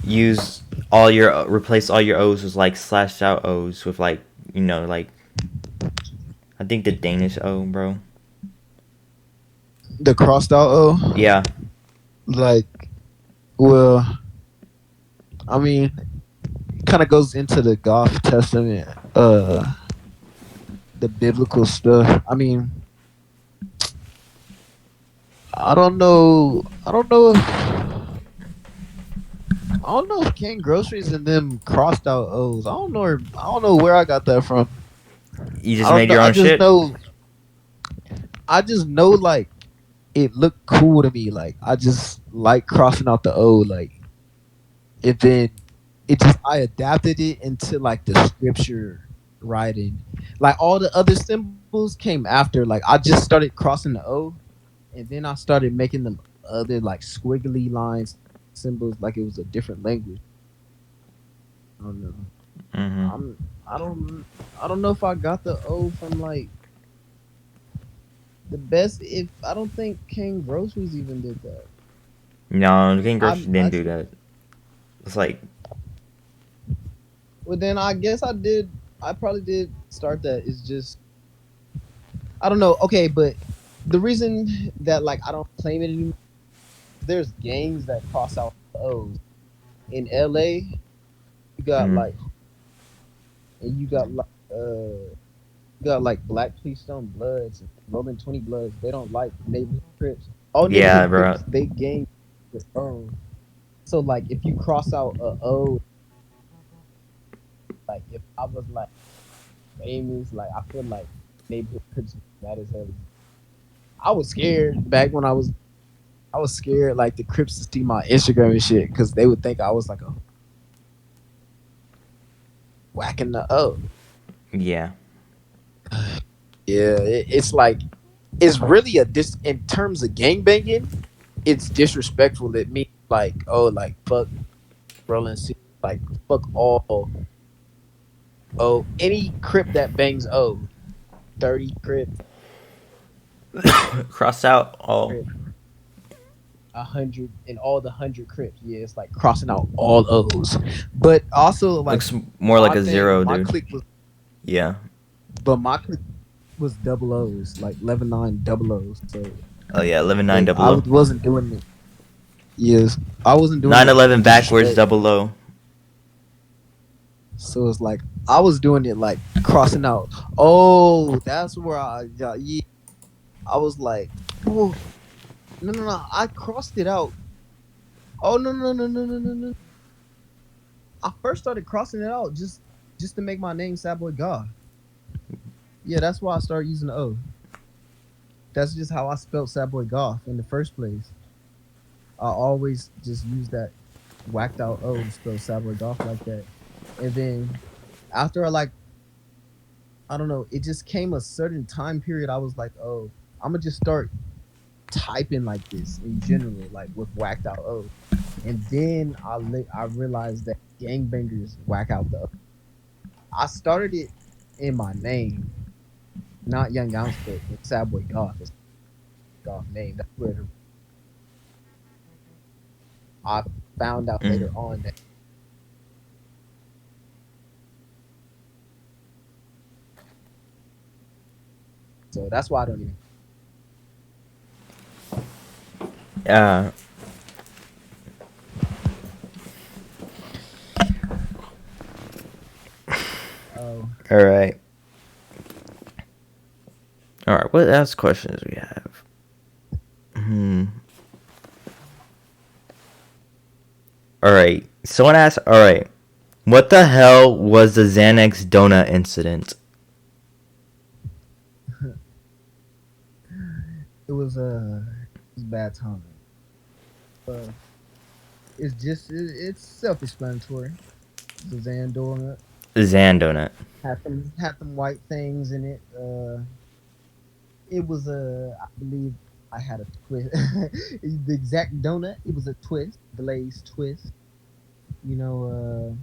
Speaker 1: replace all your O's with like slashed out O's with like, you know, like I think the Danish O, bro.
Speaker 2: The crossed out O?
Speaker 1: Yeah.
Speaker 2: Like, well, I mean, kind of goes into the Goth Testament, the biblical stuff. I mean, I don't know if King Groceries and them crossed out O's. I don't know where I got that from.
Speaker 1: You just made your own shit?
Speaker 2: I just know, like, it looked cool to me. Like, I just like crossing out the O, like, and then I adapted it into like the scripture writing. Like, all the other symbols came after. Like, I just started crossing the O, and then I started making them other like squiggly lines, symbols, like it was a different language. I don't know.
Speaker 1: Mm-hmm.
Speaker 2: I don't know if I got the O from like the best. If I don't think King Groceries even did that.
Speaker 1: No, King Groceries didn't do that. It's like.
Speaker 2: Well, then I guess I did. I probably did start that. It's just I don't know. Okay, but the reason that like I don't claim it anymore, there's gangs that cross out the O's. In LA, you got like, and you got like Black Keystone Bloods, Rolling 20 Bloods. They don't like neighborhood Crips. All neighborhood Crips, they gang their own. So like, if you cross out a O, like if I was like famous, like I feel like neighborhood Crips mad as hell. I was scared back when I was scared like the Crips to see my Instagram and shit because they would think I was like a whacking the O.
Speaker 1: Yeah.
Speaker 2: Yeah, it's like it's really in terms of gangbanging, it's disrespectful. It means like, oh, like fuck rolling, like fuck all. Oh, any Crip that bangs O, 30 Crip.
Speaker 1: Cross out all.
Speaker 2: 100 and all the 100 Crips. Yeah, it's like crossing out all O's. But also like
Speaker 1: looks more like a zero,
Speaker 2: my
Speaker 1: dude.
Speaker 2: clique was,
Speaker 1: yeah.
Speaker 2: But my clique was double O's, like 11-9 double O's. So
Speaker 1: oh yeah, 11-9 double
Speaker 2: I
Speaker 1: O.
Speaker 2: wasn't doing it. Yes, I wasn't doing
Speaker 1: 9-11 backwards double O.
Speaker 2: So it's like I was doing it like crossing out. Oh, that's where I got. Yeah, I was like, oh. No. I crossed it out. Oh no. I first started crossing it out just to make my name SAIBOT. Yeah, that's why I started using the O. That's just how I spelled SAIBOT in the first place. I always just use that whacked out O to spell SAIBOT Gøth like that. And then after I don't know, it just came a certain time period. I was like, oh, I'm gonna just start typing like this in general, like with whacked out O. And then I realized that gangbangers whack out the O. I started it in my name, not Young Ounce, but with SAIBOT Gøth. It's Gøth name. That's where I found out later on that. So that's why I don't even.
Speaker 1: Oh. All right. What else questions we have? All right. Someone asked. All right. What the hell was the Xanax Donut incident?
Speaker 2: It was a bad time. It's self-explanatory. The Xan Donut.
Speaker 1: Xan Donut.
Speaker 2: Had them white things in it. It was I believe I had a twist. The exact donut. It was a twist, glazed twist. You know,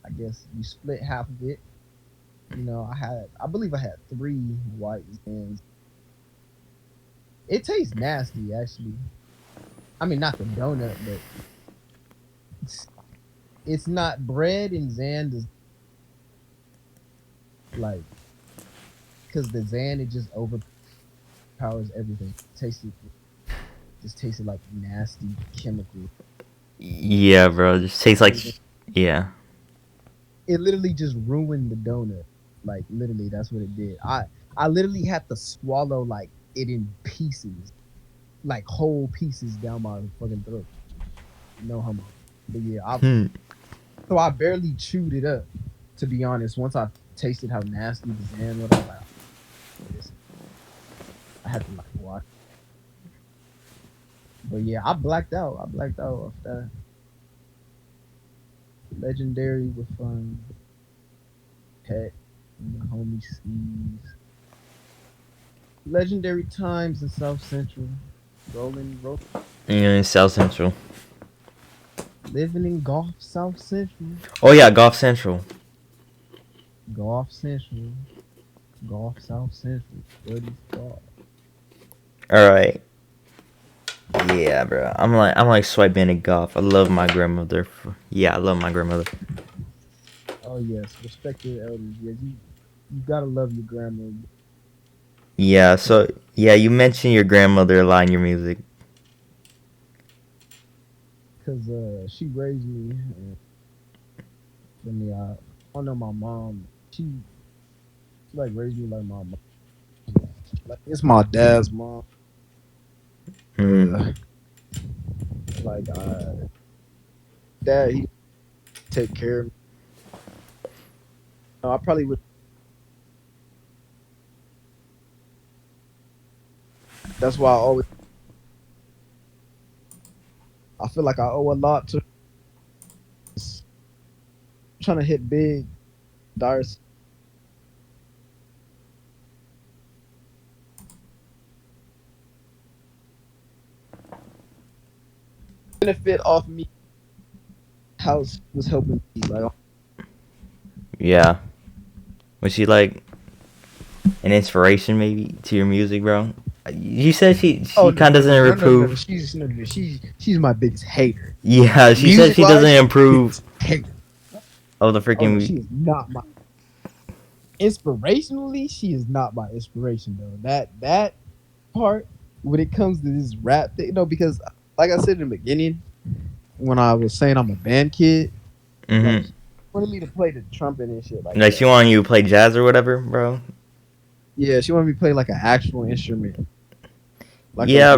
Speaker 2: I guess you split half of it. You know, I believe I had 3 white Xans. It tastes nasty, actually. I mean, not the donut, but it's not bread, and Xan does, like, because the Xan, it just overpowers everything. Just tasted like nasty chemical.
Speaker 1: Yeah, bro. It just tastes like, yeah.
Speaker 2: It literally just ruined the donut. Like, literally, that's what it did. I literally had to swallow, like, it in pieces. Like, whole pieces down my fucking throat. No homo. But yeah, so I barely chewed it up, to be honest. Once I tasted how nasty the Xan was, I was like, I had to, like, watch. But yeah, I blacked out. Off that. Legendary with Pet and the homie Steve's. Legendary times in South Central. Rolling.
Speaker 1: In South Central.
Speaker 2: Living in Goth South Central.
Speaker 1: Oh yeah, Goth Central.
Speaker 2: Goth Central. Goth South Central. Dirty Goth.
Speaker 1: All right. Yeah, bro. I'm like swiping Goth. I love my grandmother. I love my grandmother.
Speaker 2: Oh yes, respect your elders. Yeah, you gotta love your grandmother.
Speaker 1: Yeah. So yeah, you mentioned your grandmother a lot in your music.
Speaker 2: Cause she raised me. And I know my mom. She like raised me like my mom. Like it's my dad's mom. Like dad, he take care of me. No, I probably would. That's why I feel like I owe a lot to. Trying to hit big, dire. Benefit off me. House was helping me, like.
Speaker 1: Yeah. Was she like an inspiration maybe to your music, bro? You said she kind of doesn't improve.
Speaker 2: No, she's my biggest hater.
Speaker 1: Yeah, she said she doesn't improve. Oh, the freaking.
Speaker 2: She is not my. Inspirationally, she is not my inspiration though. That part when it comes to this rap thing, because like I said in the beginning, when I was saying I'm a band kid, like, she wanted me to play the trumpet and shit like
Speaker 1: she wanted you to play jazz or whatever, bro.
Speaker 2: Yeah, she wanted me to play like an actual instrument. Like
Speaker 1: yeah,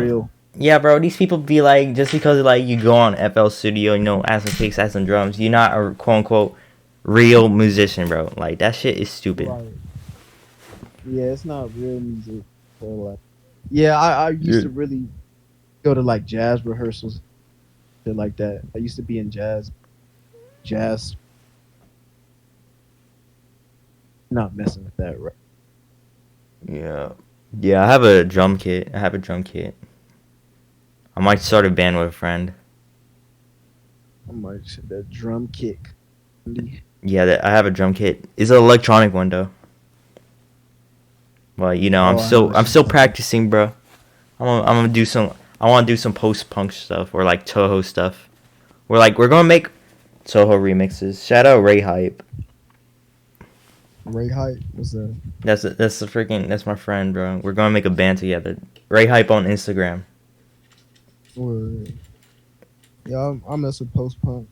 Speaker 1: bro. These people be like, just because like you go on FL Studio, add some kicks, add some drums, you're not a quote unquote real musician, bro. Like that shit is stupid.
Speaker 2: Right. Yeah, it's not real music. So, like, yeah, I used to really go to like jazz rehearsals shit like that. I used to be in jazz. Not messing with that, right?
Speaker 1: Yeah, I have a drum kit. I might start a band with a friend.
Speaker 2: I might say that drum kick.
Speaker 1: Yeah, I have a drum kit. It's an electronic one though. Well, you know, I'm still practicing, bro. I'm gonna do some. I want to do some post-punk stuff or like Toho stuff. We're gonna make Toho remixes. Shout out Ray Hype.
Speaker 2: Ray Hype was a.
Speaker 1: That's my friend, bro. We're gonna make a band together. Ray Hype on Instagram.
Speaker 2: Word. Yeah, I mess with post punk.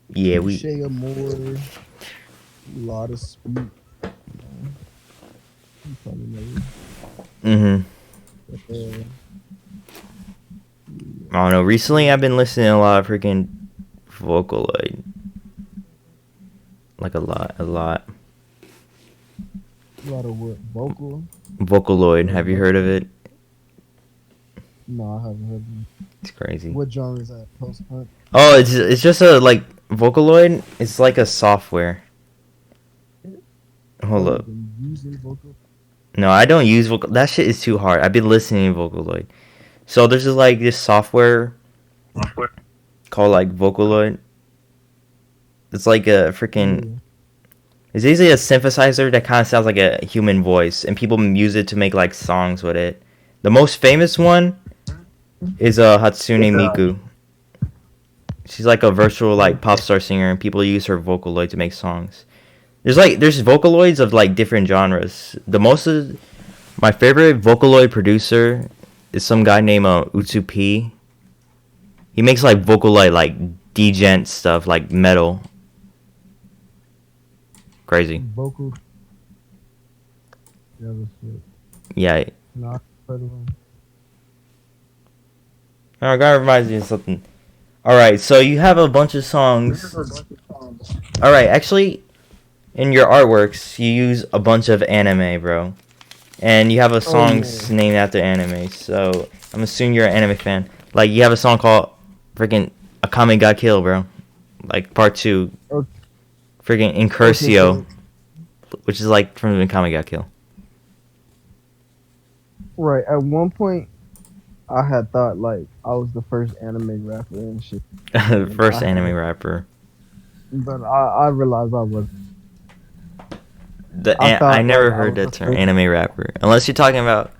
Speaker 1: Yeah, we.
Speaker 2: Shea Moore, a lot of speed. You probably know.
Speaker 1: I don't know. Recently, I've been listening to a lot of freaking Vocaloid. Like a lot.
Speaker 2: A lot of what?
Speaker 1: Vocaloid. Have you heard of it?
Speaker 2: No, I haven't heard of it.
Speaker 1: It's crazy.
Speaker 2: What genre is that? Post punk?
Speaker 1: Oh, it's just a like Vocaloid. It's like a software. Hold up. No, I don't use Vocal. That shit is too hard. I've been listening to Vocaloid. So there's just like this software called like Vocaloid. It's like a freaking. It's basically a synthesizer that kind of sounds like a human voice, and people use it to make like songs with it. The most famous one is Hatsune Miku. She's like a virtual like pop star singer, and people use her Vocaloid to make songs. There's Vocaloids of like different genres. My favorite Vocaloid producer is some guy named Utsup. He makes like Vocaloid like djent stuff, like metal. Crazy.
Speaker 2: Vocal.
Speaker 1: Yeah.
Speaker 2: Not heard of him.
Speaker 1: Oh, God reminds me of something. Alright, so you have a bunch of songs. Alright, actually, in your artworks, you use a bunch of anime, bro. And you have a songs named after anime, so I'm assuming you're an anime fan. Like, you have a song called freaking Akame Got Killed, bro. Like, part 2.
Speaker 2: Okay.
Speaker 1: Freaking Incursio, which is like from Akame Got Killed.
Speaker 2: Right, at one point, I had thought, like, I was the first anime rapper and shit.
Speaker 1: The first anime rapper.
Speaker 2: But I realized I wasn't.
Speaker 1: I never heard that term, anime rapper. Unless you're talking about...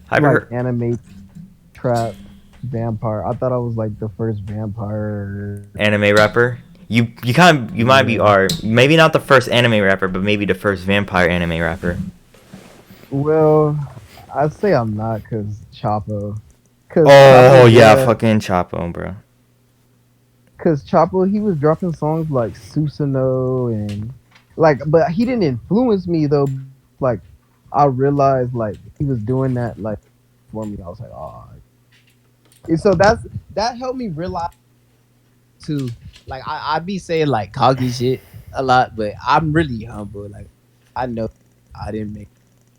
Speaker 1: Have you heard...
Speaker 2: Anime, trap, vampire. I thought I was, like, the first vampire...
Speaker 1: Anime rapper? You might be maybe not the first anime rapper, but maybe the first vampire anime rapper.
Speaker 2: Well, I'd say I'm not, cause Chapo.
Speaker 1: Fucking Chapo, bro.
Speaker 2: Cause Chapo, he was dropping songs like Susanoo and like, but he didn't influence me though. Like, I realized like he was doing that like for me. I was like, oh. And so that helped me realize too. Like I be saying like cocky shit a lot, but I'm really humble. Like I know I didn't make.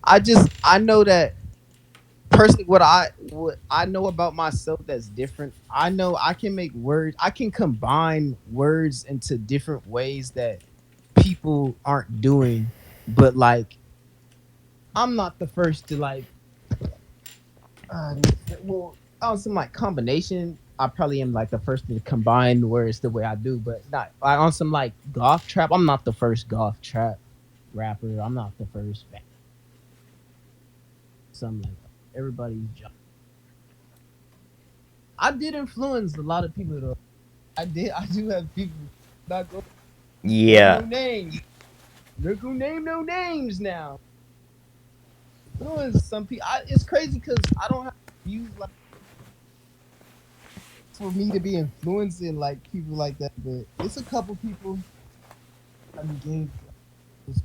Speaker 2: I know that personally what I know about myself that's different. I know I can make words. I can combine words into different ways that people aren't doing. But like, I'm not the first to like. On some like combination. I probably am like the first to combine words the way I do, but not like on some like goth trap. I'm not the first goth trap rapper. I'm not the first. Something like that. Everybody's job. I did influence a lot of people though. I do have people not go.
Speaker 1: Yeah.
Speaker 2: No names. They're gonna name no names now. Influence some people. It's crazy because I don't have views like. For me to be influencing like people like that, but it's a couple people. I mean, and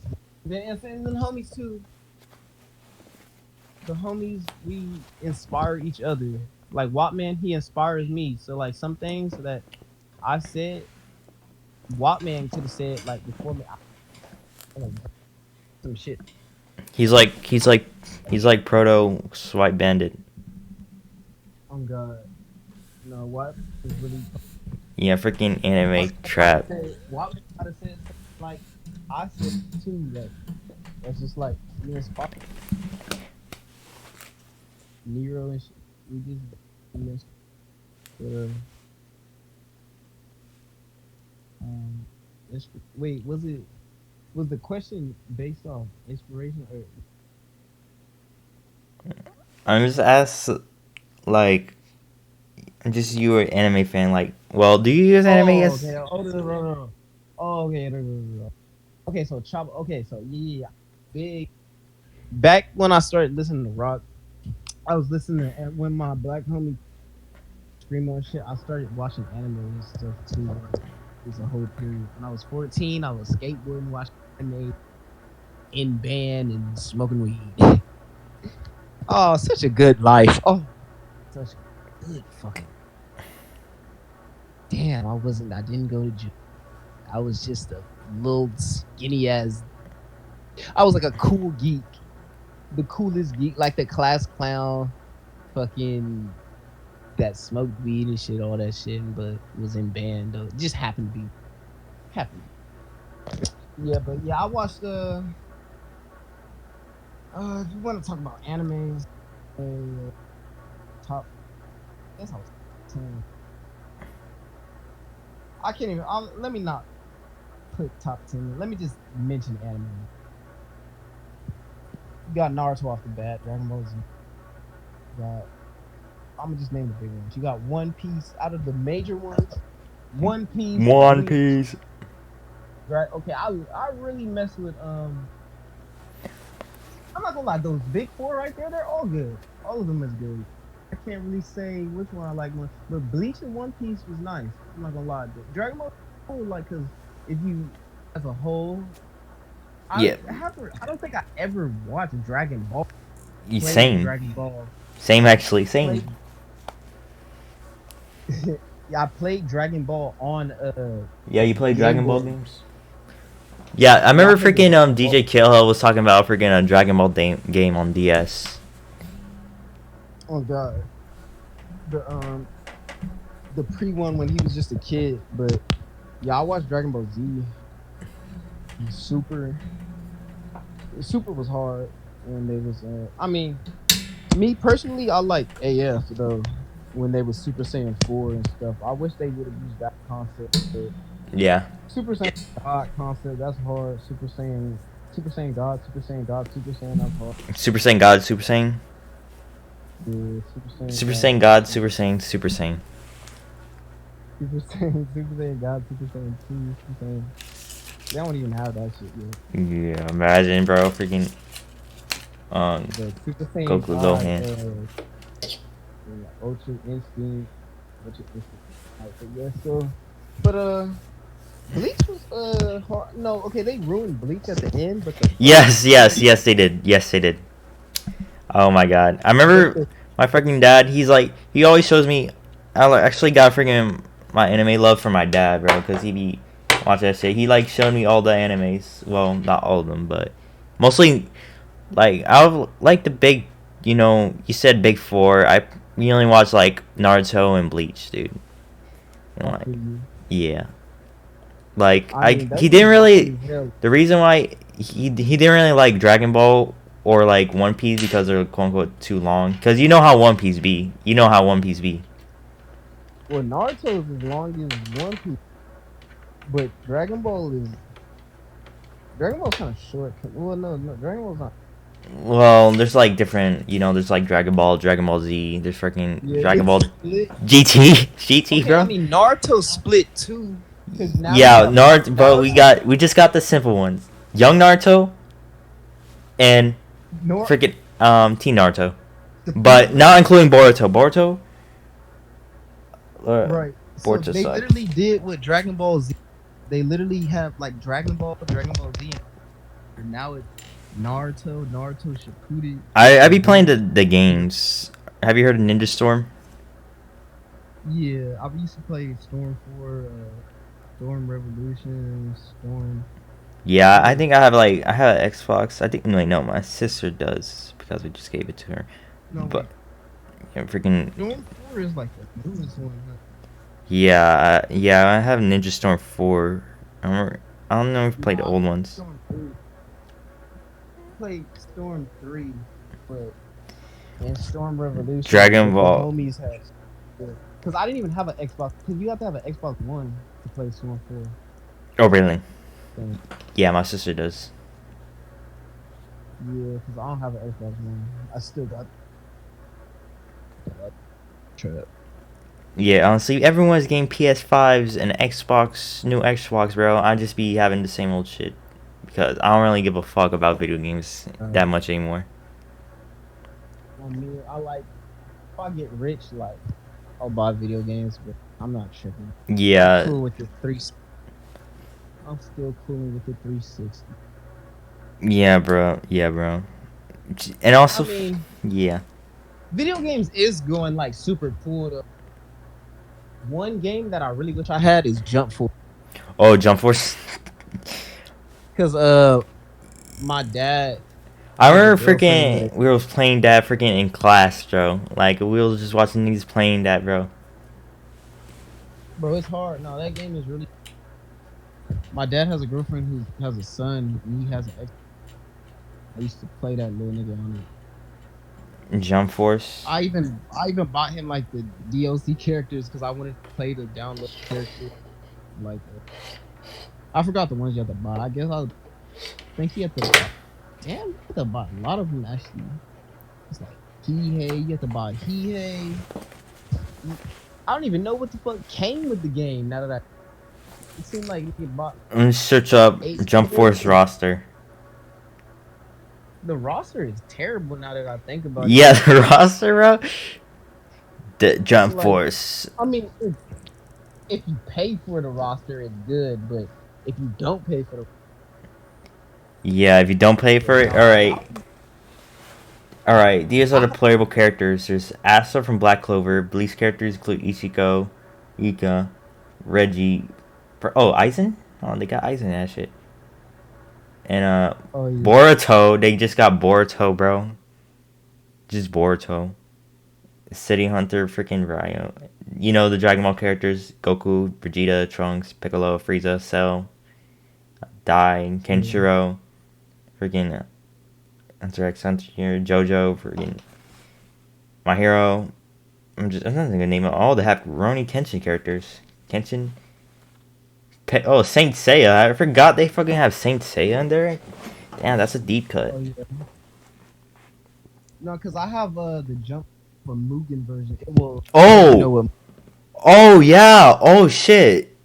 Speaker 2: the homies too. The homies, we inspire each other. Like Wattman, he inspires me. So like some things that I said, Wattman could have said like before me. Some shit.
Speaker 1: He's like proto Swipe Bandit.
Speaker 2: Oh God. No, what is really
Speaker 1: Yeah, freaking anime trap.
Speaker 2: what I said something like I said too, like that's just like me and Spock, Nero and shit. We just missed the wait, was the question based off inspiration or
Speaker 1: I'm just asked, like, just you an anime fan, like, well, do you use anime as?
Speaker 2: okay, no. Oh, okay, no. Okay, so chop. Okay, so yeah, big. Back when I started listening to rock, I was listening to when my black homie scream on shit. I started watching anime and stuff too. It was a whole period. When I was 14, I was skateboarding, watching anime in band, and smoking weed. Oh, such a good life. Oh, such a good fucking. Damn, I didn't go to gym. I was just a little skinny ass. I was like a cool geek. The coolest geek, like the class clown, fucking that smoked weed and shit, all that shit, but was in band though. Just happened to be happened. Yeah, but yeah, I watched if you want to talk about animes, top. I guess I was 10. I can't even. Let me not put top 10. Let me just mention anime. You got Naruto off the bat, Dragon Ball Z. I'm gonna just name the big ones. You got One Piece out of the major ones. One Piece.
Speaker 1: One Piece.
Speaker 2: Right. Okay. I really mess with I'm not gonna lie. Those big four right there, they're all good. All of them is good. I can't really say which one I like more, but Bleach and One Piece was nice. I'm not gonna lie. Dragon Ball, cool, like, cause if you as a whole.
Speaker 1: Yeah.
Speaker 2: I don't think I ever watched Dragon Ball.
Speaker 1: Same.
Speaker 2: Dragon Ball.
Speaker 1: Same actually. Same.
Speaker 2: Yeah, I played Dragon Ball on
Speaker 1: Yeah, you play Dragon Ball games. Yeah, I remember freaking DJ Killhill was talking about freaking a Dragon Ball game on DS.
Speaker 2: Oh God. The pre one when he was just a kid, but yeah, I watched Dragon Ball Z. Super was hard, and they was. I mean, me personally, I like AF though. When they was Super Saiyan 4 and stuff, I wish they would have used that concept. But
Speaker 1: yeah.
Speaker 2: Super Saiyan God concept, that's hard. Super Saiyan God, Super Saiyan God, Super Saiyan, that's hard.
Speaker 1: Super Saiyan God, Super Saiyan.
Speaker 2: Yeah,
Speaker 1: Super Saiyan God, Super Saiyan, Super Saiyan.
Speaker 2: Super Saiyan God, Super Saiyan 2, Super Saiyan. They don't even have that shit yet.
Speaker 1: Yeah, imagine, bro, freaking Goku Gohan.
Speaker 2: Ultra Instinct. Yeah, so but Bleach was hard. No, okay, they ruined Bleach at the end, but
Speaker 1: yes, they did. Oh my god, I remember my freaking dad. He always shows me. I actually got freaking my anime love from my dad, bro, because he be watching that shit. He showed me all the animes. Well, not all of them, but mostly. I like the big. You said big four. We only watch Naruto and Bleach, dude. Yeah. He didn't really. The reason why he didn't really like Dragon Ball or One Piece because they're quote unquote too long. Cause you know how One Piece be.
Speaker 2: Well, Naruto is as long as One Piece, but Dragon Ball's kind of short. Well, no, Dragon Ball's not.
Speaker 1: Well, there's different, there's Dragon Ball, Dragon Ball Z, there's freaking Dragon Ball GT,
Speaker 2: okay,
Speaker 1: bro.
Speaker 2: I mean, Naruto split too.
Speaker 1: Yeah, Naruto, bro. We just got the simple ones: Young Naruto and freaking Teen Naruto, but not including Boruto.
Speaker 2: Right. So they literally did what Dragon Ball Z. They literally have Dragon Ball Z, and now it's Naruto Shippuden.
Speaker 1: I be playing the games. Have you heard of Ninja Storm?
Speaker 2: Yeah, I used to play Storm 4, Storm Revolution, Storm.
Speaker 1: Yeah, I think I have an Xbox. I think no, my sister does because we just gave it to her.
Speaker 2: No,
Speaker 1: but Yeah, freaking.
Speaker 2: Storm 4 is like the newest one. Huh?
Speaker 1: Yeah, yeah. I have Ninja Storm 4. I don't know if I played the
Speaker 2: Nah,
Speaker 1: old ones.
Speaker 2: Storm 3. Played Storm 3, but and Storm Revolution.
Speaker 1: Dragon
Speaker 2: what the
Speaker 1: Ball.
Speaker 2: homies had. Because I didn't even have an Xbox. Because you have to have an Xbox One to play Storm 4.
Speaker 1: Oh, really?
Speaker 2: So,
Speaker 1: Yeah, my sister does.
Speaker 2: yeah, because I don't have an Xbox One. I still got. Trap.
Speaker 1: Yeah, honestly, everyone's getting PS5s and Xbox, new Xbox, bro. I just be having the same old shit because I don't really give a fuck about video games that much anymore.
Speaker 2: I mean, I like if I get rich, like I'll buy video games, but I'm not tripping.
Speaker 1: Yeah.
Speaker 2: I'm cool with the I'm still cool with the 360.
Speaker 1: Yeah, bro. Yeah, bro. And also,
Speaker 2: I mean,
Speaker 1: yeah.
Speaker 2: video games is going like super cool. Though. One game that I really wish I had is Jump Force.
Speaker 1: Oh, Jump Force.
Speaker 2: Because my dad.
Speaker 1: I remember freaking we were playing that freaking in class, bro. Like we was just watching niggas playing that, bro.
Speaker 2: Bro, it's hard. No, that game is really. My dad has a girlfriend who has a son, and he has an ex. I used to play that little nigga on it.
Speaker 1: Jump Force.
Speaker 2: I even bought him like the DLC characters because I wanted to play the download characters. Like, I forgot the ones you had to buy. I guess I think he had to. Damn, you had to buy a lot of them actually. It's like Hihei, you have to buy Hihei. I don't even know what the fuck came with the game. Now that it seemed like you could buy.
Speaker 1: Let me search up Jump Force roster.
Speaker 2: The roster is terrible now that I think about it.
Speaker 1: Yeah, the roster, bro. The Jump Force.
Speaker 2: I mean, if you pay for the roster, it's good, but if you don't pay for the
Speaker 1: yeah, if you don't pay for it, alright, these are the playable characters. There's Asta from Black Clover. Bleach characters include Ichiko, Ika, Reggie. Oh, Aizen? Oh, they got Aizen in that shit. And Boruto, they just got Boruto, bro. Just Boruto. City Hunter, freaking Ryo. You know the Dragon Ball characters: Goku, Vegeta, Trunks, Piccolo, Frieza, Cell, Dai, Kenshiro, freaking Hunter x Hunter here, JoJo, freaking My Hero. I'm not gonna name it all. They have Rurouni Kenshin characters. Kenshin. Saint Seiya. I forgot they fucking have Saint Seiya in there. Damn, that's a deep cut.
Speaker 2: Oh, yeah. No, because I have the Jump for Mugen version.
Speaker 1: Oh yeah. Oh shit.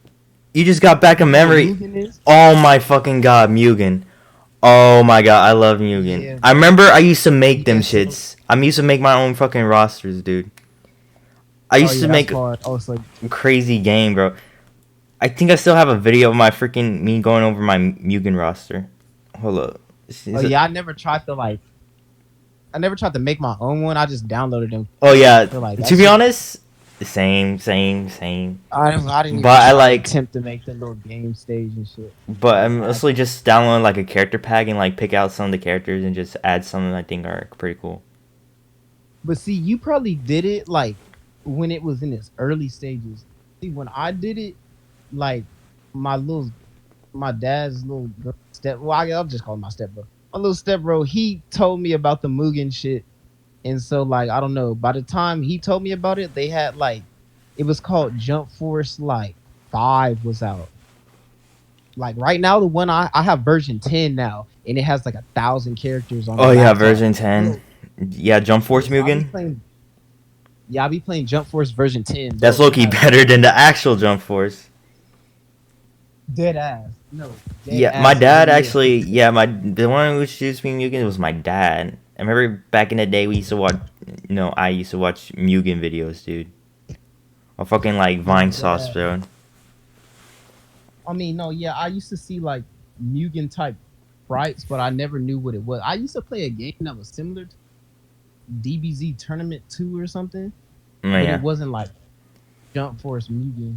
Speaker 1: You just got back a memory. Oh my fucking god, Mugen. Oh my god, I love Mugen. Yeah. I remember I used to make them shits. I used to make my own fucking rosters, dude. I used to make a crazy game, bro. I think I still have a video of my freaking me going over my Mugen roster. Hold up.
Speaker 2: I never tried to make my own one. I just downloaded them.
Speaker 1: Oh yeah. To be honest, same.
Speaker 2: I didn't attempt to make the little game stage and shit.
Speaker 1: But I'm mostly just downloading like a character pack and like pick out some of the characters and just add some that I think are pretty cool.
Speaker 2: But see, you probably did it like when it was in its early stages. See, when I did it, like my dad's little I'll just call him my stepbro. My little stepbro, he told me about the Mugen shit. And so, like, I don't know. By the time he told me about it, they had, like, it was called Jump Force, like, 5 was out. Like, right now, the one I have version 10 now. And it has, like, 1,000 characters on it. Oh, yeah,
Speaker 1: version 10. Yeah, Jump Force Mugen.
Speaker 2: I'll be playing Jump Force version 10.
Speaker 1: That's low-key better than the actual Jump Force.
Speaker 2: Dead ass. No.
Speaker 1: My dad actually. Yeah, the one who introduced me Mugen was my dad. I remember back in the day we used to watch. I used to watch Mugen videos, dude. Or fucking like Vine sauce, bro.
Speaker 2: I mean, no, yeah, I used to see like Mugen type sprites, but I never knew what it was. I used to play a game that was similar to DBZ Tournament 2 or something. But it wasn't like Jump Force Mugen.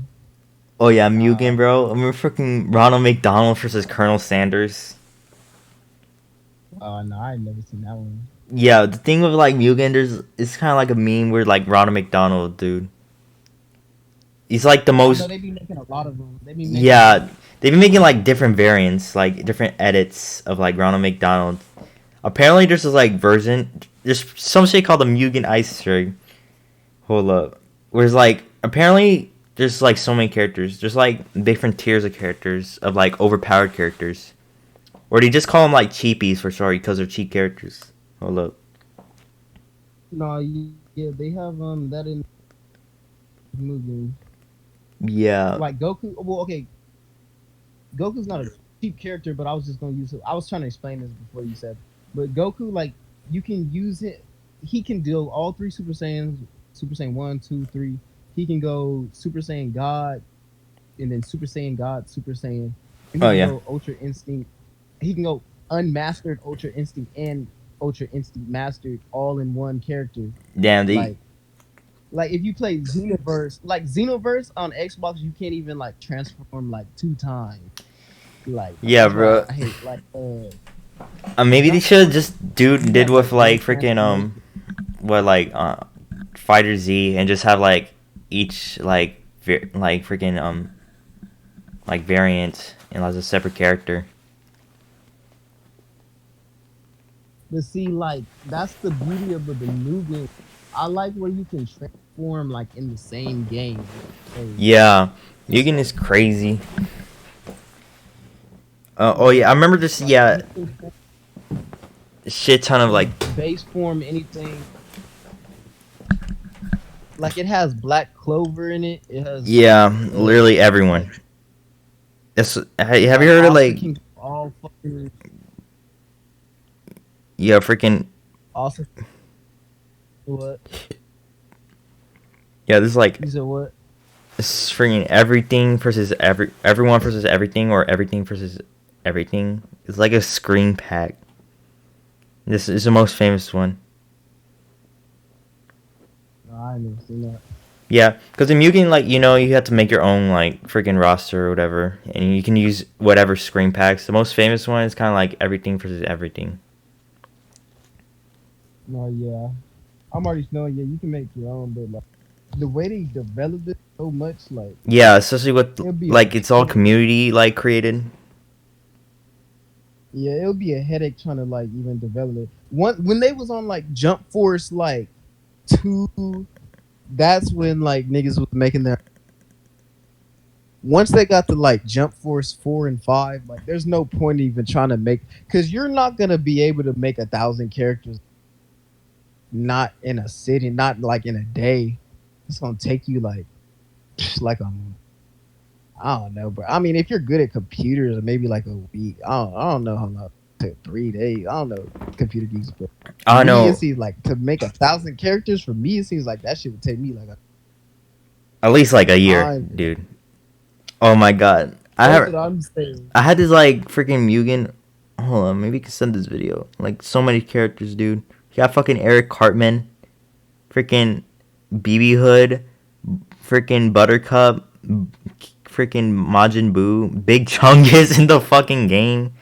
Speaker 1: Oh yeah, Mugen, bro. I remember freaking Ronald McDonald versus Colonel Sanders.
Speaker 2: No, I ain't never seen that one.
Speaker 1: Yeah, the thing with like Mugen, it's kind of like a meme where like Ronald McDonald, dude. He's like the
Speaker 2: I know
Speaker 1: most.
Speaker 2: they be making a lot of them. They be making a
Speaker 1: Yeah,
Speaker 2: lot.
Speaker 1: they've been making like different variants, like different edits of like Ronald McDonald. Apparently, there's this like version. There's some shit called the Mugen Ice Rig. Hold up. Whereas like apparently there's like so many characters. There's like different tiers of characters of like overpowered characters, or they just call them like cheapies for short because they're cheap characters. Hold up.
Speaker 2: No, yeah, they have that in movie.
Speaker 1: Yeah.
Speaker 2: Like Goku. Well, okay, Goku's not a cheap character, but I was just gonna use it. I was trying to explain this before you said, but Goku, like, you can use it. He can deal all three Super Saiyans, Super Saiyan 1, 2, 3. He can go Super Saiyan God, and then Super Saiyan God, Super Saiyan. And he
Speaker 1: Oh
Speaker 2: can
Speaker 1: yeah.
Speaker 2: go Ultra Instinct. He can go Unmastered Ultra Instinct and Ultra Instinct Mastered all in one character.
Speaker 1: Damn.
Speaker 2: Like if you play Xenoverse on Xbox, you can't even like transform like 2 times. Like
Speaker 1: Yeah,
Speaker 2: that's why
Speaker 1: bro.
Speaker 2: I hate like
Speaker 1: Maybe they should just did
Speaker 2: have,
Speaker 1: with
Speaker 2: like, one
Speaker 1: like freaking
Speaker 2: transformation.
Speaker 1: what like Fighter Z and just have like each like like freaking like variant and as a separate character.
Speaker 2: But see, like that's the beauty of the new game. I like where you can transform like in the same game. So,
Speaker 1: Yeah, Mugen is crazy. Oh yeah, I remember this.
Speaker 2: like,
Speaker 1: Yeah,
Speaker 2: you can
Speaker 1: shit ton of like.
Speaker 2: base form anything. Like it has Black Clover in it. It has
Speaker 1: Yeah, literally everyone.
Speaker 2: like,
Speaker 1: Have you
Speaker 2: like
Speaker 1: heard of
Speaker 2: Austin
Speaker 1: like
Speaker 2: King all fucking
Speaker 1: yeah freaking
Speaker 2: awesome. What?
Speaker 1: yeah? This is like
Speaker 2: You said what?
Speaker 1: this freaking everything versus everyone versus everything or everything versus everything. It's like a screen pack. This is the most famous one.
Speaker 2: No, I ain't never seen that.
Speaker 1: Yeah, because in Mugen, like, you have to make your own, like, freaking roster or whatever. And you can use whatever screen packs. The most famous one is kind of like everything versus everything.
Speaker 2: No, yeah. I'm already knowing, yeah, you can make your own, but like the way they developed it so much, like
Speaker 1: Yeah, especially with,
Speaker 2: it'll be
Speaker 1: like, it's all community, like, created.
Speaker 2: yeah, it'll be a headache trying to like even develop it. When they was on like Jump Force like 2, that's when like niggas was making their. Once they got to like Jump Force 4 and 5, like there's no point even trying to make, because you're not gonna be able to make 1,000 characters. Not in a city, not like in a day. It's gonna take you like I don't know, bro. I mean, if you're good at computers, maybe like a week. I don't know how long. To 3 days. I don't know computer games, but
Speaker 1: I
Speaker 2: me, it
Speaker 1: know,
Speaker 2: seems like to make 1,000 characters for me, it seems like that shit would take me like
Speaker 1: at least, like, a year,
Speaker 2: time.
Speaker 1: dude. Oh, my God.
Speaker 2: That's what I'm saying.
Speaker 1: I had this, like, freaking Mugen. Hold on, maybe you can send this video. Like, so many characters, dude. You got fucking Eric Cartman. Freaking BB Hood. Freaking Buttercup. Freaking Majin Buu. Big Chungus in the fucking game.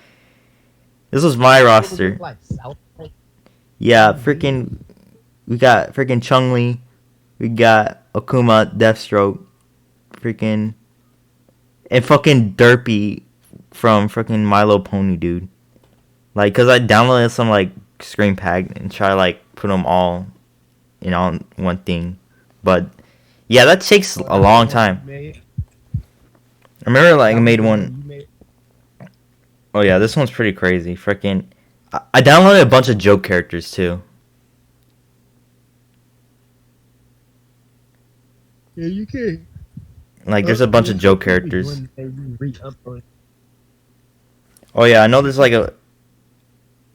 Speaker 1: This was my roster.
Speaker 2: Like South Park.
Speaker 1: Yeah, freaking. We got freaking Chun-Li. We got Akuma, Deathstroke. Freaking. And fucking Derpy from freaking Milo Pony, dude. Like, cause I downloaded some like screen pack and try to like put them all in on one thing, but yeah, that takes a long time. I remember like I made one. Oh yeah, this one's pretty crazy. Freaking, I downloaded a bunch of joke characters too.
Speaker 2: Yeah, you can.
Speaker 1: Like, there's a bunch of joke characters. Oh yeah, I know there's like a.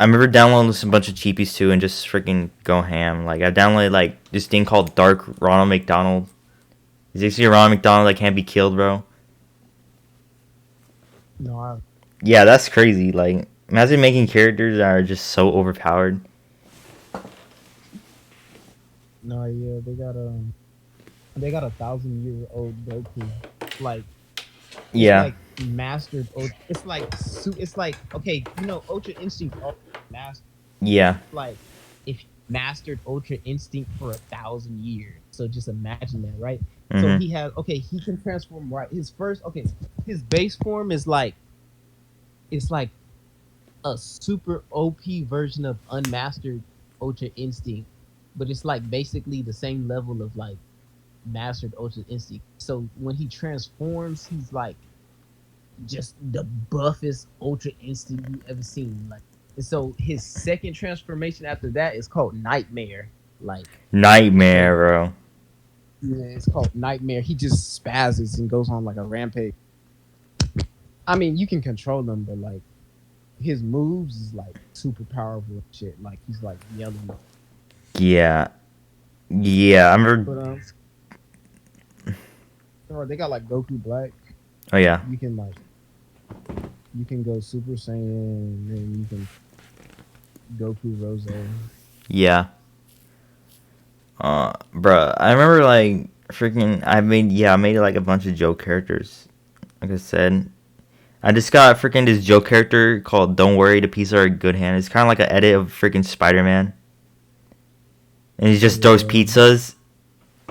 Speaker 1: I remember downloading a bunch of cheapies too and just freaking go ham. Like, I downloaded like this thing called Dark Ronald McDonald. Is this your Ronald McDonald that can't be killed, bro?
Speaker 2: No,
Speaker 1: Yeah, that's crazy. Like, imagine making characters that are just so overpowered.
Speaker 2: no, yeah, they got 1,000-year-old Goku, like.
Speaker 1: Yeah.
Speaker 2: Like mastered. It's like okay, Ultra Instinct master.
Speaker 1: Yeah.
Speaker 2: Like if he mastered Ultra Instinct for 1,000 years. So just imagine that, right? So he has he can transform right. His base form is like it's like a super OP version of unmastered Ultra Instinct, but it's like basically the same level of like mastered Ultra Instinct. So when he transforms, he's like just the buffest Ultra Instinct you ever seen. Like, and so his second transformation after that is called Nightmare. Like
Speaker 1: Nightmare, bro.
Speaker 2: Yeah, it's called Nightmare. He just spazzes and goes on like a rampage. I mean, you can control him, but like his moves is like super powerful and shit. Like he's like yelling.
Speaker 1: Yeah. Yeah, I remember.
Speaker 2: But, they got like Goku Black.
Speaker 1: Oh yeah.
Speaker 2: You can go Super Saiyan, and then you can Goku Rose.
Speaker 1: Yeah. Bruh, I remember like I made like a bunch of joke characters. Like I said, I just got freaking this joke character called Don't Worry, the Pieces Are in Good Hands. It's kind of like an edit of freaking Spider-Man. And he just throws pizzas.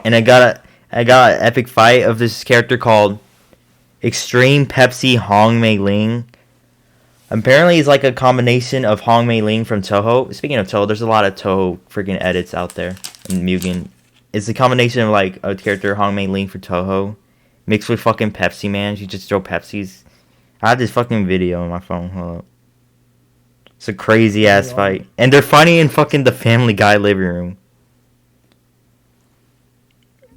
Speaker 1: And I got an epic fight of this character called Extreme Pepsi Hong Mei Ling. Apparently, he's like a combination of Hong Mei Ling from Toho. Speaking of Toho, there's a lot of Toho freaking edits out there. And Mugen. It's a combination of like a character Hong Mei Ling for Toho mixed with fucking Pepsi Man. She just throw Pepsis. I have this fucking video on my phone. Hold up. It's a crazy ass fight. And they're fighting in fucking the Family Guy living room.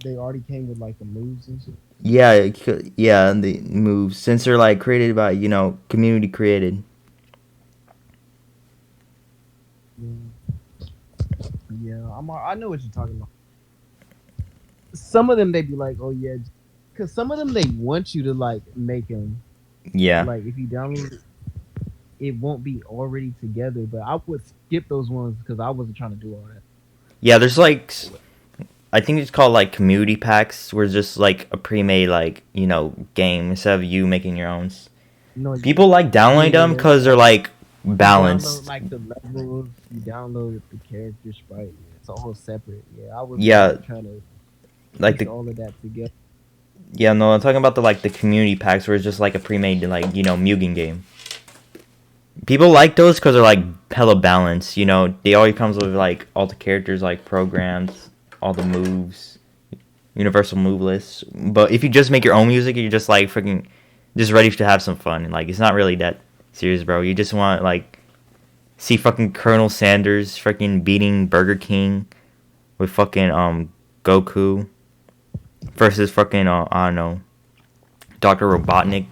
Speaker 2: They already came with like the moves and shit.
Speaker 1: Yeah, the moves. Since they're like created by, community created.
Speaker 2: Yeah, I know what you're talking about. Some of them they be like, oh yeah, because some of them they want you to like make them.
Speaker 1: Yeah.
Speaker 2: Like if you download it, it won't be already together. But I would skip those ones because I wasn't trying to do all that.
Speaker 1: Yeah, there's like, I think it's called like community packs, where it's just like a pre-made like game instead of you making your own. No, people like downloading them because they're like balanced.
Speaker 2: You download like the levels, you download the character sprite. It's all separate. Yeah, I was trying to like all of that together.
Speaker 1: Yeah, no, I'm talking about the community packs where it's just like a pre-made Mugen game. People like those because they're like hella balanced. They always comes with like all the characters like programs, all the moves, universal move lists. But if you just make your own music, you're just like freaking just ready to have some fun. Like it's not really that serious, bro. You just want like see fucking Colonel Sanders freaking beating Burger King with fucking Goku versus fucking I don't know, Dr. Robotnik.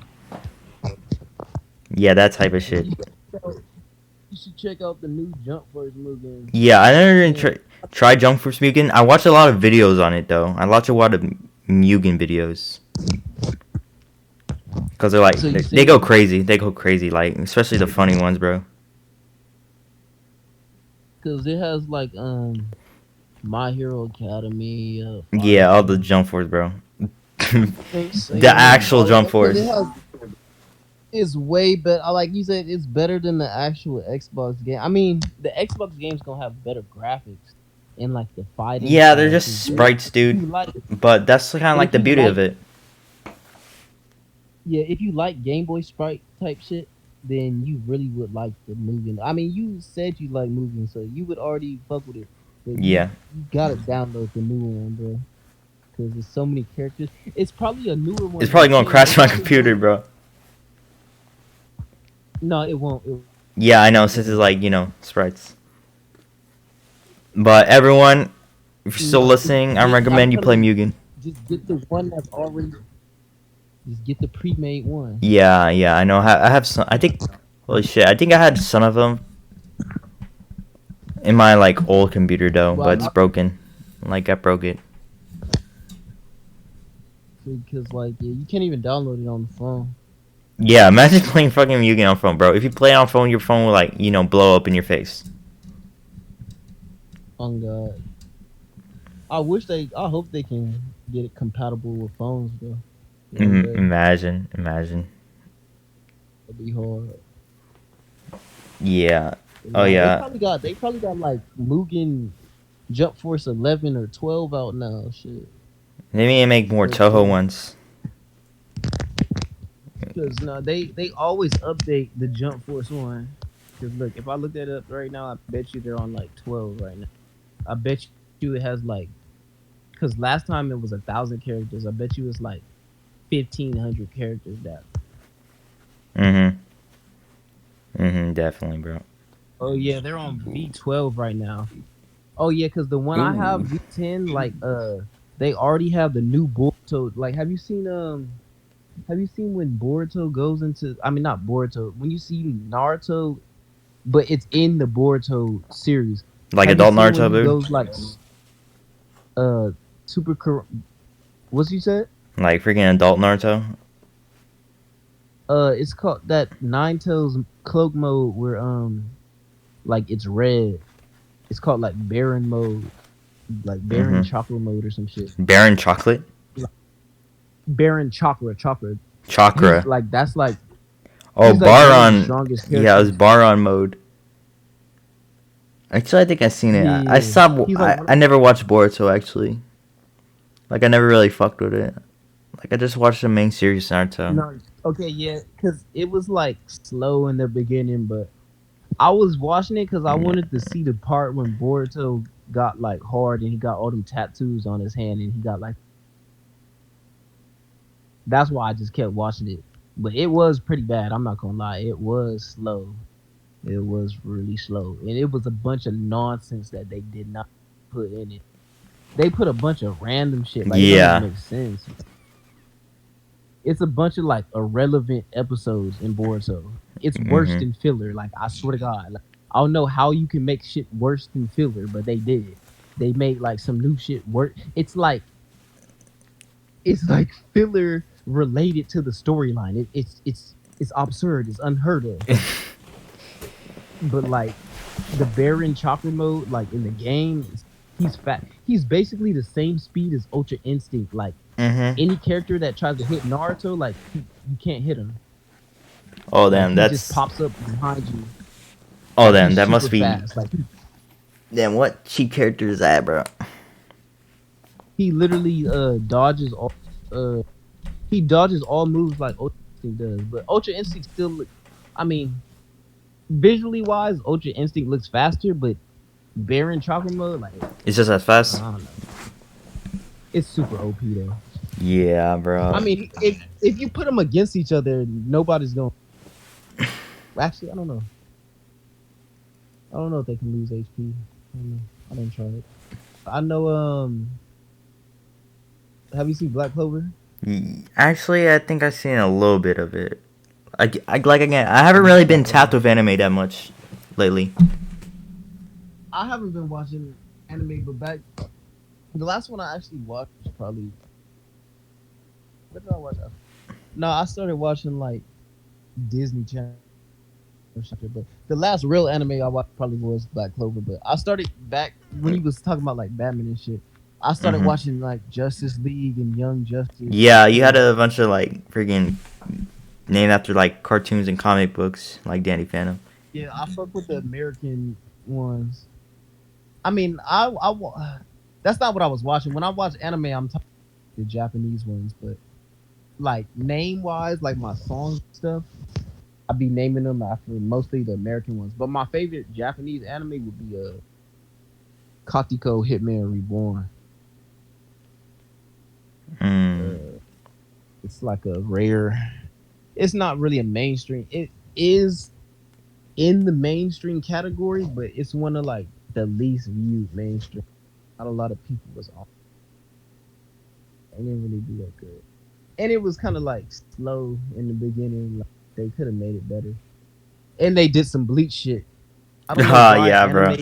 Speaker 1: Yeah, that type of shit.
Speaker 2: You should check out the new Jump Force Mugen.
Speaker 1: Yeah, I never even tried Jump Force Mugen. I watched a lot of videos on it though. I watched a lot of Mugen videos. Cause they're like they go crazy. They go crazy, like especially the funny ones, bro.
Speaker 2: Cause it has like My Hero Academy.
Speaker 1: Yeah, all the Jump Force, bro. The actual Jump Force.
Speaker 2: It's way better. Like you said, it's better than the actual Xbox game. I mean, the Xbox game's gonna have better graphics and like the fighting.
Speaker 1: Yeah, they're just sprites, dude. But that's kind of like the beauty of it.
Speaker 2: Yeah, if you like Game Boy sprite type shit, then you really would like the Mugen. I mean, you said you like Mugen, so you would already fuck with it. But
Speaker 1: yeah.
Speaker 2: You gotta download the new one, bro. Because there's so many characters. It's probably a newer one.
Speaker 1: It's probably gonna crash my computer, bro.
Speaker 2: No, it won't.
Speaker 1: Yeah, I know, since it's like, sprites. But everyone, if you're still listening, I recommend you play Mugen.
Speaker 2: Just get the one that's already... Just get the pre-made one.
Speaker 1: Yeah, I know. I have some... I think... Holy shit, I think I had some of them in my, like, old computer, though. But it's broken. Like, I broke it.
Speaker 2: Because, like, you can't even download it on the phone.
Speaker 1: Yeah, imagine playing fucking Mugen on phone, bro. If you play it on phone, your phone will, like, blow up in your face.
Speaker 2: Oh, God. I hope they can get it compatible with phones, though.
Speaker 1: Imagine.
Speaker 2: It'd be hard.
Speaker 1: Yeah. Oh
Speaker 2: Nah,
Speaker 1: yeah,
Speaker 2: they probably got like Mugen Jump Force 11 or 12 out now. Shit.
Speaker 1: they need to make more Toho ones.
Speaker 2: Because no, they always update the Jump Force one. Because look, if I look that up right now, I bet you they're on like 12 right now. I bet you it has like, because last time it was 1,000 characters. I bet you it's like 1,500 characters now.
Speaker 1: Definitely, bro.
Speaker 2: Oh yeah, they're on V12 right now. Oh yeah, because the one I have V10, like they already have the new Boruto. Like, have you seen when Boruto goes into? I mean, not Boruto. When you see Naruto, but it's in the Boruto series.
Speaker 1: Like
Speaker 2: Have you
Speaker 1: adult
Speaker 2: seen when
Speaker 1: Naruto,
Speaker 2: he
Speaker 1: dude.
Speaker 2: goes like super? What's you said?
Speaker 1: Like freaking adult Naruto.
Speaker 2: It's called that Nine Tails cloak mode where like it's red. It's called like Baron mode, like Baron chocolate mode or some shit.
Speaker 1: Baron Chocolate.
Speaker 2: Baron Chakra.
Speaker 1: Chakra.
Speaker 2: He's like that's like
Speaker 1: Oh,
Speaker 2: he's like one of the
Speaker 1: Baron.
Speaker 2: strongest
Speaker 1: Yeah, it was
Speaker 2: characters.
Speaker 1: Baron mode. Actually, I think I seen it. I
Speaker 2: Yeah,
Speaker 1: saw.
Speaker 2: he's like
Speaker 1: I never watched Boruto actually. Like I never really fucked with it. Like I just watched the main series Naruto.
Speaker 2: no, okay, yeah, because it was like slow in the beginning, but I was watching it because I wanted to see the part when Boruto got like hard and he got all them tattoos on his hand and he got like. That's why I just kept watching it, but it was pretty bad. I'm not gonna lie, it was slow. It was really slow, and it was a bunch of nonsense that they did not put in it. They put a bunch of random shit. Like it doesn't
Speaker 1: Yeah.
Speaker 2: even make sense. It's a bunch of like irrelevant episodes in Boruto. It's worse than filler. Like I swear to God, like, I don't know how you can make shit worse than filler, but they did. They made like some new shit worse. It's like filler related to the storyline. It's absurd. It's unheard of. But like the Baron Chakra mode, like in the game, he's fat. He's basically the same speed as Ultra Instinct. Like any character that tries to hit Naruto, like you can't hit him.
Speaker 1: Oh
Speaker 2: Like,
Speaker 1: damn,
Speaker 2: he
Speaker 1: that's.
Speaker 2: just pops up behind you.
Speaker 1: Oh damn,
Speaker 2: He's
Speaker 1: that must
Speaker 2: super
Speaker 1: be.
Speaker 2: fast. Like
Speaker 1: Damn, what cheap character is that, bro?
Speaker 2: he literally dodges all he dodges all moves like Ultra Instinct does. But Ultra Instinct still look, I mean, visually wise, Ultra Instinct looks faster, but Baron Chakra mode, like
Speaker 1: It's just as
Speaker 2: I
Speaker 1: fast.
Speaker 2: don't know. It's super OP though.
Speaker 1: Yeah, bro.
Speaker 2: I mean, if you put them against each other, nobody's going. Actually, I don't know. I don't know if they can lose HP. I don't know. I didn't try it. I know. Have you seen Black Clover?
Speaker 1: Actually, I think I've seen a little bit of it. Like again, I haven't really been tapped with anime that much lately.
Speaker 2: I haven't been watching anime, but back the last one I actually watched was probably. What did I watch? No, I started watching like Disney Channel or something. But the last real anime I watched probably was Black Clover. But I started back when he was talking about like Batman and shit. I started watching like Justice League and Young Justice.
Speaker 1: Yeah, you had a bunch of like freaking named after like cartoons and comic books, like Danny Phantom.
Speaker 2: Yeah, I fuck with the American ones. I mean, that's not what I was watching. When I watch anime, I'm talking the Japanese ones, but like name wise, like my songs and stuff, I'd be naming them after mostly the American ones. But my favorite Japanese anime would be Katiko Hitman Reborn. It's like a rare. It's not really a mainstream. It is in the mainstream category, but it's one of like the least viewed mainstream. Not a lot of people was on. They didn't really do that good, and it was kind of like slow in the beginning. Like, they could have made it better, and they did some bleach shit. I don't know why
Speaker 1: Yeah, bro.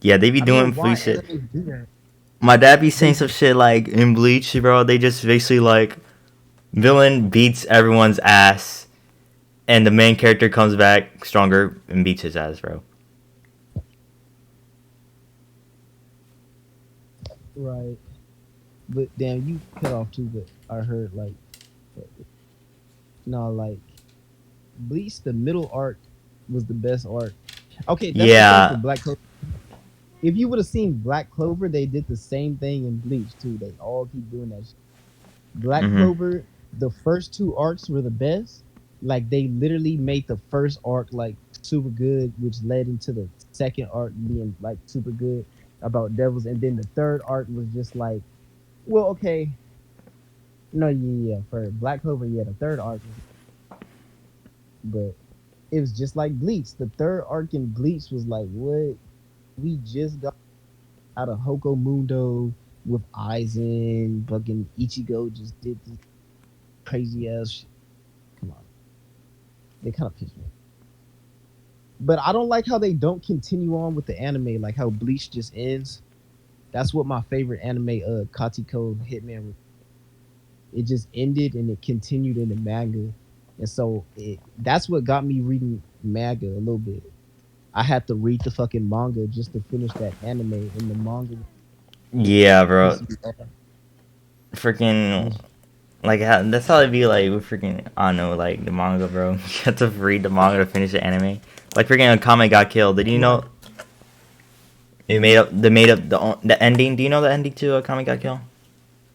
Speaker 1: Yeah, they be doing bleach shit. My dad be saying some shit like in Bleach, bro. They just basically like villain beats everyone's ass, and the main character comes back stronger and beats his ass, bro.
Speaker 2: Right. But damn, you cut off too. But I heard like, no, like Bleach. The middle arc was the best arc. Okay, that's the thing for
Speaker 1: Yeah.
Speaker 2: Black Clover. If you would have seen Black Clover, they did the same thing in Bleach too. They all keep doing that shit. Black
Speaker 1: Mhm.
Speaker 2: Clover, the first two arcs were the best. Like they literally made the first arc like super good, which led into the second arc being like super good about devils, and then the third arc was just like, well, okay, no, yeah, for Black Clover, yeah, the third arc, but it was just like Bleach. The third arc in Bleach was like, what? We just got out of Hoko Mundo with Aizen, fucking Ichigo just did this crazy ass shit. Come on. They kind of pissed me off. But I don't like how they don't continue on with the anime, like how Bleach just ends. That's what my favorite anime, Katiko Hitman, it just ended and it continued in the manga. And so that's what got me reading manga a little bit. I had to read the fucking manga just to finish that anime, and the manga
Speaker 1: Yeah, bro.
Speaker 2: pissed me off.
Speaker 1: Freaking like that's how it be like with freaking I don't know like the manga, bro. You have to read the manga to finish the anime. Like freaking a comic got killed. Did you know it made up the ending? Do you know the ending to a comic got killed?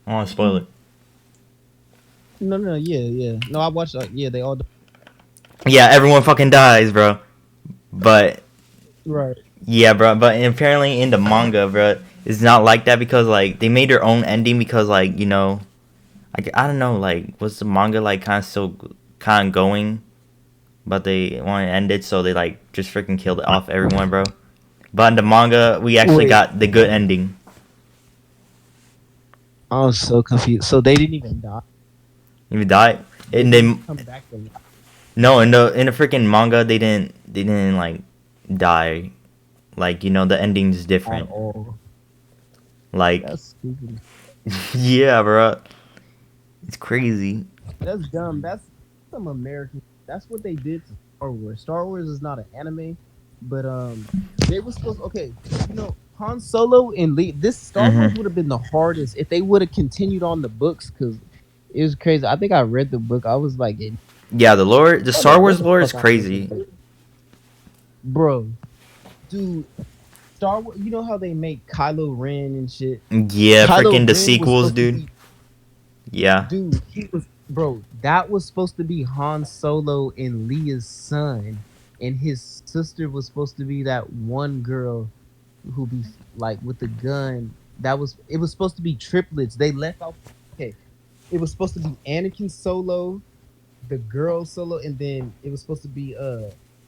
Speaker 1: I don't want to spoil it.
Speaker 2: No, yeah. No, I watched. Yeah, they all.
Speaker 1: Yeah, everyone fucking dies, bro. But
Speaker 2: Right.
Speaker 1: yeah, bro. But apparently in the manga, bro, it's not like that because like they made their own ending because like you know, like I don't know, like was the manga like kind of still kind of going, but they want to end it, so they like just freaking killed it off everyone, bro. But in the manga, we actually
Speaker 2: Wait.
Speaker 1: got the good ending.
Speaker 2: I was so confused. So they didn't even die.
Speaker 1: If died, and
Speaker 2: They
Speaker 1: then
Speaker 2: come back to life
Speaker 1: no, in the freaking manga, they didn't like die. Like you know, the ending's
Speaker 2: at
Speaker 1: different.
Speaker 2: all.
Speaker 1: Like
Speaker 2: That's stupid.
Speaker 1: yeah, bro, it's crazy.
Speaker 2: That's dumb. That's some American. That's what they did to Star Wars. Star Wars is not an anime, but they were supposed. Okay, you know, Han Solo and Lee. This Star Wars would have been the hardest if they would have continued on the books because it was crazy. I think I read the book. I was like,
Speaker 1: Yeah, the Star
Speaker 2: what
Speaker 1: Wars
Speaker 2: the
Speaker 1: lore is
Speaker 2: fuck I read
Speaker 1: crazy.
Speaker 2: this book? Bro, dude. Star Wars. You know how they make Kylo Ren and shit.
Speaker 1: Yeah,
Speaker 2: Kylo
Speaker 1: freaking
Speaker 2: Ren
Speaker 1: the
Speaker 2: was
Speaker 1: sequels,
Speaker 2: supposed to
Speaker 1: dude.
Speaker 2: be-
Speaker 1: Yeah,
Speaker 2: Dude, he was bro. That was supposed to be Han Solo and Leia's son, and his sister was supposed to be that one girl who be like with the gun. It was supposed to be triplets. They left out. Okay, it was supposed to be Anakin Solo, the girl Solo, and then it was supposed to be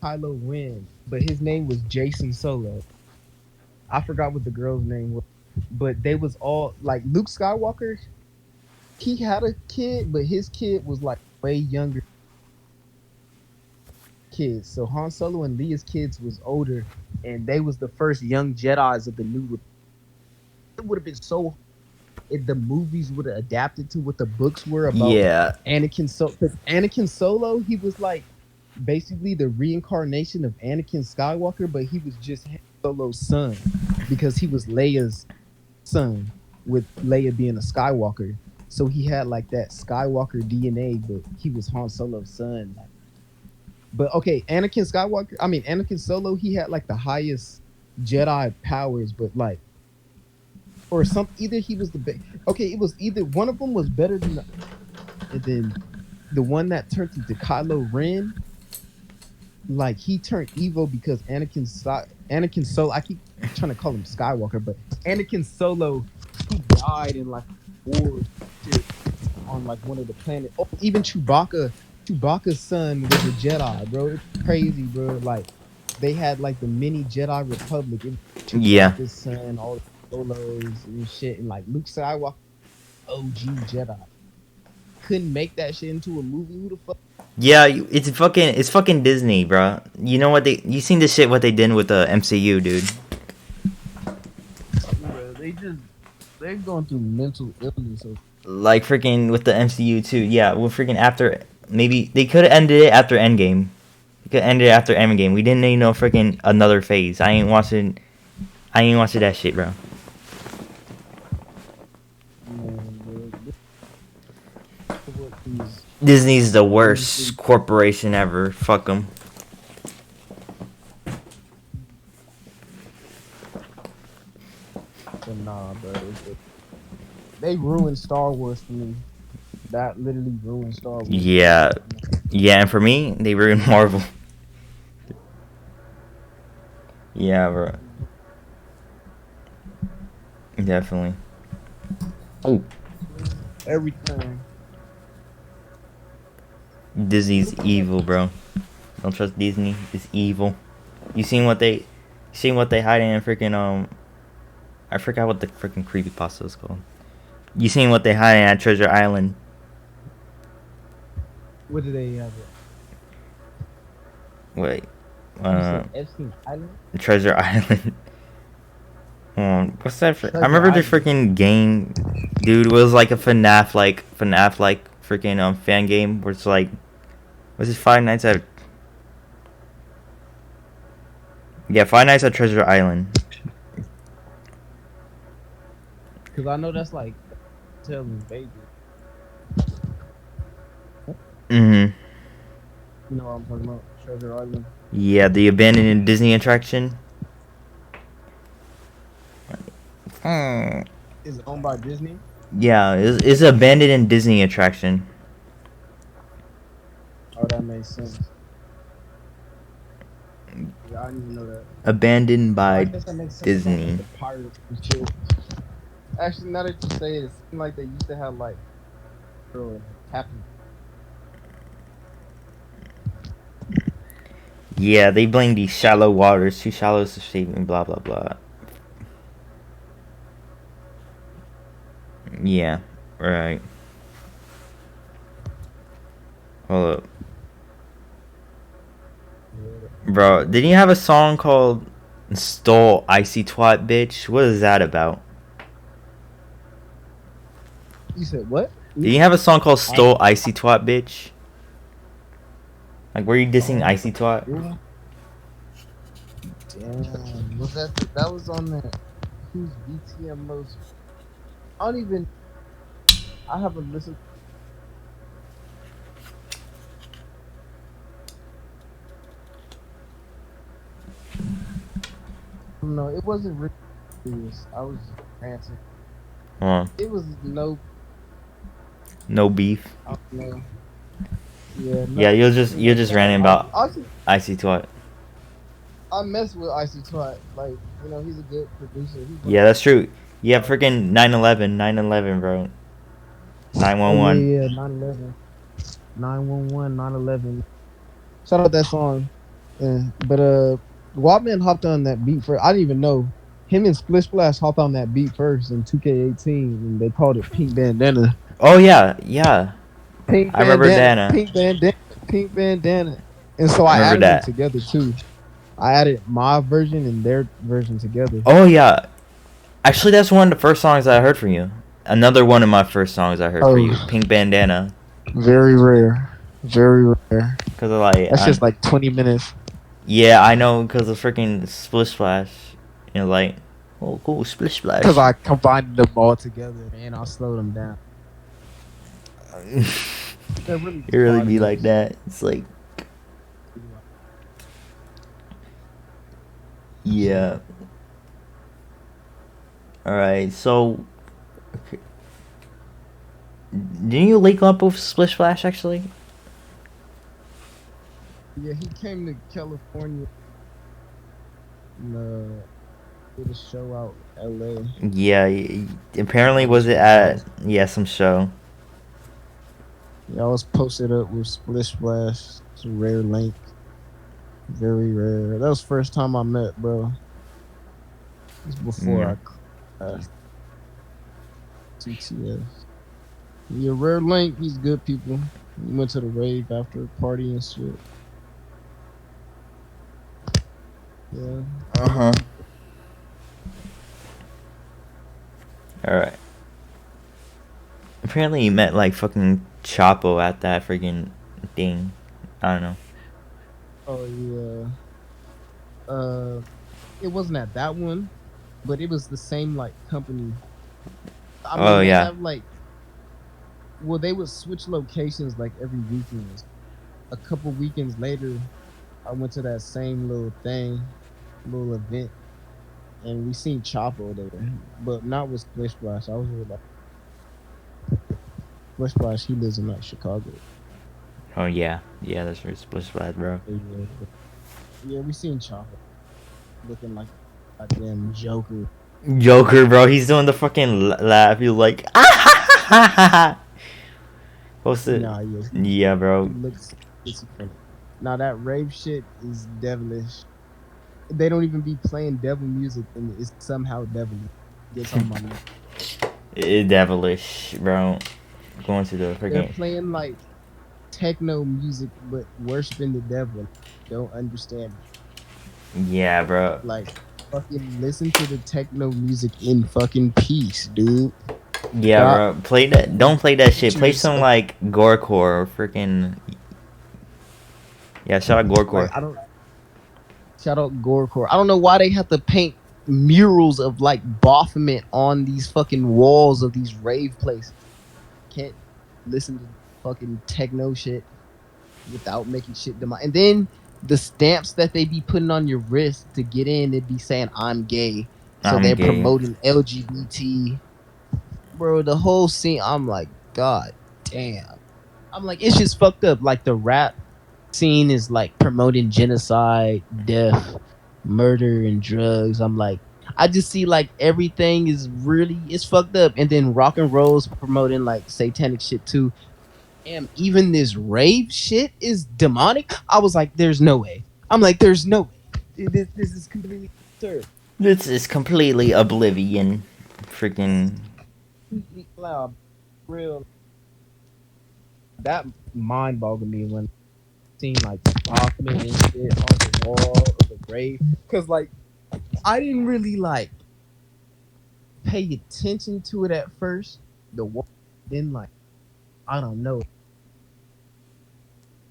Speaker 2: Kylo Ren, but his name was Jason Solo. I forgot what the girl's name was, but they was all like Luke Skywalker. He had a kid, but his kid was like way younger kids. So Han Solo and Leia's kids was older, and they was the first young Jedi's of the new. It would have been so if the movies would have adapted to what the books were about.
Speaker 1: yeah,
Speaker 2: Anakin because Anakin Solo, he was like basically the reincarnation of Anakin Skywalker, but he was just Han Solo's son because he was Leia's son, with Leia being a Skywalker. So he had like that Skywalker DNA, but he was Han Solo's son. But okay, Anakin Solo, he had like the highest Jedi powers, but like, or some either he was the best. Okay, it was either one of them was better than the one that turned into Kylo Ren. Like he turned evil because Anakin Solo. I keep trying to call him Skywalker, but Anakin Solo, he died in like war shit on like one of the planets. Oh, even Chewbacca's son was a Jedi, bro. It's crazy, bro. Like they had like the mini Jedi Republic. It was
Speaker 1: yeah,
Speaker 2: Chewbacca's son, all the solos and shit, and like Luke Skywalker, OG Jedi. Couldn't make that shit into a movie. Who the fuck?
Speaker 1: yeah. It's fucking Disney, bro. You know what you seen this shit what they did with the MCU, dude.
Speaker 2: Bro, they're going through mental illness.
Speaker 1: Like freaking with the MCU too. Yeah, well freaking after maybe they could have ended it after Endgame. They could have ended it after Endgame. We didn't need no freaking another phase. I ain't watching that shit, bro. Disney's the worst corporation ever. Fuck them.
Speaker 2: But nah, bro. They ruined Star Wars for me. That literally ruined Star Wars.
Speaker 1: Yeah. Yeah, and for me, they ruined Marvel. Yeah, bro. Definitely. Oh.
Speaker 2: Everything.
Speaker 1: Disney's evil, bro. Don't trust Disney. It's evil. You seen what they hiding in freaking I forgot what the freaking creepypasta is called. You seen what they hiding at Treasure Island?
Speaker 2: What do they have?
Speaker 1: Wait.
Speaker 2: You said Epstein Island?
Speaker 1: Treasure Island. What's that? I remember
Speaker 2: Treasure
Speaker 1: the freaking game, dude. It was like a FNAF like freaking fan game where it's like, was it Five Nights at? Yeah, Five Nights at Treasure Island.
Speaker 2: Because I know that's like telling Vegas.
Speaker 1: Mhm.
Speaker 2: You know what I'm talking about? Treasure Island.
Speaker 1: Yeah, the abandoned Disney attraction.
Speaker 2: Is it owned by Disney?
Speaker 1: Yeah, it's an abandoned Disney attraction.
Speaker 2: Oh, that makes sense. Yeah, I didn't even know that.
Speaker 1: Abandoned by
Speaker 2: I guess that makes sense.
Speaker 1: Disney.
Speaker 2: Like the pirates and shit. Actually, now that you say it, it seems like they used to have like Captain.
Speaker 1: Yeah, they blame these shallow waters, too shallow to saving, blah blah blah. Yeah, right. Hold up. Bro, didn't you have a song called Stole Icy Twat Bitch? What is that about?
Speaker 2: You said what?
Speaker 1: Did you have a song called Stole Icy Twat Bitch? Like, were you dissing Icy Twat?
Speaker 2: Yeah. Damn. Was that was on the who's BTM most? I don't even. I haven't listened. No, it wasn't really serious. I was ranting. It was no
Speaker 1: beef.
Speaker 2: I don't know. Yeah. No,
Speaker 1: Yeah, you're just ranting about Icy Twat.
Speaker 2: I mess with Icy Twat. Like, you know, he's a good producer.
Speaker 1: Yeah, that's true. Yeah, freaking 9/11, bro. 911.
Speaker 2: Yeah, 9/11. 911, 9/11. Shout out that song. Yeah. But Wildman hopped on that beat first. I didn't even know. Him and Splish Splash hopped on that beat first in 2K18, and they called it Pink Bandana.
Speaker 1: Oh yeah, yeah.
Speaker 2: Pink
Speaker 1: I remember
Speaker 2: bandana,
Speaker 1: Dana.
Speaker 2: Pink Bandana. And so I added them together too. I added my version and their version together.
Speaker 1: Oh yeah. Actually, that's one of the first songs I heard from you. Another one of my first songs I heard for you. Pink Bandana.
Speaker 2: Very rare. Very rare.
Speaker 1: Cause of like
Speaker 2: that's just like 20 minutes.
Speaker 1: Yeah, I know, cause of freaking Splish Splash. You know, like, oh cool, Splish Splash.
Speaker 2: Cause I combined them all together and I'll slow them down.
Speaker 1: It really be like that. It's like, yeah. All right, so didn't you link up with Splish Splash actually?
Speaker 2: Yeah, he came to California and did a show out in LA.
Speaker 1: Yeah, apparently was it at some show.
Speaker 2: Yeah, I was posted up with Splish Splash. It's a rare link. Very rare. That was the first time I met, bro. This was before I TTS. Yeah, rare link. He's good people. We went to the rave after a party and shit. Yeah.
Speaker 1: Alright. Apparently you met like fucking Chapo at that freaking thing. I don't know.
Speaker 2: Oh yeah. It wasn't at that one, but it was the same like company. I mean, they have, like, well, they would switch locations like every weekend. A couple weekends later, I went to that same little thing, little event, and we seen Chapo there, but not with Splish Splash. I was really like Splish Splash. He lives in like Chicago.
Speaker 1: Oh yeah, that's right, Splish Splash, bro.
Speaker 2: Yeah, we seen Chapo looking like a goddamn Joker.
Speaker 1: Joker, bro, he's doing the fucking laugh. He's like, ah ha ha ha ha ha. What's it?
Speaker 2: Nah, yeah,
Speaker 1: Yeah, bro.
Speaker 2: he looks schizophrenic. Now that rave shit is devilish. They don't even be playing devil music, and it's somehow devilish. Gets on my nerves.
Speaker 1: It's devilish, bro. Going to the
Speaker 2: They're
Speaker 1: freaking.
Speaker 2: playing like techno music, but worshiping the devil. Don't understand.
Speaker 1: Yeah, bro.
Speaker 2: Like, fucking listen to the techno music in fucking peace, dude.
Speaker 1: Yeah,
Speaker 2: Stop.
Speaker 1: bro. Play that. Don't play that shit. Play some
Speaker 2: Yourself.
Speaker 1: like gorecore or freaking. Yeah, shout out gorecore.
Speaker 2: Like, I don't. Shout out Gorecore. I don't know why they have to paint murals of like Baphomet on these fucking walls of these rave places. Can't listen to fucking techno shit without making shit demonic. And then the stamps that they be putting on your wrist to get in, it'd be saying I'm gay. So
Speaker 1: I'm
Speaker 2: they're
Speaker 1: gay.
Speaker 2: promoting LGBT. Bro, the whole scene, I'm like, God damn. I'm like, it's just fucked up. Like the rap scene is like promoting genocide, death, murder, and drugs. I'm like, I just see like everything is really, it's fucked up. And then rock and roll's promoting like satanic shit too. And even this rave shit is demonic. I was like, there's no way. I'm like, there's no way. This is completely absurd.
Speaker 1: This is completely oblivion. Freaking.
Speaker 2: Completely loud. Real. That mind boggled me when I seen like Bachman and shit on the wall of the grave. Cause like I didn't really like pay attention to it at first. The wall, then like I don't know,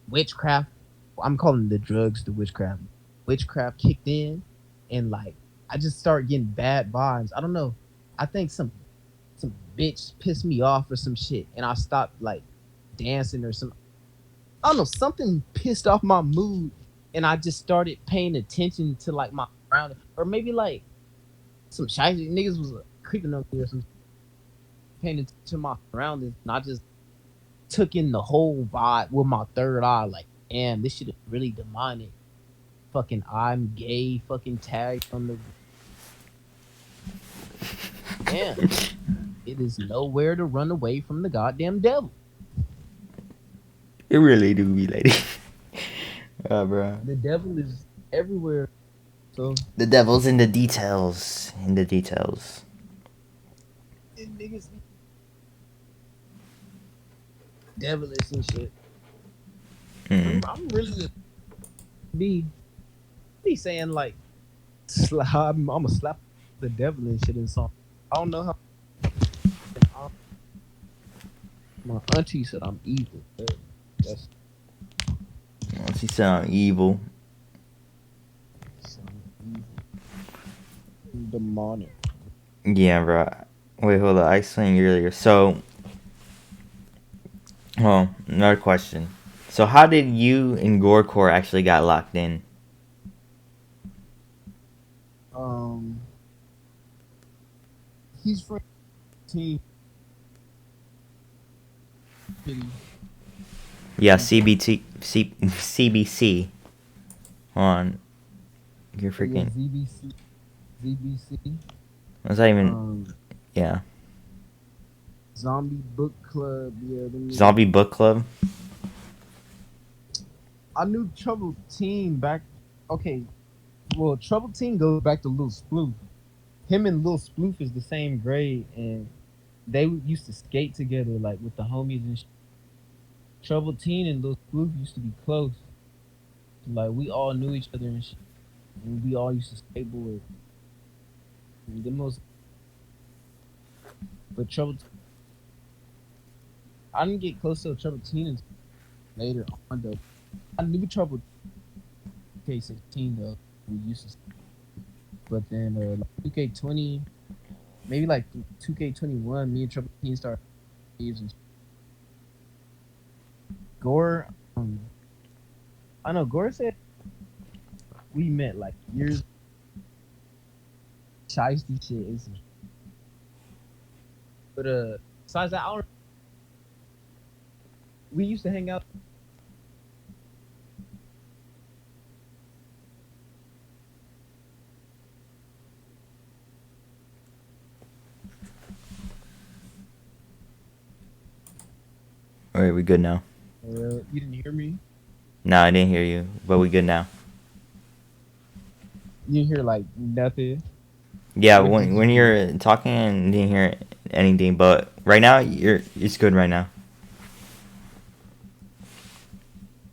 Speaker 2: witchcraft. I'm calling the drugs the witchcraft. Witchcraft kicked in, and like I just started getting bad vibes. I don't know. I think some bitch pissed me off or some shit, and I stopped like dancing or some. I don't know. Something pissed off my mood, and I just started paying attention to like my surroundings, or maybe like some shy niggas was creeping on me or some. Paying attention to my surroundings, and I just took in the whole vibe with my third eye. Like, damn, this shit is really demonic. Fucking, I'm gay. Fucking tag on the. Damn, it is nowhere to run away from the goddamn devil.
Speaker 1: It really do be, lady. Oh, bro.
Speaker 2: The devil is everywhere. So
Speaker 1: The devil's in the details. In the details.
Speaker 2: niggas devilish and shit. I'm really be saying like I'm gonna slap the devil and shit in song. I don't know how. My auntie said I'm evil. That's
Speaker 1: She said I'm evil.
Speaker 2: demonic.
Speaker 1: Yeah, bro. Wait, hold on. I explained earlier. So, another question. So, how did you and Gorecore actually got locked in?
Speaker 2: He's from team.
Speaker 1: Yeah, CBC. Hold on. You're freaking.
Speaker 2: ZBC.
Speaker 1: What's that even? Yeah.
Speaker 2: Zombie Book Club. Yeah.
Speaker 1: Zombie Book Club?
Speaker 2: I knew Trouble Teen back. Okay. Well, Trouble Teen goes back to Lil Sploof. Him and Lil Sploof is the same grade, and they used to skate together, like with the homies and shit. Trouble Teen and Lil Sploof used to be close. Like we all knew each other and shit. And we all used to skateboard. And the most, but Trouble. I didn't get close to Trouble Teen until later on though. I knew Trouble K16 though. We used to, but then like 2K20, maybe like 2K21, me and Trouble Teen started using Gore. I know Gore said we met like years. shiesty shit is. But besides that, we used to hang out.
Speaker 1: Alright, we good now?
Speaker 2: You didn't hear me?
Speaker 1: No, I didn't hear you, but we good now.
Speaker 2: You didn't hear like nothing?
Speaker 1: Yeah, when you're talking and didn't hear anything, but right now it's good right now.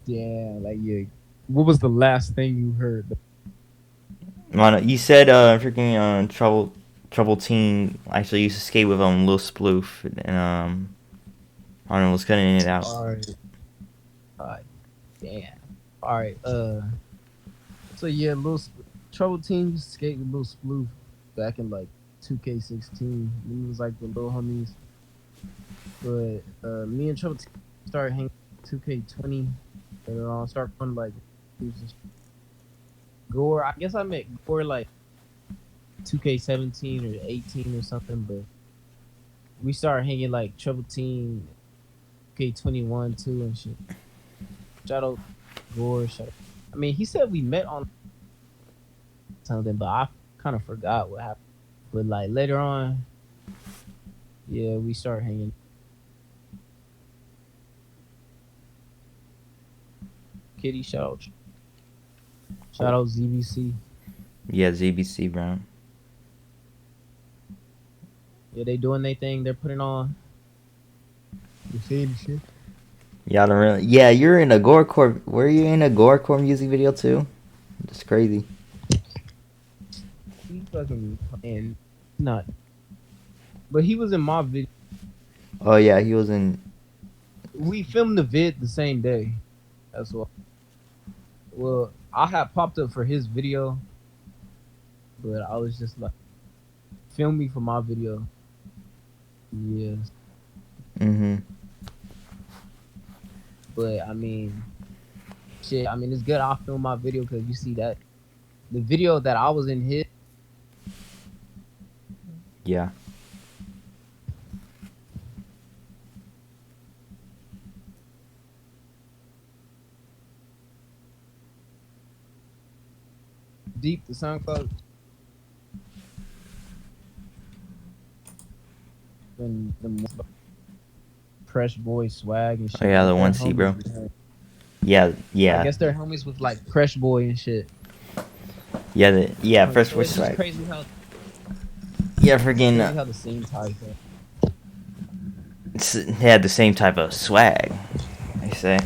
Speaker 2: Yeah, like yeah. What was the last thing you heard?
Speaker 1: You said freaking trouble teen actually used to skate with Lil Sploof and I don't know, was cutting it out.
Speaker 2: Alright. Damn. Alright, so yeah, Trouble Teen used to skate with Lil Sploof back in like 2K16. He was like the little homies. But me and Trouble Teen started hanging 2K20 and started playing like Gore. I guess I met Gore like 2K17 or 18 or something, but we started hanging like Trouble Teen 2K21 too and shit. Shout out Gore. I mean, he said we met on something, but I kind of forgot what happened. But like later on, yeah, we started hanging. Kitty, shout out ZBC.
Speaker 1: Yeah, ZBC, bro.
Speaker 2: Yeah, they doing their thing. They're putting on. You see the shit?
Speaker 1: Yeah, I don't really. Yeah, you're in a Gorecore. Were you in a Gorecore music video too? That's crazy.
Speaker 2: He fucking playing. Not. But he was in Mobb video.
Speaker 1: Oh yeah, he was in.
Speaker 2: We filmed the vid the same day. That's what. Well, I had popped up for his video, but I was just like, film me for my video. Yes. But I mean, shit. I mean, it's good I film my video because you see that the video that I was in his.
Speaker 1: Yeah.
Speaker 2: Deep the SoundCloud. And the Fresh Boy swag and shit.
Speaker 1: Oh yeah, the 1C, bro. Yeah.
Speaker 2: I guess they're homies with like Fresh Boy and shit.
Speaker 1: Yeah, Fresh Boy swag.
Speaker 2: Crazy how.
Speaker 1: Yeah, freaking.
Speaker 2: How the same type.
Speaker 1: They had the same type of swag. I say.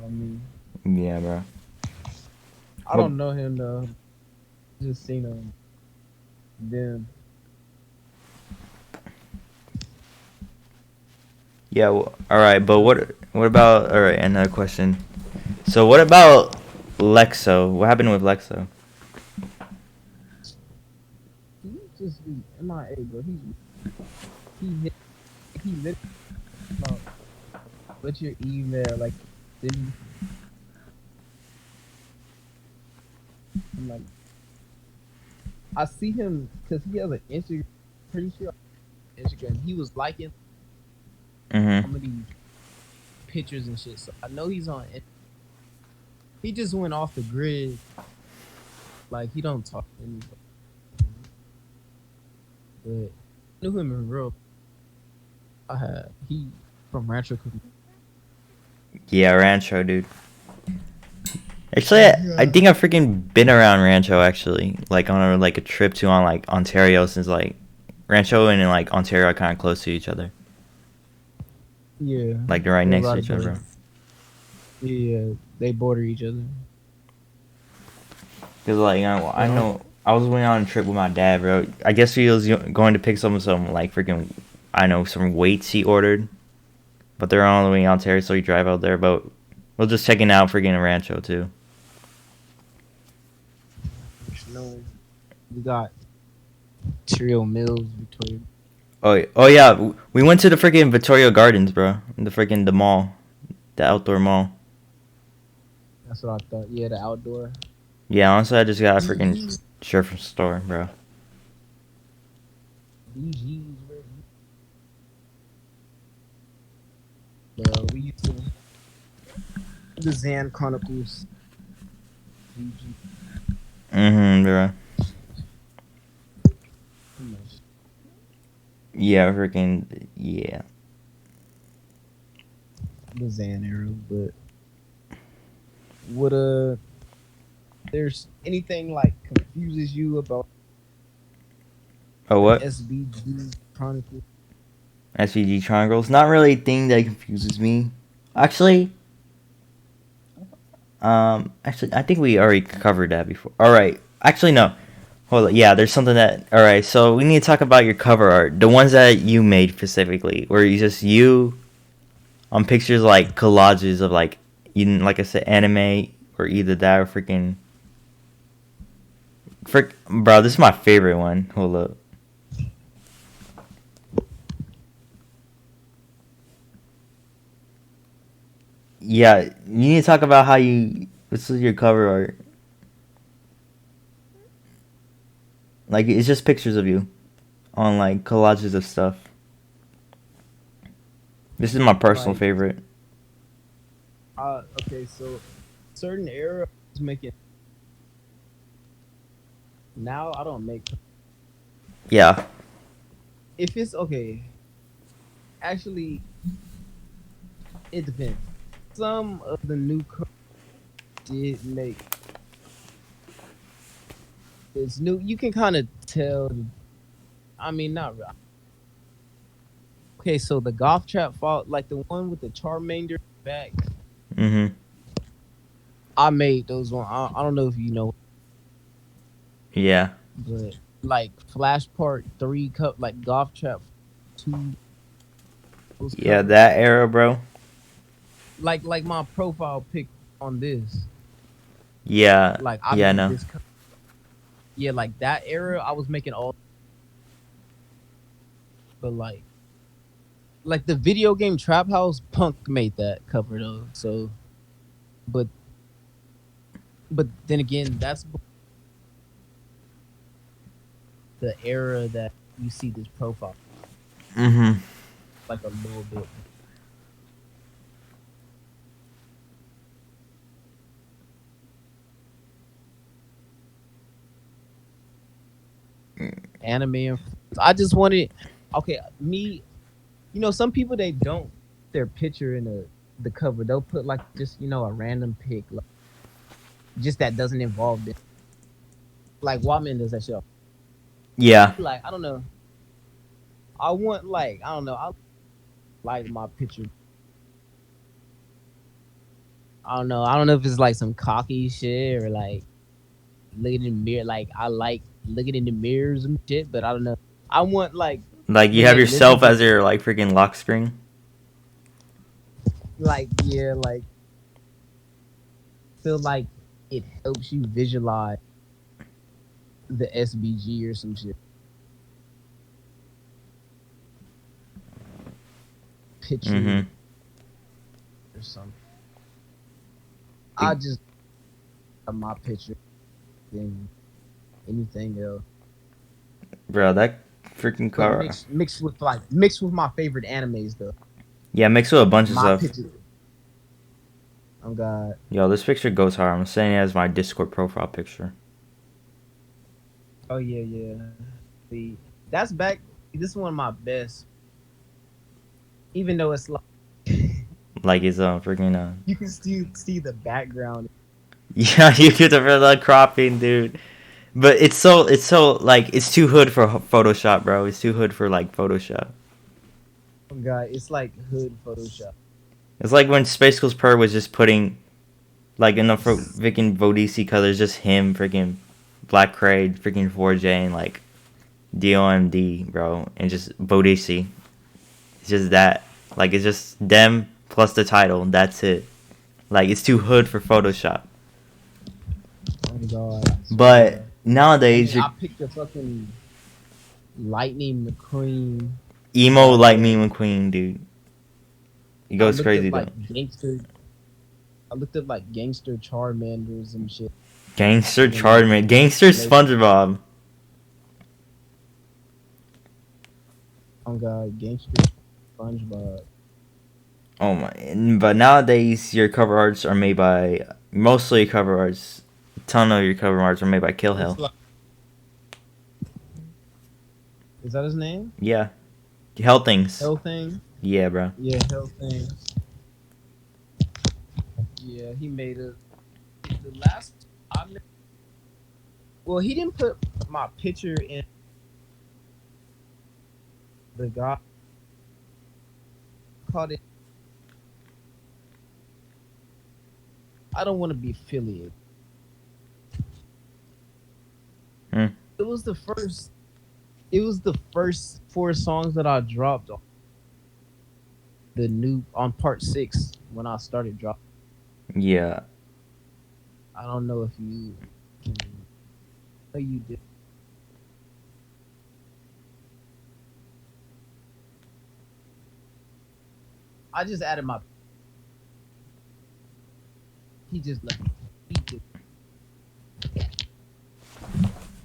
Speaker 2: I mean.
Speaker 1: Yeah, bro.
Speaker 2: I don't know him though. Just seen him. Then.
Speaker 1: Yeah. Well, all right, but what about? All right, another question. So what about Lexo? What happened with Lexo?
Speaker 2: He just be MIA, bro. He lit about what's your email like? Didn't. I'm like, I see him because he has an Instagram. Pretty sure Instagram. He was liking some of these pictures and shit. So I know he's on. He just went off the grid. Like he don't talk to anybody. But I knew him in real. He from Rancho.
Speaker 1: Yeah, Rancho, dude. Actually, I think I've freaking been around Rancho actually, like on a trip to like Ontario, since like Rancho and like Ontario are kind of close to each other.
Speaker 2: Yeah.
Speaker 1: Like they're right next to each other.
Speaker 2: Yeah, they border each other.
Speaker 1: Cause like I know I was going on a trip with my dad, bro. I guess he was going to pick some like freaking some weights he ordered, but they're all the way in Ontario, so we drive out there. But we're just checking out freaking Rancho too.
Speaker 2: No, we got Trio Mills, Victoria.
Speaker 1: Oh yeah, we went to the freaking Victoria Gardens, bro. The mall, the outdoor mall.
Speaker 2: That's what I thought. Yeah, the outdoor.
Speaker 1: Yeah, honestly, I just got freaking Shirt from store, bro.
Speaker 2: BGs, bro. We used to the Xan Chronicles. BG.
Speaker 1: Bro. Yeah, freaking yeah.
Speaker 2: The Xan era, but what there's anything like confuses you about
Speaker 1: What?
Speaker 2: SBG Chronicles?
Speaker 1: SVG Chronicles? Not really a thing that confuses me. Actually, I think we already covered that before. All right. Actually, no. Hold on. Yeah, there's something that. All right. So we need to talk about your cover art, the ones that you made specifically, where you just on pictures like collages of like like I said, anime or either that or freaking. Bro, this is my favorite one. Hold up. Yeah, you need to talk about how this is your cover art. Like, it's just pictures of you on, like, collages of stuff. This is my personal favorite.
Speaker 2: Okay, so certain era was making. Now I don't make.
Speaker 1: Yeah.
Speaker 2: If it's okay, actually, it depends. Some of the new did make. It's new. You can kind of tell. I mean, not really. Okay, so the GothTrap fault, like the one with the Charmander back. I made those one. I don't know if you know.
Speaker 1: Yeah.
Speaker 2: But like Flash Part 3 cup, like GothTrap 2.
Speaker 1: Yeah, that era, bro.
Speaker 2: Like my profile pic on this.
Speaker 1: Yeah.
Speaker 2: Like I
Speaker 1: yeah, no.
Speaker 2: Yeah, like that era, I was making all. But like the video game Trap House, Punk made that cover though. So, but then again, that's the era that you see this profile. Like a little bit. Anime. I just wanted. Okay, me. You know, some people they don't their picture in the cover. They'll put like just a random pic, like, just that doesn't involve it. Like Watman does that show.
Speaker 1: Yeah.
Speaker 2: Like I don't know. I want like I don't know. I like my picture. I don't know. I don't know if it's like some cocky shit or like looking in the mirror. Like I like looking in the mirrors and shit, but I don't know. I want like
Speaker 1: you have yourself as your like freaking lock screen.
Speaker 2: Like yeah, like feel like it helps you visualize the SBG or some shit. Picture or something. I just have my picture than anything else.
Speaker 1: Bro, that freaking car.
Speaker 2: Mixed with my favorite animes though.
Speaker 1: Yeah, mixed with a bunch of stuff.
Speaker 2: Picture. Oh God.
Speaker 1: Yo, this picture goes hard. I'm saying it as my Discord profile picture.
Speaker 2: Oh yeah. See, that's back. This is one of my best. Even though it's like.
Speaker 1: Like it's freaking.
Speaker 2: You can still see the background.
Speaker 1: Yeah, you get the cropping, dude. But it's so like it's too hood for Photoshop, bro. It's too hood for like Photoshop.
Speaker 2: Oh God, it's like hood Photoshop.
Speaker 1: It's like when Space Ghost Per was just putting like in the freaking Vodisi colors, just him, freaking Black Kraid, freaking 4J, and like DOMD, bro, and just Vodisi. It's just that. Like it's just them plus the title. That's it. Like it's too hood for Photoshop.
Speaker 2: Oh God.
Speaker 1: But nowadays,
Speaker 2: I picked the fucking Lightning McQueen.
Speaker 1: Emo Lightning McQueen, dude. He goes crazy though.
Speaker 2: Gangster. I looked up like gangster Charmanders and shit.
Speaker 1: Gangster Charman. Gangster SpongeBob.
Speaker 2: Oh god, gangster SpongeBob.
Speaker 1: Oh my! But nowadays, your cover arts are made by mostly cover arts. A ton of your cover arts are made by Kill Hell.
Speaker 2: Is that his name?
Speaker 1: Yeah, Hell Things.
Speaker 2: Hell Thing.
Speaker 1: Yeah, bro.
Speaker 2: Yeah, Hell Thing. Yeah, he made it. The last well, he didn't put my picture in the guy called it. I don't want to be affiliated.
Speaker 1: Hmm.
Speaker 2: It was the first 4 songs that I dropped on the new on part 6 when I started dropping.
Speaker 1: Yeah.
Speaker 2: I don't know if you can. Oh, you did. I just added my. He just left me. He did.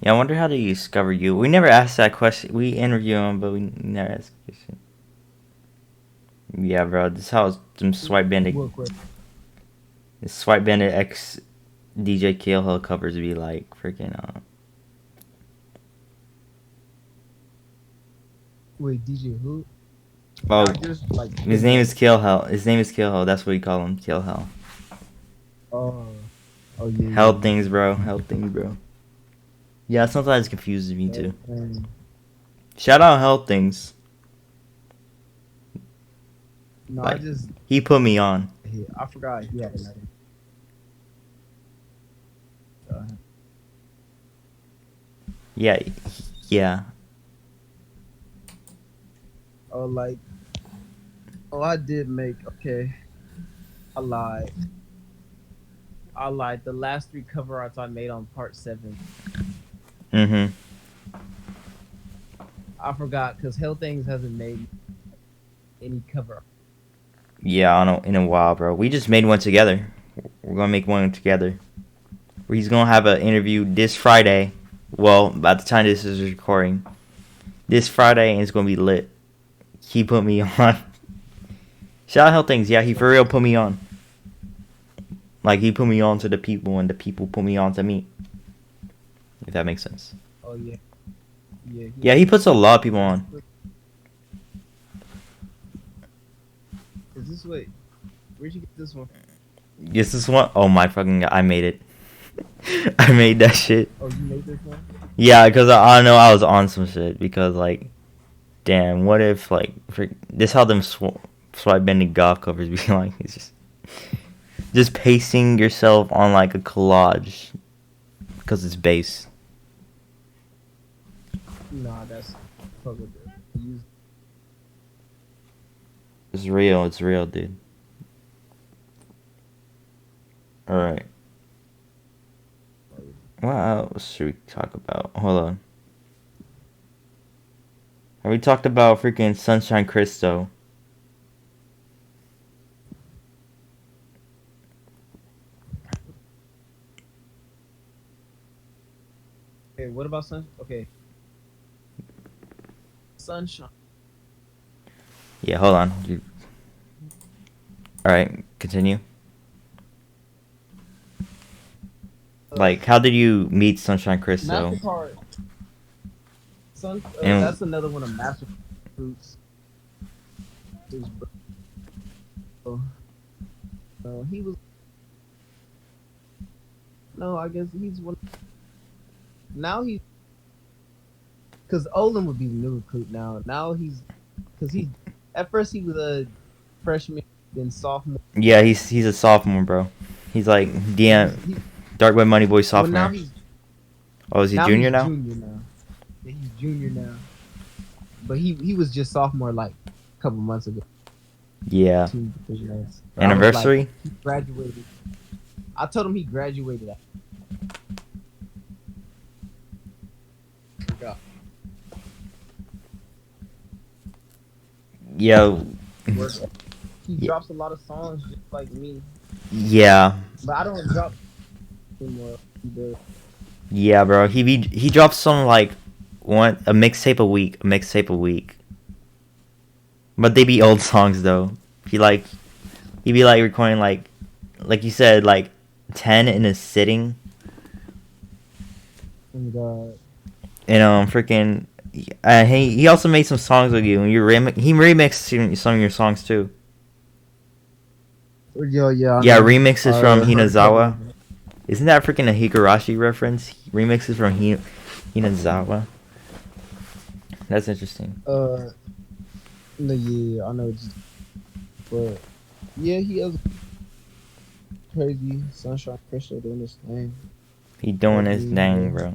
Speaker 1: Yeah, I wonder how they discover you. We never asked that question. We interview him, but we never asked the question. Yeah, bro. This is how some Swipe Bandit. The Swipe Bandit X DJ Kill Hell covers be like freaking.
Speaker 2: Wait, DJ who?
Speaker 1: Oh,
Speaker 2: just, like,
Speaker 1: his name is Kill Hell. His name is Kill Hell. That's what we call him, Kill Hell.
Speaker 2: Oh yeah.
Speaker 1: Hell Things, bro. Hell Things, bro. Yeah, sometimes it confuses me too. Shout out Hell Things.
Speaker 2: No,
Speaker 1: like, he put me on.
Speaker 2: I forgot he had another.
Speaker 1: Yeah, yeah.
Speaker 2: I did make. Okay, I lied. The last 3 cover arts I made on part 7.
Speaker 1: Mm-hmm.
Speaker 2: I forgot because Hell Things hasn't made any cover art.
Speaker 1: Yeah, I don't know, in a while, bro. We just made one together. We're gonna make one together. He's gonna have an interview this Friday. Well, by the time this is recording, this Friday, and it's gonna be lit. He put me on. Shout out Hell Things. Yeah, he for real put me on. Like, he put me on to the people, and the people put me on to me. If that makes sense.
Speaker 2: Oh, yeah.
Speaker 1: Yeah, he puts a lot of people on.
Speaker 2: Is this way? Where'd you get this one?
Speaker 1: Yes, this one? Oh my fucking god, I made it. I made that shit.
Speaker 2: Oh, you made this one?
Speaker 1: Yeah, because I don't know, I was on some shit. Because, like, damn, what if, like, this how them Swipe Bandit Goth covers be like. It's just pasting yourself on, like, a collage. Because it's bass.
Speaker 2: Nah, that's probably good.
Speaker 1: It's real, dude. Alright. What else should we talk about? Hold on. Have we talked about freaking Sunshine Christo?
Speaker 2: Okay, what about Sunshine? Okay. Sunshine.
Speaker 1: Yeah, hold on. Alright, continue. Like, how did you meet Sunshine Christo?
Speaker 2: Mastercard. That's another one of Master Fruits. He was. No, I guess he's one. Now he's. Because Olin would be the new recruit now. Now he's. Because he. At first he was a freshman, then sophomore.
Speaker 1: Yeah, he's a sophomore, bro. He's like Dark Web Money Boy sophomore. Oh, is he junior now?
Speaker 2: Junior now. Yeah, he's junior now. But he was just sophomore like a couple months ago.
Speaker 1: Yeah. Anniversary?
Speaker 2: Like, he graduated. I told him he graduated.
Speaker 1: Yo.
Speaker 2: He drops a lot of songs just like me.
Speaker 1: Yeah.
Speaker 2: But I don't drop anymore. He does.
Speaker 1: Yeah, bro. He drops some like a mixtape a week. But they be old songs though. He be like recording like you said, like 10 in a sitting.
Speaker 2: Oh my god.
Speaker 1: And freaking he also made some songs with you, and he remixed some of your songs too.
Speaker 2: Yeah.
Speaker 1: Remixes from Hinazawa. Isn't that freaking a Higurashi reference? Remixes from Hinazawa. That's interesting.
Speaker 2: No, yeah, I know. But yeah, he has crazy Sunshine Christo doing this thing.
Speaker 1: He doing his thing, bro.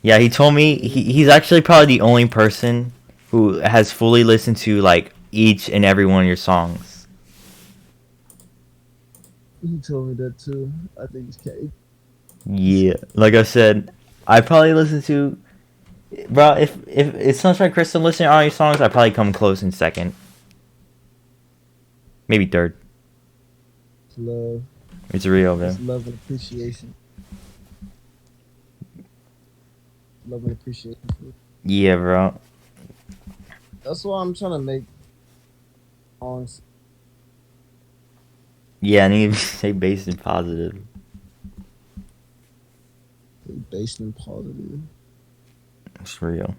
Speaker 1: Yeah, he told me he's actually probably the only person who has fully listened to like each and every one of your songs.
Speaker 2: He told me that too. I think he's crazy.
Speaker 1: Yeah, like I said, I probably listen to, bro. If Sunshine Christo listening to all your songs, I probably come close in second, maybe third.
Speaker 2: It's love.
Speaker 1: It's real, man.
Speaker 2: It's love and appreciation. Love and appreciation.
Speaker 1: Yeah, bro.
Speaker 2: That's why I'm trying to make songs.
Speaker 1: Yeah, I need to stay based and positive.
Speaker 2: Based and positive.
Speaker 1: It's real.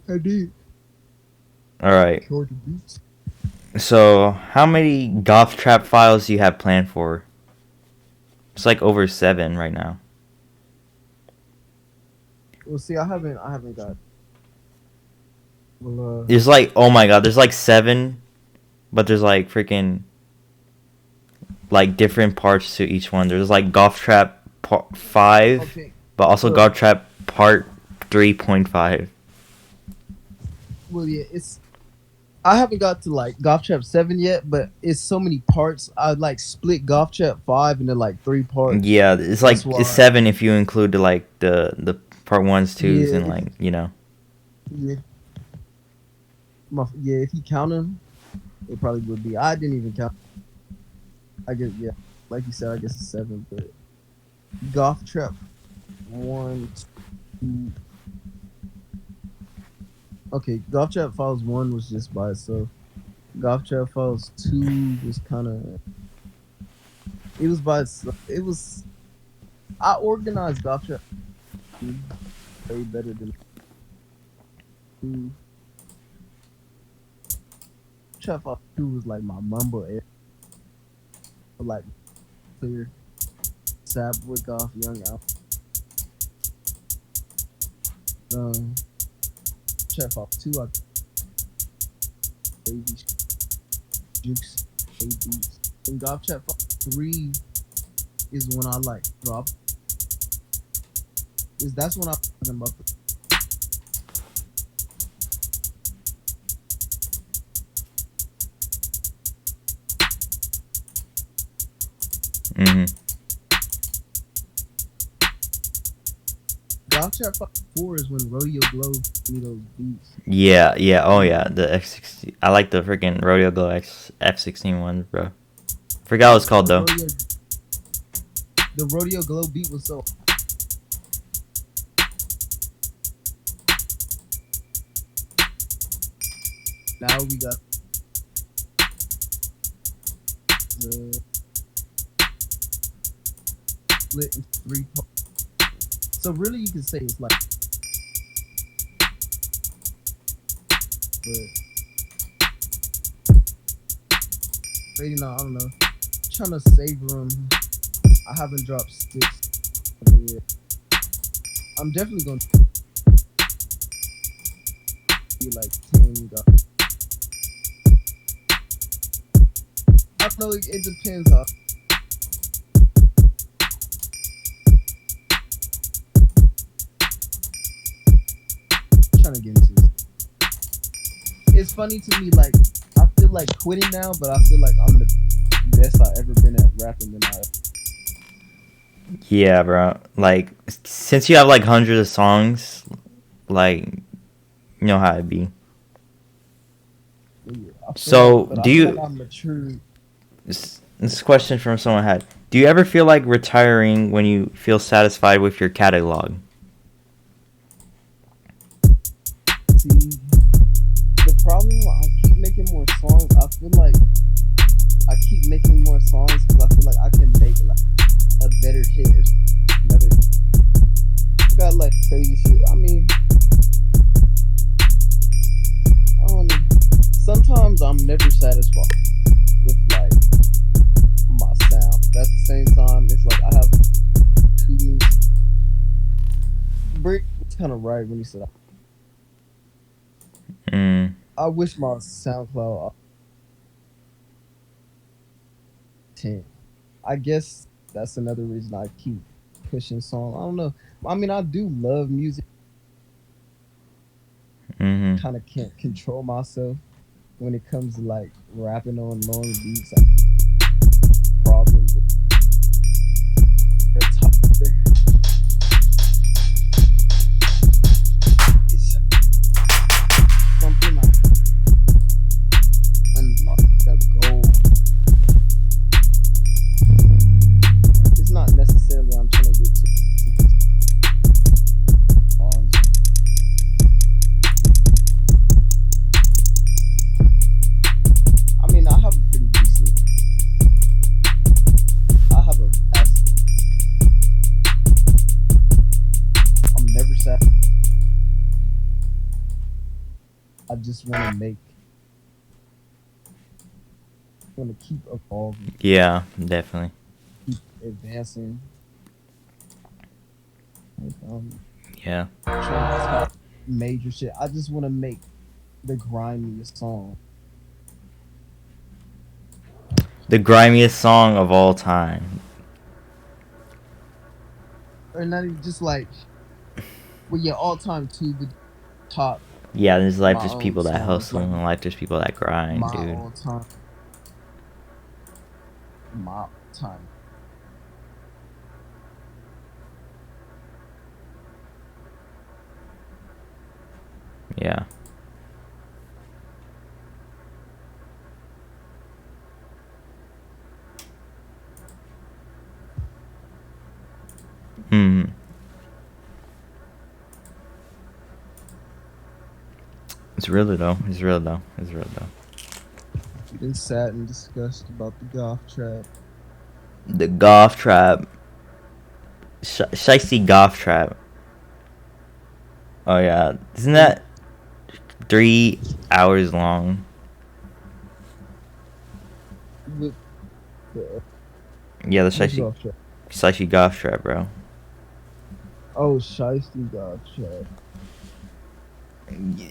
Speaker 2: I did.
Speaker 1: Alright. So, how many GothTrap files do you have planned for? It's like over 7 right now.
Speaker 2: Well, see, I haven't got. Well,
Speaker 1: There's like, oh my god, there's like 7, but there's like freaking, like different parts to each one. There's like GothTrap part 5,
Speaker 2: okay.
Speaker 1: but also GothTrap part 3.5.
Speaker 2: Well, yeah, I haven't got to like GothTrap 7 yet, but it's so many parts. I like split GothTrap 5 into like 3 parts.
Speaker 1: Yeah, it's like it's 7 if you include like the part 1s, 2s,
Speaker 2: Yeah.
Speaker 1: and like, you know.
Speaker 2: Yeah. If you count them, it probably would be. I didn't even count. I guess, yeah, like you said, I guess it's 7, but GothTrap 1, 2. Okay, GothTrap Files 1 was just by itself. GothTrap Files 2 was kind of. It was by itself. It was. I organized GothTrap way better than. Trap Files 2 was like my mumble air. Like, clear. SAIBOT, Goth, Young Out. Trap Files 2, I crazy jukes, beats. And GothTrap Files 3 is when I like drop. That's when I'm talking about. GothTrap 4 is when Rodeo Glow do those beats.
Speaker 1: Yeah, oh yeah, the F16. I like the freaking Rodeo Glow F16 ones, bro. Forgot what it's called though.
Speaker 2: The Rodeo Glow beat was so. Now we got the split into 3 parts. So really, you can say it's like, but I don't know. Trying to savor them. I haven't dropped 6 yet. I'm definitely gonna be like 10. I don't know. It depends on. Trying to get into this. It's funny to me, like I feel like quitting now, but I feel like I'm the best I've ever been at rapping than
Speaker 1: Yeah, bro. Like, since you have like hundreds of songs, like, you know how it be.
Speaker 2: Yeah, I feel
Speaker 1: So,
Speaker 2: like, but I
Speaker 1: do
Speaker 2: feel like
Speaker 1: you?
Speaker 2: I'm matured.
Speaker 1: This question from someone had. Do you ever feel like retiring when you feel satisfied with your catalog?
Speaker 2: See, the problem, I keep making more songs. I feel like I keep making more songs because I feel like I can make like a better hit or another. I got like crazy shit. I mean, I don't know. Sometimes I'm never satisfied with like my sound. But at the same time, it's like I have too many. Brick was kind of right when he said,
Speaker 1: Mm.
Speaker 2: I wish my SoundCloud 10. I guess that's another reason I keep pushing songs. I don't know. I mean, I do love music.
Speaker 1: Mm-hmm.
Speaker 2: Kind of can't control myself when it comes to like rapping on long beats. Problems with it's something like a goal. It's not necessarily I'm trying to get to. I mean, I have a pretty decent. I have a. I'm never sad. I just want to make. Want to keep evolving.
Speaker 1: Yeah, definitely.
Speaker 2: Keep advancing. Like,
Speaker 1: Yeah.
Speaker 2: major shit. I just want to make the grimiest song.
Speaker 1: The grimiest song of all time.
Speaker 2: Or not even just like, well, yeah, all time too, but top.
Speaker 1: Yeah, there's life
Speaker 2: My
Speaker 1: there's
Speaker 2: own
Speaker 1: people that
Speaker 2: songs,
Speaker 1: hustle,
Speaker 2: like,
Speaker 1: and life there's people that grind,
Speaker 2: my
Speaker 1: dude.
Speaker 2: all time. My time.
Speaker 1: Yeah. Hmm. It's really though. It's real though. It's real though.
Speaker 2: We've been sat and discussed about the GothTrap.
Speaker 1: The GothTrap. Shiesty GothTrap. Oh yeah, isn't that 3 hours long?
Speaker 2: With the
Speaker 1: Yeah, the Shiesty GothTrap, bro.
Speaker 2: Oh, Shiesty GothTrap.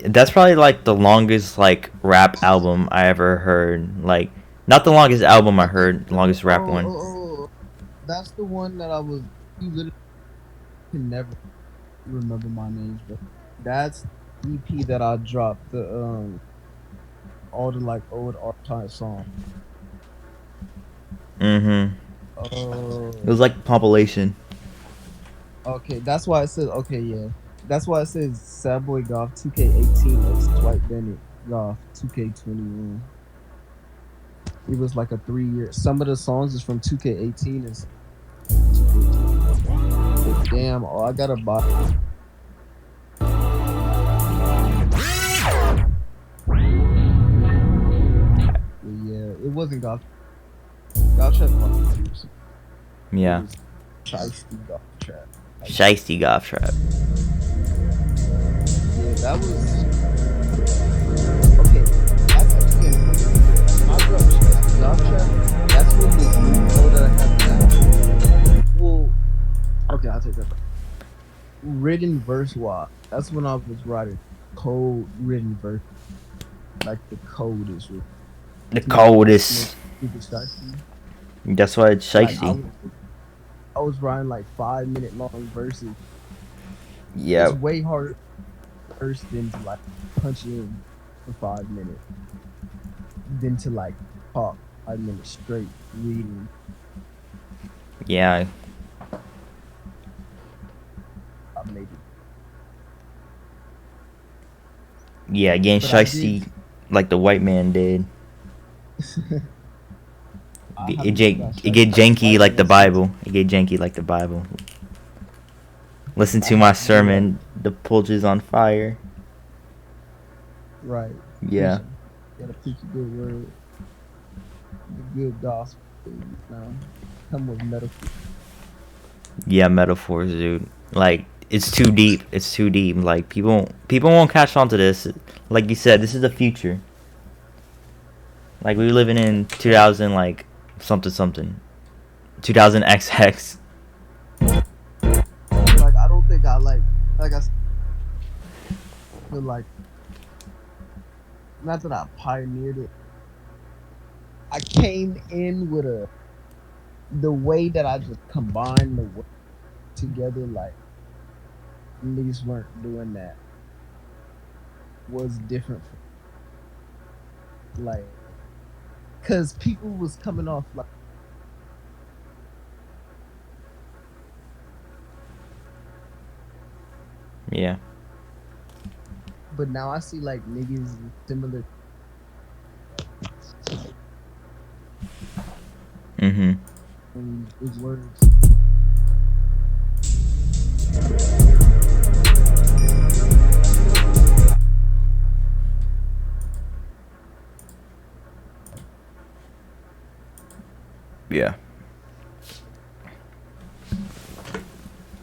Speaker 1: That's probably like the longest like rap album I ever heard. Like, not the longest album I heard, the longest rap one.
Speaker 2: Oh, that's the one that I was. You literally can never remember my names, but that's EP that I dropped. The all the like old archive songs.
Speaker 1: Mm-hmm.
Speaker 2: Oh.
Speaker 1: It was like a compilation.
Speaker 2: Okay, that's why it says. Okay, yeah, that's why it says Sad Boy Goth 2K18 X wipeBanditGøth Goth 2K21. It was like a 3-year. Some of the songs is from 2K18 and 2K20. But damn, oh, I gotta buy. Yeah, it wasn't Goth. GothTrap.
Speaker 1: Yeah.
Speaker 2: Shiesty GothTrap.
Speaker 1: Shiesty GothTrap.
Speaker 2: Yeah, that was okay. That's actually my GothTrap. That's what the new code that I have now. Well, okay, I'll take that back. Written verse wise, that's when I was writing code written verse. Like the code is written.
Speaker 1: The coldest.
Speaker 2: Shiesty.
Speaker 1: That's why it's
Speaker 2: Like,
Speaker 1: shiesty.
Speaker 2: I was writing like 5-minute long verses.
Speaker 1: Yeah.
Speaker 2: It's way harder first than to like punch in for 5 minutes than to like talk 5 minutes straight reading.
Speaker 1: Yeah.
Speaker 2: Maybe.
Speaker 1: Yeah, getting
Speaker 2: But I
Speaker 1: shiesty. like the white man did.
Speaker 2: I
Speaker 1: It,
Speaker 2: haven't
Speaker 1: it get janky like the Bible. It get janky like the Bible. Listen to my sermon. The pulch on fire.
Speaker 2: Right.
Speaker 1: Yeah.
Speaker 2: Preaching. Gotta preach a good word. The good gospel. You know, come with metaphor.
Speaker 1: Yeah, metaphors, dude. Like, it's too deep. It's too deep. Like, people won't catch on to this. Like you said, this is the future. Like, we were living in 2000, like, something. 2000 XX.
Speaker 2: Like, I don't think I I feel like, not that I pioneered it. I came in with the way that I just combined the work together, like, niggas weren't doing that. Was different. Like, cause people was coming off like,
Speaker 1: Yeah.
Speaker 2: but now I see like niggas similar.
Speaker 1: Mm-hmm.
Speaker 2: And his words.
Speaker 1: Yeah.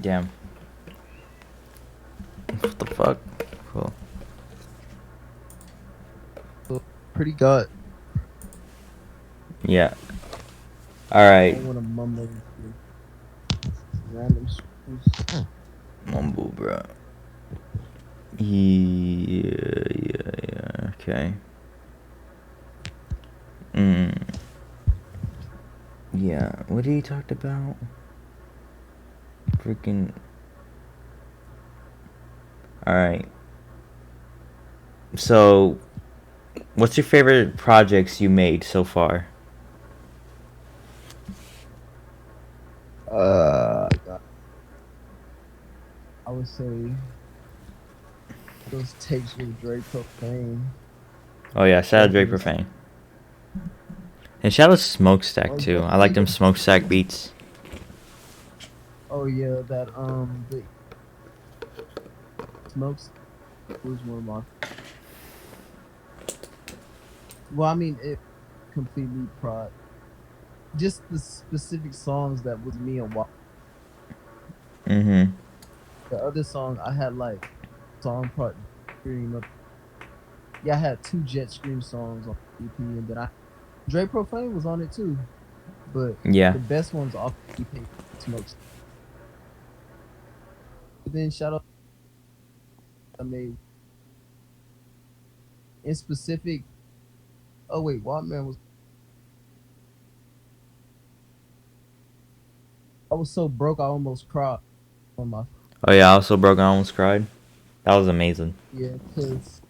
Speaker 1: Damn. What the fuck? Cool.
Speaker 2: Pretty gut.
Speaker 1: Yeah.
Speaker 2: I
Speaker 1: Alright.
Speaker 2: don't want to mumble random screws.
Speaker 1: Mumble, bro. Yeah. Okay. Yeah. What did he talk about? Freaking. Alright. So, what's your favorite projects you made so far?
Speaker 2: God. I would say those tapes with Dre Profane.
Speaker 1: Oh yeah, shout out Dre Profane. And shout out Smokestack too. I like them Smokestack beats.
Speaker 2: Oh yeah, that the Smokes was one of my. Well, I mean, it completely prod. Just the specific songs that was me and Wop.
Speaker 1: Mm-hmm.
Speaker 2: The other song I had like song part scream up. Yeah, I had 2 Jet Scream songs on EP, and then Dre Profane was on it too. But
Speaker 1: Yeah.
Speaker 2: the best ones off EP Smokes. But then shout out I made in specific. Oh wait, Wildman was. I was so broke I almost cried on my.
Speaker 1: Oh yeah, I also broke. I almost cried. That was amazing.
Speaker 2: Yeah, because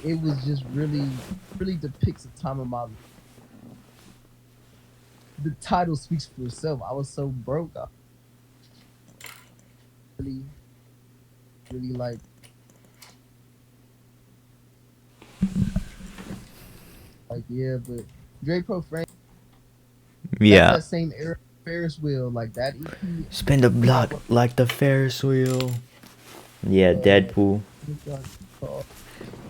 Speaker 2: it was just really depicts a time of my life. The title speaks for itself. I was so broke. I really like. Like yeah, but Dre Profane.
Speaker 1: Yeah.
Speaker 2: That same era Ferris wheel, like that EP.
Speaker 1: Spin the block like the Ferris wheel. Yeah, Deadpool.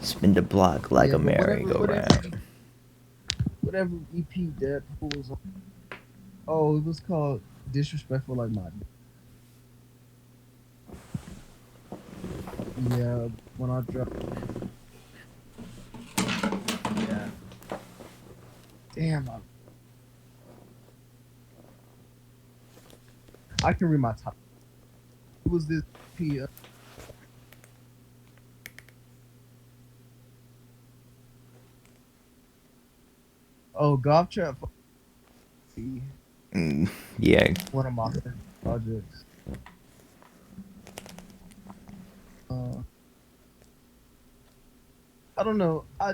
Speaker 1: Spin the block like a merry-go-round.
Speaker 2: Whatever EP Deadpool was on. Oh, it was called Disrespectful Like My. Yeah, when I dropped. Yeah. Damn. I can read my top. It was this EP. Oh, GothTrap.
Speaker 1: Yeah.
Speaker 2: One of my projects. I don't know. I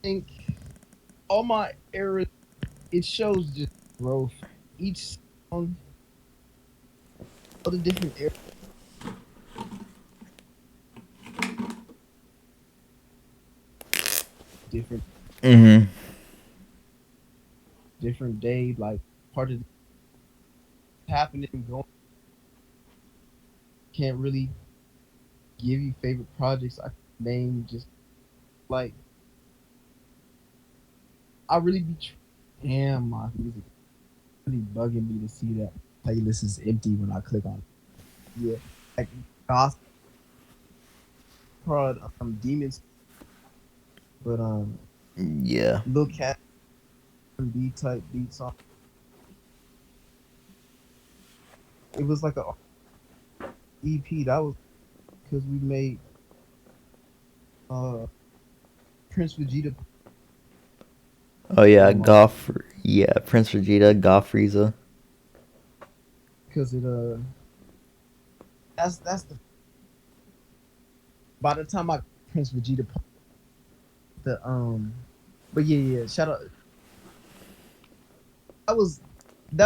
Speaker 2: think all my eras, it shows just growth. Each song, all the different eras. different
Speaker 1: Mm-hmm.
Speaker 2: different day, like part of happening and going. Can't really give you favorite projects. I can name just like I really be damn my music really bugging me to see that playlist is empty when I click on it. Yeah, like goth prod demons, but
Speaker 1: Yeah.
Speaker 2: Lil Cat B type beats on. It was like a EP that was because we made Prince Vegeta.
Speaker 1: Oh yeah, Goth. Yeah, Prince Vegeta, Goth Frieza.
Speaker 2: Because it that's the by the time I Prince Vegeta the but yeah shout out that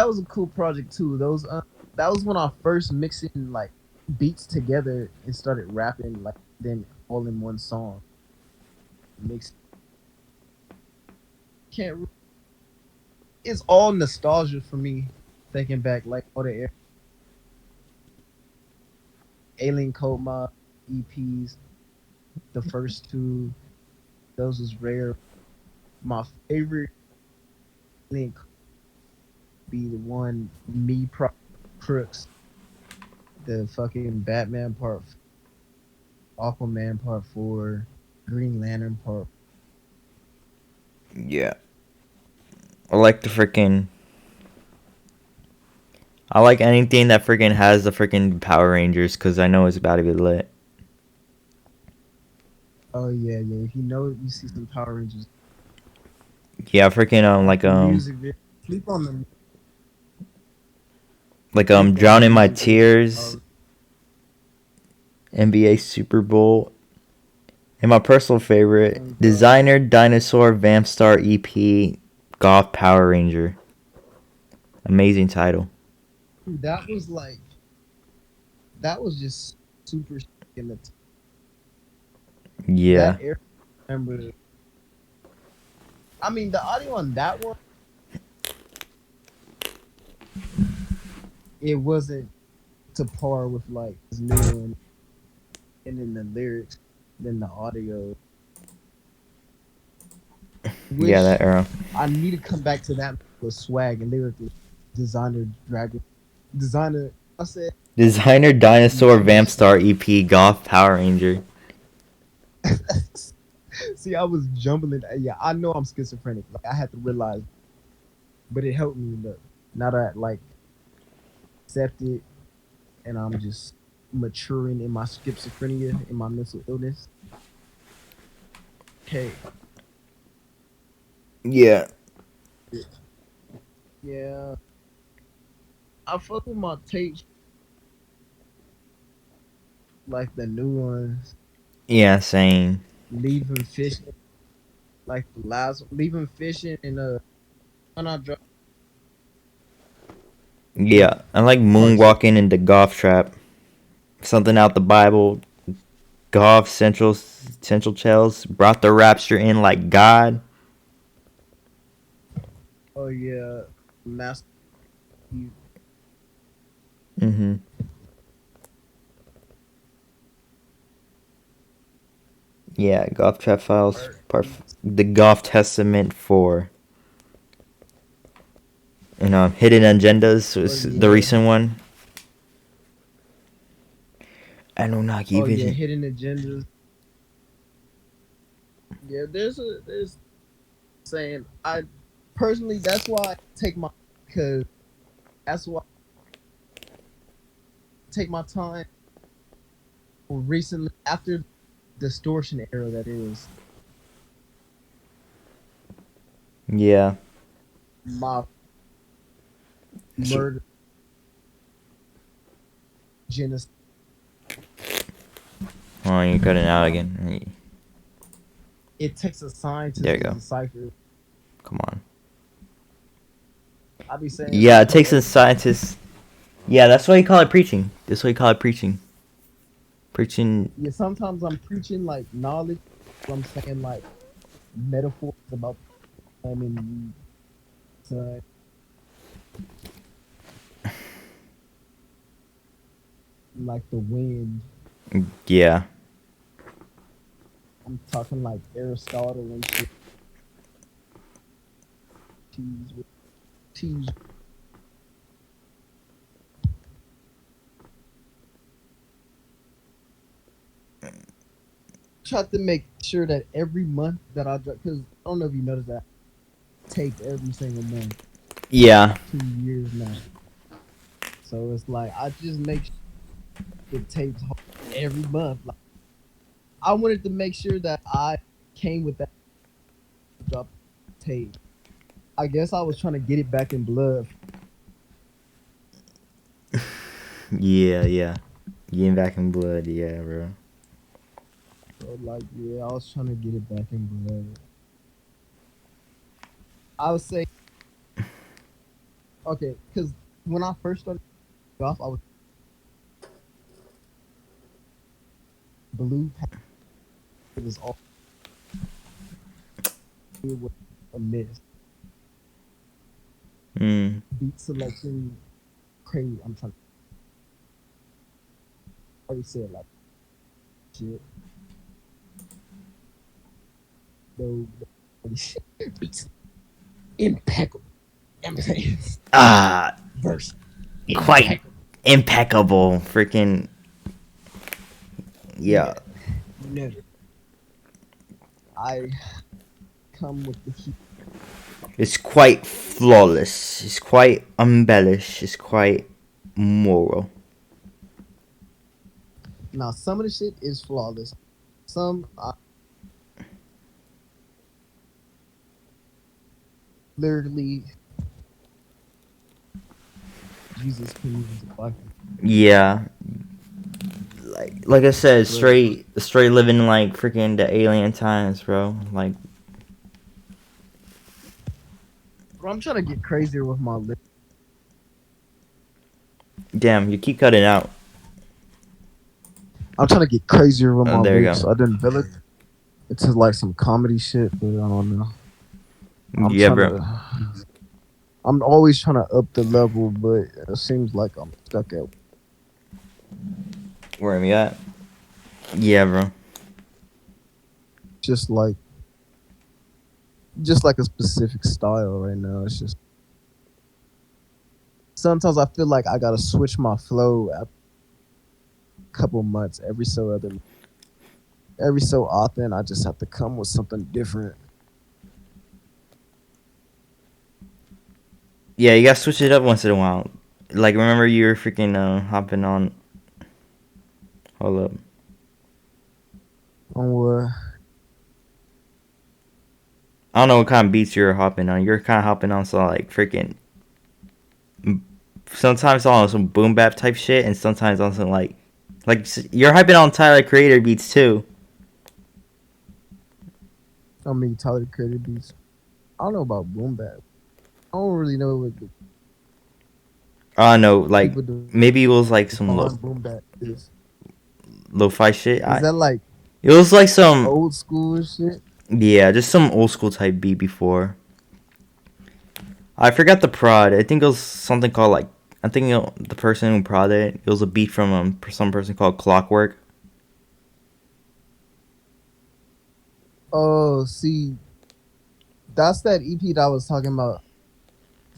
Speaker 2: was a cool project too. Those that was when I first mixing like beats together and started rapping like then all in one song. Mix can't re- it's all nostalgia for me thinking back like all the Alien Code Mob EPs, the first two, those was rare. My favorite link be the one me pro Crooks, the fucking Batman part, Aquaman part 4, Green Lantern part.
Speaker 1: Yeah. I like the freaking. I like anything that freaking has the freaking Power Rangers because I know it's about to be lit.
Speaker 2: Oh yeah. If you know it, you see some Power Rangers.
Speaker 1: Yeah, freaking
Speaker 2: Music video. Sleep on them.
Speaker 1: Drowning My Tears, NBA Super Bowl, and my personal favorite, Designer Dinosaur Vampstar EP, Goth Power Ranger. Amazing title.
Speaker 2: That was just super in the
Speaker 1: Yeah.
Speaker 2: that era, I remember. I mean, the audio on that one, it wasn't to par with like this new one, and then the lyrics, then the audio.
Speaker 1: Yeah, that era.
Speaker 2: I need to come back to that with swag and lyrically. Designer. I said
Speaker 1: Designer Dinosaur Vampstar EP, Goth Power Ranger.
Speaker 2: See, I was jumbling. Yeah, I know I'm schizophrenic. Like I had to realize, but it helped me. Look, now that like accept it, and I'm just maturing in my schizophrenia, in my mental illness. Okay.
Speaker 1: Yeah.
Speaker 2: Yeah. I fuck with my tapes, like the new ones.
Speaker 1: Yeah, same.
Speaker 2: Leaving fishing, like the last leaving fishing and when I drop.
Speaker 1: Yeah, I like Moonwalking into GothTrap. Something out the Bible. Goth Central Shells brought the rapster in like God.
Speaker 2: Oh yeah, Master.
Speaker 1: Mm-hmm. Yeah, GothTrap Files, the Goth Testament 4. And Hidden Agendas was the recent one. Anunnaki Vision.
Speaker 2: Yeah, Hidden Agendas. Yeah, there's saying I personally that's why I take my because that's why I take my time recently after distortion era that is.
Speaker 1: Yeah.
Speaker 2: My murder genocide.
Speaker 1: Oh, you're cutting out again.
Speaker 2: It takes a scientist
Speaker 1: There you
Speaker 2: to
Speaker 1: go.
Speaker 2: decipher.
Speaker 1: Come on.
Speaker 2: I'll be saying.
Speaker 1: Yeah, it takes a scientist. Yeah, that's why you call it preaching. That's why you call it preaching. Preaching.
Speaker 2: Yeah, sometimes I'm preaching like knowledge. I'm saying like metaphors about time and sun. Like the wind.
Speaker 1: Yeah.
Speaker 2: I'm talking like Aristotle and shit. Tease. Try to make sure that every month that I drop, because I don't know if you noticed that, I tape every single month.
Speaker 1: Yeah.
Speaker 2: 2 years now. So it's like I just make sure the tapes every month. Like, I wanted to make sure that I came with that drop tape. I guess I was trying to get it back in blood.
Speaker 1: Yeah. Getting back in blood, yeah, bro.
Speaker 2: So like, yeah, I was trying to get it back in blood. I would say, okay, because when I first started off, I was blue. It was all it was a miss. Beat selection, crazy. I'm trying. I already said like shit. No, beats impeccable. Verse.
Speaker 1: Quite impeccable. Freaking. Yeah.
Speaker 2: Never. I come with the heat.
Speaker 1: It's quite flawless. It's quite embellished. It's quite moral.
Speaker 2: Now, some of the shit is flawless. Some literally Jesus can use
Speaker 1: Yeah. Like I said, straight living like freaking the alien times, bro. Like,
Speaker 2: bro, I'm trying to get crazier with my lips.
Speaker 1: damn, you keep cutting out.
Speaker 2: I'm trying to get crazier with my
Speaker 1: There you
Speaker 2: lips.
Speaker 1: go.
Speaker 2: I didn't feel it. It's just like some comedy shit, but I don't know.
Speaker 1: Yeah, bro.
Speaker 2: I'm always trying to up the level, but it seems like I'm stuck at.
Speaker 1: Where am I at? Yeah, bro.
Speaker 2: Just like a specific style right now. It's just sometimes I feel like I gotta switch my flow after a couple months. Every so often, I just have to come with something different.
Speaker 1: Yeah, you gotta switch it up once in a while. Like, remember you were freaking hopping on. Hold up.
Speaker 2: On what?
Speaker 1: I don't know what kind of beats you're hopping on. You're kind of hopping on some like freaking. Sometimes on some boom bap type shit, and sometimes on some like you're hyping on Tyler Creator beats too.
Speaker 2: I mean, Tyler Creator beats. I don't know about boom bap. I don't really know what.
Speaker 1: I don't know, like maybe it was like some
Speaker 2: boom bap is.
Speaker 1: Lo-fi shit.
Speaker 2: Is that like?
Speaker 1: It was like some
Speaker 2: old school shit.
Speaker 1: Yeah, just some old school type beat before. I forgot the prod. I think it was something called like. I think the person who prodded it was a beat from some person called Clockwork.
Speaker 2: Oh, see, that's that EP that I was talking about.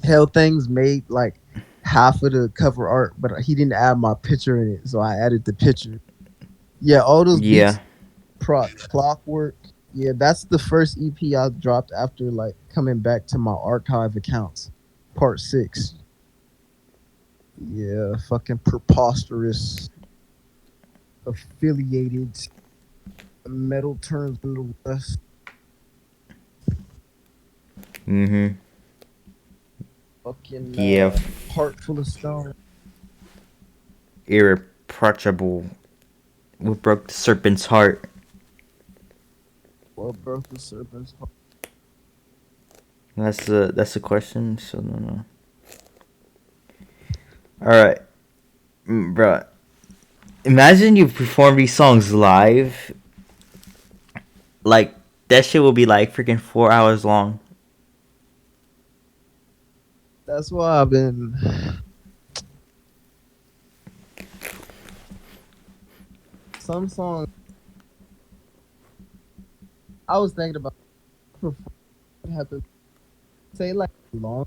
Speaker 2: Hell Things made like half of the cover art, but he didn't add my picture in it, so I added the picture. Yeah, all those beats. Clockwork. Yeah, that's the first EP I dropped after like coming back to my archive accounts. Part 6. Yeah, fucking preposterous. Affiliated. Metal turns in the West. Fucking heart full of stone.
Speaker 1: Irreproachable. What broke the serpent's heart?
Speaker 2: What broke the serpent's heart?
Speaker 1: That's the question. So no. All right, bro. Imagine you perform these songs live. Like that shit will be like freaking 4 hours long.
Speaker 2: That's why I've been. Some songs. I was thinking about. Have to say like long.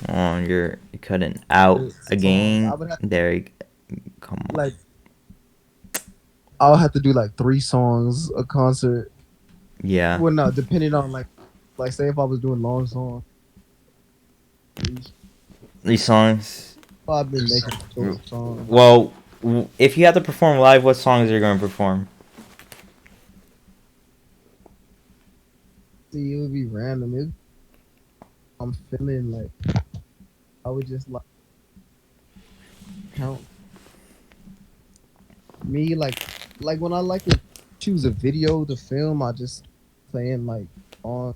Speaker 1: Oh, you're cutting out again. There you go. Come on.
Speaker 2: Like, I'll have to do like 3 songs a concert.
Speaker 1: Yeah.
Speaker 2: Well, no, depending on like say if I was doing long songs.
Speaker 1: These songs.
Speaker 2: I've been making short songs.
Speaker 1: Well, if you have to perform live, what songs are you going to perform?
Speaker 2: See, it would be random. I'm feeling like I would just like count me like when I like to choose a video to film, I just playing like on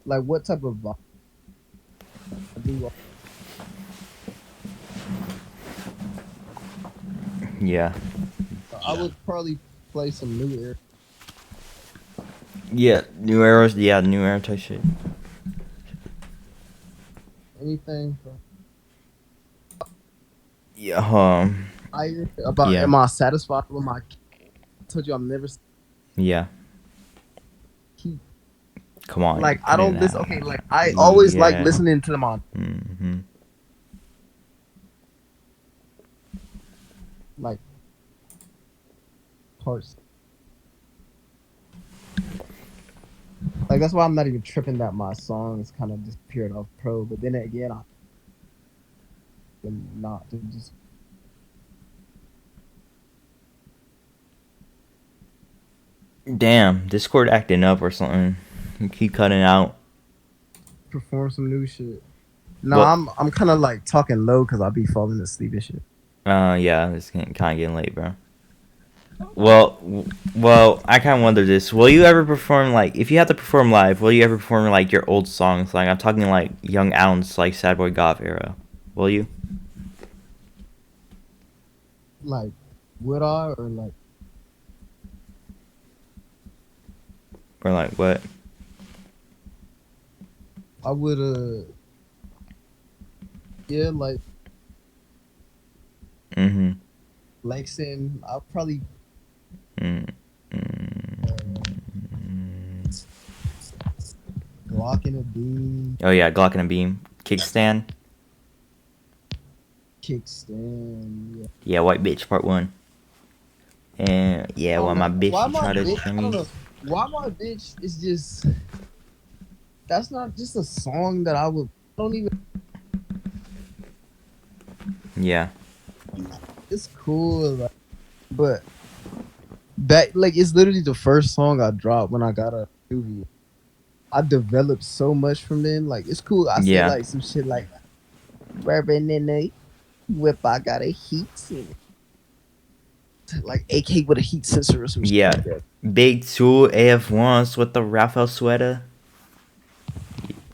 Speaker 2: like what type of vibe I do.
Speaker 1: Yeah.
Speaker 2: I would probably play some new air.
Speaker 1: Yeah, new arrows. Yeah, new arrow type shit.
Speaker 2: Anything from
Speaker 1: Yeah.
Speaker 2: About
Speaker 1: yeah.
Speaker 2: Am I satisfied with my? I told you I'm never.
Speaker 1: Yeah. Come on.
Speaker 2: Like I don't listen. Okay, like I always like listening to them on.
Speaker 1: Mm-hmm.
Speaker 2: Like parts. Like that's why I'm not even tripping that my songs kind of disappeared off Pro. But then again, I'm not just.
Speaker 1: Damn, Discord acting up or something. You keep cutting out.
Speaker 2: Perform some new shit. No, I'm kind of like talking low because I'll be falling asleep and shit.
Speaker 1: Yeah, it's kind of getting late, bro. Well, I kind of wonder this. Will you ever perform, like, if you have to perform live, will you ever perform, like, your old songs? Like, I'm talking, like, Young Ounce, like, Sad Boy Goth era. Will you?
Speaker 2: Like, would I, or, like...
Speaker 1: Or, like, what?
Speaker 2: I would, yeah, like...
Speaker 1: Mm-hmm.
Speaker 2: Lexington, I'll probably... Glock and a beam.
Speaker 1: Oh yeah, Glock and a beam. Kickstand.
Speaker 2: Kickstand. Yeah.
Speaker 1: Yeah, white bitch part 1. And yeah, why my bitch try to tell me.
Speaker 2: Why my bitch is just. That's not just a song that I would. I don't even.
Speaker 1: Yeah.
Speaker 2: It's cool, like, but that like it's literally the first song I dropped when I got a Juvy. I developed so much from then. Like it's cool. I say like some shit like "Bourbon in the whip, I got a heat sensor." Like AK with a heat sensor or some shit.
Speaker 1: Yeah,
Speaker 2: like that.
Speaker 1: Big 2 AF1s with the Raphael sweater.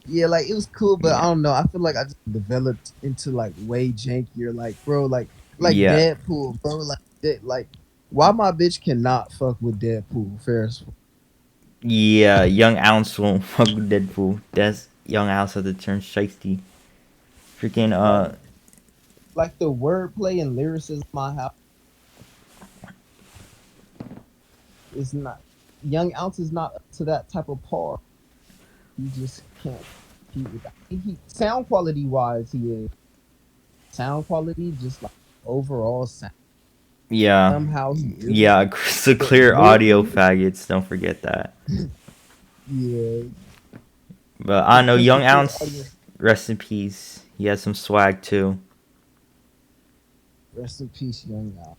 Speaker 2: Yeah, like it was cool, but I don't know. I feel like I just developed into like way jankier. Like bro, like Deadpool, bro. Like why my bitch cannot fuck with Deadpool? Ferris.
Speaker 1: Yeah, Young Ounce won't fuck with Deadpool. That's Young Ounce at the turn shiesty. Freaking
Speaker 2: like the wordplay and lyricism I have is not. Young Ounce is not up to that type of par. You just can't compete with that. Sound quality wise, he is. Sound quality, just like overall sound.
Speaker 1: Yeah.
Speaker 2: Somehow he is.
Speaker 1: Yeah, crystal clear audio faggots. Don't forget that.
Speaker 2: Yeah.
Speaker 1: But I know Young Ounce, rest in peace. He has some swag too.
Speaker 2: Rest in peace, Young Ounce.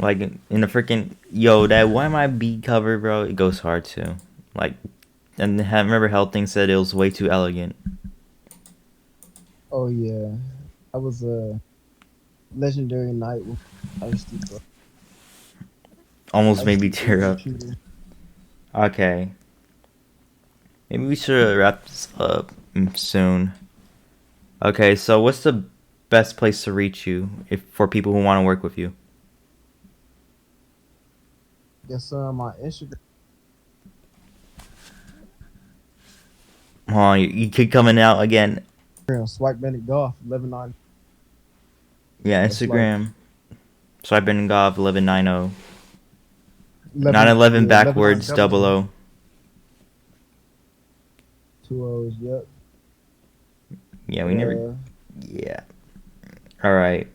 Speaker 1: Like in the freaking that Why My Beat cover, bro, it goes hard too. Like, and I remember Hell said it was way too elegant.
Speaker 2: Oh yeah, that was a legendary night with Ice-T, bro.
Speaker 1: Almost made me tear up. Okay. Maybe we should wrap this up soon. Okay, so what's the best place to reach you for people who want to work with you?
Speaker 2: Guess my Instagram.
Speaker 1: Hold on, you keep coming out again.
Speaker 2: wipeBanditGøth 119.
Speaker 1: Yeah,
Speaker 2: That's like
Speaker 1: Instagram. SAIBOT 1190.
Speaker 2: 11,
Speaker 1: 911
Speaker 2: yeah,
Speaker 1: backwards
Speaker 2: 11
Speaker 1: 00.
Speaker 2: 2 O's. Yep.
Speaker 1: Yeah, we never. Yeah. All right.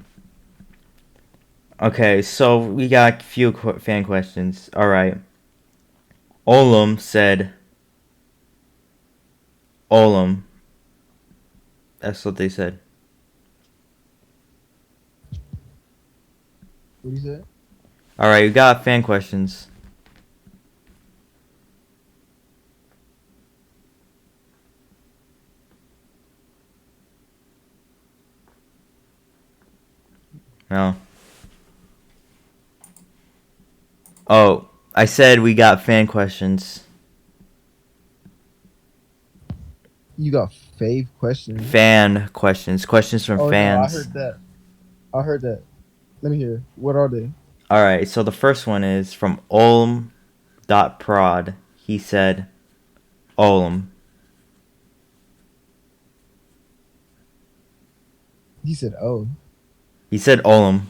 Speaker 1: Okay, so we got a few fan questions. All right. Olam said. Olam. That's what they said.
Speaker 2: What do you say?
Speaker 1: All right, we got fan questions. No. Oh, I said we got fan questions.
Speaker 2: You got fave questions.
Speaker 1: Fan questions. Questions from fans.
Speaker 2: No, I heard that. I heard that. Let me hear. What are they?
Speaker 1: All right, so the first one is from Olm.prod. He said, Olm.
Speaker 2: He said, "Oh."
Speaker 1: He said Olm.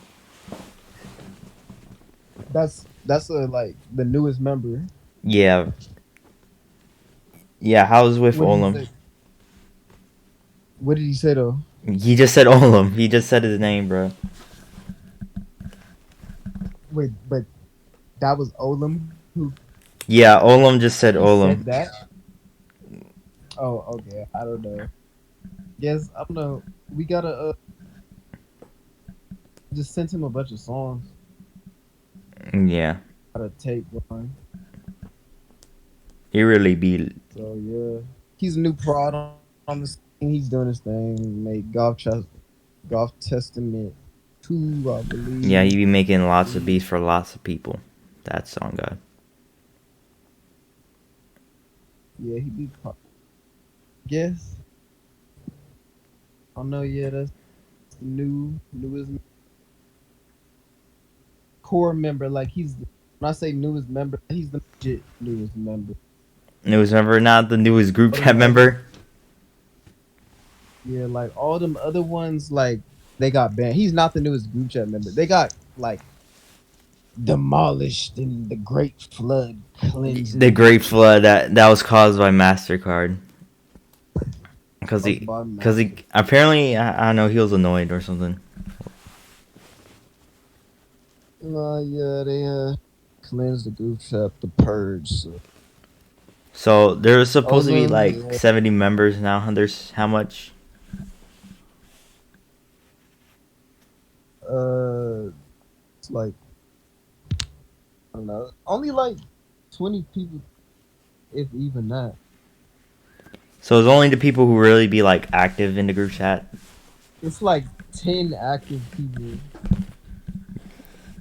Speaker 2: That's like the newest member.
Speaker 1: Yeah. Yeah, how's with Olm?
Speaker 2: What did he say though?
Speaker 1: He just said Olm. He just said his name, bro.
Speaker 2: Wait, but that was Olam who
Speaker 1: Yeah, Olm just said Olm.
Speaker 2: said that? Oh, okay. I don't know. Guess I don't know. We gotta just send him a bunch of songs.
Speaker 1: Yeah.
Speaker 2: Gotta take one.
Speaker 1: He really be.
Speaker 2: So yeah, he's a new prod on the scene. He's doing his thing. Made Goth Testament 2, I believe.
Speaker 1: Yeah, he be making lots of beats for lots of people. That song guy.
Speaker 2: Yeah, he be pop. Guess. I don't know. Yeah, that's the newest core member. Like when I say newest member, he's the legit newest member.
Speaker 1: Newest member, not the newest group chat member.
Speaker 2: Yeah, like all them other ones, like they got banned. He's not the newest group chat member. They got like demolished in the Great Flood cleansing.
Speaker 1: The Great Flood that was caused by Mastercard. Because he apparently, I don't know, he was annoyed or something.
Speaker 2: Yeah, they cleansed the group chat, the purge.
Speaker 1: So there's supposed to be like 70 members now. There's how much?
Speaker 2: It's like I don't know, only like 20 people, if even that.
Speaker 1: So it's only the people who really be like active in the group chat.
Speaker 2: It's like 10 active people,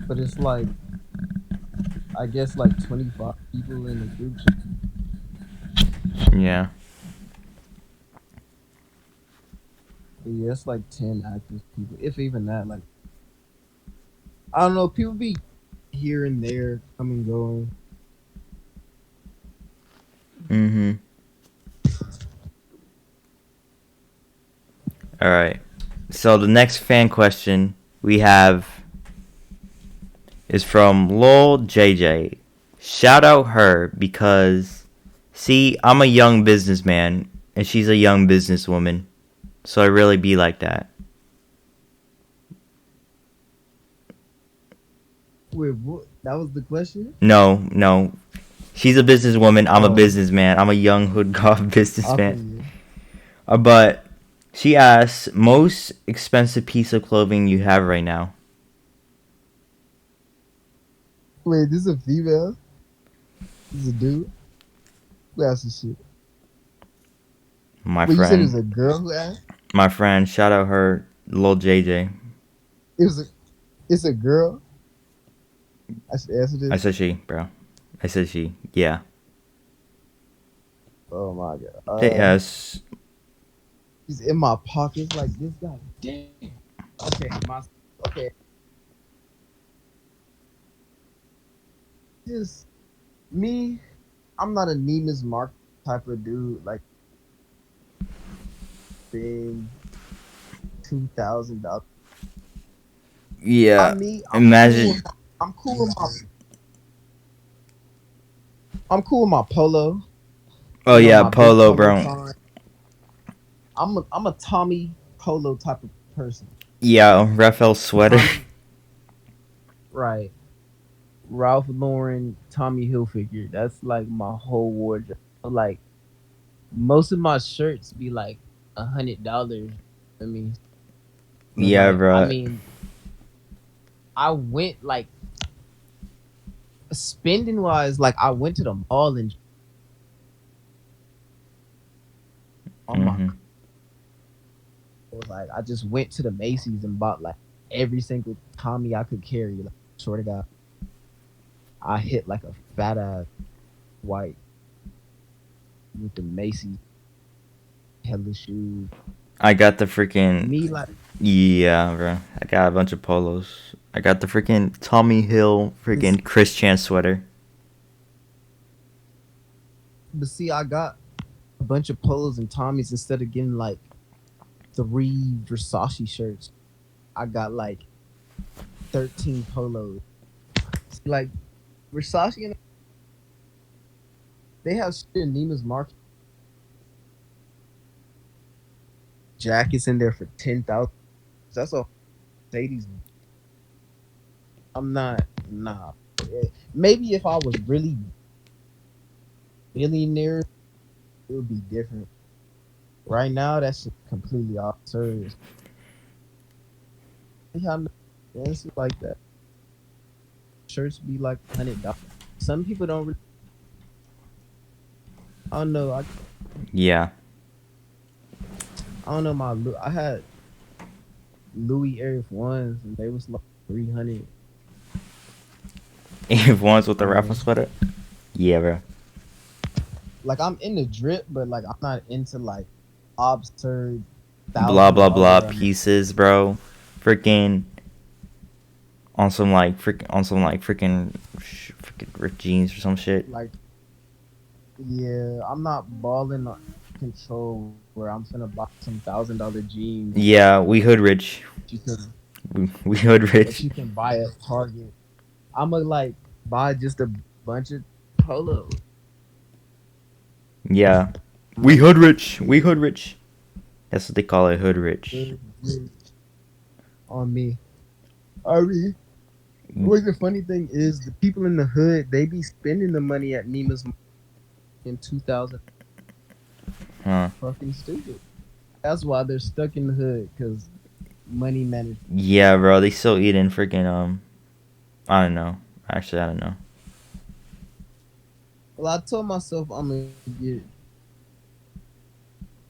Speaker 2: but it's like I guess like 25 people in the group chat.
Speaker 1: Yeah.
Speaker 2: But yeah, it's like 10 active people, if even that. Like I don't know, people be here and there, coming and going.
Speaker 1: Mm-hmm. All right. So the next fan question we have is from Lol JJ. Shout out her because, see, I'm a young businessman and she's a young businesswoman, so I really be like that.
Speaker 2: Wait, what? That was the question?
Speaker 1: No. She's a businesswoman. I'm a businessman. I'm a young hood goth businessman. But she asks, most expensive piece of clothing you have right now?
Speaker 2: Wait, this is a female? This is a dude? Who asked this shit?
Speaker 1: My
Speaker 2: Wait,
Speaker 1: friend.
Speaker 2: you said it was a girl who asked?
Speaker 1: My friend. Shout out her, Lil JJ.
Speaker 2: It's a girl? I should answer this?
Speaker 1: I said she, bro. I said she. Yeah.
Speaker 2: Oh my god.
Speaker 1: Yes.
Speaker 2: He's in my pockets like this guy. Damn. Okay. just me. I'm not a Neiman's Mark type of dude. Like being $2,000.
Speaker 1: Yeah.
Speaker 2: I'm cool.
Speaker 1: Imagine.
Speaker 2: I'm cool with my. I'm cool with my polo.
Speaker 1: Oh
Speaker 2: You know,
Speaker 1: yeah,
Speaker 2: my big
Speaker 1: polo,
Speaker 2: polo
Speaker 1: bro.
Speaker 2: sign. I'm a Tommy polo type of person.
Speaker 1: Yeah, Raphael sweater.
Speaker 2: Tommy, right? Ralph Lauren, Tommy Hilfiger. That's like my whole wardrobe. Like most of my shirts be like $100. I mean, but
Speaker 1: Yeah,
Speaker 2: like
Speaker 1: bro.
Speaker 2: I went like spending wise, like I went to the mall and on my
Speaker 1: Hmm.
Speaker 2: like I just went to the Macy's and bought like every single Tommy I could carry. Like, swear to God, I hit like a fat ass white with the Macy's hella shoes.
Speaker 1: I got the freaking.
Speaker 2: Me like,
Speaker 1: Yeah, bro. I got a bunch of polos. I got the freaking Tommy Hill
Speaker 2: this,
Speaker 1: freaking Chris Chan sweater.
Speaker 2: but see, I got a bunch of polos and Tommies instead of getting like 3 Versace shirts. I got like 13 polos. See, like Versace and they have shit in Neiman's Market. Jackets in there for 10,000. That's a Mercedes. I'm not. Nah. Maybe if I was really millionaire, it would be different. Right now, that's just completely absurd. It's like that. Shirts be like $100. Some people don't. I don't know.
Speaker 1: Yeah.
Speaker 2: I don't know. I had Louis Air Ones, and they was like 300.
Speaker 1: If ones with the raffle sweater. Yeah, bro.
Speaker 2: Like I'm in the drip, but like I'm not into like absurd
Speaker 1: Blah blah blah
Speaker 2: $1,000.
Speaker 1: pieces, bro. Freaking on some like freaking ripped jeans or some shit.
Speaker 2: Like, yeah, I'm not balling on control where I'm gonna buy some $1,000 jeans.
Speaker 1: Yeah, we hood rich.
Speaker 2: You can,
Speaker 1: We hood
Speaker 2: that
Speaker 1: rich.
Speaker 2: you can buy at Target. I'ma like buy just a bunch of polos.
Speaker 1: Yeah. We hood rich. We hood rich. That's what they call it, hood rich.
Speaker 2: On me. I mean, what the funny thing is, the people in the hood, they be spending the money at Neiman's in 2000.
Speaker 1: Huh.
Speaker 2: Fucking stupid. That's why they're stuck in the hood, because money management.
Speaker 1: Yeah, bro. They still eating freaking I don't know. Actually, I don't know.
Speaker 2: Well, I told myself I'm gonna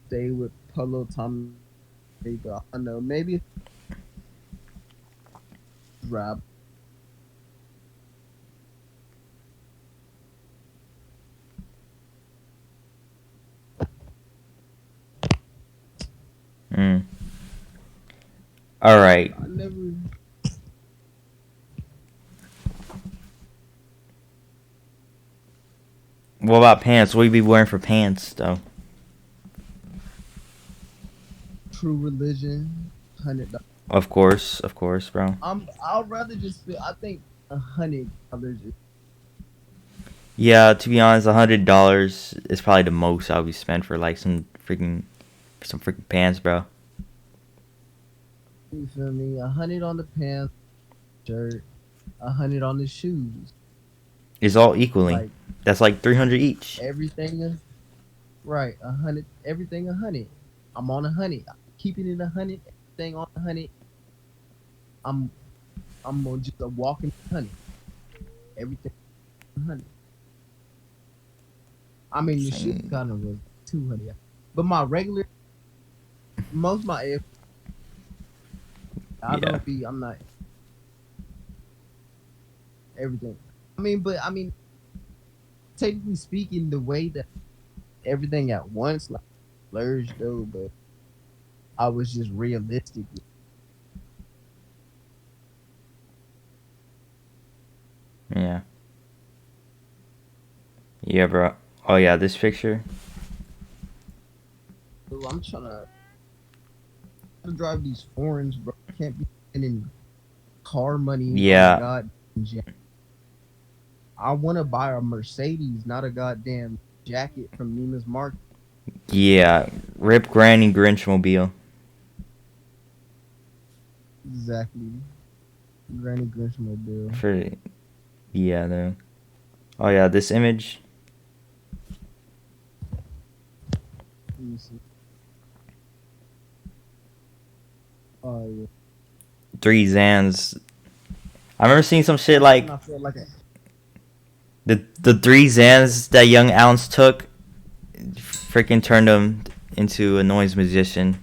Speaker 2: stay with Polo Tommy, but I don't know, maybe Rob.
Speaker 1: All right.
Speaker 2: I never.
Speaker 1: What about pants? What you be wearing for pants, though?
Speaker 2: True Religion, $100.
Speaker 1: Of course, bro.
Speaker 2: I'd rather just feel. I think $100 is.
Speaker 1: Yeah, to be honest, $100 is probably the most I would spend for like some freaking pants, bro.
Speaker 2: You feel me? 100 on the pants, shirt, 100 on the shoes.
Speaker 1: It's all equally.
Speaker 2: Like
Speaker 1: That's like 300 each.
Speaker 2: everything, right? 100, everything 100. I'm on 100. Keeping it 100. Everything on 100. I'm on just a walking 100. Everything 100. I mean, the shoe kind of was 200, but my regular, most of my air, I'm not everything. I mean, technically speaking, the way that everything at once like blurs though, but I was just realistic.
Speaker 1: Yeah. Yeah, bro. Oh yeah, this picture.
Speaker 2: Bro, I'm trying to drive these foreigns, bro. I can't be spending car money.
Speaker 1: Yeah.
Speaker 2: God, I want to buy a Mercedes, not a goddamn jacket from Neiman's Market.
Speaker 1: Yeah, rip Granny Grinchmobile.
Speaker 2: Exactly. Granny Grinchmobile.
Speaker 1: For, yeah, though. Oh yeah, this image.
Speaker 2: Let me see. Oh yeah.
Speaker 1: 3 Xans. I remember seeing some shit like
Speaker 2: I feel like
Speaker 1: the 3 Xans that Young Ounce took, freaking turned him into a noise musician.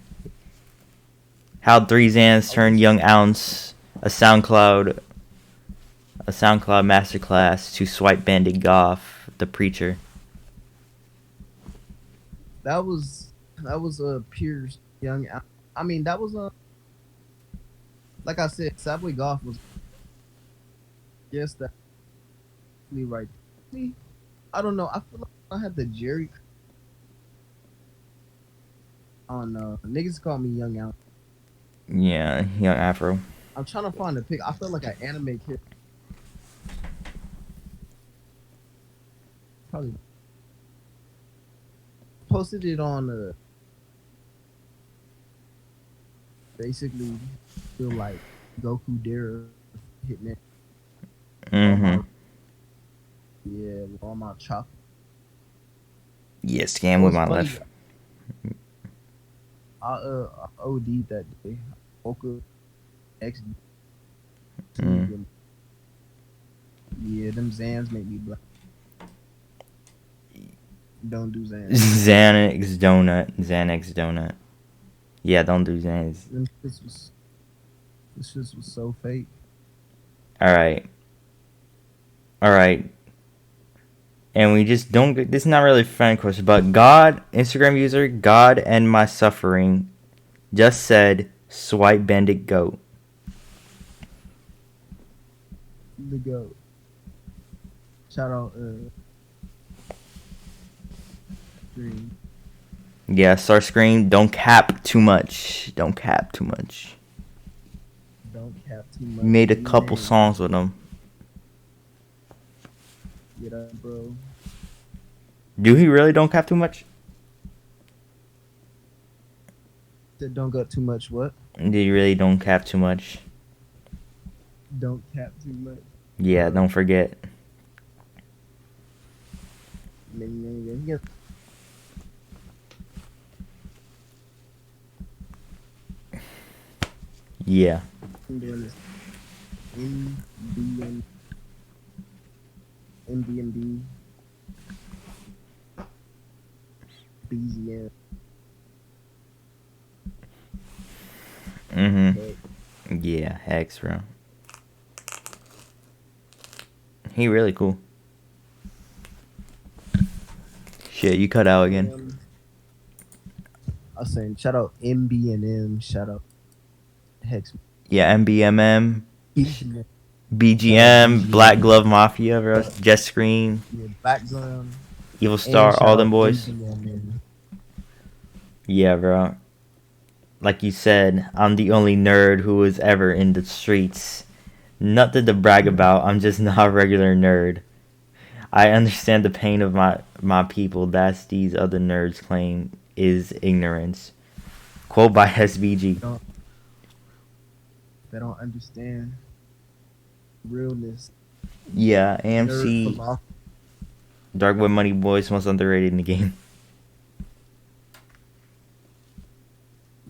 Speaker 1: How 3 Xans turned Young Ounce, a SoundCloud masterclass, to wipeBanditGøth, the preacher.
Speaker 2: that was a Pierce Young. I mean, that was a, like I said, SAIBOT was. Yes, that. Right. See, I don't know. I feel like I had the Jerry. I don't know. Niggas call me Young Out.
Speaker 1: Yeah, Young Afro.
Speaker 2: I'm trying to find a pic. I feel like an anime kid. Probably posted it on basically feel like Goku Dare hitting it.
Speaker 1: Mm-hmm.
Speaker 2: Yeah, with all my chop.
Speaker 1: Yeah, scam with my left.
Speaker 2: I OD'd that day. Woke up next.
Speaker 1: Mm.
Speaker 2: Yeah, them Xans make me black. Don't do Xans.
Speaker 1: Xanax Donut. Yeah, don't do Xans.
Speaker 2: This was so fake.
Speaker 1: Alright. And we just don't get, this is not really a friend question, but God, Instagram user, God and My Suffering, just said, wipeBanditGøth.
Speaker 2: The GOAT. Shout out, Scream.
Speaker 1: Yeah, Starscream, don't cap too much. Don't cap too much.
Speaker 2: Don't cap too much.
Speaker 1: Made a couple songs with him.
Speaker 2: Get up, bro.
Speaker 1: Do he really don't cap too much?
Speaker 2: Said don't got too much what?
Speaker 1: Did he really don't cap too much?
Speaker 2: Don't cap too much.
Speaker 1: Yeah, don't forget. Yeah. MBMB.
Speaker 2: BZM.
Speaker 1: Mm-hmm. Yeah, Hex, bro. He really cool. Shit, you cut out again.
Speaker 2: I was saying, shout out MB&M, shout out Hex.
Speaker 1: Yeah, MBMM, BGM, Black Glove Mafia, bro. Jet Screen,
Speaker 2: yeah, Background,
Speaker 1: Evil Star, all them boys.
Speaker 2: MB&M.
Speaker 1: Yeah, bro. Like you said, I'm the only nerd who was ever in the streets. Nothing to brag about. I'm just not a regular nerd. I understand the pain of my people. That's these other nerds claim is ignorance. Quote by SVG.
Speaker 2: They don't understand realness.
Speaker 1: Yeah, AMC. Dark Web Money Boys, most underrated in the game.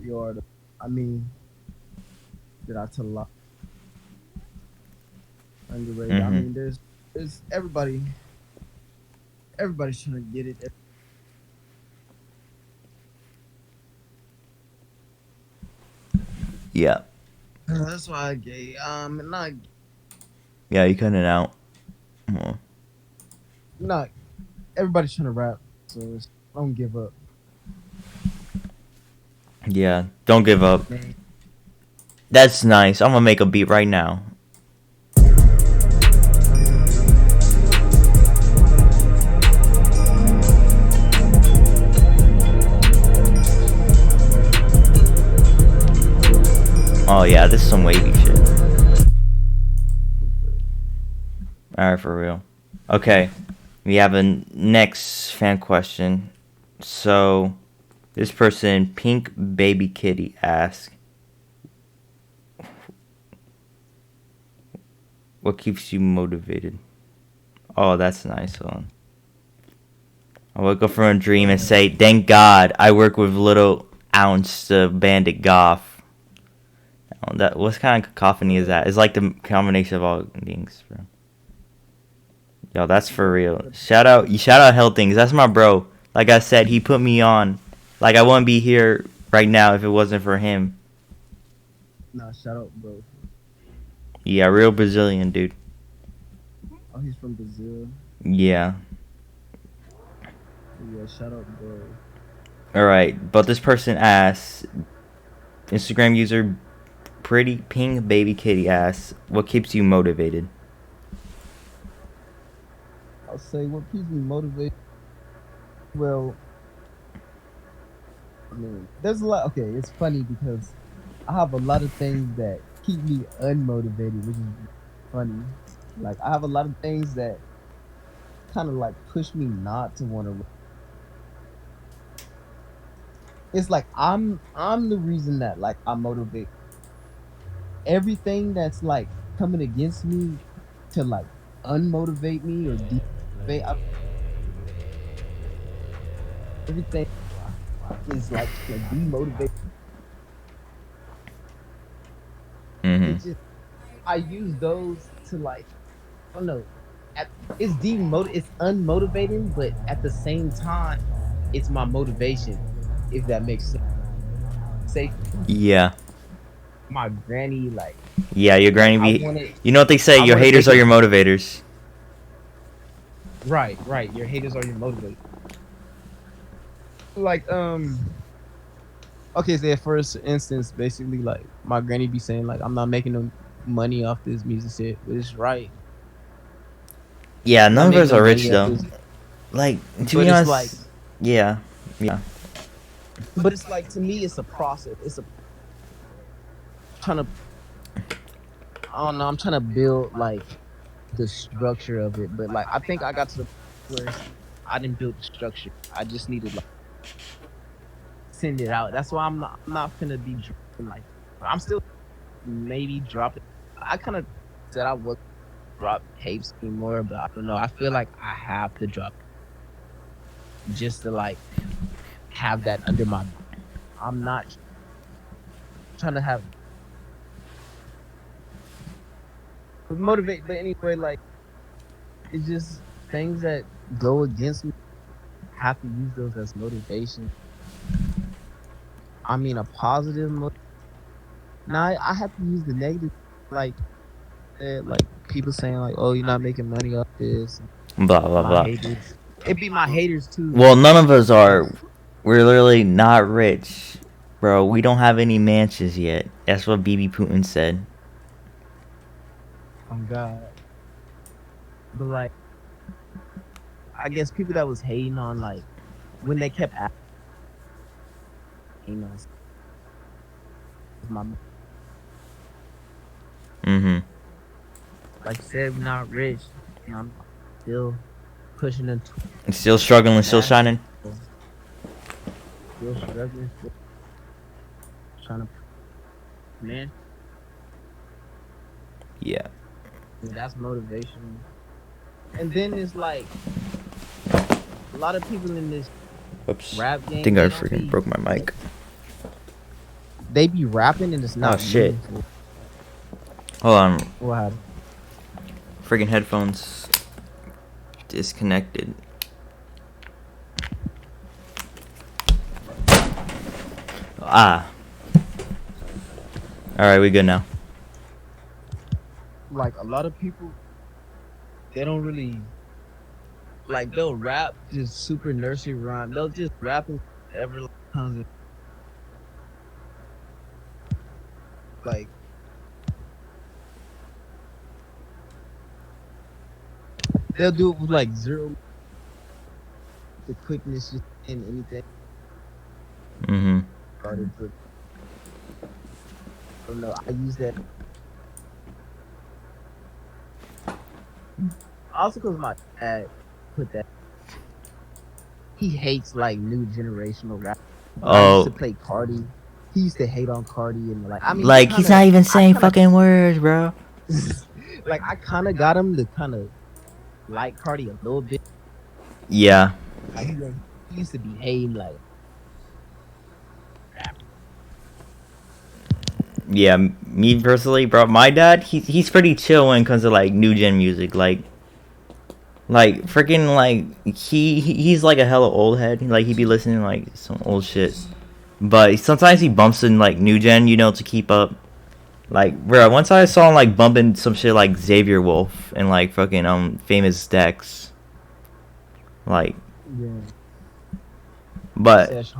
Speaker 2: You are the, I mean, did I tell a lot? Underrated.
Speaker 1: Mm-hmm.
Speaker 2: I mean, there's everybody's trying to get it.
Speaker 1: Yeah.
Speaker 2: That's why I gay. Not.
Speaker 1: Yeah, you cutting it out.
Speaker 2: Not. Everybody's trying to rap, so don't give up.
Speaker 1: Yeah, don't give up. That's nice. I'm gonna make a beat right now. Oh yeah, this is some wavy shit. Alright, for real. Okay, we have a next fan question. So, this person, Pink Baby Kitty, asks, what keeps you motivated? Oh, that's nice. Hold on. I wake up from a dream and say, thank God I work with Little Ounce, the bandit goth. Oh, what kind of cacophony is that? It's like the combination of all things, bro. Yo, that's for real. Shout out Hell Things. That's my bro. Like I said, he put me on. Like, I wouldn't be here right now if it wasn't for him.
Speaker 2: Nah, shout out, bro.
Speaker 1: Yeah, real Brazilian, dude.
Speaker 2: Oh, he's from Brazil.
Speaker 1: Yeah.
Speaker 2: Yeah, shout out, bro.
Speaker 1: Alright, but this person asks, Instagram user Pretty Pink Baby Kitty asks, what keeps you motivated?
Speaker 2: I'll say what keeps me motivated. Well, I mean, there's a lot. Okay, it's funny because I have a lot of things that keep me unmotivated, which is funny. Like, I have a lot of things that kind of like push me not to want to. It's like I'm the reason that like I motivate. Everything that's like coming against me to like unmotivate me or demotivate, everything is like to demotivate. It's just, I use those to like, I don't know, it's unmotivating, but at the same time, it's my motivation, if that makes sense. Say,
Speaker 1: Yeah.
Speaker 2: my granny, like,
Speaker 1: yeah, your granny be. You know what they say? Your haters are your motivators.
Speaker 2: Right. Your haters are your motivators. Like, okay, say for instance, basically, like, my granny be saying, like, I'm not making no money off this music shit, but it's right.
Speaker 1: Yeah, none of us are rich though. Like, to be honest,
Speaker 2: like,
Speaker 1: yeah.
Speaker 2: But it's like, to me, it's a process. It's a I'm trying to build like the structure of it, but like I think I got to the point where I didn't build the structure. I just needed like send it out. That's why I'm not gonna be dropping, like, I'm still maybe dropping. I kind of said I would drop tapes anymore, but I don't know. I feel like I have to drop just to like have that under my. I'm not trying to have motivate, but anyway, like, it's just things that go against me. I have to use those as motivation. I mean, a positive Now I have to use the negative, like people saying like, "Oh, you're not making money off this."
Speaker 1: Blah blah blah.
Speaker 2: Haters. It'd be my haters too.
Speaker 1: Well, none of us are. We're literally not rich, bro. We don't have any mansions yet. That's what BB Putin said.
Speaker 2: Oh God. But like, I guess people that was hating on, like, when they kept asking, like you said, we're not rich. I'm still pushing into.
Speaker 1: Still struggling, still shining.
Speaker 2: Still struggling. Still trying to. Man.
Speaker 1: Yeah.
Speaker 2: That's motivation. And then it's like a lot of people in this rap game.
Speaker 1: I think I freaking broke my mic.
Speaker 2: They be rapping and it's not.
Speaker 1: Oh shit.
Speaker 2: Meaningful.
Speaker 1: Hold on.
Speaker 2: What happened?
Speaker 1: Freaking headphones disconnected. Ah. Alright, we good now.
Speaker 2: Like, a lot of people, they don't really, like, they'll rap just super nursery rhyme. They'll just rap and ever comes, like, they'll do it with like zero the quickness just in anything. don't know. I use that. Also, because my dad put that. He hates like new generational rap. I used to play Cardi. He used to hate on Cardi and like. I mean,
Speaker 1: like he's not even saying fucking words, bro.
Speaker 2: Like I kind of got him to kind of like Cardi a little bit.
Speaker 1: Yeah.
Speaker 2: Like, he used to behave like.
Speaker 1: Yeah, me personally, bro. My dad, he's pretty chill when it comes to like new gen music, like freaking like he's like a hella old head. Like he be listening to, like some old shit, but sometimes he bumps in like new gen, you know, to keep up. Like, bro, once I saw him like bumping some shit like Xavier Wolf and like fucking Famous Dex, like,
Speaker 2: yeah.
Speaker 1: But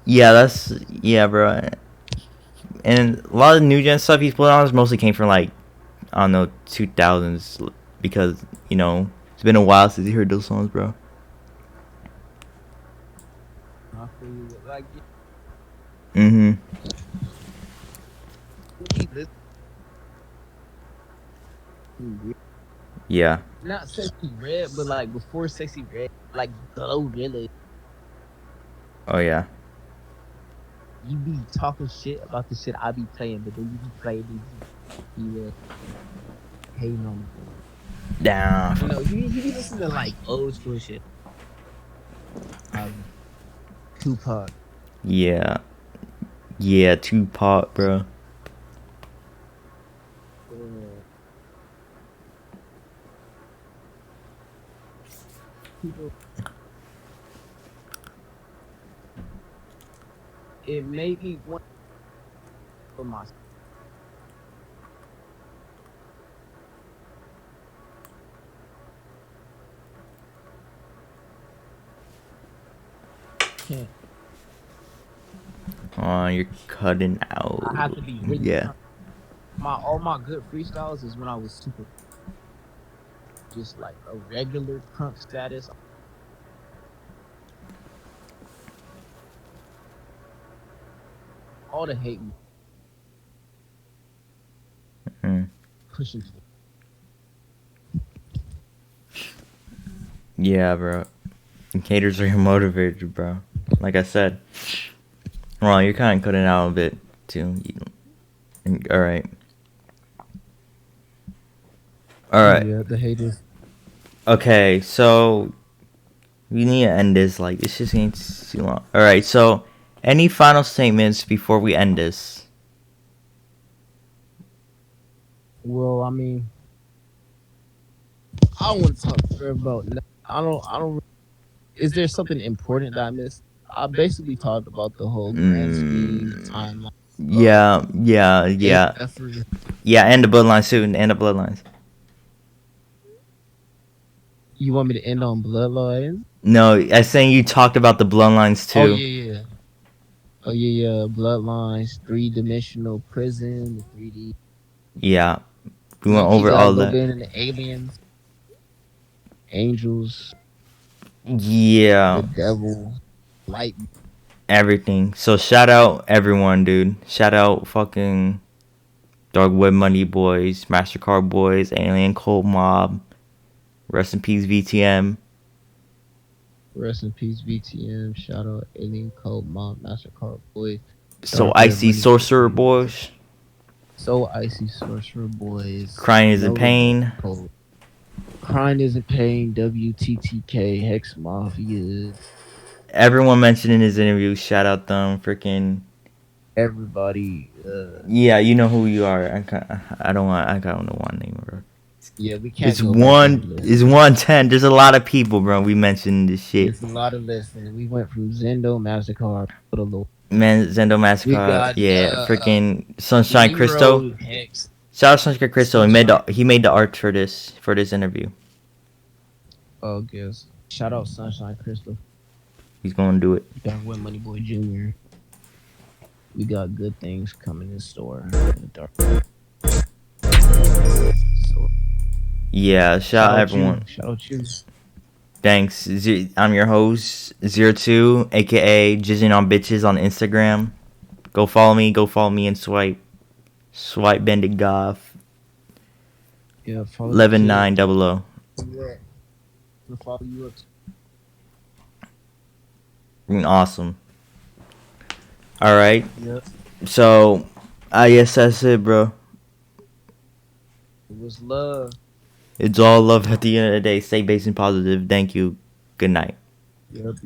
Speaker 1: yeah, bro. And a lot of new gen stuff he's put on mostly came from like, I don't know, 2000s, because, you know, it's been a while since you heard those songs, bro. Mm-hmm. Yeah.
Speaker 2: Not Sexy Red, but like before Sexy Red, like Glow Village.
Speaker 1: Oh yeah.
Speaker 2: You be talking shit about the shit I be playing, but then you be playing these, hating on me.
Speaker 1: Down.
Speaker 2: You know, he be listening to like old school shit. Tupac.
Speaker 1: Yeah. Yeah, Tupac, bro.
Speaker 2: People. It made me want for myself.
Speaker 1: Oh, you're cutting out.
Speaker 2: I have to be really
Speaker 1: yeah.
Speaker 2: All my good freestyles is when I was super, just like a regular crunk status. All the hate me. Pushing.
Speaker 1: Yeah, bro. Haters are your motivators, bro. Like I said. Well, you're kind of cutting out a bit, too. Alright. Alright.
Speaker 2: Yeah, the haters.
Speaker 1: Okay, so we need to end this. Like, it's just getting too long. Alright, so any final statements before we end this?
Speaker 2: Well, I mean, I don't want to talk about. I don't. Is there something important that I missed? I basically talked about the whole grand scheme, the timeline.
Speaker 1: Yeah. Yeah, and the bloodlines too, and the bloodlines.
Speaker 2: You want me to end on bloodlines?
Speaker 1: No, I was saying you talked about the bloodlines too.
Speaker 2: Oh yeah. Bloodlines, 3-dimensional prison, the 3D.
Speaker 1: Yeah, we went over all that.
Speaker 2: And the aliens, angels.
Speaker 1: Yeah.
Speaker 2: The devil, light.
Speaker 1: Everything. So shout out everyone, dude. Shout out fucking Dark Web Money Boys, Mastercardboyz, Alien Cult Mobb. Rest in peace, VTM.
Speaker 2: Rest in peace, VTM. Shout out Alien Cult Mobb, Mastercardboyz.
Speaker 1: So Icy Sorcerer Boys.
Speaker 2: So Icy Sorcerer Boys.
Speaker 1: Crying is in pain.
Speaker 2: Crying is in pain. WTTK Hex Mafia.
Speaker 1: Everyone mentioned in his interview. Shout out them. Freaking
Speaker 2: everybody.
Speaker 1: Yeah, you know who you are. I don't know one name, bro.
Speaker 2: Yeah, we can't.
Speaker 1: It's 110. There's a lot of people, bro. We mentioned this shit.
Speaker 2: It's a lot of listeners. We went from Zendo, Mastercard, put a little.
Speaker 1: Man, Zendo, Mastercard, freaking Sunshine Christo. Shout out Sunshine Christo. He made the art for this interview.
Speaker 2: Oh, yes. Shout out Sunshine Christo.
Speaker 1: He's gonna do it.
Speaker 2: Got Win Money Boy Jr. We got good things coming in store.
Speaker 1: Yeah, shout out everyone.
Speaker 2: Shout out you.
Speaker 1: Thanks. I'm your host, 02, aka Jizzing on Bitches on Instagram. Go follow me and swipe banditGøth
Speaker 2: Yeah, follow
Speaker 1: 11900.
Speaker 2: Yeah. I'll follow you up.
Speaker 1: Awesome. All right.
Speaker 2: Yep.
Speaker 1: So, I guess that's it, bro.
Speaker 2: It was love.
Speaker 1: It's all love at the end of the day. Stay base and positive. Thank you. Good night.
Speaker 2: Yep.